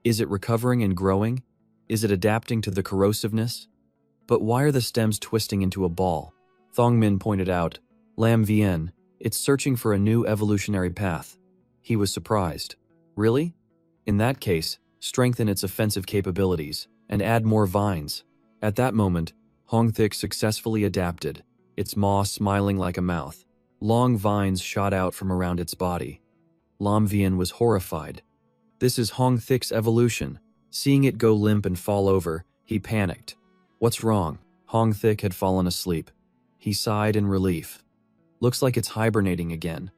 Is it recovering and growing? Is it adapting to the corrosiveness? But why are the stems twisting into a ball? Thong Min pointed out, Lam Vien, it's searching for a new evolutionary path. He was surprised. Really? In that case, strengthen its offensive capabilities and add more vines. At that moment, Hong Thik successfully adapted, its maw smiling like a mouth. Long vines shot out from around its body. Lam Vien was horrified. This is Hong Thik's evolution. Seeing it go limp and fall over, he panicked. What's wrong? Hong Thik had fallen asleep. He sighed in relief. Looks like it's hibernating again.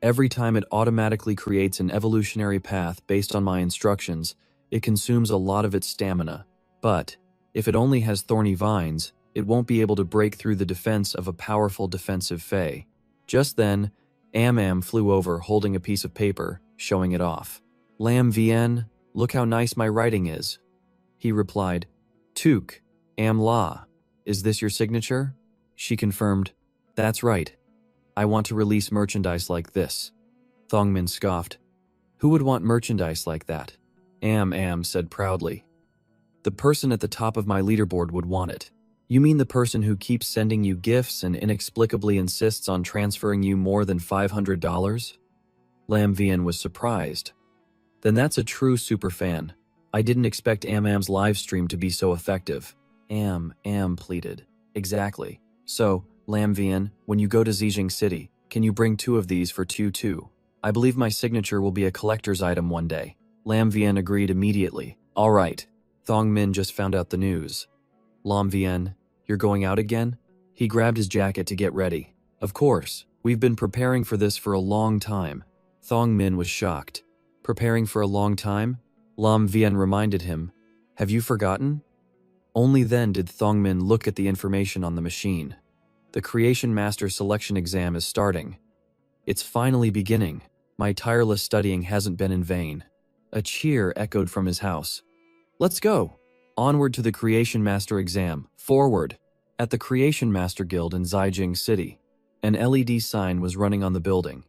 Every time it automatically creates an evolutionary path based on my instructions, it consumes a lot of its stamina. But, if it only has thorny vines, it won't be able to break through the defense of a powerful defensive fae. Just then, Am flew over holding a piece of paper, showing it off. Lam Vien, look how nice my writing is. He replied, Tuk, Am La. Is this your signature? She confirmed, that's right. I want to release merchandise like this. Thong Min scoffed. Who would want merchandise like that? Am said proudly. The person at the top of my leaderboard would want it. You mean the person who keeps sending you gifts and inexplicably insists on transferring you more than $500? Lam Vien was surprised. Then that's a true superfan. I didn't expect Am's live stream to be so effective. Am pleaded. Exactly. So, Lam Vien, when you go to Zijing City, can you bring 2 of these for 2? I believe my signature will be a collector's item one day. Lam Vien agreed immediately. All right. Thong Min just found out the news. Lam Vien, you're going out again? He grabbed his jacket to get ready. Of course, we've been preparing for this for a long time. Thong Min was shocked. Preparing for a long time? Lam Vien reminded him. Have you forgotten? Only then did Thong Min look at the information on the machine. The Creation Master selection exam is starting. It's finally beginning. My tireless studying hasn't been in vain. A cheer echoed from his house. Let's go! Onward to the Creation Master exam. Forward! At the Creation Master Guild in Zijing City, an LED sign was running on the building.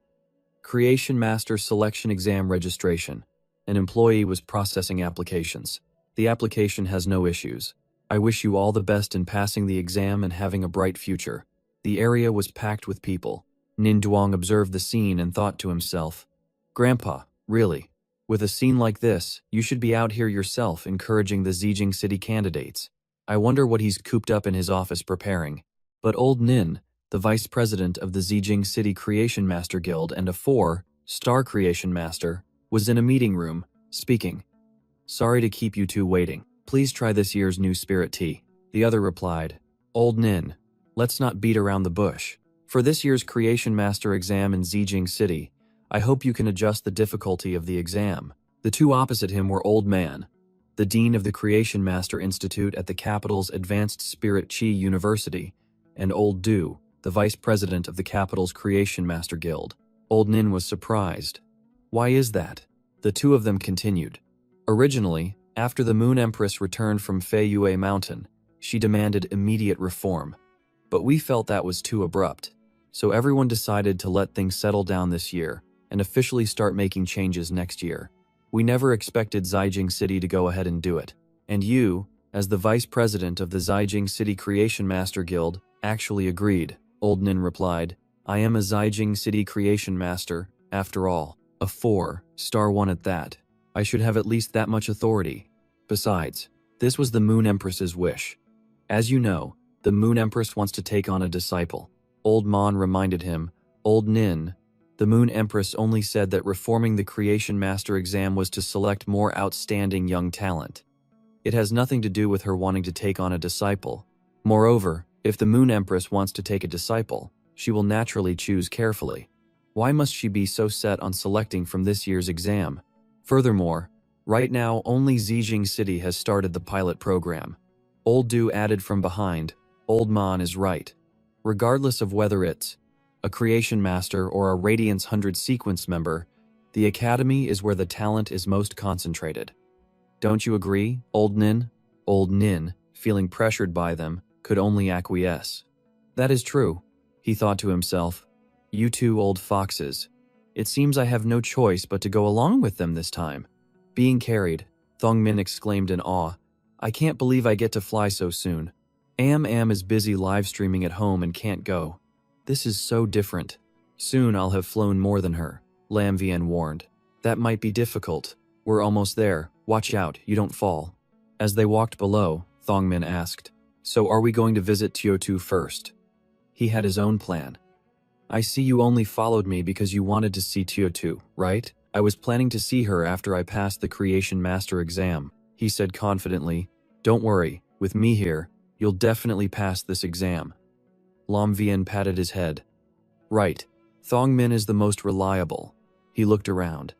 Creation Master Selection Exam Registration. An employee was processing applications. The application has no issues. I wish you all the best in passing the exam and having a bright future. The area was packed with people. Nin Duong observed the scene and thought to himself, Grandpa, really? With a scene like this, you should be out here yourself encouraging the Zijing City candidates. I wonder what he's cooped up in his office preparing. But old Nin, the vice president of the Zijing City Creation Master Guild and a 4-star Creation Master, was in a meeting room, speaking. Sorry to keep you two waiting. Please try this year's new spirit tea. The other replied, Old Nin, let's not beat around the bush. For this year's Creation Master exam in Zijing City, I hope you can adjust the difficulty of the exam. The two opposite him were Old Man, the dean of the Creation Master Institute at the capital's Advanced Spirit Chi University, and Old Du, the vice president of the capital's Creation Master Guild. Old Nin was surprised. Why is that? The two of them continued. Originally, after the Moon Empress returned from Fei Yue Mountain, she demanded immediate reform. But we felt that was too abrupt. So everyone decided to let things settle down this year and officially start making changes next year. We never expected Zhaijing City to go ahead and do it. And you, as the vice president of the Zhaijing City Creation Master Guild, actually agreed, Old Nin replied. I am a Zhaijing City Creation Master, after all. A 4-star one at that. I should have at least that much authority. Besides, this was the Moon Empress's wish. As you know, the Moon Empress wants to take on a disciple. Old Mon reminded him. Old Nin, the Moon Empress only said that reforming the Creation Master exam was to select more outstanding young talent. It has nothing to do with her wanting to take on a disciple. Moreover, if the Moon Empress wants to take a disciple, she will naturally choose carefully. Why must she be so set on selecting from this year's exam? Furthermore, right now only Zhaijing City has started the pilot program. Old Du added from behind, Old Mon is right. Regardless of whether it's a Creation Master or a Radiance 100 sequence member, the Academy is where the talent is most concentrated. Don't you agree, Old Nin? Old Nin, feeling pressured by them, could only acquiesce. That is true, he thought to himself. You two old foxes. It seems I have no choice but to go along with them this time. Being carried, Thongmin exclaimed in awe. I can't believe I get to fly so soon. Am is busy live streaming at home and can't go. This is so different. Soon I'll have flown more than her, Lam Vien warned. That might be difficult. We're almost there. Watch out, you don't fall. As they walked below, Thongmin asked, So are we going to visit Tiotu first? He had his own plan. I see you only followed me because you wanted to see Tiotu, right? I was planning to see her after I passed the Creation Master exam, he said confidently. Don't worry, with me here, you'll definitely pass this exam. Lam Vien patted his head. Right. Thongmin is the most reliable. He looked around.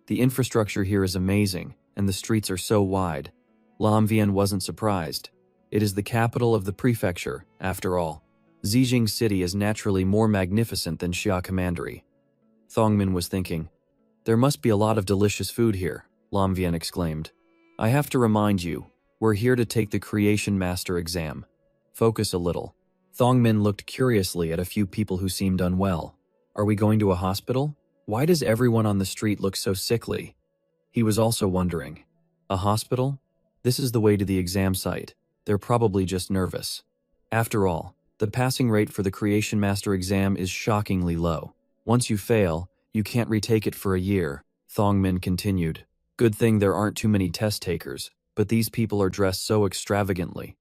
The infrastructure here is amazing, and the streets are so wide. Lam Vien wasn't surprised. It is the capital of the prefecture, after all. Zhaijing City is naturally more magnificent than Xia Commandery. Thongmin was thinking. There must be a lot of delicious food here, Lam Vien exclaimed. I have to remind you, we're here to take the Creation Master exam. Focus a little. Thongmin looked curiously at a few people who seemed unwell. Are we going to a hospital? Why does everyone on the street look so sickly? He was also wondering. A hospital? This is the way to the exam site. They're probably just nervous. After all, the passing rate for the Creation Master exam is shockingly low. Once you fail, you can't retake it for a year, Thongmin continued. Good thing there aren't too many test takers, but these people are dressed so extravagantly.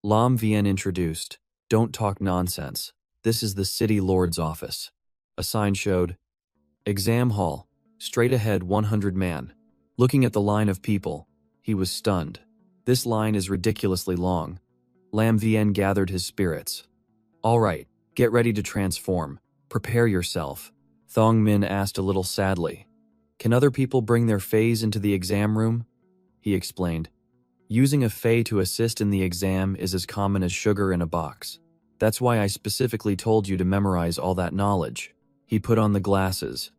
Lam Vien introduced. Don't talk nonsense. This is the city lord's office. A sign showed. Exam hall. Straight ahead 100 man. Looking at the line of people, he was stunned. This line is ridiculously long. Lam Vien gathered his spirits. All right, get ready to transform. Prepare yourself. Thongmin asked a little sadly. Can other people bring their fays into the exam room? He explained. Using a fay to assist in the exam is as common as sugar in a box. That's why I specifically told you to memorize all that knowledge. He put on the glasses.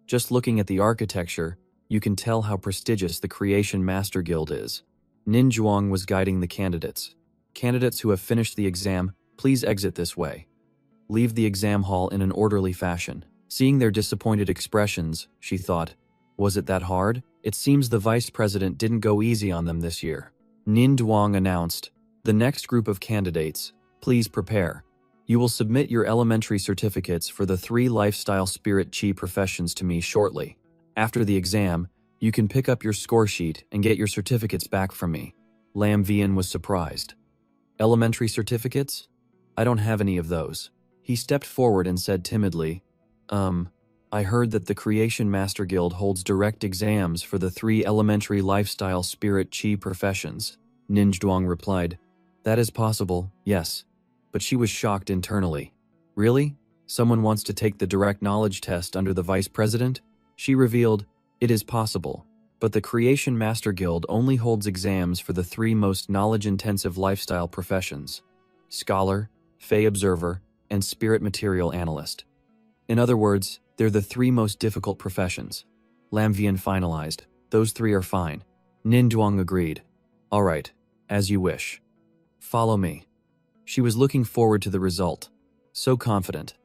Just looking at the architecture, you can tell how prestigious the Creation Master Guild is. Nin Zhuang was guiding the candidates. Candidates who have finished the exam, please exit this way. Leave the exam hall in an orderly fashion. Seeing their disappointed expressions, she thought, was it that hard? It seems the vice president didn't go easy on them this year. Nin Zhuang announced, the next group of candidates, please prepare. You will submit your elementary certificates for the 3 lifestyle spirit chi professions to me shortly. After the exam, you can pick up your score sheet and get your certificates back from me. Lam Vien was surprised. Elementary certificates? I don't have any of those. He stepped forward and said timidly, I heard that the Creation Master Guild holds direct exams for the 3 elementary lifestyle spirit chi professions. Nin Zhuang replied, That is possible, yes. But she was shocked internally. Really? Someone wants to take the direct knowledge test under the vice president? She revealed, It is possible, but the Creation Master Guild only holds exams for the 3 most knowledge-intensive lifestyle professions: Scholar, Fey Observer, and Spirit Material Analyst. In other words, they're the 3 most difficult professions. Lam Vien finalized. Those 3 are fine. Nin Zhuang agreed. All right, as you wish. Follow me. She was looking forward to the result. So confident.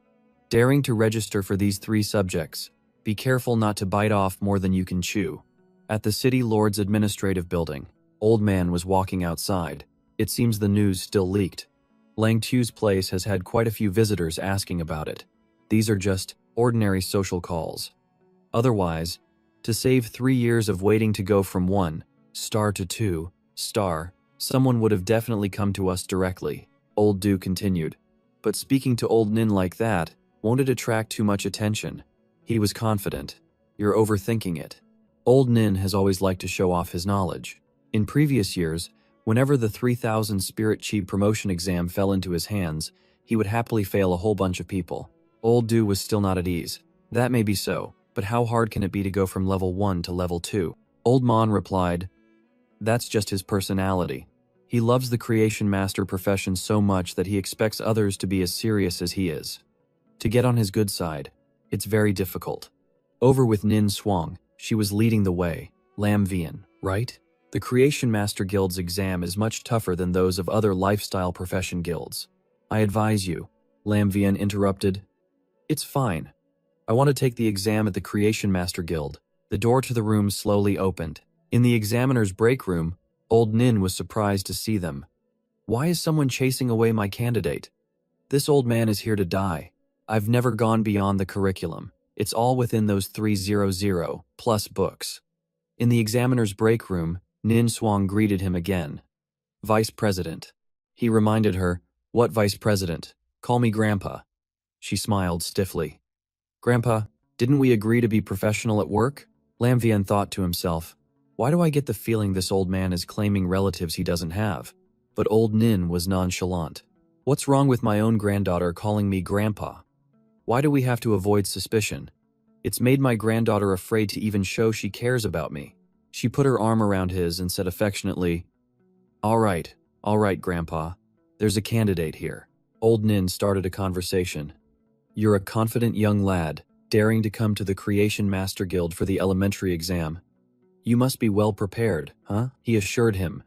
Daring to register for these 3 subjects. Be careful not to bite off more than you can chew. At the city lord's administrative building, Old Man was walking outside. It seems the news still leaked. Lang Tu's place has had quite a few visitors asking about it. These are just ordinary social calls. Otherwise, to save 3 years of waiting to go from 1 star to 2 star, someone would have definitely come to us directly, Old Du continued. But speaking to Old Nin like that, won't it attract too much attention? He was confident. You're overthinking it. Old Nin has always liked to show off his knowledge. In previous years, whenever the 3000 Spirit Chi promotion exam fell into his hands, he would happily fail a whole bunch of people. Old Du was still not at ease. That may be so, but how hard can it be to go from level 1 to level 2? Old Man replied, that's just his personality. He loves the creation master profession so much that he expects others to be as serious as he is. To get on his good side, it's very difficult. Over with Nin Swang, she was leading the way. Lam Vian, right? The Creation Master Guild's exam is much tougher than those of other lifestyle profession guilds. I advise you, Lam Vian interrupted. It's fine. I want to take the exam at the Creation Master Guild. The door to the room slowly opened. In the examiner's break room, Old Nin was surprised to see them. Why is someone chasing away my candidate? This old man is here to die. I've never gone beyond the curriculum. It's all within those 300 plus books. In the examiner's break room, Nin Swang greeted him again. Vice President. He reminded her, what Vice President? Call me Grandpa. She smiled stiffly. Grandpa, didn't we agree to be professional at work? Lam Vian thought to himself, why do I get the feeling this old man is claiming relatives he doesn't have? But Old Nin was nonchalant. What's wrong with my own granddaughter calling me Grandpa? Why do we have to avoid suspicion? It's made my granddaughter afraid to even show she cares about me. She put her arm around his and said affectionately, all right, Grandpa. There's a candidate here. Old Nin started a conversation. You're a confident young lad, daring to come to the Creation Master Guild for the elementary exam. You must be well prepared, huh? He assured him.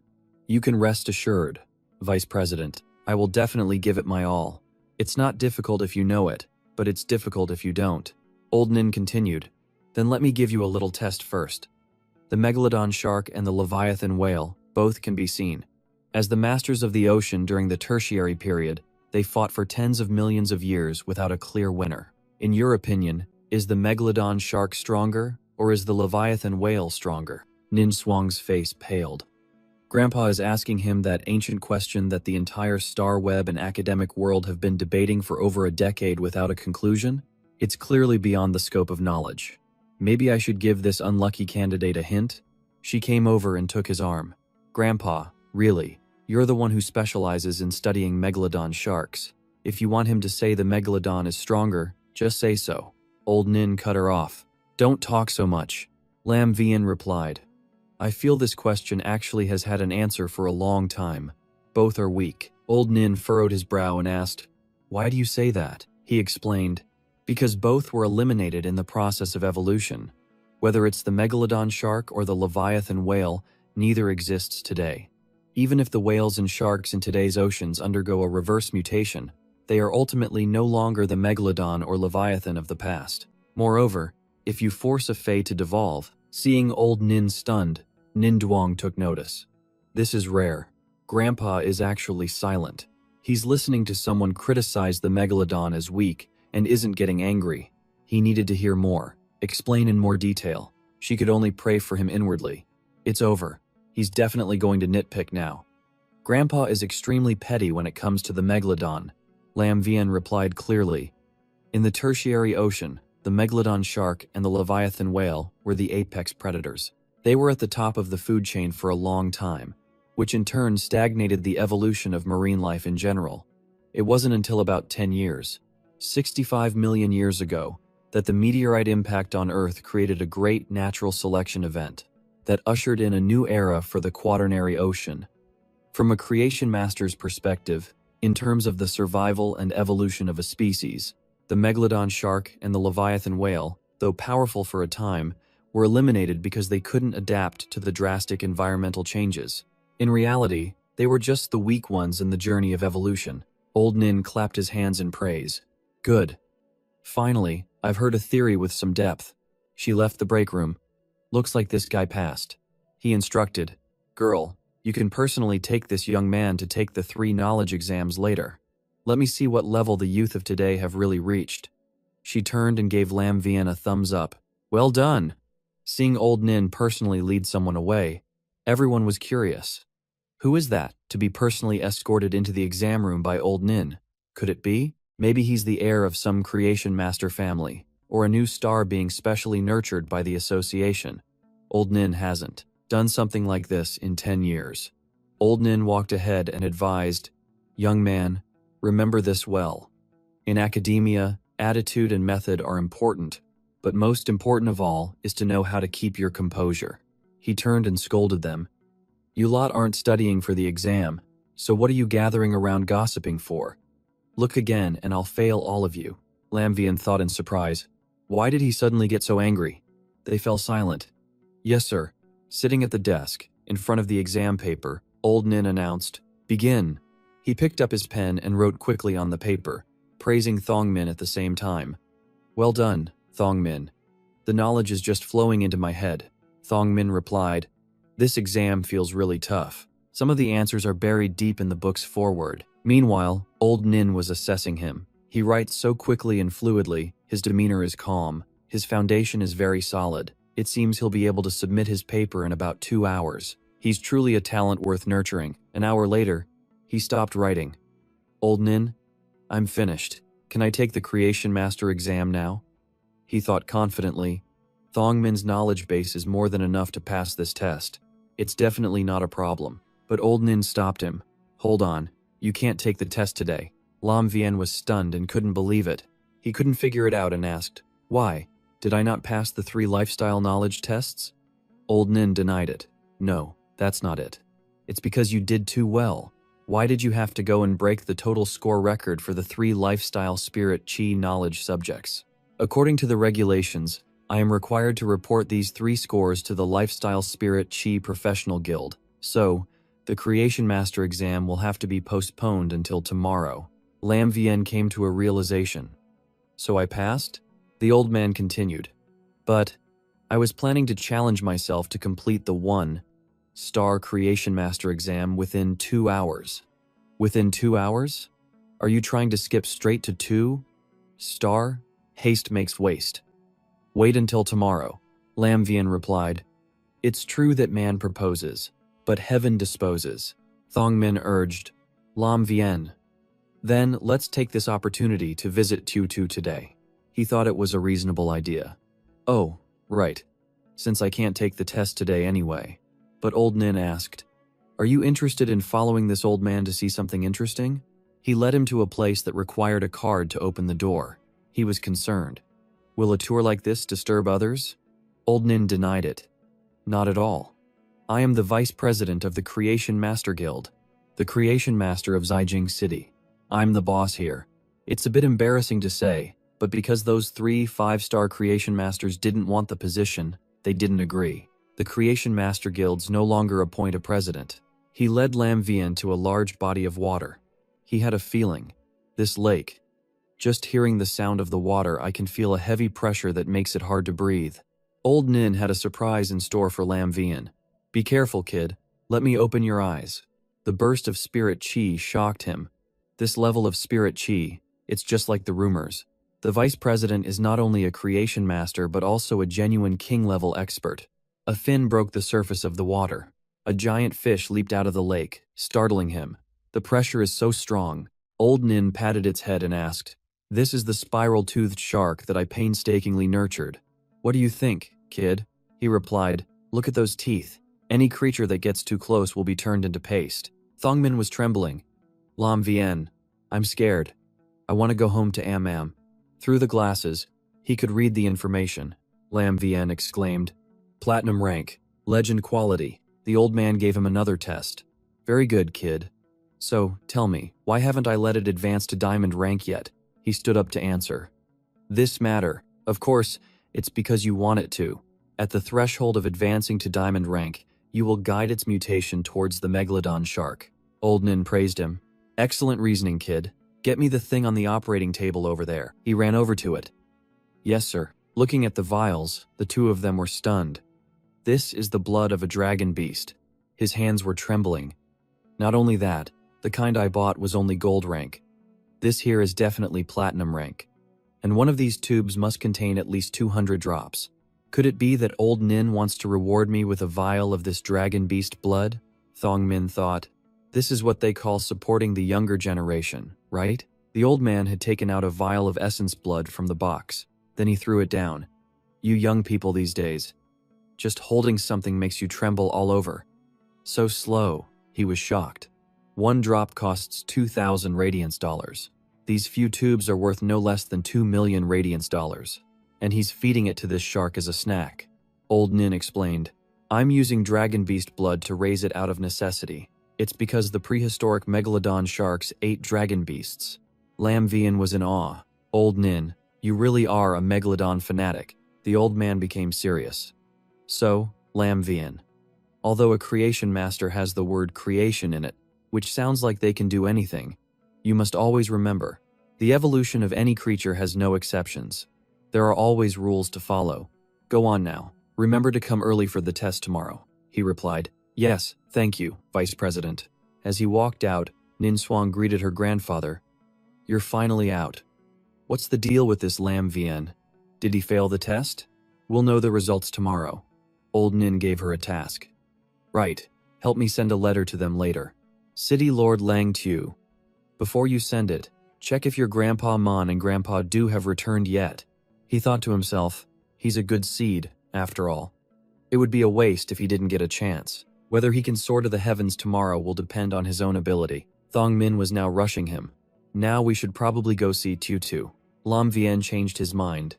You can rest assured, Vice President. I will definitely give it my all. It's not difficult if you know it, but it's difficult if you don't. Old Nin continued. Then let me give you a little test first. The Megalodon shark and the Leviathan whale, both can be seen. As the masters of the ocean during the tertiary period, they fought for tens of millions of years without a clear winner. In your opinion, is the Megalodon shark stronger, or is the Leviathan whale stronger? Nin Swang's face paled. Grandpa is asking him that ancient question that the entire star web and academic world have been debating for over a decade without a conclusion? It's clearly beyond the scope of knowledge. Maybe I should give this unlucky candidate a hint? She came over and took his arm. Grandpa, really, you're the one who specializes in studying Megalodon sharks. If you want him to say the Megalodon is stronger, just say so. Old Nin cut her off. Don't talk so much. Lam Vian replied. I feel this question actually has had an answer for a long time. Both are weak. Old Nin furrowed his brow and asked, why do you say that? He explained, because both were eliminated in the process of evolution. Whether it's the Megalodon shark or the Leviathan whale, neither exists today. Even if the whales and sharks in today's oceans undergo a reverse mutation, they are ultimately no longer the Megalodon or Leviathan of the past. Moreover, if you force a Fae to devolve, seeing Old Nin stunned, Nin Duong took notice. This is rare. Grandpa is actually silent. He's listening to someone criticize the Megalodon as weak and isn't getting angry. He needed to hear more, explain in more detail. She could only pray for him inwardly. It's over. He's definitely going to nitpick now. Grandpa is extremely petty when it comes to the Megalodon, Lam Vian replied clearly. In the tertiary ocean, the Megalodon shark and the Leviathan whale were the apex predators. They were at the top of the food chain for a long time, which in turn stagnated the evolution of marine life in general. It wasn't until about 10 years, 65 million years ago, that the meteorite impact on Earth created a great natural selection event that ushered in a new era for the quaternary ocean. From a creation master's perspective, in terms of the survival and evolution of a species, the Megalodon shark and the Leviathan whale, though powerful for a time, were eliminated because they couldn't adapt to the drastic environmental changes. In reality, they were just the weak ones in the journey of evolution. Old Nin clapped his hands in praise. Good. Finally, I've heard a theory with some depth. She left the break room. Looks like this guy passed. He instructed, "Girl, you can personally take this young man to take the 3 knowledge exams later. Let me see what level the youth of today have really reached." She turned and gave Lam Vian a thumbs up. "Well done." Seeing old Nin personally lead someone away, everyone was curious. Who is that, to be personally escorted into the exam room by old Nin? Could it be? Maybe he's the heir of some creation master family, or a new star being specially nurtured by the association. Old Nin hasn't done something like this in 10 years. Old Nin walked ahead and advised, "Young man, remember this well. In academia, attitude and method are important, but most important of all is to know how to keep your composure." He turned and scolded them. "You lot aren't studying for the exam, so what are you gathering around gossiping for? Look again and I'll fail all of you." Lam Vian thought in surprise. Why did he suddenly get so angry? They fell silent. "Yes, sir." Sitting at the desk, in front of the exam paper, old Nin announced, "Begin." He picked up his pen and wrote quickly on the paper, praising Thongmin at the same time. "Well done, Thongmin. The knowledge is just flowing into my head." Thongmin replied, "This exam feels really tough. Some of the answers are buried deep in the book's foreword." Meanwhile, old Nin was assessing him. He writes so quickly and fluidly, his demeanor is calm, his foundation is very solid. It seems he'll be able to submit his paper in about 2 hours. He's truly a talent worth nurturing. An hour later, he stopped writing. "Old Nin, I'm finished. Can I take the Creation Master exam now?" He thought confidently. Thongmin's knowledge base is more than enough to pass this test. It's definitely not a problem. But old Nin stopped him. "Hold on, you can't take the test today." Lam Vian was stunned and couldn't believe it. He couldn't figure it out and asked, "Why? Did I not pass the 3 lifestyle knowledge tests?" Old Nin denied it. "No, that's not it. It's because you did too well. Why did you have to go and break the total score record for the 3 lifestyle spirit chi knowledge subjects? According to the regulations, I am required to report these 3 scores to the Lifestyle Spirit Chi Professional Guild. So, the Creation Master exam will have to be postponed until tomorrow." Lam Vian came to a realization. "So I passed?" The old man continued. "But I was planning to challenge myself to complete the 1-star Creation Master exam within 2 hours. Within 2 hours? Are you trying to skip straight to 2-star? Haste makes waste. Wait until tomorrow." Lam Vian replied. "It's true that man proposes, but heaven disposes." Thongmin urged, "Lam Vian, then let's take this opportunity to visit Tutu today." He thought it was a reasonable idea. "Oh, right. Since I can't take the test today anyway." But old Nin asked, "Are you interested in following this old man to see something interesting?" He led him to a place that required a card to open the door. He was concerned. Will a tour like this disturb others? Old Nin denied it. "Not at all. I am the vice president of the Creation Master Guild, the Creation Master of Zijing City. I'm the boss here. It's a bit embarrassing to say, but because those 3 5-star Creation Masters didn't want the position, they didn't agree. The Creation Master Guilds no longer appoint a president." He led Lam Vian to a large body of water. He had a feeling. This lake. Just hearing the sound of the water, I can feel a heavy pressure that makes it hard to breathe. Old Nin had a surprise in store for Lam Vian. "Be careful, kid. Let me open your eyes." The burst of spirit chi shocked him. This level of spirit chi, it's just like the rumors. The vice president is not only a creation master but also a genuine king-level expert. A fin broke the surface of the water. A giant fish leaped out of the lake, startling him. The pressure is so strong. Old Nin patted its head and asked, "This is the spiral-toothed shark that I painstakingly nurtured. What do you think, kid?" He replied, "Look at those teeth. Any creature that gets too close will be turned into paste." Thongmin was trembling. "Lam Vian, I'm scared. I want to go home to Am. Through the glasses, he could read the information. Lam Vian exclaimed, "Platinum rank, legend quality." The old man gave him another test. "Very good, kid. So, tell me, why haven't I let it advance to diamond rank yet?" He stood up to answer. "This matter. Of course, it's because you want it to. At the threshold of advancing to diamond rank, you will guide its mutation towards the megalodon shark." Old Nin praised him. "Excellent reasoning, kid. Get me the thing on the operating table over there." He ran over to it. "Yes, sir." Looking at the vials, the 2 of them were stunned. This is the blood of a dragon beast. His hands were trembling. Not only that, the kind I bought was only gold rank. This here is definitely platinum rank. And one of these tubes must contain at least 200 drops. Could it be that old Nin wants to reward me with a vial of this dragon beast blood? Thong Min thought. This is what they call supporting the younger generation, right? The old man had taken out a vial of essence blood from the box. Then he threw it down. You young people these days. Just holding something makes you tremble all over. So slow, he was shocked. One drop costs 2,000 radiance dollars. These few tubes are worth no less than 2 million radiance dollars. And he's feeding it to this shark as a snack. Old Nin explained. I'm using dragon beast blood to raise it out of necessity. It's because the prehistoric megalodon sharks ate dragon beasts. Lam Vian was in awe. Old Nin, you really are a megalodon fanatic. The old man became serious. So, Lam Vian. Although a creation master has the word creation in it, which sounds like they can do anything, you must always remember, the evolution of any creature has no exceptions. There are always rules to follow. Go on now. Remember to come early for the test tomorrow, he replied. Yes, thank you, Vice President. As he walked out, Nin Xuang greeted her grandfather. You're finally out. What's the deal with this Lam Vian? Did he fail the test? We'll know the results tomorrow. Old Nin gave her a task. Right, help me send a letter to them later. City Lord Lang Tu. Before you send it, check if your Grandpa Mon and Grandpa Du have returned yet. He thought to himself, he's a good seed, after all. It would be a waste if he didn't get a chance. Whether he can soar to the heavens tomorrow will depend on his own ability. Thong Min was now rushing him. Now we should probably go see Tutu. Lam Vian changed his mind.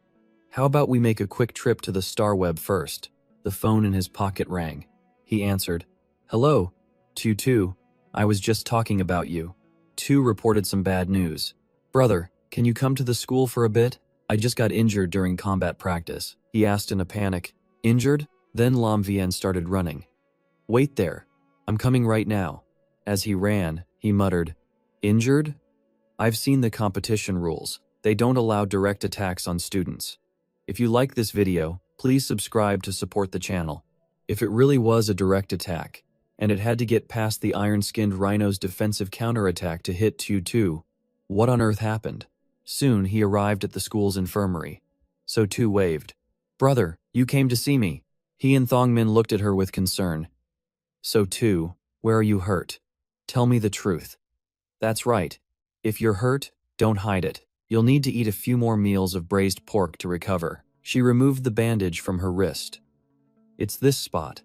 How about we make a quick trip to the Star Web first? The phone in his pocket rang. He answered. Hello, Tutu. I was just talking about you. Tu reported some bad news. Brother, can you come to the school for a bit? I just got injured during combat practice. He asked in a panic. Injured? Then Lam Vian started running. Wait there. I'm coming right now. As he ran, he muttered. Injured? I've seen the competition rules. They don't allow direct attacks on students. If you like this video, please subscribe to support the channel. If it really was a direct attack, and it had to get past the iron-skinned rhino's defensive counterattack to hit Tu, what on earth happened? Soon he arrived at the school's infirmary. So Tu waved. Brother, you came to see me. He and Thong Min looked at her with concern. So Tu, where are you hurt? Tell me the truth. That's right. If you're hurt, don't hide it. You'll need to eat a few more meals of braised pork to recover. She removed the bandage from her wrist. It's this spot.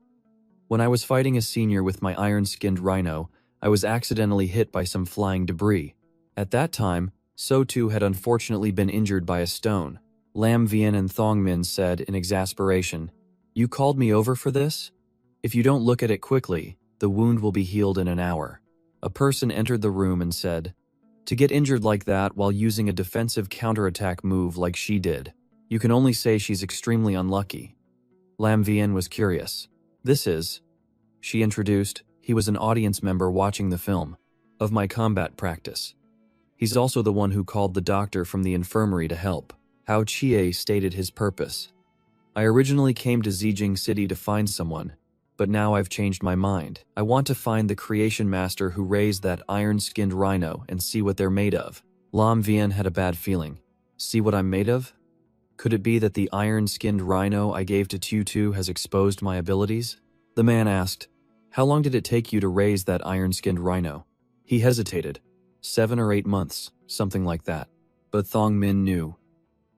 When I was fighting a senior with my iron-skinned rhino, I was accidentally hit by some flying debris. At that time, So Tu had unfortunately been injured by a stone. Lam Vian and Thong Min said in exasperation, You called me over for this? If you don't look at it quickly, the wound will be healed in an hour. A person entered the room and said, To get injured like that while using a defensive counterattack move like she did, you can only say she's extremely unlucky. Lam Vian was curious. This is, she introduced, he was an audience member watching the film, of my combat practice. He's also the one who called the doctor from the infirmary to help. Hao Chie stated his purpose. I originally came to Zijing City to find someone, but now I've changed my mind. I want to find the creation master who raised that iron-skinned rhino and see what they're made of. Lam Vian had a bad feeling. See what I'm made of? Could it be that the iron-skinned rhino I gave to Tu has exposed my abilities? The man asked, How long did it take you to raise that iron-skinned rhino? He hesitated. 7 or 8 months, something like that. But Thong Min knew.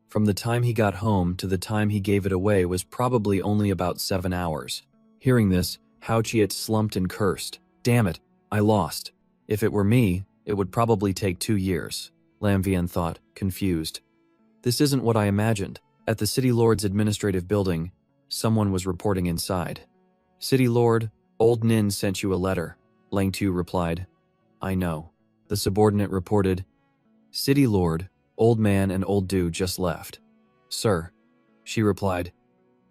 From the time he got home to the time he gave it away was probably only about 7 hours. Hearing this, Hao Chiet slumped and cursed. Damn it, I lost. If it were me, it would probably take 2 years. Lam Vian thought, confused. This isn't what I imagined. At the City Lord's administrative building, someone was reporting inside. City Lord, Old Nin sent you a letter, Lang Tu replied. I know. The subordinate reported. City Lord, Old Man and Old Du just left. Sir, she replied.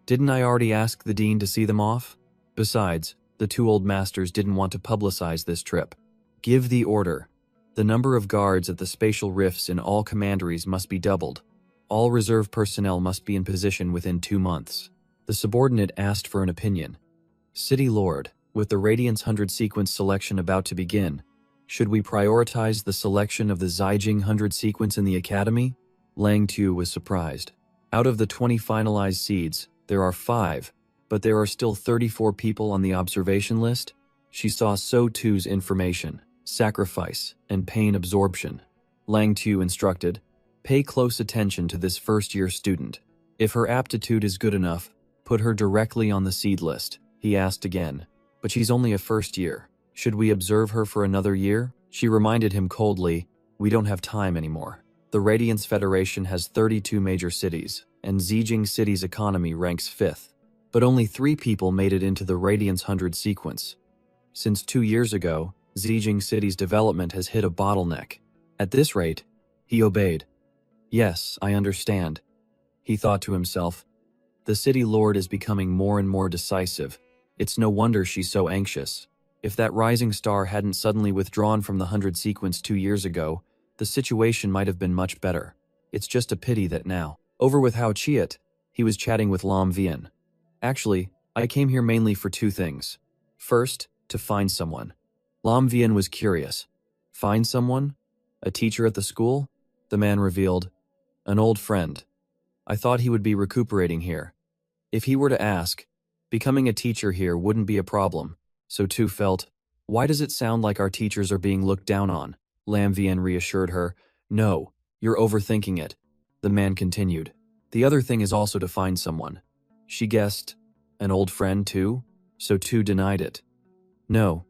Didn't I already ask the dean to see them off? Besides, the 2 old masters didn't want to publicize this trip. Give the order. The number of guards at the spatial rifts in all commanderies must be doubled. All reserve personnel must be in position within 2 months. The subordinate asked for an opinion. City Lord, with the Radiance 100 sequence selection about to begin, should we prioritize the selection of the Zijing 100 sequence in the academy? Lang Tu was surprised. Out of the 20 finalized seeds, there are 5, but there are still 34 people on the observation list. She saw So Tu's information, sacrifice, and pain absorption. Lang Tu instructed, pay close attention to this first-year student. If her aptitude is good enough, put her directly on the seed list. He asked again, but she's only a first year. Should we observe her for another year? She reminded him coldly, we don't have time anymore. The Radiance Federation has 32 major cities, and Zijing City's economy ranks 5th. But only 3 people made it into the Radiance 100 sequence. Since 2 years ago, Zijing City's development has hit a bottleneck. At this rate, he obeyed. Yes, I understand. He thought to himself, the city lord is becoming more and more decisive. It's no wonder she's so anxious. If that rising star hadn't suddenly withdrawn from the 100 sequence 2 years ago, the situation might have been much better. It's just a pity that now, over with Hao Chiat, he was chatting with Lam Vian. Actually, I came here mainly for 2 things. First, to find someone. Lam Vian was curious. Find someone? A teacher at the school? The man revealed. An old friend. I thought he would be recuperating here. If he were to ask, becoming a teacher here wouldn't be a problem. So Tu felt, why does it sound like our teachers are being looked down on? Lam Vian reassured her, no, you're overthinking it. The man continued, the other thing is also to find someone. She guessed, an old friend too? So Tu denied it. No,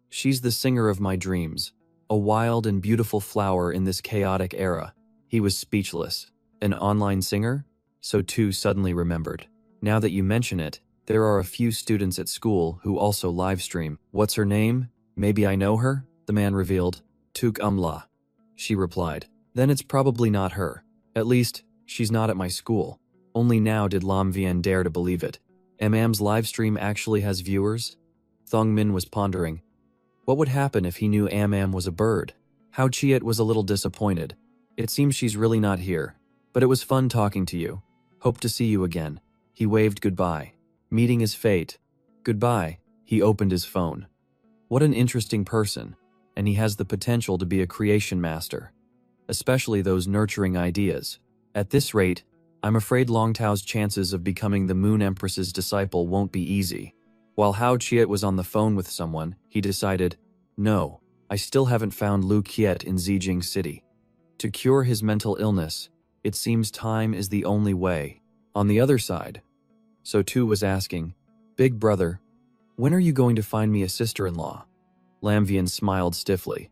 she's the singer of my dreams, a wild and beautiful flower in this chaotic era. He was speechless. An online singer? So Tu suddenly remembered. Now that you mention it, there are a few students at school who also livestream. What's her name? Maybe I know her? The man revealed. Tuk Umla. She replied. Then it's probably not her. At least, she's not at my school. Only now did Lam Vian dare to believe it. Am's livestream actually has viewers? Thong Min was pondering. What would happen if he knew Am was a bird? Hao Chiat was a little disappointed. It seems she's really not here. But it was fun talking to you. Hope to see you again. He waved goodbye. Meeting is fate. Goodbye. He opened his phone. What an interesting person. And he has the potential to be a creation master. Especially those nurturing ideas. At this rate, I'm afraid Long Tao's chances of becoming the Moon Empress's disciple won't be easy. While Hao Chiat was on the phone with someone, he decided, no, I still haven't found Lu Qiet in Zijing City. To cure his mental illness, it seems time is the only way. On the other side, So Tu was asking, Big brother, when are you going to find me a sister-in-law? Lam Vian smiled stiffly.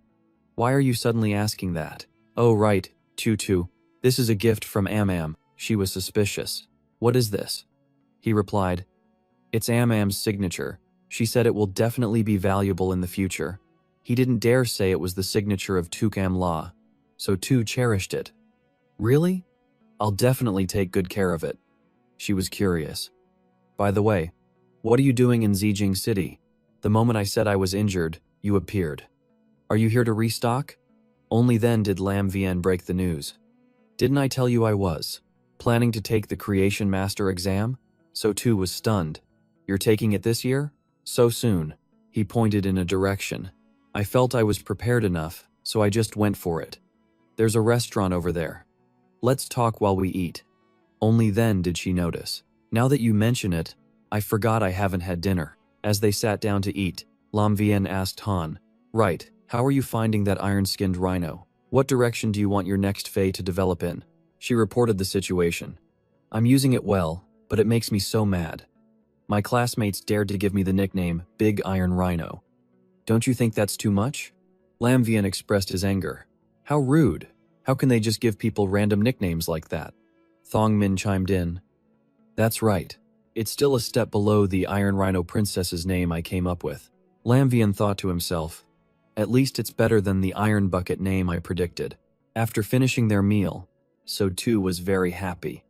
Why are you suddenly asking that? Oh right, Tu, this is a gift from Am. She was suspicious. What is this? He replied, it's Am's signature. She said it will definitely be valuable in the future. He didn't dare say it was the signature of Tukam La, so Tu cherished it. Really? I'll definitely take good care of it. She was curious. By the way, what are you doing in Zijing City? The moment I said I was injured, you appeared. Are you here to restock? Only then did Lam Vian break the news. Didn't I tell you I was? Planning to take the Creation Master exam? So Tu was stunned. You're taking it this year? So soon. He pointed in a direction. I felt I was prepared enough, so I just went for it. There's a restaurant over there. Let's talk while we eat. Only then did she notice. Now that you mention it, I forgot I haven't had dinner. As they sat down to eat, Lam Vian asked Han, right, how are you finding that iron-skinned rhino? What direction do you want your next Fae to develop in? She reported the situation. I'm using it well, but it makes me so mad. My classmates dared to give me the nickname Big Iron Rhino. Don't you think that's too much? Lam Vian expressed his anger. How rude. How can they just give people random nicknames like that? Thong Min chimed in. That's right. It's still a step below the Iron Rhino Princess's name I came up with. Lam Vian thought to himself. At least it's better than the Iron Bucket name I predicted. After finishing their meal, So Tu was very happy.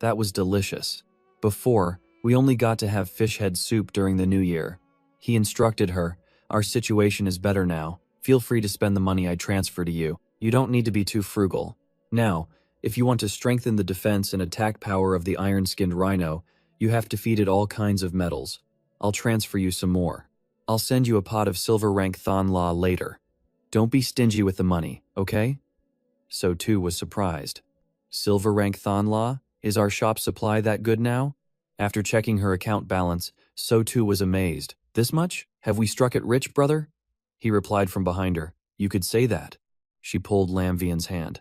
That was delicious. Before, we only got to have fish head soup during the new year. He instructed her, our situation is better now. Feel free to spend the money I transfer to you. You don't need to be too frugal. Now, if you want to strengthen the defense and attack power of the iron-skinned rhino, You have to feed it all kinds of metals. I'll transfer you some more. I'll send you a pot of silver rank Thon La later. Don't be stingy with the money, okay? So Tu was surprised. Silver rank Thon La? Is our shop supply that good now? After checking her account balance, So Tu was amazed. This much? Have we struck it rich, brother? He replied from behind her. You could say that. She pulled Lam Vien's hand.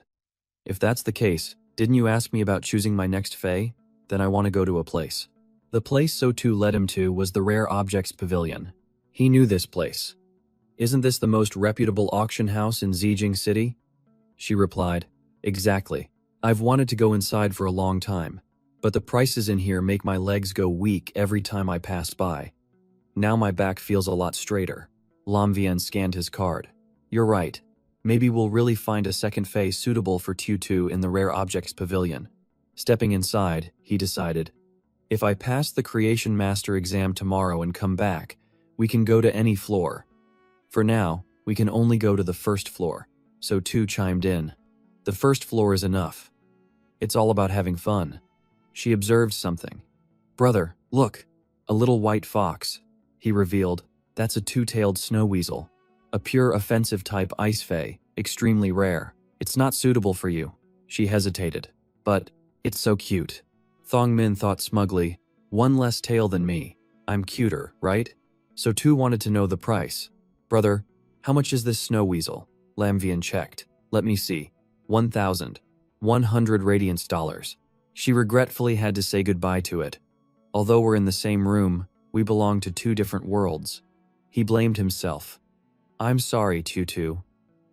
If that's the case, didn't you ask me about choosing my next fae? Then I want to go to a place. The place So Tu led him to was the Rare Objects Pavilion. He knew this place. Isn't this the most reputable auction house in Zijing City? She replied, exactly. I've wanted to go inside for a long time, but the prices in here make my legs go weak every time I pass by. Now my back feels a lot straighter. Lam Vien scanned his card. You're right. Maybe we'll really find a second phase suitable for Tutu in the Rare Objects Pavilion. Stepping inside, he decided, if I pass the Creation Master exam tomorrow and come back, we can go to any floor. For now, we can only go to the first floor. So Tu chimed in. The first floor is enough. It's all about having fun. She observed something. Brother, look, a little white fox. He revealed, that's a two-tailed snow weasel. A pure offensive type ice fae, extremely rare. It's not suitable for you. She hesitated. But, it's so cute. Thong Min thought smugly, one less tail than me. I'm cuter, right? So Tu wanted to know the price. Brother, how much is this snow weasel? Lam Vien checked. Let me see. 1,100 radiance dollars. She regretfully had to say goodbye to it. Although we're in the same room, we belong to two different worlds. He blamed himself. I'm sorry, Tutu.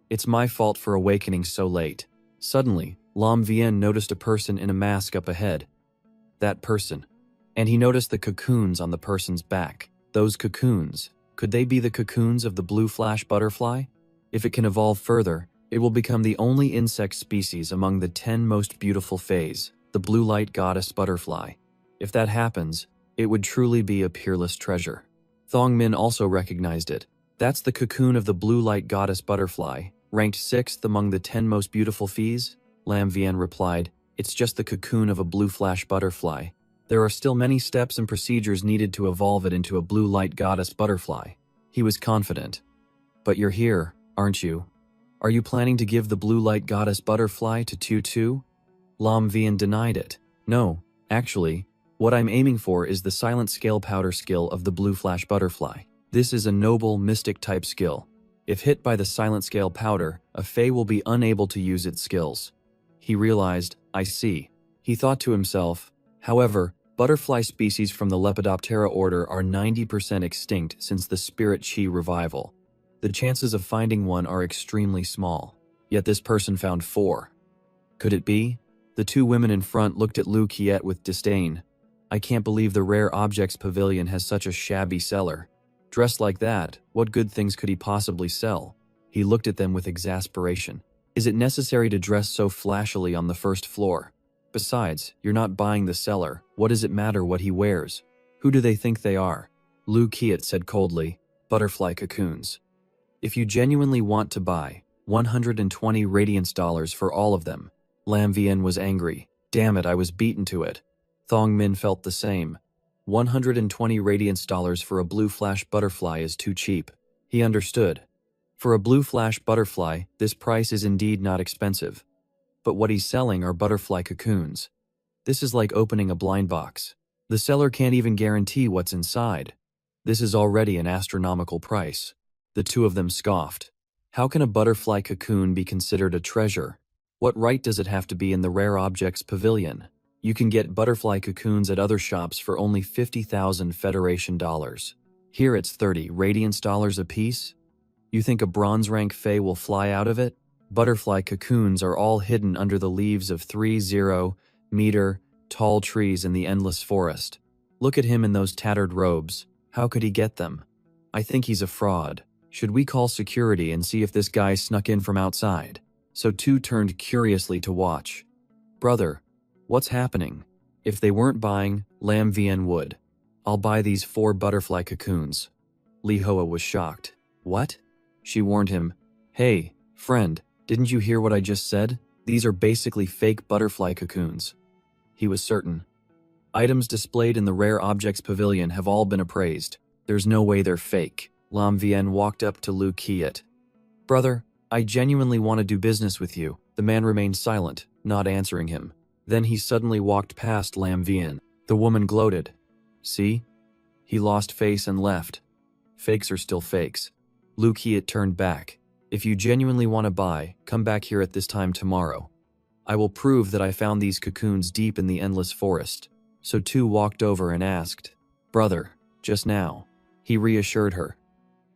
It's my fault for awakening so late. Suddenly, Lam Vien noticed a person in a mask up ahead. That person. And he noticed the cocoons on the person's back. Those cocoons. Could they be the cocoons of the blue flash butterfly? If it can evolve further, it will become the only insect species among the 10 most beautiful fays, the blue light goddess butterfly. If that happens, it would truly be a peerless treasure. Thong Min also recognized it. That's the cocoon of the blue light goddess butterfly, ranked 6th among the 10 most beautiful fees? Lam Vien replied, it's just the cocoon of a blue flash butterfly. There are still many steps and procedures needed to evolve it into a blue light goddess butterfly. He was confident. But you're here, aren't you? Are you planning to give the blue light goddess butterfly to Tutu? Lam Vien denied it. No, actually, what I'm aiming for is the silent scale powder skill of the blue flash butterfly. This is a noble, mystic type skill. If hit by the silent scale powder, a fae will be unable to use its skills. He realized, I see. He thought to himself, however, butterfly species from the Lepidoptera order are 90% extinct since the Spirit Chi revival. The chances of finding one are extremely small. Yet this person found 4. Could it be? The two women in front looked at Lu Qiet with disdain. I can't believe the Rare Objects Pavilion has such a shabby cellar. Dressed like that, what good things could he possibly sell? He looked at them with exasperation. Is it necessary to dress so flashily on the first floor? Besides, you're not buying the seller. What does it matter what he wears? Who do they think they are? Lu Qiet said coldly, butterfly cocoons. If you genuinely want to buy 120 radiance dollars for all of them. Lam Vien was angry. Damn it, I was beaten to it. Thong Min felt the same. 120 radiance dollars for a blue flash butterfly is too cheap. He understood. For a blue flash butterfly, this price is indeed not expensive. But what he's selling are butterfly cocoons. This is like opening a blind box. The seller can't even guarantee what's inside. This is already an astronomical price. The two of them scoffed. How can a butterfly cocoon be considered a treasure? What right does it have to be in the Rare Objects Pavilion? You can get butterfly cocoons at other shops for only 50,000 Federation dollars. Here it's 30 radiance dollars apiece. You think a bronze rank fae will fly out of it? Butterfly cocoons are all hidden under the leaves of 30-meter tall trees in the endless forest. Look at him in those tattered robes. How could he get them? I think he's a fraud. Should we call security and see if this guy snuck in from outside? So Tu turned curiously to watch. Brother, what's happening? If they weren't buying, Lam Vien would. I'll buy these 4 butterfly cocoons. Li Hoa was shocked. What? She warned him. Hey, friend, didn't you hear what I just said? These are basically fake butterfly cocoons. He was certain. Items displayed in the rare objects pavilion have all been appraised. There's no way they're fake. Lam Vien walked up to Lu Qiat. Brother, I genuinely want to do business with you. The man remained silent, not answering him. Then he suddenly walked past Lam Vien. The woman gloated. See? He lost face and left. Fakes are still fakes. Lu Qiat turned back. If you genuinely want to buy, come back here at this time tomorrow. I will prove that I found these cocoons deep in the endless forest. So Tu walked over and asked, Brother, just now. He reassured her.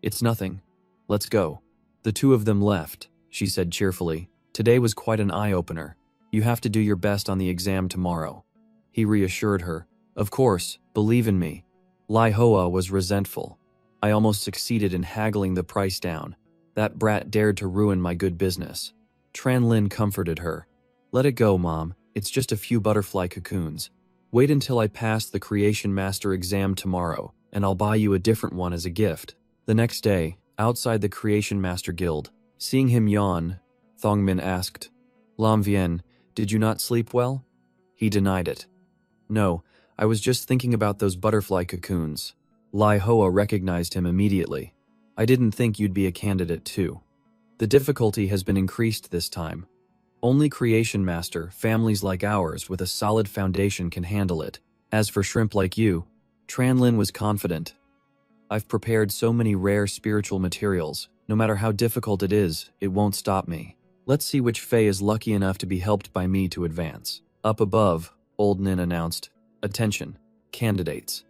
It's nothing. Let's go. The two of them left, she said cheerfully. Today was quite an eye-opener. You have to do your best on the exam tomorrow. He reassured her. Of course, believe in me. Lai Hoa was resentful. I almost succeeded in haggling the price down. That brat dared to ruin my good business. Tran Lin comforted her. Let it go, Mom. It's just a few butterfly cocoons. Wait until I pass the Creation Master exam tomorrow, and I'll buy you a different one as a gift. The next day, outside the Creation Master Guild, seeing him yawn, Thongmin asked, Lam Vien, did you not sleep well? He denied it. No, I was just thinking about those butterfly cocoons. Lai Hoa recognized him immediately. I didn't think you'd be a candidate too. The difficulty has been increased this time. Only Creation Master, families like ours with a solid foundation can handle it. As for shrimp like you, Tran Lin was confident. I've prepared so many rare spiritual materials. No matter how difficult it is, it won't stop me. Let's see which Fae is lucky enough to be helped by me to advance. Up above, Old Nin announced, Attention, candidates.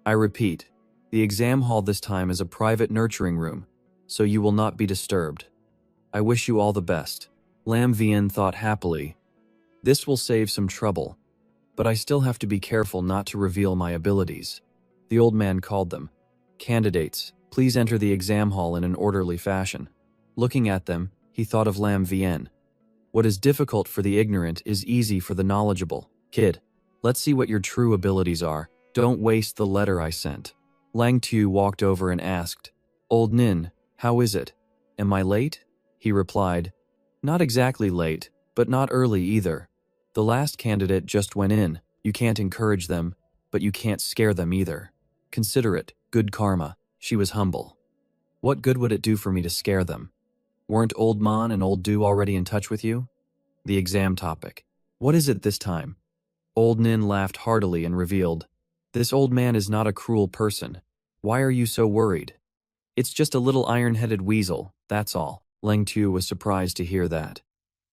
I repeat, the exam hall this time is a private nurturing room, so you will not be disturbed. I wish you all the best. Lam Vien thought happily. This will save some trouble, but I still have to be careful not to reveal my abilities. The old man called them. Candidates, please enter the exam hall in an orderly fashion. Looking at them, he thought of Lam Vien. What is difficult for the ignorant is easy for the knowledgeable. Kid, let's see what your true abilities are. Don't waste the letter I sent. Lang Tu walked over and asked, Old Nin, how is it? Am I late? He replied, Not exactly late, but not early either. The last candidate just went in. You can't encourage them, but you can't scare them either. Consider it good karma. She was humble. What good would it do for me to scare them? Weren't Old Man and Old Du already in touch with you? The exam topic. What is it this time? Old Nin laughed heartily and revealed, This old man is not a cruel person. Why are you so worried? It's just a little iron-headed weasel, that's all. Lang Tu was surprised to hear that.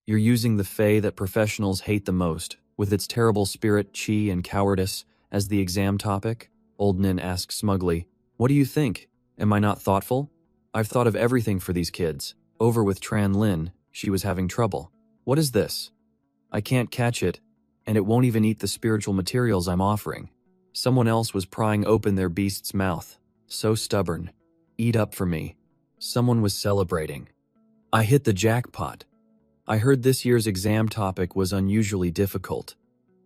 You're using the Fae that professionals hate the most, with its terrible spirit, chi, and cowardice, as the exam topic? Old Nin asked smugly. What do you think? Am I not thoughtful? I've thought of everything for these kids. Over with Tran Lin, she was having trouble. What is this? I can't catch it, and it won't even eat the spiritual materials I'm offering. Someone else was prying open their beast's mouth. So stubborn. Eat up for me. Someone was celebrating. I hit the jackpot. I heard this year's exam topic was unusually difficult.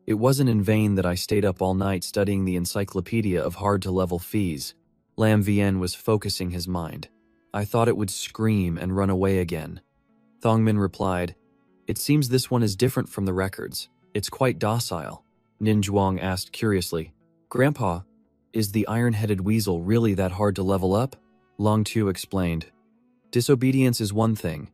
It wasn't in vain that I stayed up all night studying the encyclopedia of hard-to-level fees. Lam Vien was focusing his mind. I thought it would scream and run away again. Thongmin replied, It seems this one is different from the records. It's quite docile. Nin Zhuang asked curiously, Grandpa, is the iron-headed weasel really that hard to level up? Long Tu explained, Disobedience is one thing.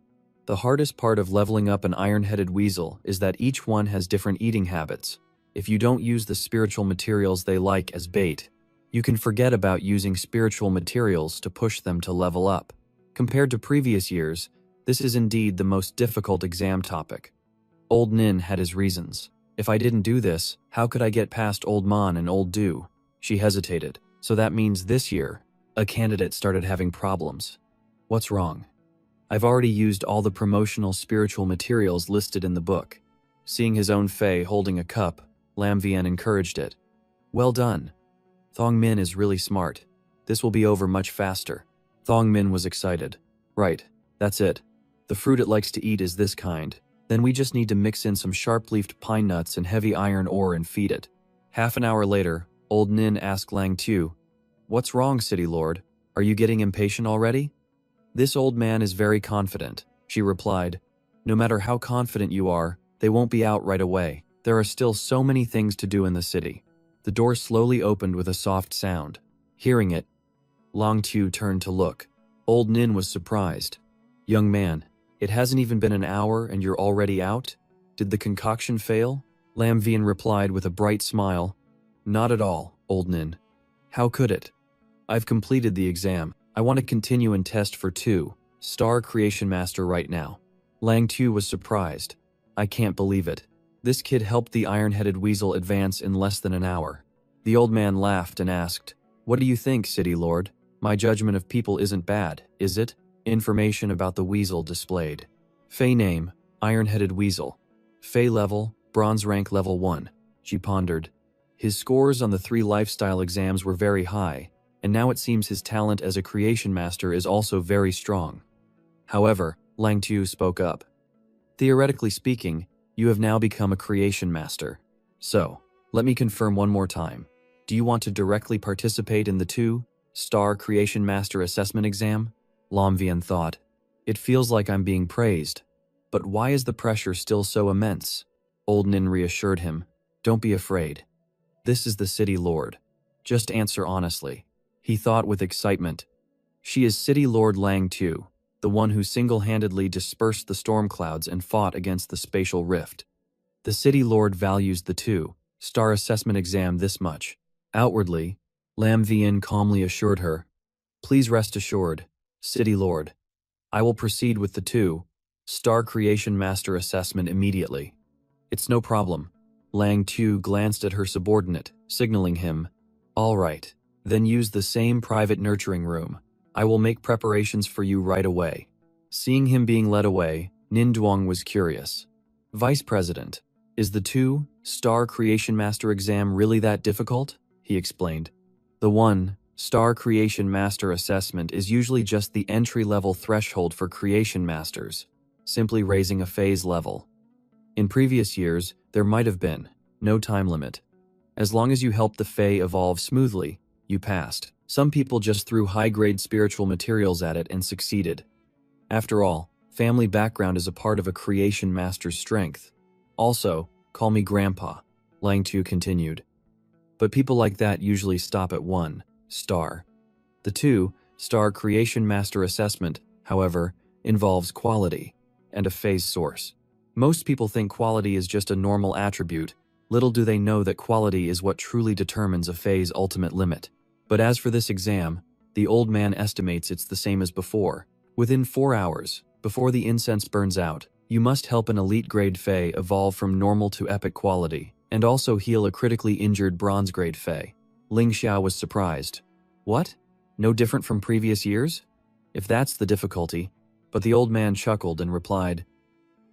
The hardest part of leveling up an iron-headed weasel is that each one has different eating habits. If you don't use the spiritual materials they like as bait, you can forget about using spiritual materials to push them to level up. Compared to previous years, this is indeed the most difficult exam topic. Old Nin had his reasons. If I didn't do this, how could I get past Old Man and Old Du? She hesitated. So that means this year, a candidate started having problems. What's wrong? I've already used all the promotional spiritual materials listed in the book. Seeing his own Fae holding a cup, Lam Vien encouraged it. Well done. Thong Min is really smart. This will be over much faster. Thong Min was excited. Right, that's it. The fruit it likes to eat is this kind. Then we just need to mix in some sharp-leafed pine nuts and heavy iron ore and feed it. Half an hour later, Old Nin asked Lang Tu, What's wrong, City Lord? Are you getting impatient already? This old man is very confident, she replied. No matter how confident you are, they won't be out right away. There are still so many things to do in the city. The door slowly opened with a soft sound. Hearing it, Long Tu turned to look. Old Nin was surprised. "Young man, it hasn't even been an hour and you're already out? Did the concoction fail?" Lam Vian replied with a bright smile. "Not at all, Old Nin. How could it? I've completed the exam. I want to continue and test for 2-star Creation Master right now." Lang Tu was surprised. "I can't believe it. This kid helped the iron-headed weasel advance in less than an hour." The old man laughed and asked, "What do you think, City Lord? My judgment of people isn't bad, is it?" Information about the weasel displayed. Fey name, Iron-Headed Weasel. Fey level, Bronze rank level 1. She pondered. His scores on the 3 lifestyle exams were very high, and now it seems his talent as a creation master is also very strong. However, Lang Tu spoke up. "Theoretically speaking, you have now become a creation master. So, let me confirm one more time. Do you want to directly participate in the 2-star Creation Master Assessment exam?" Lam Vian thought. "It feels like I'm being praised. But why is the pressure still so immense?" Old Nin reassured him. "Don't be afraid. This is the City Lord. Just answer honestly." He thought with excitement. "She is City Lord Lang Tu, the one who single-handedly dispersed the storm clouds and fought against the spatial rift. The City Lord values the 2-star assessment exam this much." Outwardly, Lam Vian calmly assured her, "Please rest assured, City Lord. I will proceed with the 2-star Creation Master assessment immediately." "It's no problem." Lang Tu glanced at her subordinate, signaling him, "All right, then use the same private nurturing room. I will make preparations for you right away." Seeing him being led away, Nin Duong was curious. "Vice President, is the 2-star Creation Master exam really that difficult?" He explained. "The 1-star Creation Master assessment is usually just the entry-level threshold for Creation Masters, simply raising a phase level. In previous years, there might have been no time limit. As long as you helped the Fae evolve smoothly, you passed. Some people just threw high-grade spiritual materials at it and succeeded. After all, family background is a part of a Creation Master's strength. Also, call me Grandpa," Lang Tu continued. "But people like that usually stop at 1-star. The 2-star Creation Master assessment, however, involves quality and a phase source. Most people think quality is just a normal attribute. Little do they know that quality is what truly determines a phase ultimate limit. But as for this exam, the old man estimates it's the same as before. Within 4 hours, before the incense burns out, you must help an elite grade Fae evolve from normal to epic quality, and also heal a critically injured bronze grade Fae." Ling Xiao was surprised. "What? No different from previous years? If that's the difficulty." But the old man chuckled and replied,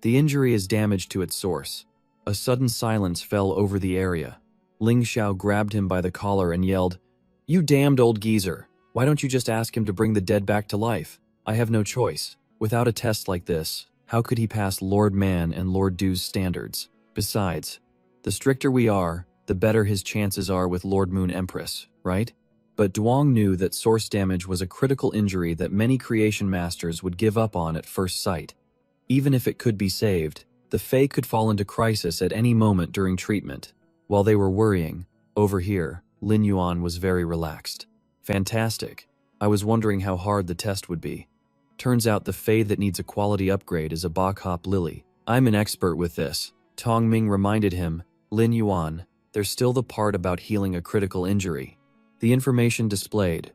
"The injury is damage to its source." A sudden silence fell over the area. Ling Xiao grabbed him by the collar and yelled, "You damned old geezer! Why don't you just ask him to bring the dead back to life? I have no choice. Without a test like this, how could he pass Lord Man and Lord Du's standards? Besides, the stricter we are, the better his chances are with Lord Moon Empress, right?" But Duong knew that source damage was a critical injury that many creation masters would give up on at first sight. Even if it could be saved, the Fae could fall into crisis at any moment during treatment. While they were worrying, over here, Lin Yuan was very relaxed. "Fantastic. I was wondering how hard the test would be. Turns out the Fae that needs a quality upgrade is a Bok Hop Lily. I'm an expert with this." Tong Ming reminded him, "Lin Yuan, there's still the part about healing a critical injury." The information displayed.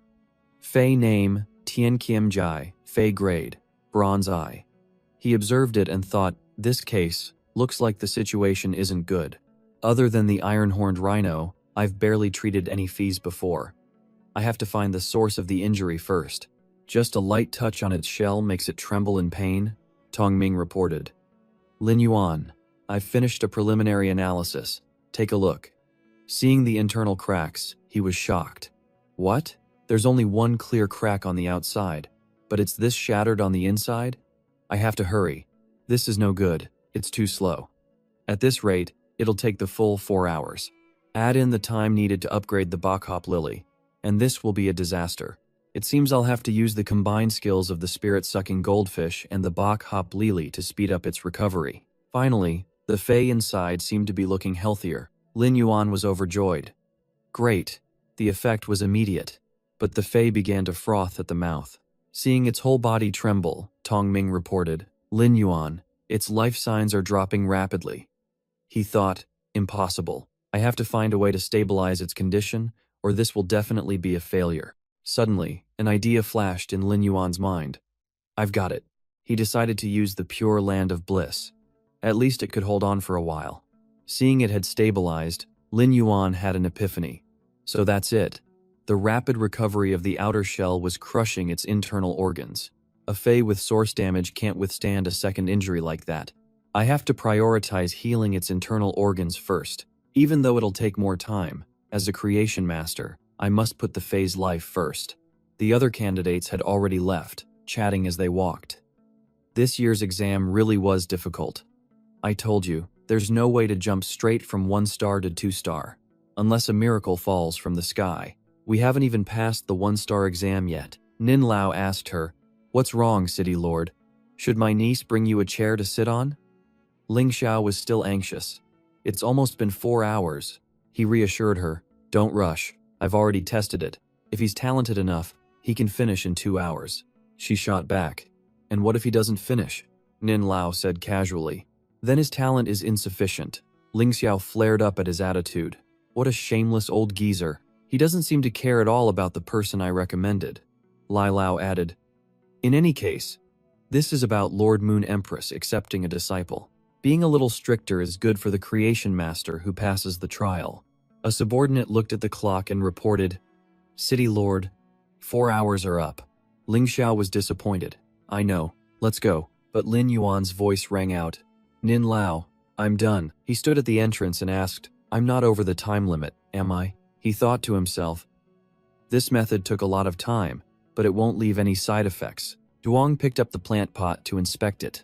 Fae name, Tian Kiem Jai, Fae grade, Bronze Eye. He observed it and thought, this case, looks like the situation isn't good. Other than the iron-horned rhino, I've barely treated any Fees before. I have to find the source of the injury first. Just a light touch on its shell makes it tremble in pain, Tong Ming reported. Lin Yuan, I've finished a preliminary analysis. Take a look. Seeing the internal cracks, he was shocked. What? There's only one clear crack on the outside, but it's this shattered on the inside? I have to hurry. This is no good, it's too slow. At this rate, it'll take the full 4 hours. Add in the time needed to upgrade the Bok Hop Lily, and this will be a disaster. It seems I'll have to use the combined skills of the spirit-sucking goldfish and the Bok Hop Lily to speed up its recovery. Finally, the Fae inside seemed to be looking healthier. Lin Yuan was overjoyed. Great. The effect was immediate, but the Fae began to froth at the mouth. Seeing its whole body tremble, Tong Ming reported, Lin Yuan, its life signs are dropping rapidly. He thought, impossible. I have to find a way to stabilize its condition, or this will definitely be a failure. Suddenly, an idea flashed in Lin Yuan's mind. I've got it. He decided to use the pure land of bliss. At least it could hold on for a while. Seeing it had stabilized, Lin Yuan had an epiphany. So that's it. The rapid recovery of the outer shell was crushing its internal organs. A Fae with source damage can't withstand a second injury like that. I have to prioritize healing its internal organs first. Even though it'll take more time, as a creation master, I must put the Fae's life first. The other candidates had already left, chatting as they walked. This year's exam really was difficult. I told you, there's no way to jump straight from 1-star to 2-star. Unless a miracle falls from the sky. We haven't even passed the 1-star exam yet. Nin Lao asked her, What's wrong, City Lord? Should my niece bring you a chair to sit on? Ling Xiao was still anxious. It's almost been 4 hours. He reassured her, Don't rush. I've already tested it. If he's talented enough, he can finish in 2 hours. She shot back. And what if he doesn't finish? Nin Lao said casually. Then his talent is insufficient. Ling Xiao flared up at his attitude. What a shameless old geezer. He doesn't seem to care at all about the person I recommended. Lai Lao added, In any case, this is about Lord Moon Empress accepting a disciple. Being a little stricter is good for the creation master who passes the trial. A subordinate looked at the clock and reported, City Lord, 4 hours are up. Ling Xiao was disappointed. I know, let's go. But Lin Yuan's voice rang out. Nin Lao, I'm done. He stood at the entrance and asked, I'm not over the time limit, am I? He thought to himself. This method took a lot of time, but it won't leave any side effects. Duong picked up the plant pot to inspect it.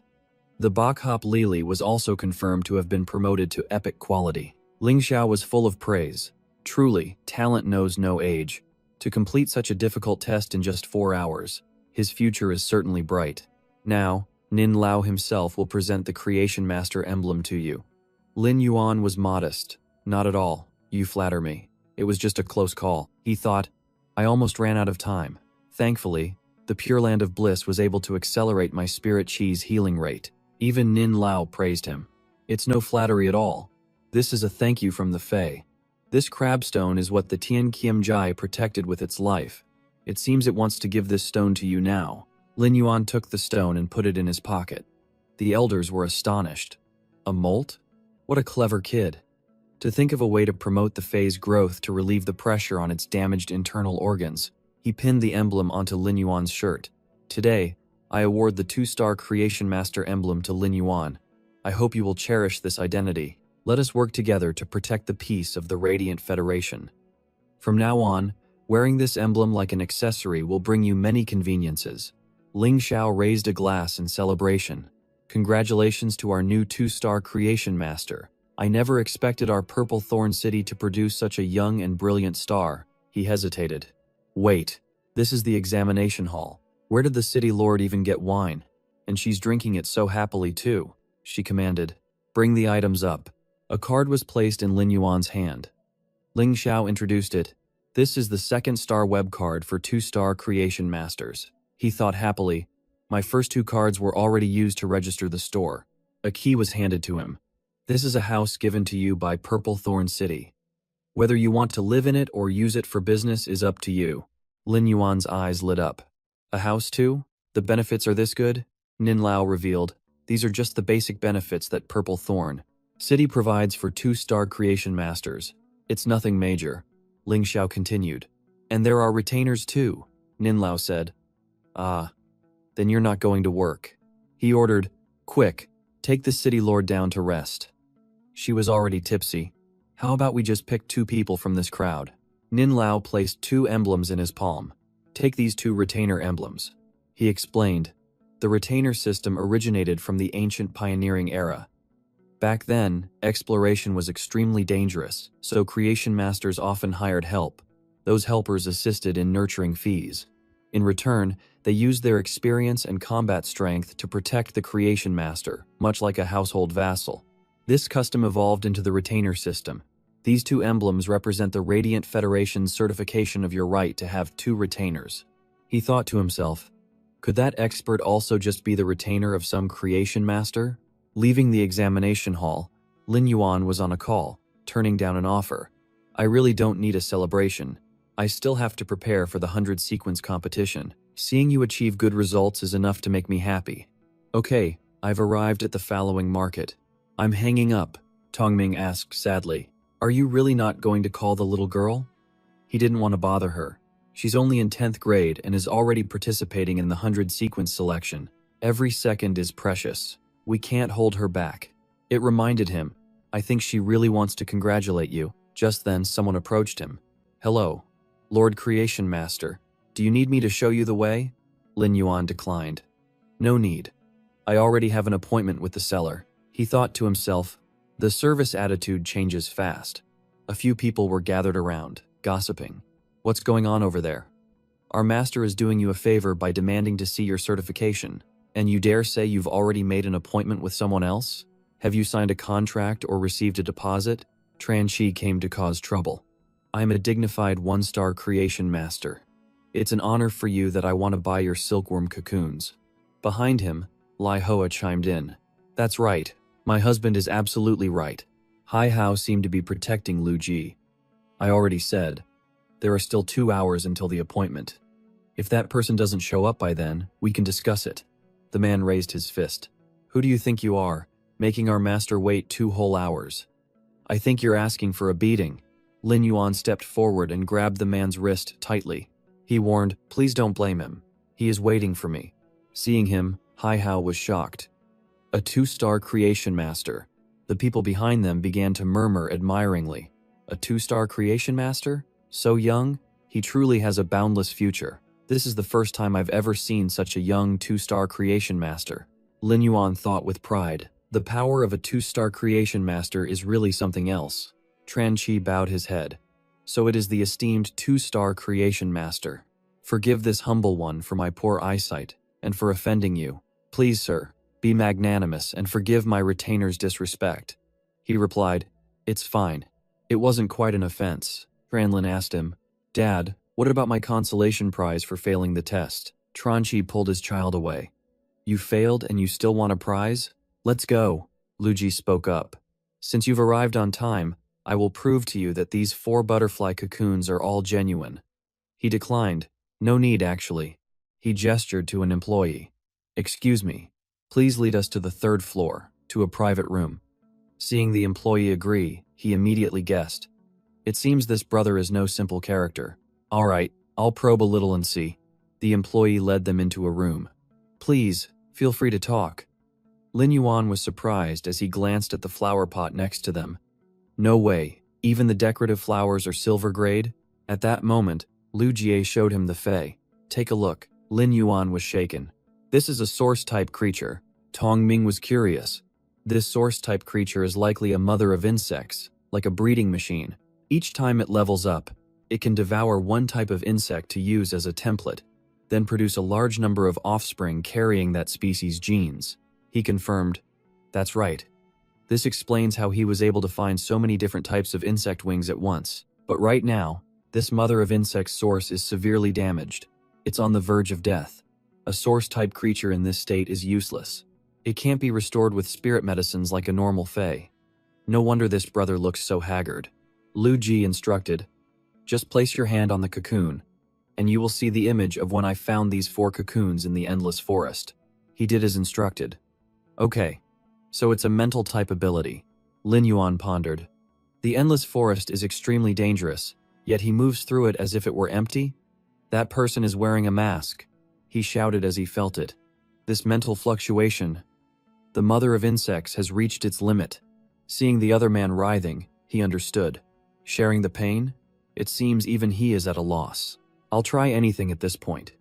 The Bok Hop Lily was also confirmed to have been promoted to epic quality. Ling Xiao was full of praise. Truly, talent knows no age. To complete such a difficult test in just 4 hours, his future is certainly bright. Now, Nin Lao himself will present the Creation Master emblem to you. Lin Yuan was modest. Not at all. You flatter me. It was just a close call. He thought, I almost ran out of time. Thankfully, the Pure Land of Bliss was able to accelerate my spirit chi's healing rate. Even Nin Lao praised him. It's no flattery at all. This is a thank you from the Fae. This crabstone is what the Tian Kiem Jai protected with its life. It seems it wants to give this stone to you now. Lin Yuan took the stone and put it in his pocket. The elders were astonished. A molt? What a clever kid. To think of a way to promote the Fae's growth to relieve the pressure on its damaged internal organs. He pinned the emblem onto Lin Yuan's shirt. Today, I award the 2-star Creation Master emblem to Lin Yuan. I hope you will cherish this identity. Let us work together to protect the peace of the Radiant Federation. From now on, wearing this emblem like an accessory will bring you many conveniences. Ling Xiao raised a glass in celebration. Congratulations to our new 2-star Creation Master. I never expected our Purple Thorn City to produce such a young and brilliant star. He hesitated. Wait, this is the examination hall. Where did the city lord even get wine? And she's drinking it so happily too, she commanded. Bring the items up. A card was placed in Lin Yuan's hand. Ling Xiao introduced it. This is the 2nd-star web card for 2-star Creation Masters. He thought happily. My first 2 cards were already used to register the store. A key was handed to him. This is a house given to you by Purple Thorn City. Whether you want to live in it or use it for business is up to you. Lin Yuan's eyes lit up. A house too? The benefits are this good? Nin Lao revealed. These are just the basic benefits that Purple Thorn City provides for 2-star Creation Masters. It's nothing major. Ling Xiao continued. And there are retainers too, Nin Lao said. Ah, then you're not going to work. He ordered, Quick, take the city lord down to rest. She was already tipsy. How about we just pick 2 people from this crowd? Nin Lao placed 2 emblems in his palm. Take these 2 retainer emblems. He explained. The retainer system originated from the ancient pioneering era. Back then, exploration was extremely dangerous, so creation masters often hired help. Those helpers assisted in nurturing fees. In return, they used their experience and combat strength to protect the creation master, much like a household vassal. This custom evolved into the retainer system. These 2 emblems represent the Radiant Federation's certification of your right to have 2 retainers. He thought to himself, could that expert also just be the retainer of some creation master? Leaving the examination hall, Lin Yuan was on a call, turning down an offer. I really don't need a celebration. I still have to prepare for the 100 sequence competition. Seeing you achieve good results is enough to make me happy. Okay, I've arrived at the following market. I'm hanging up, Tongming asked sadly. Are you really not going to call the little girl? He didn't want to bother her. She's only in 10th grade and is already participating in the 100 sequence selection. Every second is precious. We can't hold her back. It reminded him, I think she really wants to congratulate you. Just then someone approached him. Hello, Lord Creation Master. Do you need me to show you the way? Lin Yuan declined. No need. I already have an appointment with the seller. He thought to himself, the service attitude changes fast. A few people were gathered around, gossiping. What's going on over there? Our master is doing you a favor by demanding to see your certification, and you dare say you've already made an appointment with someone else? Have you signed a contract or received a deposit? Tran Shi came to cause trouble. I am a dignified 1-star creation master. It's an honor for you that I want to buy your silkworm cocoons. Behind him, Lai Hoa chimed in. That's right. My husband is absolutely right. Hai Hao seemed to be protecting Lu Ji. I already said. There are still 2 hours until the appointment. If that person doesn't show up by then, we can discuss it. The man raised his fist. Who do you think you are, making our master wait 2 whole hours? I think you're asking for a beating. Lin Yuan stepped forward and grabbed the man's wrist tightly. He warned, please don't blame him. He is waiting for me. Seeing him, Hai Hao was shocked. A 2-star creation master. The people behind them began to murmur admiringly. A 2-star creation master? So young? He truly has a boundless future. This is the first time I've ever seen such a young 2-star creation master. Lin Yuan thought with pride. The power of a 2-star creation master is really something else. Tran Chi bowed his head. So it is the esteemed 2-star creation master. Forgive this humble one for my poor eyesight, and for offending you. Please, sir, be magnanimous and forgive my retainer's disrespect. He replied, it's fine. It wasn't quite an offense. Tranlin asked him, Dad, what about my consolation prize for failing the test? Tranchi pulled his child away. You failed and you still want a prize? Let's go. Luji spoke up. Since you've arrived on time, I will prove to you that these 4 butterfly cocoons are all genuine. He declined. No need, actually. He gestured to an employee. Excuse me. Please lead us to the 3rd floor, to a private room. Seeing the employee agree, he immediately guessed. It seems this brother is no simple character. All right, I'll probe a little and see. The employee led them into a room. Please, feel free to talk. Lin Yuan was surprised as he glanced at the flower pot next to them. No way, even the decorative flowers are silver grade? At that moment, Lu Jie showed him the fei. Take a look. Lin Yuan was shaken. This is a source-type creature. Tong Ming was curious. This source-type creature is likely a mother of insects, like a breeding machine. Each time it levels up, it can devour one type of insect to use as a template, then produce a large number of offspring carrying that species' genes. He confirmed, that's right. This explains how he was able to find so many different types of insect wings at once. But right now, this mother of insects source is severely damaged. It's on the verge of death. A source-type creature in this state is useless. It can't be restored with spirit medicines like a normal fae. No wonder this brother looks so haggard. Lu Ji instructed, just place your hand on the cocoon, and you will see the image of when I found these 4 cocoons in the endless forest. He did as instructed. Okay, so it's a mental type ability. Lin Yuan pondered. The endless forest is extremely dangerous, yet he moves through it as if it were empty? That person is wearing a mask. He shouted as he felt it. This mental fluctuation. The mother of insects has reached its limit. Seeing the other man writhing, he understood. Sharing the pain? It seems even he is at a loss. I'll try anything at this point.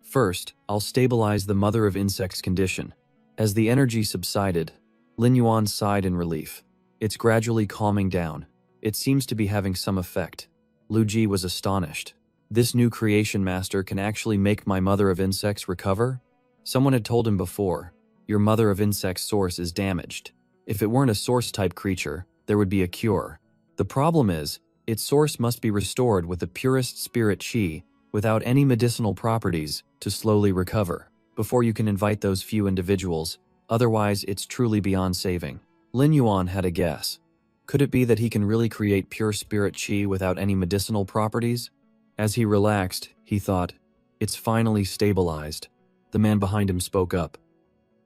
First, I'll stabilize the mother of insects' condition. As the energy subsided, Lin Yuan sighed in relief. It's gradually calming down. It seems to be having some effect. Lu Ji was astonished. This new creation master can actually make my mother of insects recover? Someone had told him before, your mother of insects source is damaged. If it weren't a source-type creature, there would be a cure. The problem is, its source must be restored with the purest spirit chi, without any medicinal properties, to slowly recover, before you can invite those few individuals, otherwise it's truly beyond saving. Lin Yuan had a guess. Could it be that he can really create pure spirit chi without any medicinal properties? As he relaxed, he thought, it's finally stabilized. The man behind him spoke up.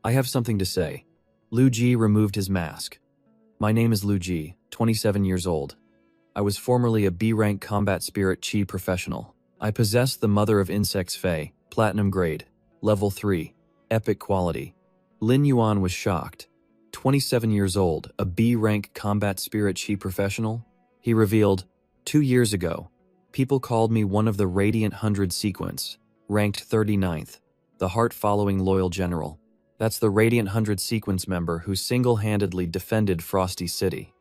I have something to say. Lu Ji removed his mask. My name is Lu Ji, 27 years old. I was formerly a B-rank combat spirit chi professional. I possessed the Mother of Insects Fey, Platinum grade, level 3, epic quality. Lin Yuan was shocked. 27 years old, a B-rank combat spirit chi professional? He revealed, 2 years ago, people called me one of the Radiant 100 sequence, ranked 39th, the heart-following loyal general. That's the Radiant 100 sequence member who single-handedly defended Frosty City.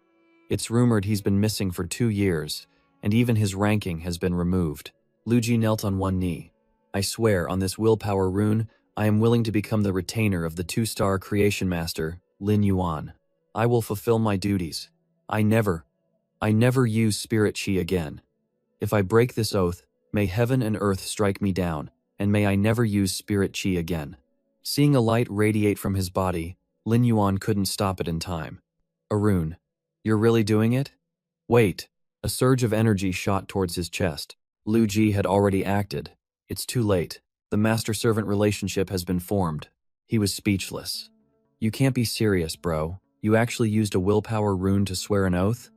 It's rumored he's been missing for 2 years, and even his ranking has been removed. Lu Ji knelt on one knee. I swear, on this willpower rune, I am willing to become the retainer of the 2-star creation master, Lin Yuan. I will fulfill my duties. I never use spirit chi again. If I break this oath, may heaven and earth strike me down, and may I never use spirit chi again. Seeing a light radiate from his body, Lin Yuan couldn't stop it in time. Arun, you're really doing it? Wait. A surge of energy shot towards his chest. Lu Ji had already acted. It's too late. The master-servant relationship has been formed. He was speechless. You can't be serious, bro. You actually used a willpower rune to swear an oath?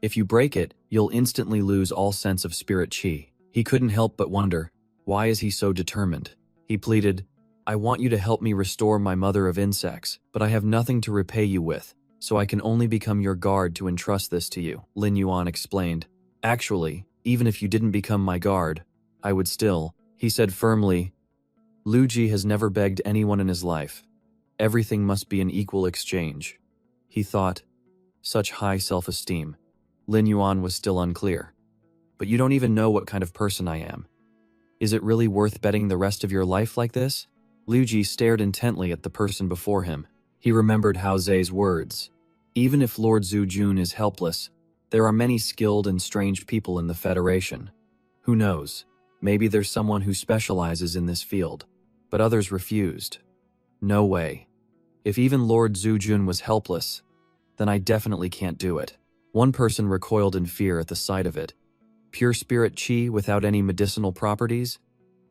If you break it, you'll instantly lose all sense of spirit chi. He couldn't help but wonder, why is he so determined? He pleaded, I want you to help me restore my Mother of Insects, but I have nothing to repay you with, so I can only become your guard to entrust this to you, Lin Yuan explained. Actually, even if you didn't become my guard, I would still, he said firmly. Lu Ji has never begged anyone in his life. Everything must be an equal exchange. He thought, such high self-esteem. Lin Yuan was still unclear. But you don't even know what kind of person I am. Is it really worth betting the rest of your life like this? Lu Ji stared intently at the person before him. He remembered Hao Zei's words. Even if Lord Zhu Jun is helpless, there are many skilled and strange people in the Federation. Who knows? Maybe there's someone who specializes in this field. But others refused. No way. If even Lord Zhu Jun was helpless, then I definitely can't do it. One person recoiled in fear at the sight of it. Pure spirit chi without any medicinal properties?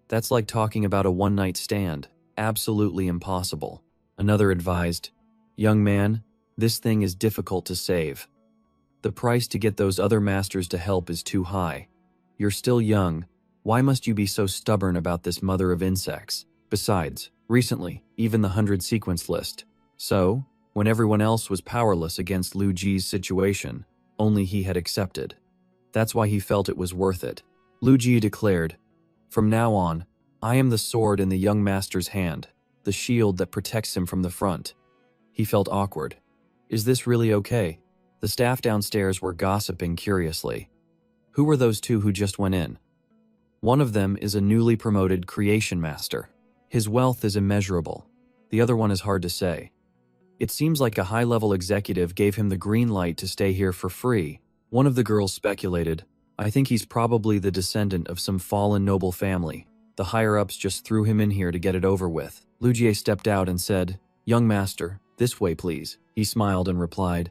That's like talking about a one-night stand. Absolutely impossible. Another advised, young man, this thing is difficult to save. The price to get those other masters to help is too high. You're still young. Why must you be so stubborn about this Mother of Insects? Besides, recently, even the 100 sequence list. So, when everyone else was powerless against Lu Ji's situation, only he had accepted. That's why he felt it was worth it. Lu Ji declared, from now on, I am the sword in the young master's hand, the shield that protects him from the front. He felt awkward. Is this really okay? The staff downstairs were gossiping curiously. Who were those two who just went in? One of them is a newly promoted creation master. His wealth is immeasurable. The other one is hard to say. It seems like a high-level executive gave him the green light to stay here for free. One of the girls speculated, I think he's probably the descendant of some fallen noble family. The higher-ups just threw him in here to get it over with. Lu Jie stepped out and said, young master, this way please. He smiled and replied,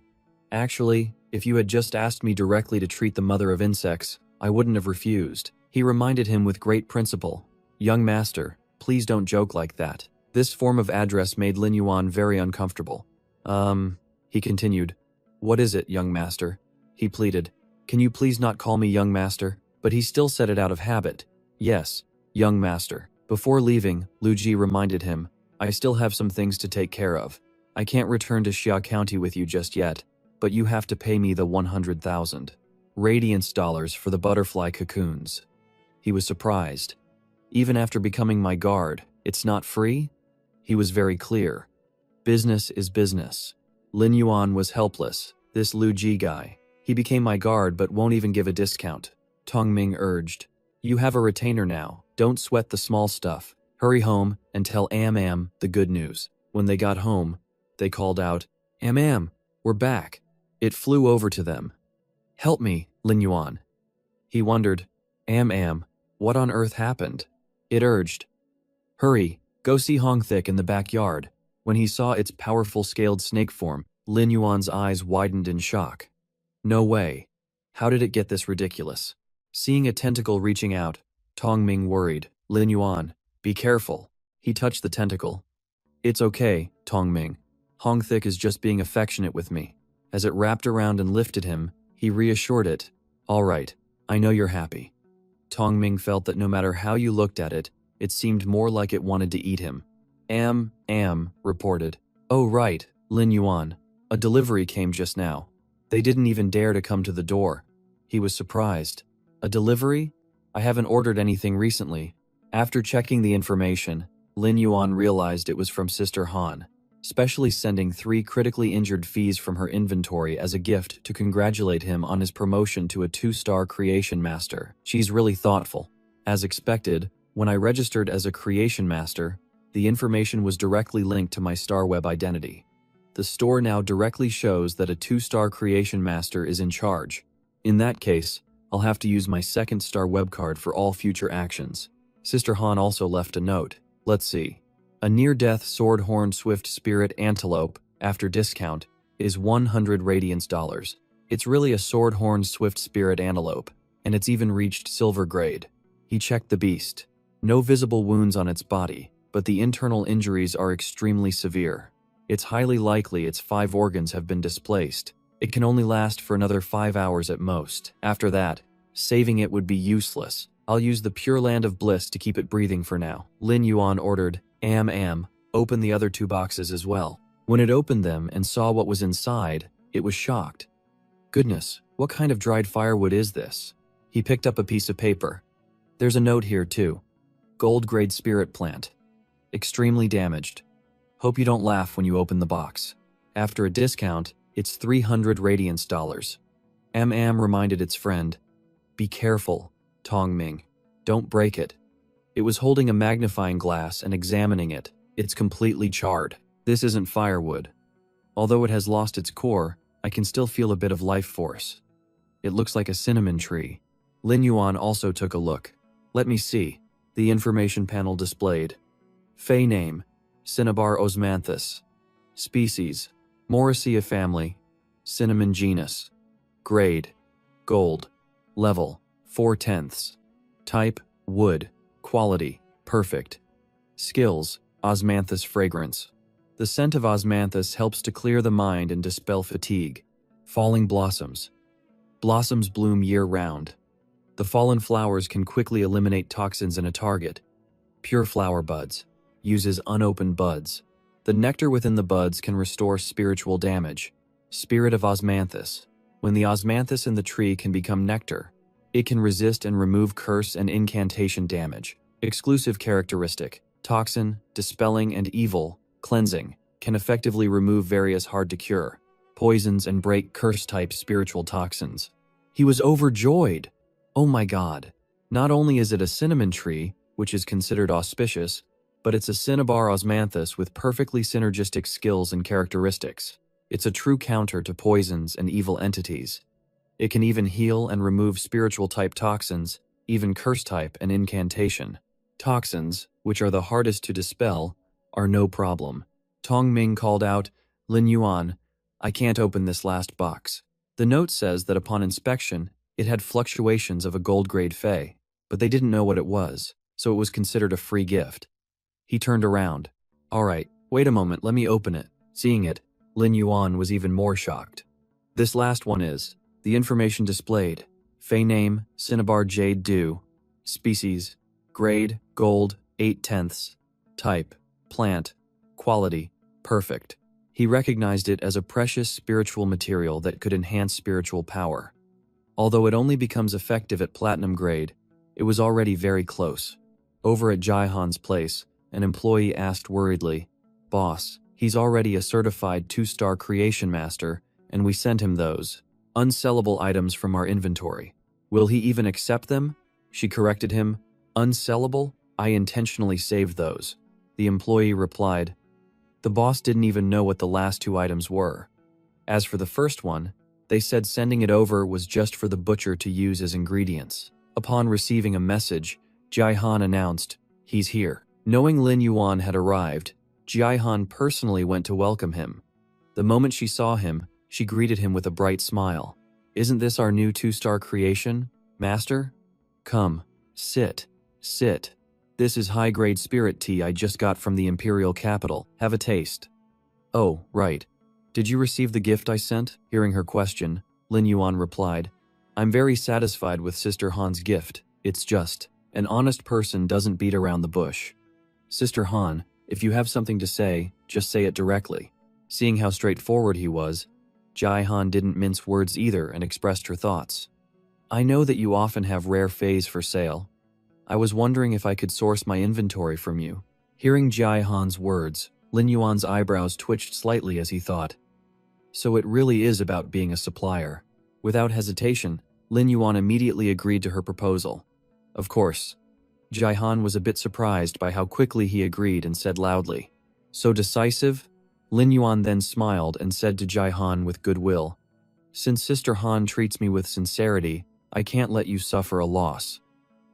actually, if you had just asked me directly to treat the Mother of Insects, I wouldn't have refused. He reminded him with great principle, young master, please don't joke like that. This form of address made Lin Yuan very uncomfortable. He continued, what is it, young master? He pleaded, can you please not call me young master? But he still said it out of habit. Yes, young master. Before leaving, Lu Ji reminded him, I still have some things to take care of. I can't return to Xia County with you just yet, but you have to pay me the 100,000 radiance dollars for the butterfly cocoons. He was surprised. Even after becoming my guard, it's not free? He was very clear. Business is business. Lin Yuan was helpless, this Lu Ji guy. He became my guard but won't even give a discount. Tong Ming urged, you have a retainer now, don't sweat the small stuff. Hurry home and tell Am the good news. When they got home, they called out, Am, we're back. It flew over to them. Help me, Lin Yuan. He wondered, what on earth happened? It urged. Hurry, go see Hong Thick in the backyard. When he saw its powerful scaled snake form, Lin Yuan's eyes widened in shock. No way. How did it get this ridiculous? Seeing a tentacle reaching out, Tong Ming worried. Lin Yuan, be careful. He touched the tentacle. It's okay, Tong Ming. Hong Thick is just being affectionate with me. As it wrapped around and lifted him, he reassured it. All right, I know you're happy. Tong Ming felt that no matter how you looked at it, it seemed more like it wanted to eat him. Reported. Oh right, Lin Yuan. A delivery came just now. They didn't even dare to come to the door. He was surprised. A delivery? I haven't ordered anything recently. After checking the information, Lin Yuan realized it was from Sister Han, specially sending 3 critically injured fees from her inventory as a gift to congratulate him on his promotion to a 2-star creation master. She's really thoughtful. As expected, when I registered as a creation master, the information was directly linked to my Star Web identity. The store now directly shows that a 2-star creation master is in charge. In that case, I'll have to use my 2nd star web card for all future actions. Sister Han also left a note. Let's see. A near-death sword-horned swift spirit antelope, after discount, is 100 radiance dollars. It's really a sword-horned swift spirit antelope, and it's even reached silver grade. He checked the beast. No visible wounds on its body, but the internal injuries are extremely severe. It's highly likely its 5 organs have been displaced. It can only last for another 5 hours at most. After that, saving it would be useless. I'll use the Pure Land of Bliss to keep it breathing for now. Lin Yuan ordered, open the other 2 boxes as well. When it opened them and saw what was inside, it was shocked. Goodness, what kind of dried firewood is this? He picked up a piece of paper. There's a note here too. Gold-grade spirit plant. Extremely damaged. Hope you don't laugh when you open the box. After a discount, it's 300 radiance dollars. Reminded its friend. Be careful, Tong Ming. Don't break it. It was holding a magnifying glass and examining it. It's completely charred. This isn't firewood. Although it has lost its core, I can still feel a bit of life force. It looks like a cinnamon tree. Lin Yuan also took a look. Let me see. The information panel displayed. Fey name, Cinnabar osmanthus. Species, Morricea family. Cinnamon genus. Grade, gold. Level, 4/10. Type, wood. Quality, perfect. Skills, osmanthus fragrance. The scent of osmanthus helps to clear the mind and dispel fatigue. Falling blossoms. Blossoms bloom year-round. The fallen flowers can quickly eliminate toxins in a target. Pure flower buds. Uses unopened buds. The nectar within the buds can restore spiritual damage. Spirit of osmanthus. When the osmanthus in the tree can become nectar, it can resist and remove curse and incantation damage. Exclusive characteristic. Toxin, dispelling, and evil, cleansing, can effectively remove various hard-to-cure poisons and break curse-type spiritual toxins. He was overjoyed. Oh my god. Not only is it a cinnamon tree, which is considered auspicious, but it's a cinnabar osmanthus with perfectly synergistic skills and characteristics. It's a true counter to poisons and evil entities. It can even heal and remove spiritual-type toxins, even curse-type and incantation. Toxins, which are the hardest to dispel, are no problem. Tong Ming called out, Lin Yuan, I can't open this last box. The note says that upon inspection, it had fluctuations of a gold-grade fey, but they didn't know what it was, so it was considered a free gift. He turned around. All right, wait a moment, let me open it. Seeing it, Lin Yuan was even more shocked. This last one is, the information displayed. Fey name, Cinnabar Jade Dew. Species, grade, gold, 8/10. Type, plant. Quality, perfect. He recognized it as a precious spiritual material that could enhance spiritual power. Although it only becomes effective at platinum grade, it was already very close. Over at Jaihan's place, an employee asked worriedly, Boss, he's already a certified 2-star creation master, and we sent him those unsellable items from our inventory. Will he even accept them? She corrected him, Unsellable? I intentionally saved those. The employee replied. The boss didn't even know what the last 2 items were. As for the first one, They said sending it over was just for the butcher to use as ingredients. Upon receiving a message, Jaihan announced, "He's here." Knowing Lin Yuan had arrived, Jaihan personally went to welcome him. The moment she saw him, she greeted him with a bright smile. "Isn't this our new 2-star creation, Master? Come, sit. This is high-grade spirit tea I just got from the imperial capital. Have a taste." "Oh, right. Did you receive the gift I sent?" Hearing her question, Lin Yuan replied, "I'm very satisfied with Sister Han's gift. It's just, an honest person doesn't beat around the bush. Sister Han, if you have something to say, just say it directly." Seeing how straightforward he was, Jaihan didn't mince words either and expressed her thoughts. "I know that you often have rare fays for sale. I was wondering if I could source my inventory from you." Hearing Jaihan's words, Lin Yuan's eyebrows twitched slightly as he thought, "So it really is about being a supplier." Without hesitation, Lin Yuan immediately agreed to her proposal. Of course, Jaihan was a bit surprised by how quickly he agreed and said loudly, "So decisive?" Lin Yuan then smiled and said to Jaihan with goodwill, "Since Sister Han treats me with sincerity, I can't let you suffer a loss.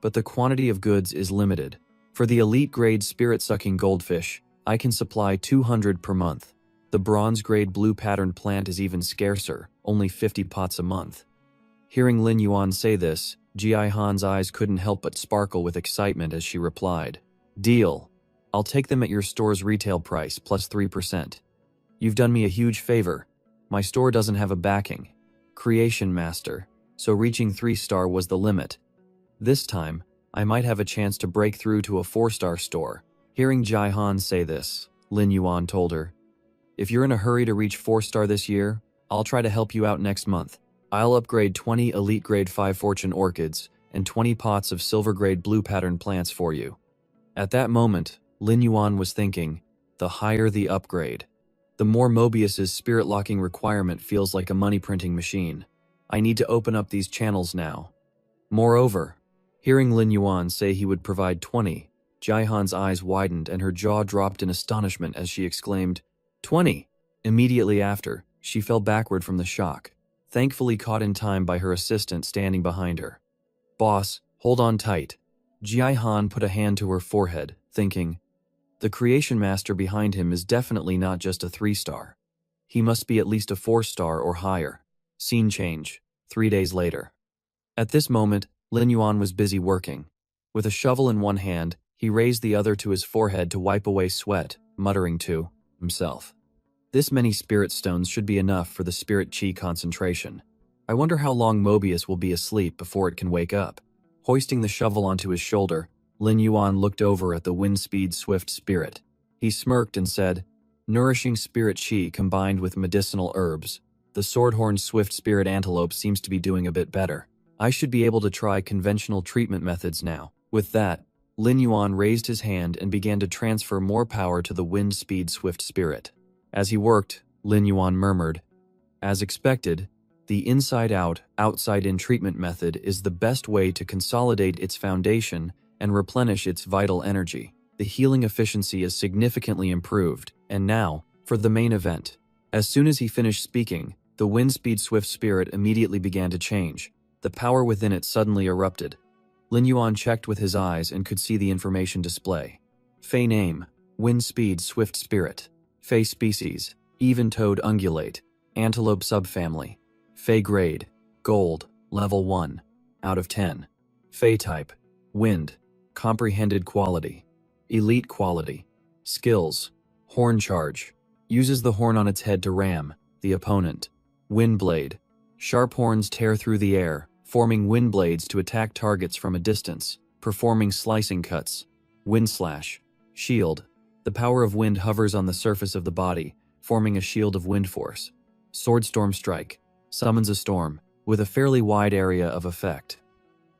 But the quantity of goods is limited. For the elite-grade spirit-sucking goldfish, I can supply 200 per month. The bronze-grade blue-patterned plant is even scarcer, only 50 pots a month." Hearing Lin Yuan say this, Jaihan's eyes couldn't help but sparkle with excitement as she replied, "Deal. I'll take them at your store's retail price plus 3%. You've done me a huge favor. My store doesn't have a backing. Creation master, so reaching 3-star was the limit. This time, I might have a chance to break through to a 4-star store." Hearing Jaihan say this, Lin Yuan told her, "If you're in a hurry to reach 4-star this year, I'll try to help you out next month. I'll upgrade 20 elite grade 5 fortune orchids and 20 pots of silver grade blue pattern plants for you." At that moment, Lin Yuan was thinking, the higher the upgrade, the more Mobius's spirit locking requirement feels like a money printing machine. I need to open up these channels now. Moreover, hearing Lin Yuan say he would provide 20, Jaihan's eyes widened and her jaw dropped in astonishment as she exclaimed, "20!" Immediately after, she fell backward from the shock, thankfully caught in time by her assistant standing behind her. "Boss, hold on tight." Jaihan put a hand to her forehead, thinking, the creation master behind him is definitely not just a 3-star. He must be at least a 4-star or higher. Scene change, 3 days later. At this moment, Lin Yuan was busy working. With a shovel in one hand, he raised the other to his forehead to wipe away sweat, muttering to himself, "This many spirit stones should be enough for the spirit chi concentration. I wonder how long Mobius will be asleep before it can wake up." Hoisting the shovel onto his shoulder, Lin Yuan looked over at the wind-speed swift spirit. He smirked and said, "Nourishing spirit chi combined with medicinal herbs. The swordhorn swift spirit antelope seems to be doing a bit better. I should be able to try conventional treatment methods now." With that, Lin Yuan raised his hand and began to transfer more power to the wind-speed swift spirit. As he worked, Lin Yuan murmured, "As expected, the inside-out, outside-in treatment method is the best way to consolidate its foundation and replenish its vital energy. The healing efficiency is significantly improved, and now, for the main event." As soon as he finished speaking, the wind-speed swift spirit immediately began to change. The power within it suddenly erupted. Lin Yuan checked with his eyes and could see the information display. Fey name, wind-speed swift spirit. Fey species, even-toed ungulate, antelope subfamily. Fey grade, gold, level 1, out of 10. Fey type, wind, comprehended quality, elite quality. Skills, horn charge, uses the horn on its head to ram the opponent. Wind blade, sharp horns tear through the air, forming wind blades to attack targets from a distance, performing slicing cuts. Wind slash, shield, the power of wind hovers on the surface of the body, forming a shield of wind force. Swordstorm strike, summons a storm, with a fairly wide area of effect.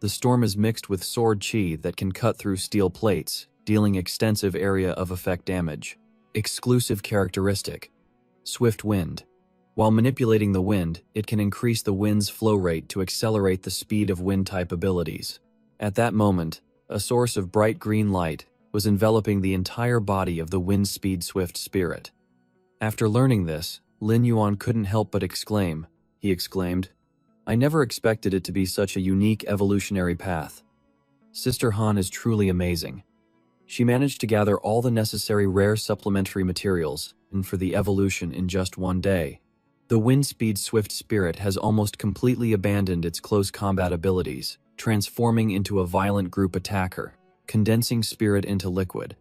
The storm is mixed with sword chi that can cut through steel plates, dealing extensive area of effect damage. Exclusive characteristic, swift wind. While manipulating the wind, it can increase the wind's flow rate to accelerate the speed of wind-type abilities. At that moment, a source of bright green light was enveloping the entire body of the wind-speed swift spirit. After learning this, Lin Yuan couldn't help but exclaim. he exclaimed. I never expected it to be such a unique evolutionary path. Sister Han is truly amazing. She managed to gather all the necessary rare supplementary materials, and for the evolution in just one day. The Windspeed Swift Spirit has almost completely abandoned its close combat abilities, transforming into a violent group attacker, condensing spirit into liquid.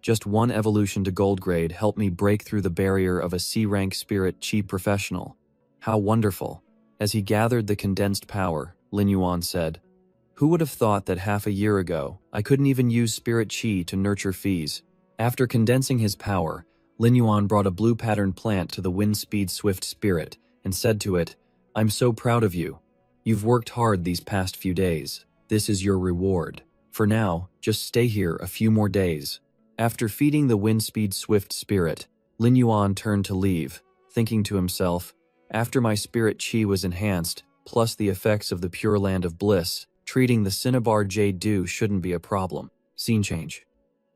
Just one evolution to gold grade helped me break through the barrier of a C-rank spirit chi professional. How wonderful. As he gathered the condensed power, Lin Yuan said, Who would have thought that half a year ago, I couldn't even use spirit chi to nurture fees? After condensing his power, Lin Yuan brought a blue patterned plant to the Windspeed Swift Spirit and said to it, I'm so proud of you. You've worked hard these past few days. This is your reward. For now, just stay here a few more days. After feeding the Windspeed Swift Spirit, Lin Yuan turned to leave, thinking to himself, after my spirit chi was enhanced, plus the effects of the Pure Land of Bliss, treating the Cinnabar Jade Dew shouldn't be a problem. Scene change.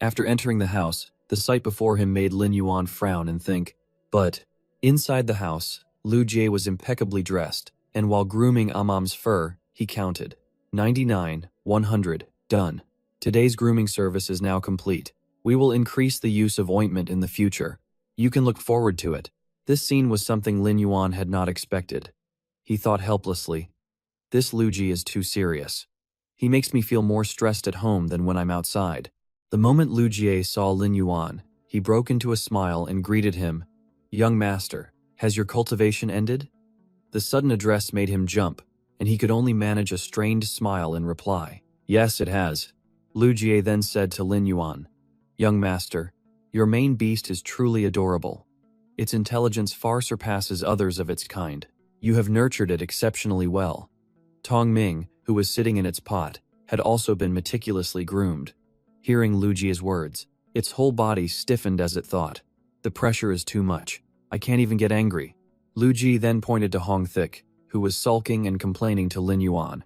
After entering the house, the sight before him made Lin Yuan frown and think, but inside the house, Lu Jie was impeccably dressed, and while grooming Amam's fur, he counted 99, 100, done. Today's grooming service is now complete. We will increase the use of ointment in the future. You can look forward to it. This scene was something Lin Yuan had not expected. He thought helplessly, this Lu Jie is too serious. He makes me feel more stressed at home than when I'm outside. The moment Lu Jie saw Lin Yuan, he broke into a smile and greeted him. Young master, has your cultivation ended? The sudden address made him jump, and he could only manage a strained smile in reply. Yes, it has. Lu Jie then said to Lin Yuan, Young master, your main beast is truly adorable. Its intelligence far surpasses others of its kind. You have nurtured it exceptionally well. Tong Ming, who was sitting in its pot, had also been meticulously groomed. Hearing Lu Jie's words, its whole body stiffened as it thought, the pressure is too much. I can't even get angry. Lu Jie then pointed to Hong Thik, who was sulking and complaining to Lin Yuan.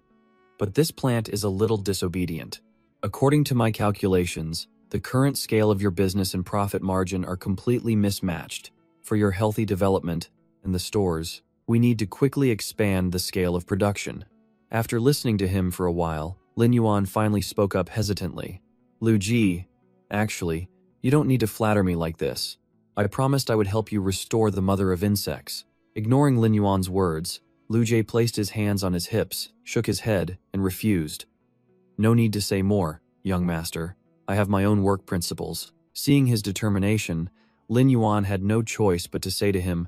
But this plant is a little disobedient. According to my calculations, the current scale of your business and profit margin are completely mismatched. For your healthy development and the stores, we need to quickly expand the scale of production. After listening to him for a while, Lin Yuan finally spoke up hesitantly. Lu Jie, actually, you don't need to flatter me like this. I promised I would help you restore the mother of insects. Ignoring Lin Yuan's words, Lu Jie placed his hands on his hips, shook his head, and refused. No need to say more, young master. I have my own work principles. Seeing his determination, Lin Yuan had no choice but to say to him,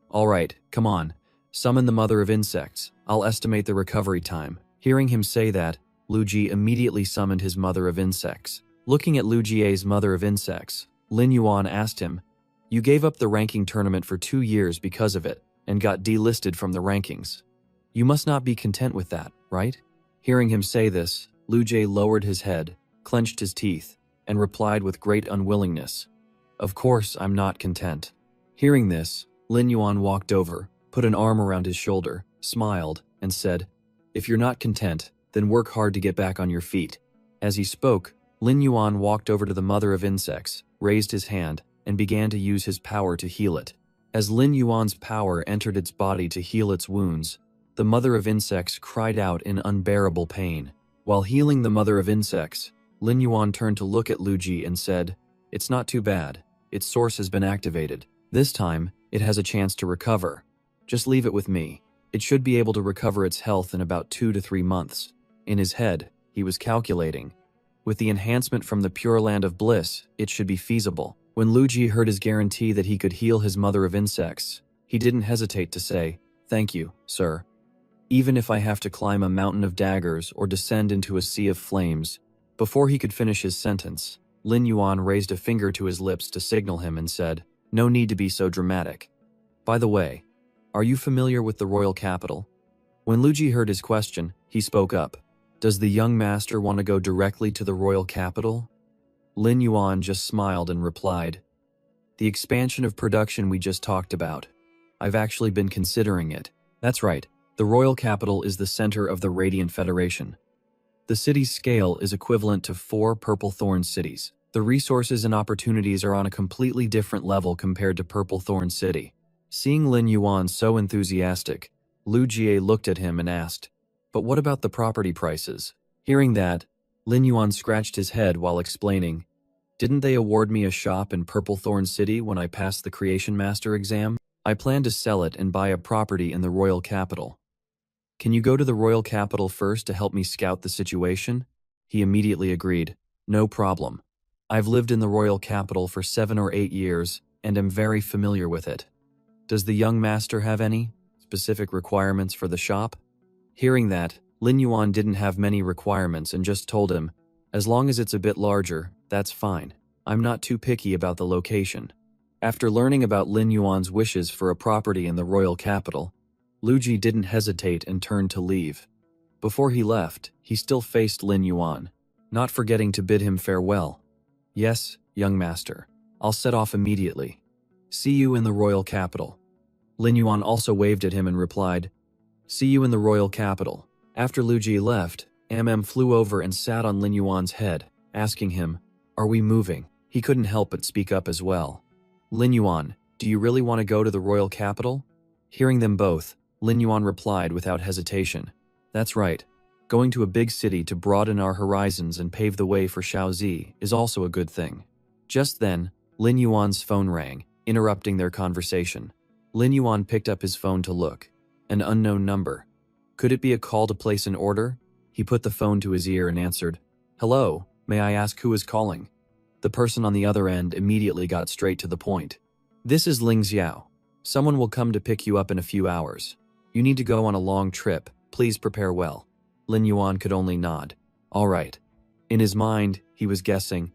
All right, come on. Summon the mother of insects. I'll estimate the recovery time. Hearing him say that, Lu Jie immediately summoned his mother of insects. Looking at Lu Jie's mother of insects, Lin Yuan asked him, You gave up the ranking tournament for 2 years because of it, and got delisted from the rankings. You must not be content with that, right? Hearing him say this, Lu Jie lowered his head, clenched his teeth, and replied with great unwillingness, Of course I'm not content. Hearing this, Lin Yuan walked over, put an arm around his shoulder, smiled, and said, If you're not content, then work hard to get back on your feet. As he spoke, Lin Yuan walked over to the mother of insects, raised his hand, and began to use his power to heal it. As Lin Yuan's power entered its body to heal its wounds, the mother of insects cried out in unbearable pain. While healing the mother of insects, Lin Yuan turned to look at Lu Jie and said, It's not too bad. Its source has been activated. This time, it has a chance to recover. Just leave it with me. It should be able to recover its health in about 2 to 3 months. In his head, he was calculating. With the enhancement from the Pure Land of Bliss, it should be feasible. When Lu Jie heard his guarantee that he could heal his mother of insects, he didn't hesitate to say, Thank you, sir. Even if I have to climb a mountain of daggers or descend into a sea of flames. Before he could finish his sentence, Lin Yuan raised a finger to his lips to signal him and said, No need to be so dramatic. By the way, are you familiar with the royal capital? When Lu Jie heard his question, he spoke up. Does the young master want to go directly to the royal capital? Lin Yuan just smiled and replied, The expansion of production we just talked about. I've actually been considering it. That's right, the royal capital is the center of the Radiant Federation. The city's scale is equivalent to 4 Purple Thorn cities. The resources and opportunities are on a completely different level compared to Purple Thorn City. Seeing Lin Yuan so enthusiastic, Lu Jie looked at him and asked, "But what about the property prices?" Hearing that, Lin Yuan scratched his head while explaining, "Didn't they award me a shop in Purplethorn City when I passed the Creation Master exam? I plan to sell it and buy a property in the royal capital. Can you go to the royal capital first to help me scout the situation?" He immediately agreed. "No problem. I've lived in the royal capital for 7 or 8 years and am very familiar with it. Does the young master have any specific requirements for the shop?" Hearing that, Lin Yuan didn't have many requirements and just told him, "As long as it's a bit larger, that's fine. I'm not too picky about the location." After learning about Lin Yuan's wishes for a property in the royal capital, Lu Ji didn't hesitate and turned to leave. Before he left, he still faced Lin Yuan, not forgetting to bid him farewell. "Yes, young master. I'll set off immediately. See you in the royal capital." Lin Yuan also waved at him and replied, "See you in the royal capital." After Lu Ji left, flew over and sat on Lin Yuan's head, asking him, "Are we moving?" He couldn't help but speak up as well. "Lin Yuan, do you really want to go to the royal capital?" Hearing them both, Lin Yuan replied without hesitation, "That's right. Going to a big city to broaden our horizons and pave the way for Shaozi is also a good thing." Just then, Lin Yuan's phone rang, interrupting their conversation. Lin Yuan picked up his phone to look. An unknown number. Could it be a call to place an order? He put the phone to his ear and answered, "Hello, may I ask who is calling?" The person on the other end immediately got straight to the point. "This is Ling Xiao. Someone will come to pick you up in a few hours. You need to go on a long trip. Please prepare well." Lin Yuan could only nod. "All right." In his mind, he was guessing,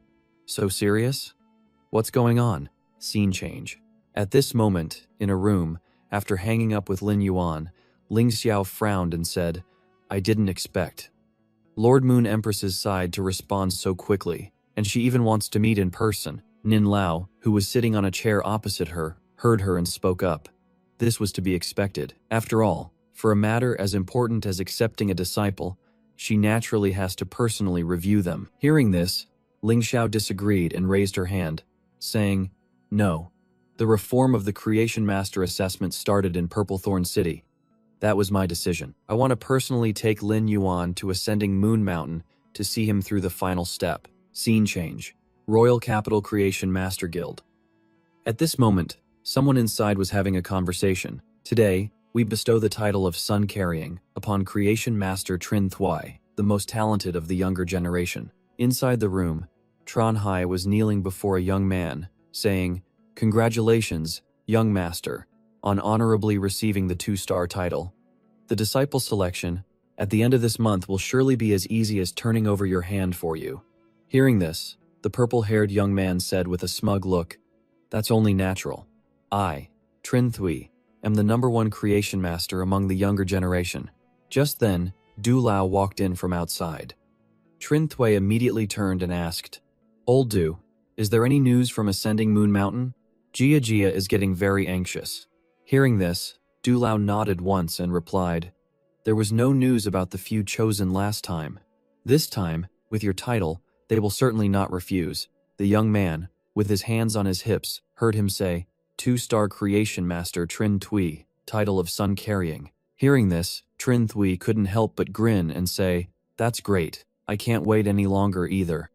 "So serious? What's going on?" Scene change. At this moment, in a room, after hanging up with Lin Yuan, Ling Xiao frowned and said, "I didn't expect Lord Moon Empress's side to respond so quickly, and she even wants to meet in person." Nin Lao, who was sitting on a chair opposite her, heard her and spoke up. This was to be expected. After all, for a matter as important as accepting a disciple, she naturally has to personally review them. Hearing this, Ling Xiao disagreed and raised her hand, saying, "No. The reform of the Creation Master assessment started in Purplethorn City. That was my decision. I want to personally take Lin Yuan to Ascending Moon Mountain to see him through the final step." Scene change. Royal Capital Creation Master Guild. At this moment, someone inside was having a conversation. "Today, we bestow the title of Sun Carrying upon Creation Master Trin Thuai, the most talented of the younger generation." Inside the room, Tran Hai was kneeling before a young man, saying, "Congratulations, young master, on honorably receiving the 2-star title. The disciple selection, at the end of this month, will surely be as easy as turning over your hand for you." Hearing this, the purple-haired young man said with a smug look, "That's only natural. I, Trin Thui, am the #1 creation master among the younger generation." Just then, Du Lao walked in from outside. Trin Thui immediately turned and asked, "Old Du, is there any news from Ascending Moon Mountain? Jia Jia is getting very anxious." Hearing this, Du Lao nodded once and replied, "There was no news about the few chosen last time. This time, with your title, they will certainly not refuse." The young man, with his hands on his hips, heard him say, "2-star creation master Trin Thui, title of Sun Carrying." Hearing this, Trin Thui couldn't help but grin and say, "That's great. I can't wait any longer either."